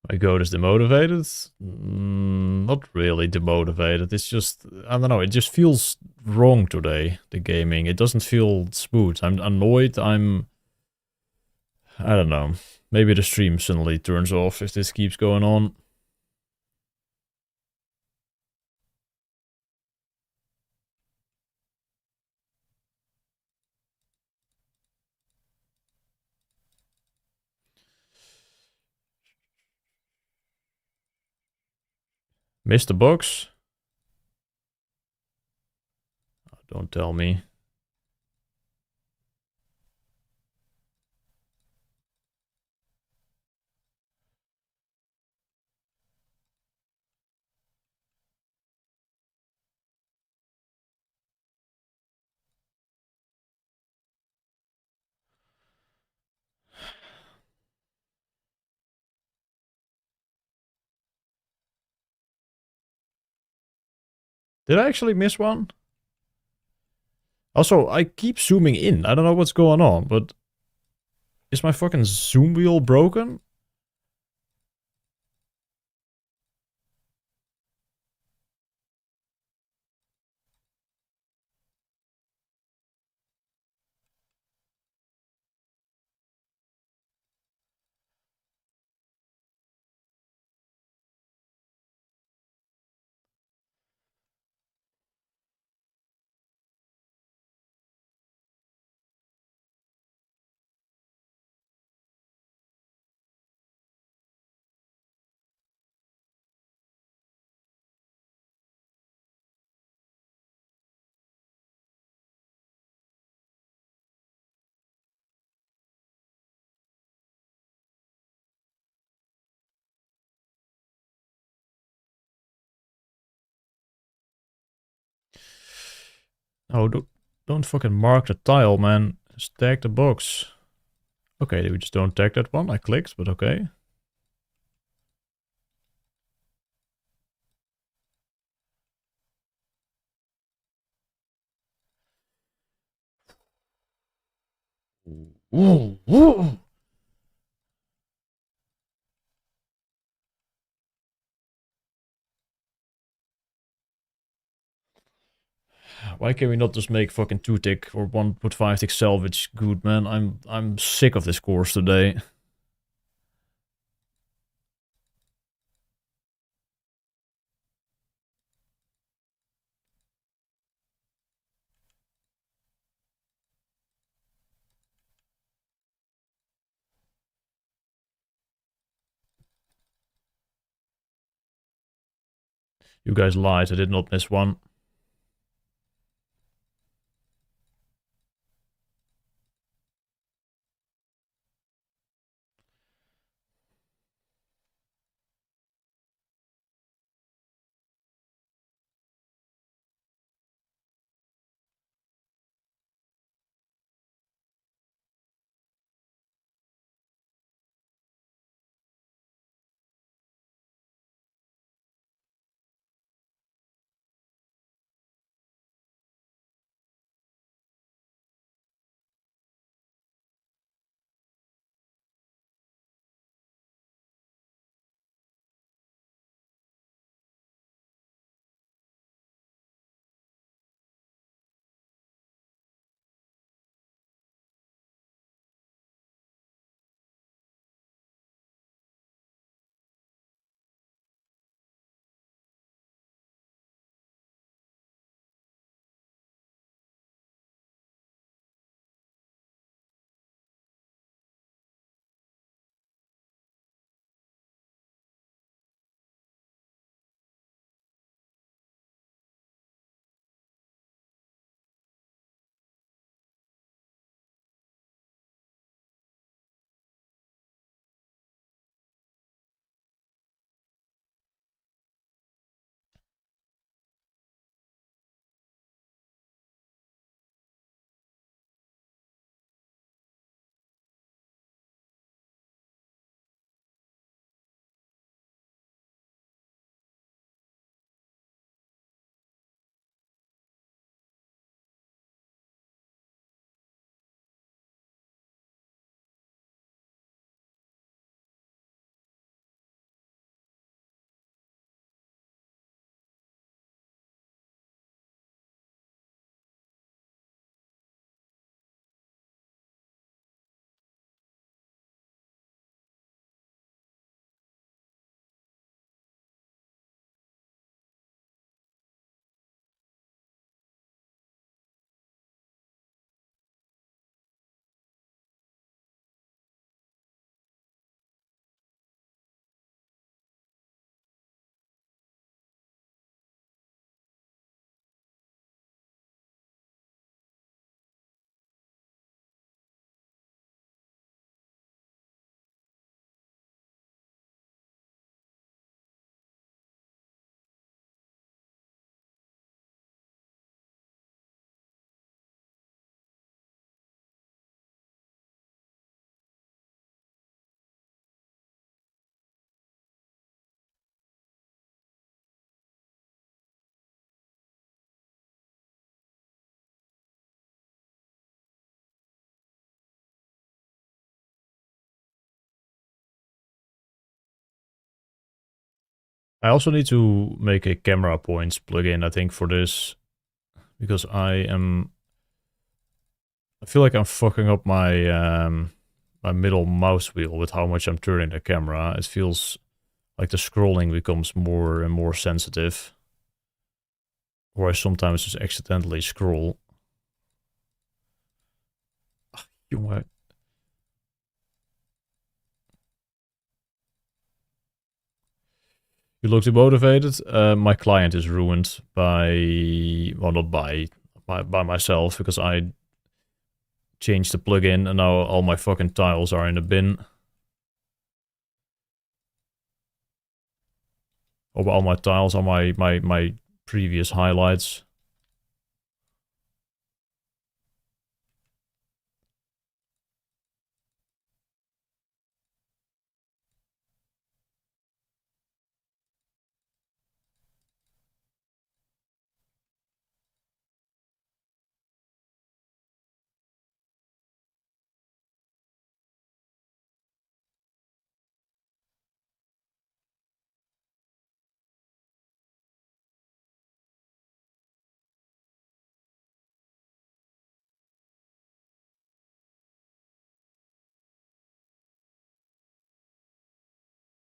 My goat is demotivated? Not really demotivated. It's just, I don't know, it just feels wrong today, the gaming. It doesn't feel smooth. I'm annoyed. I don't know. Maybe the stream suddenly turns off if this keeps going on. Missed the box? Don't tell me. Did I actually miss one? Also, I keep zooming in. I don't know what's going on, but is my fucking zoom wheel broken? Oh, don't fucking mark the tile, man. Just tag the box. Okay, we just don't tag that one. I clicked, but okay. Whoa, whoa. Why can we not just make fucking 2 tick or 1.5 tick salvage good, man? I'm sick of this course today. You guys lied. I did not miss one. I also need to make a camera points plugin, I think, for this. Because I feel like I'm fucking up my middle mouse wheel with how much I'm turning the camera. It feels like the scrolling becomes more and more sensitive. Or I sometimes just accidentally scroll. Jongen. You look too motivated. My client is ruined by, well, not by myself, because I changed the plugin and now all my fucking tiles are in the bin. Or all my tiles are my previous highlights.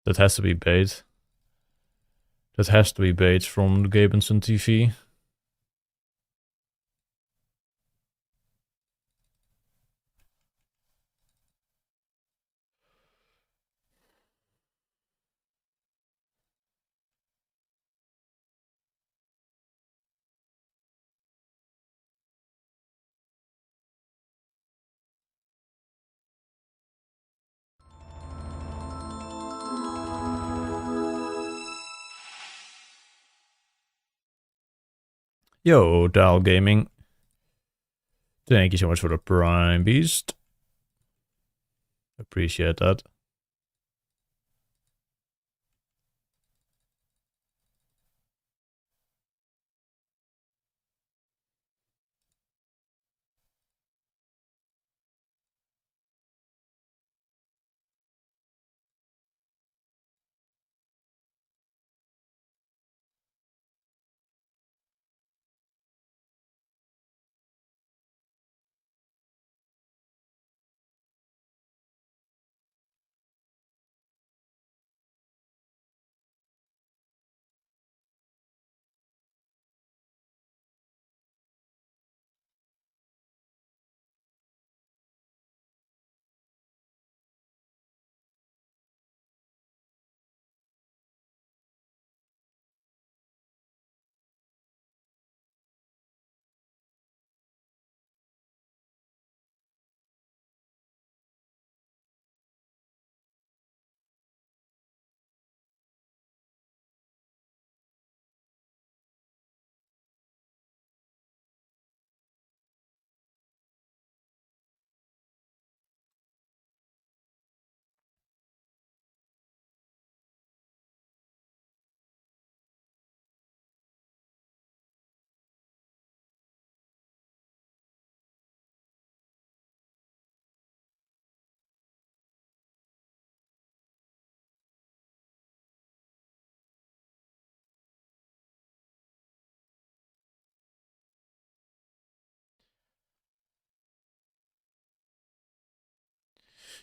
That has to be bait. That has to be bait from the Gabenson TV. Yo, Dial Gaming. Thank you so much for the Prime Beast. Appreciate that.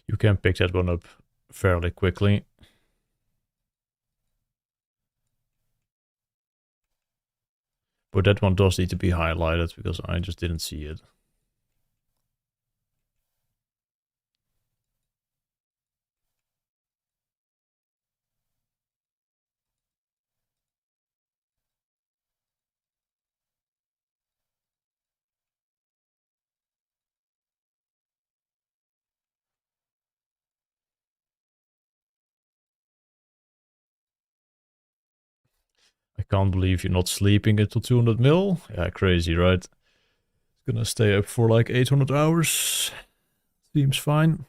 You can pick that one up fairly quickly. But that one does need to be highlighted because I just didn't see it. I can't believe you're not sleeping until 200 mil. Yeah, crazy, right? It's gonna stay up for like 800 hours. Seems fine.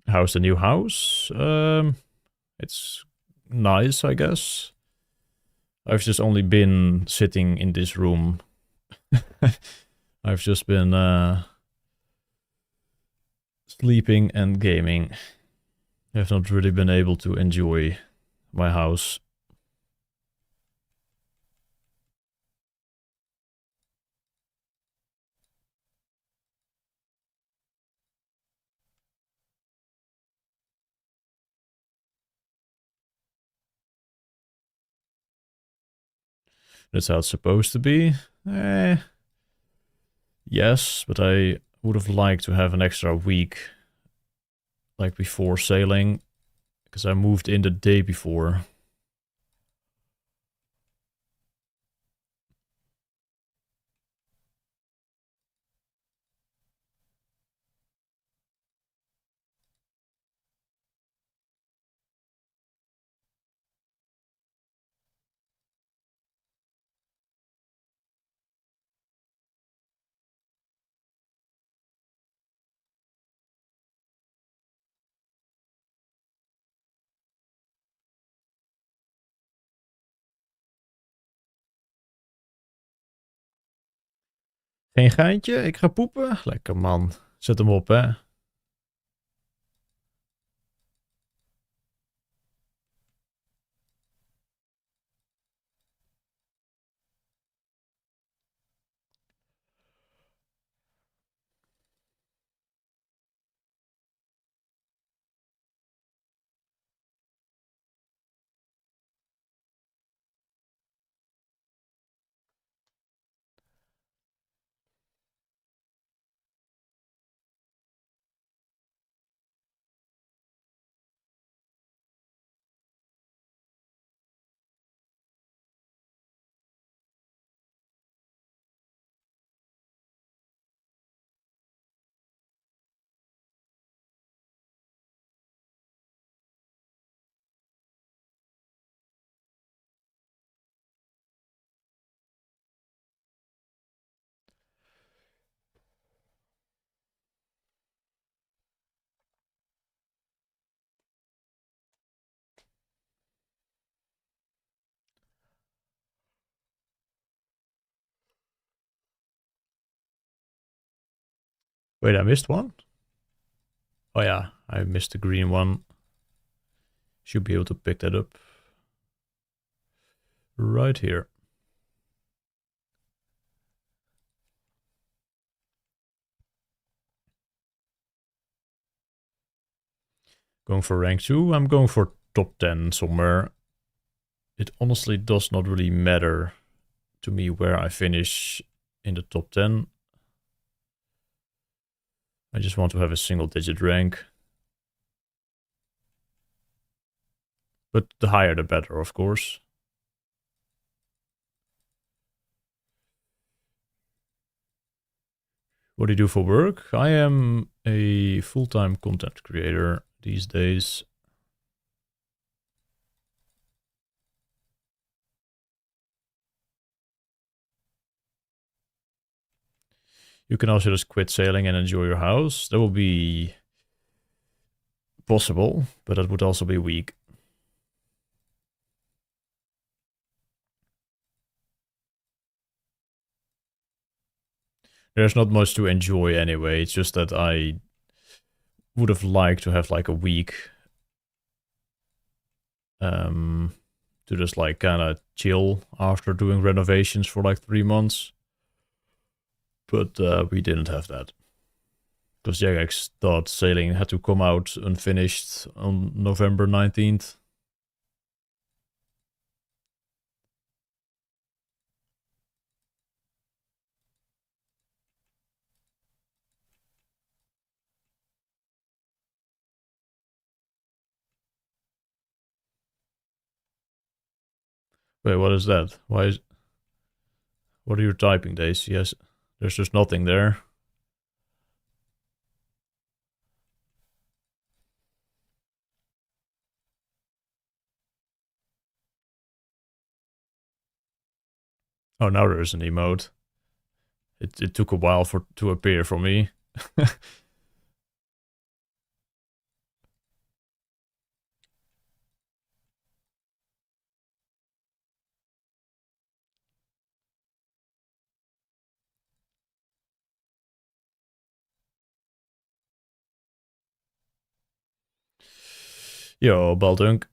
How's the new house? It's nice, I guess. I've just only been sitting in this room. I've just been sleeping and gaming. I've not really been able to enjoy my house. That's how it's supposed to be. Yes, but I would have liked to have an extra week, like before sailing, because I moved in the day before. Geen geintje, ik ga poepen. Lekker man. Zet hem op, hè. Wait, I missed one? Oh yeah, I missed the green one. Should be able to pick that up. Right here. Going for rank 2, I'm going for top 10 somewhere. It honestly does not really matter to me where I finish in the top 10. I just want to have a single digit rank. But the higher the better, of course. What do you do for work? I am a full-time content creator these days. You can also just quit sailing and enjoy your house. That will be possible, but that would also be weak. There's not much to enjoy anyway. It's just that I would have liked to have like a week to just like kind of chill after doing renovations for like 3 months. But we didn't have that. Because Jagex thought sailing had to come out unfinished on November 19th. Wait, what is that? Why is... What are you typing, Days? Yes, there's just nothing there. Oh, now there is an emote. It took a while for to appear for me. Yo, Baldunk.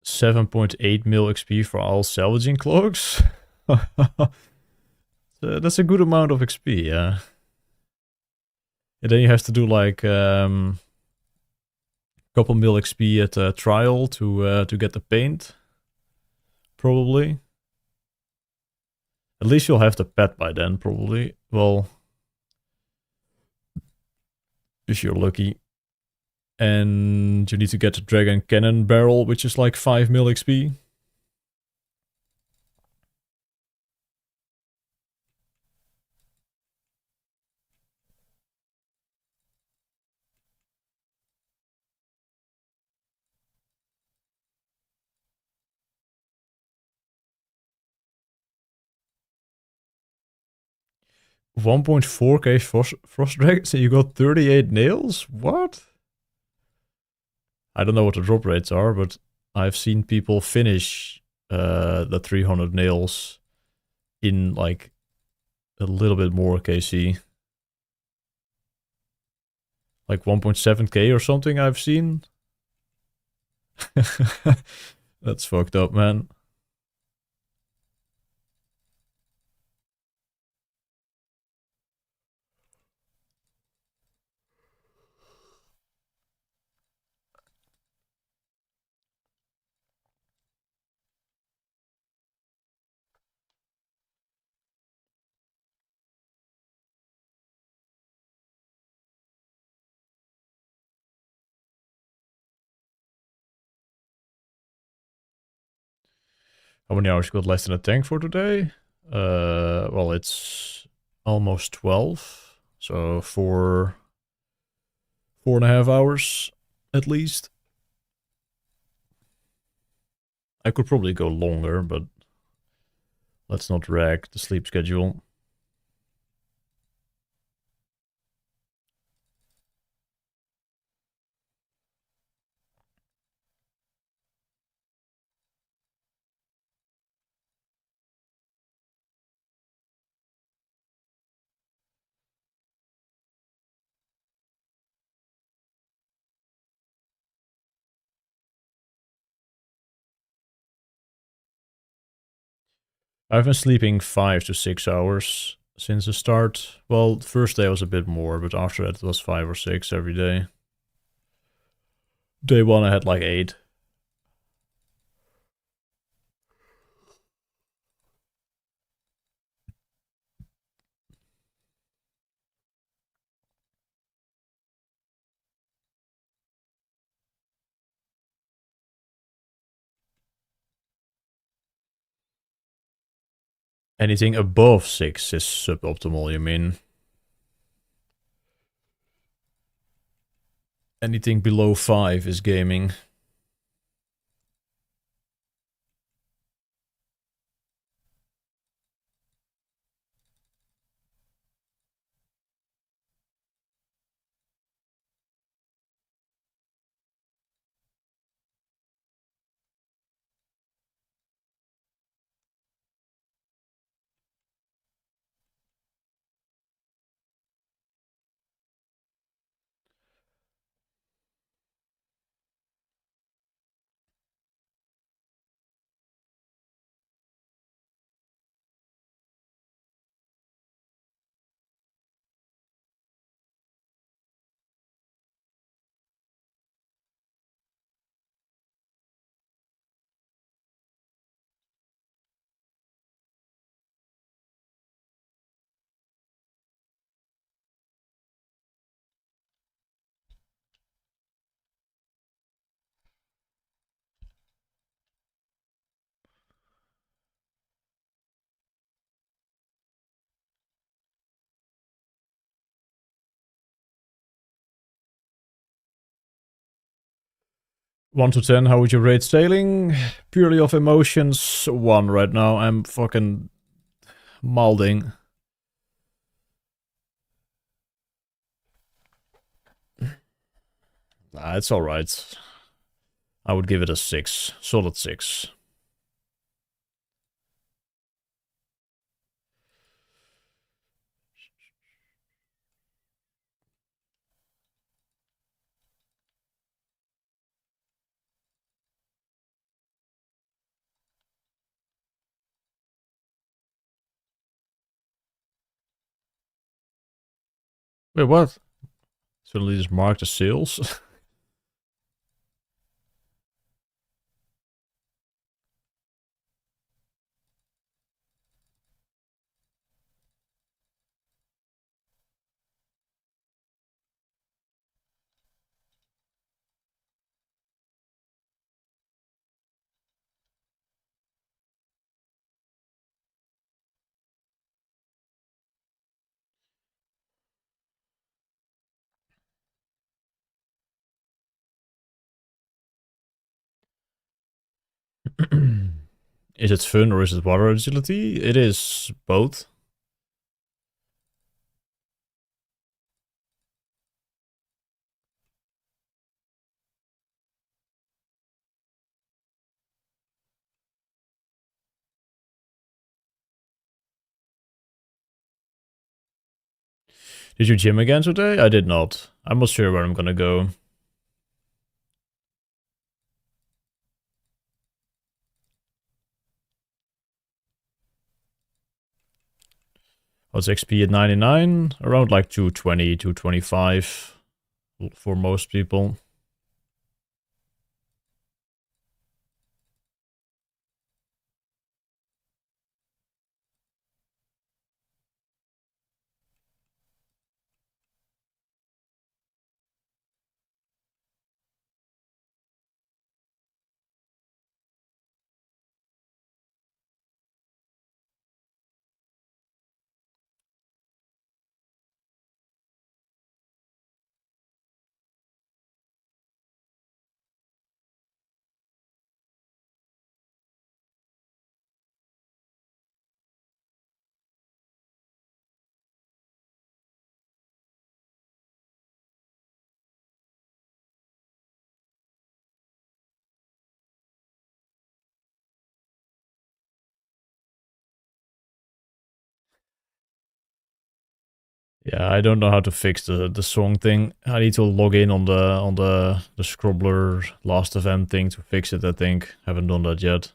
7.8 mil XP for all salvaging cloaks. That's a good amount of XP, yeah. And then you have to do like couple mil XP at trial to get the paint, probably. At least you'll have the pet by then, probably. Well, if you're lucky. And you need to get the dragon cannon barrel, which is like 5 mil XP. 1.4k frost dragon, so you got 38 nails? What? I don't know what the drop rates are, but I've seen people finish the 300 nails in like a little bit more KC. Like 1.7k or something I've seen. That's fucked up, man. How many hours you got left in the tank for today? Well, it's almost 12. So 4.5 hours at least. I could probably go longer, but let's not wreck the sleep schedule. I've been sleeping 5 to 6 hours since the start. Well, the first day was a bit more, but after that it was 5 or 6 every day. Day one I had like 8. Anything above 6 is suboptimal, you mean? Anything below 5 is gaming. 1 to 10, how would you rate sailing? Purely of emotions, 1 right now. I'm fucking malding. Nah, it's alright. I would give it a 6. Solid 6. Wait, what? Suddenly just mark the sales? Is it fun or is it water agility? It is both. Did you gym again today? I did not. I'm not sure where I'm gonna go. What's XP at 99? Around like 220, 225 for most people. Yeah, I don't know how to fix the song thing. I need to log in on the Scrobbler last event thing to fix it, I think. Haven't done that yet.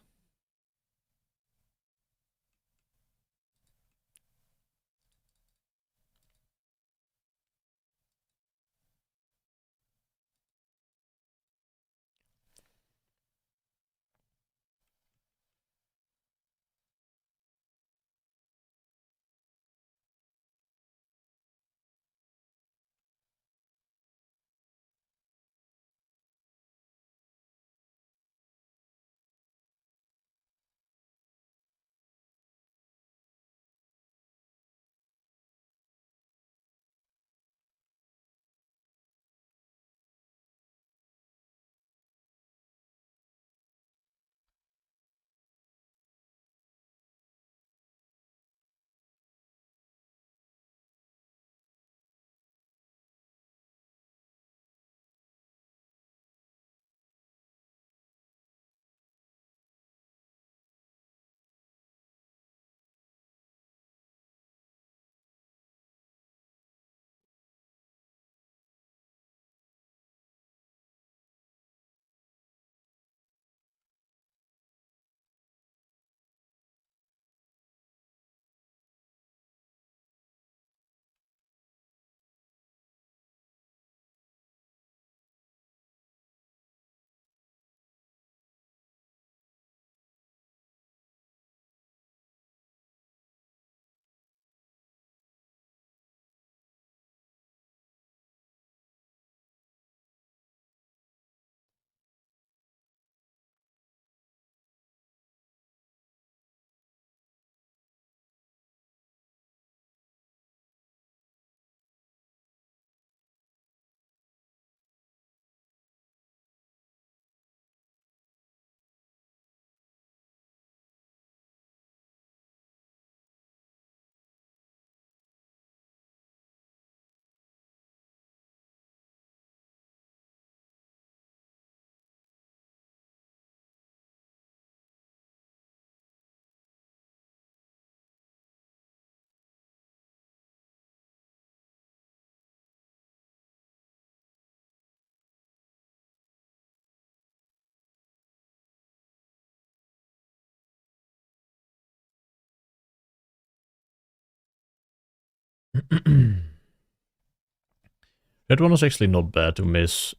That one is actually not bad to miss.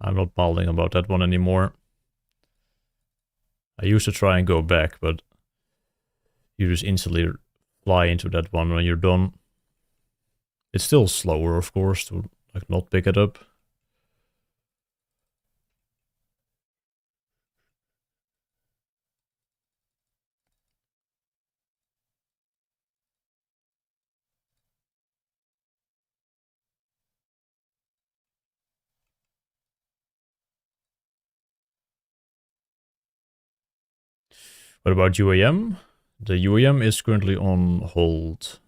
I'm not balding about that one anymore. I used to try and go back, but you just instantly fly into that one when you're done. It's still slower, of course, to like not pick it up. What about UAM? The UAM is currently on hold.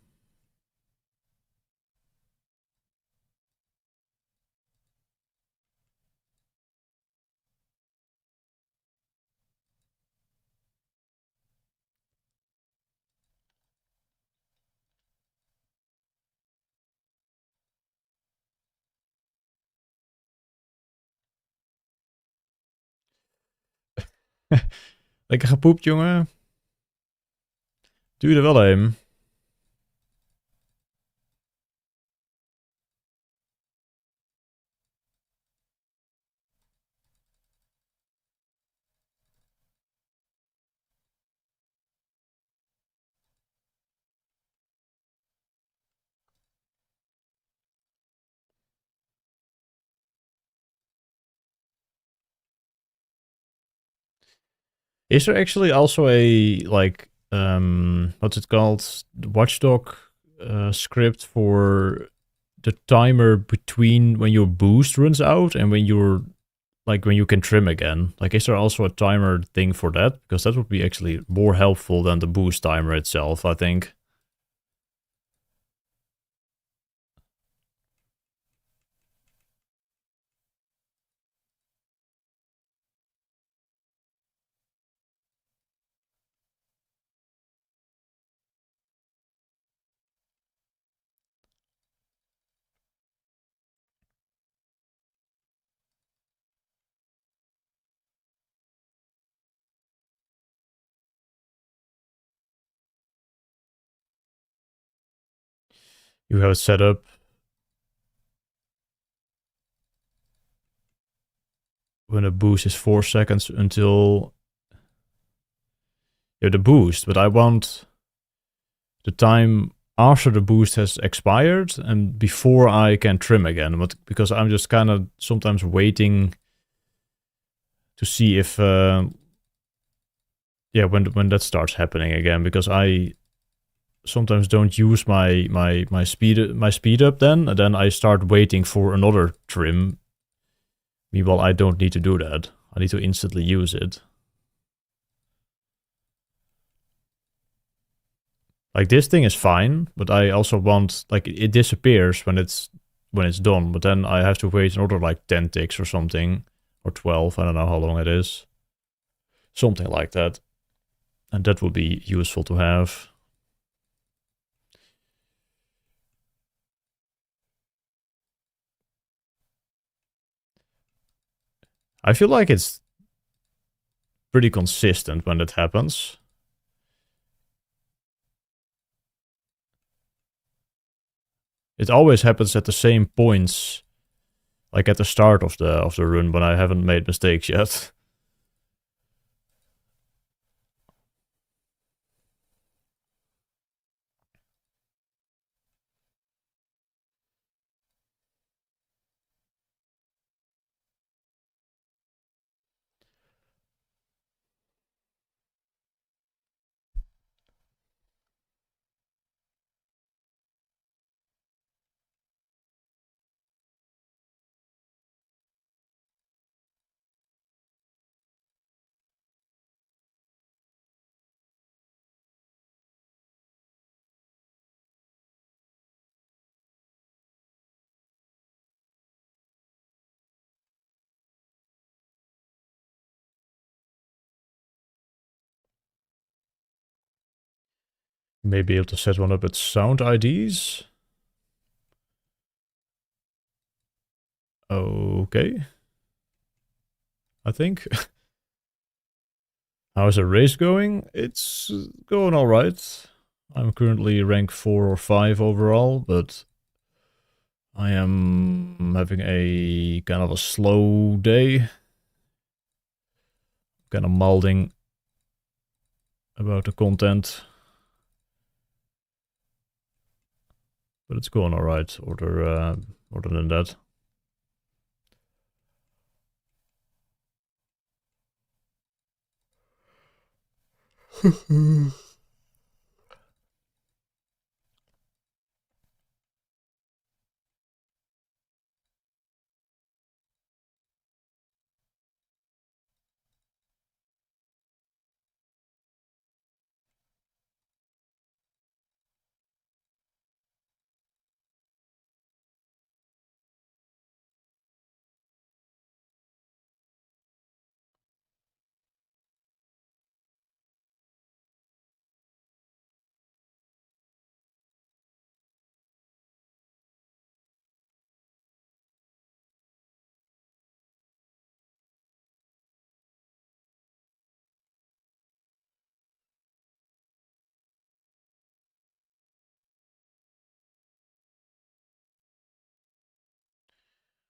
Lekker gepoept, jongen. Duurde wel even. Is there actually also a, like, what's it called? Watchdog script for the timer between when your boost runs out and when you're, like, when you can trim again? Like, is there also a timer thing for that? Because that would be actually more helpful than the boost timer itself, I think. You have it set up. When a boost is 4 seconds until the boost, but I want the time after the boost has expired and before I can trim again. But because I'm just kind of sometimes waiting to see if when that starts happening again, because I sometimes don't use my speed up then, and then I start waiting for another trim. Meanwhile, I don't need to do that. I need to instantly use it. Like, this thing is fine, but I also want, like, it disappears when it's done, but then I have to wait another like 10 ticks or something, or 12, I don't know how long it is. Something like that. And that would be useful to have. I feel like it's pretty consistent when that happens. It always happens at the same points, like at the start of the run when I haven't made mistakes yet. Maybe able to set one up with sound IDs. Okay. I think. How's the race going? It's going alright. I'm currently rank 4 or 5 overall, but I am having a kind of a slow day. Kind of moulding about the content. But it's going alright, other than that.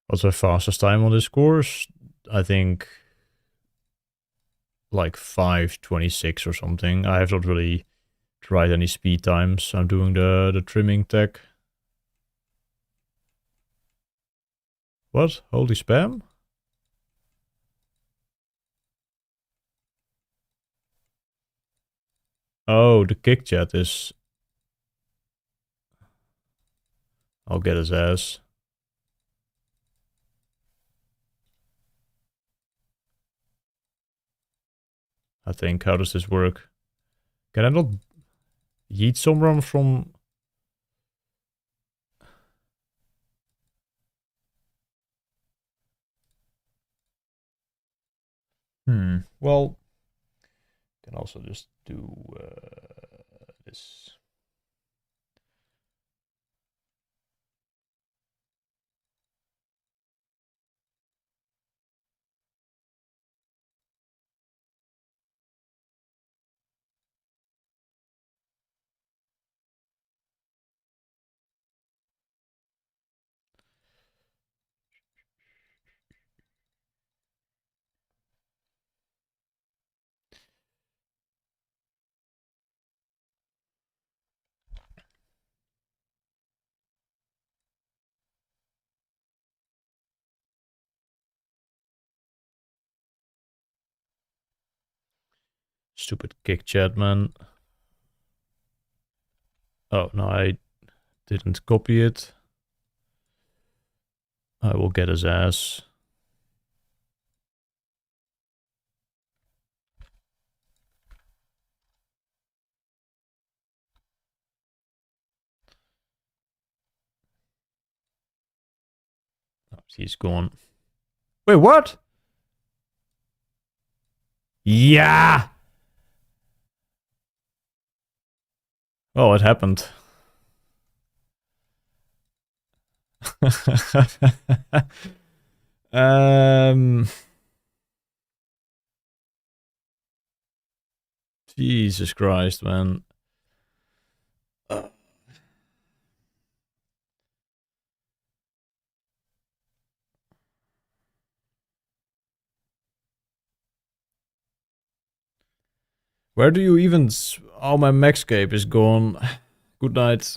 What's my fastest time on this course? I think like 5:26 or something. I have not really tried any speed times. I'm doing the trimming tech. What? Holy spam? Oh, the kick chat is... I'll get his ass. I think. How does this work? Can I not yeet someone from... Well, can also just do this. Stupid kick chat, man. Oh, no, I didn't copy it. I will get his ass. Oh, he's gone. Wait, what? Yeah! Oh, it happened. um... Jesus Christ, man. Where do you even... Oh, my Maxscape is gone. Good night.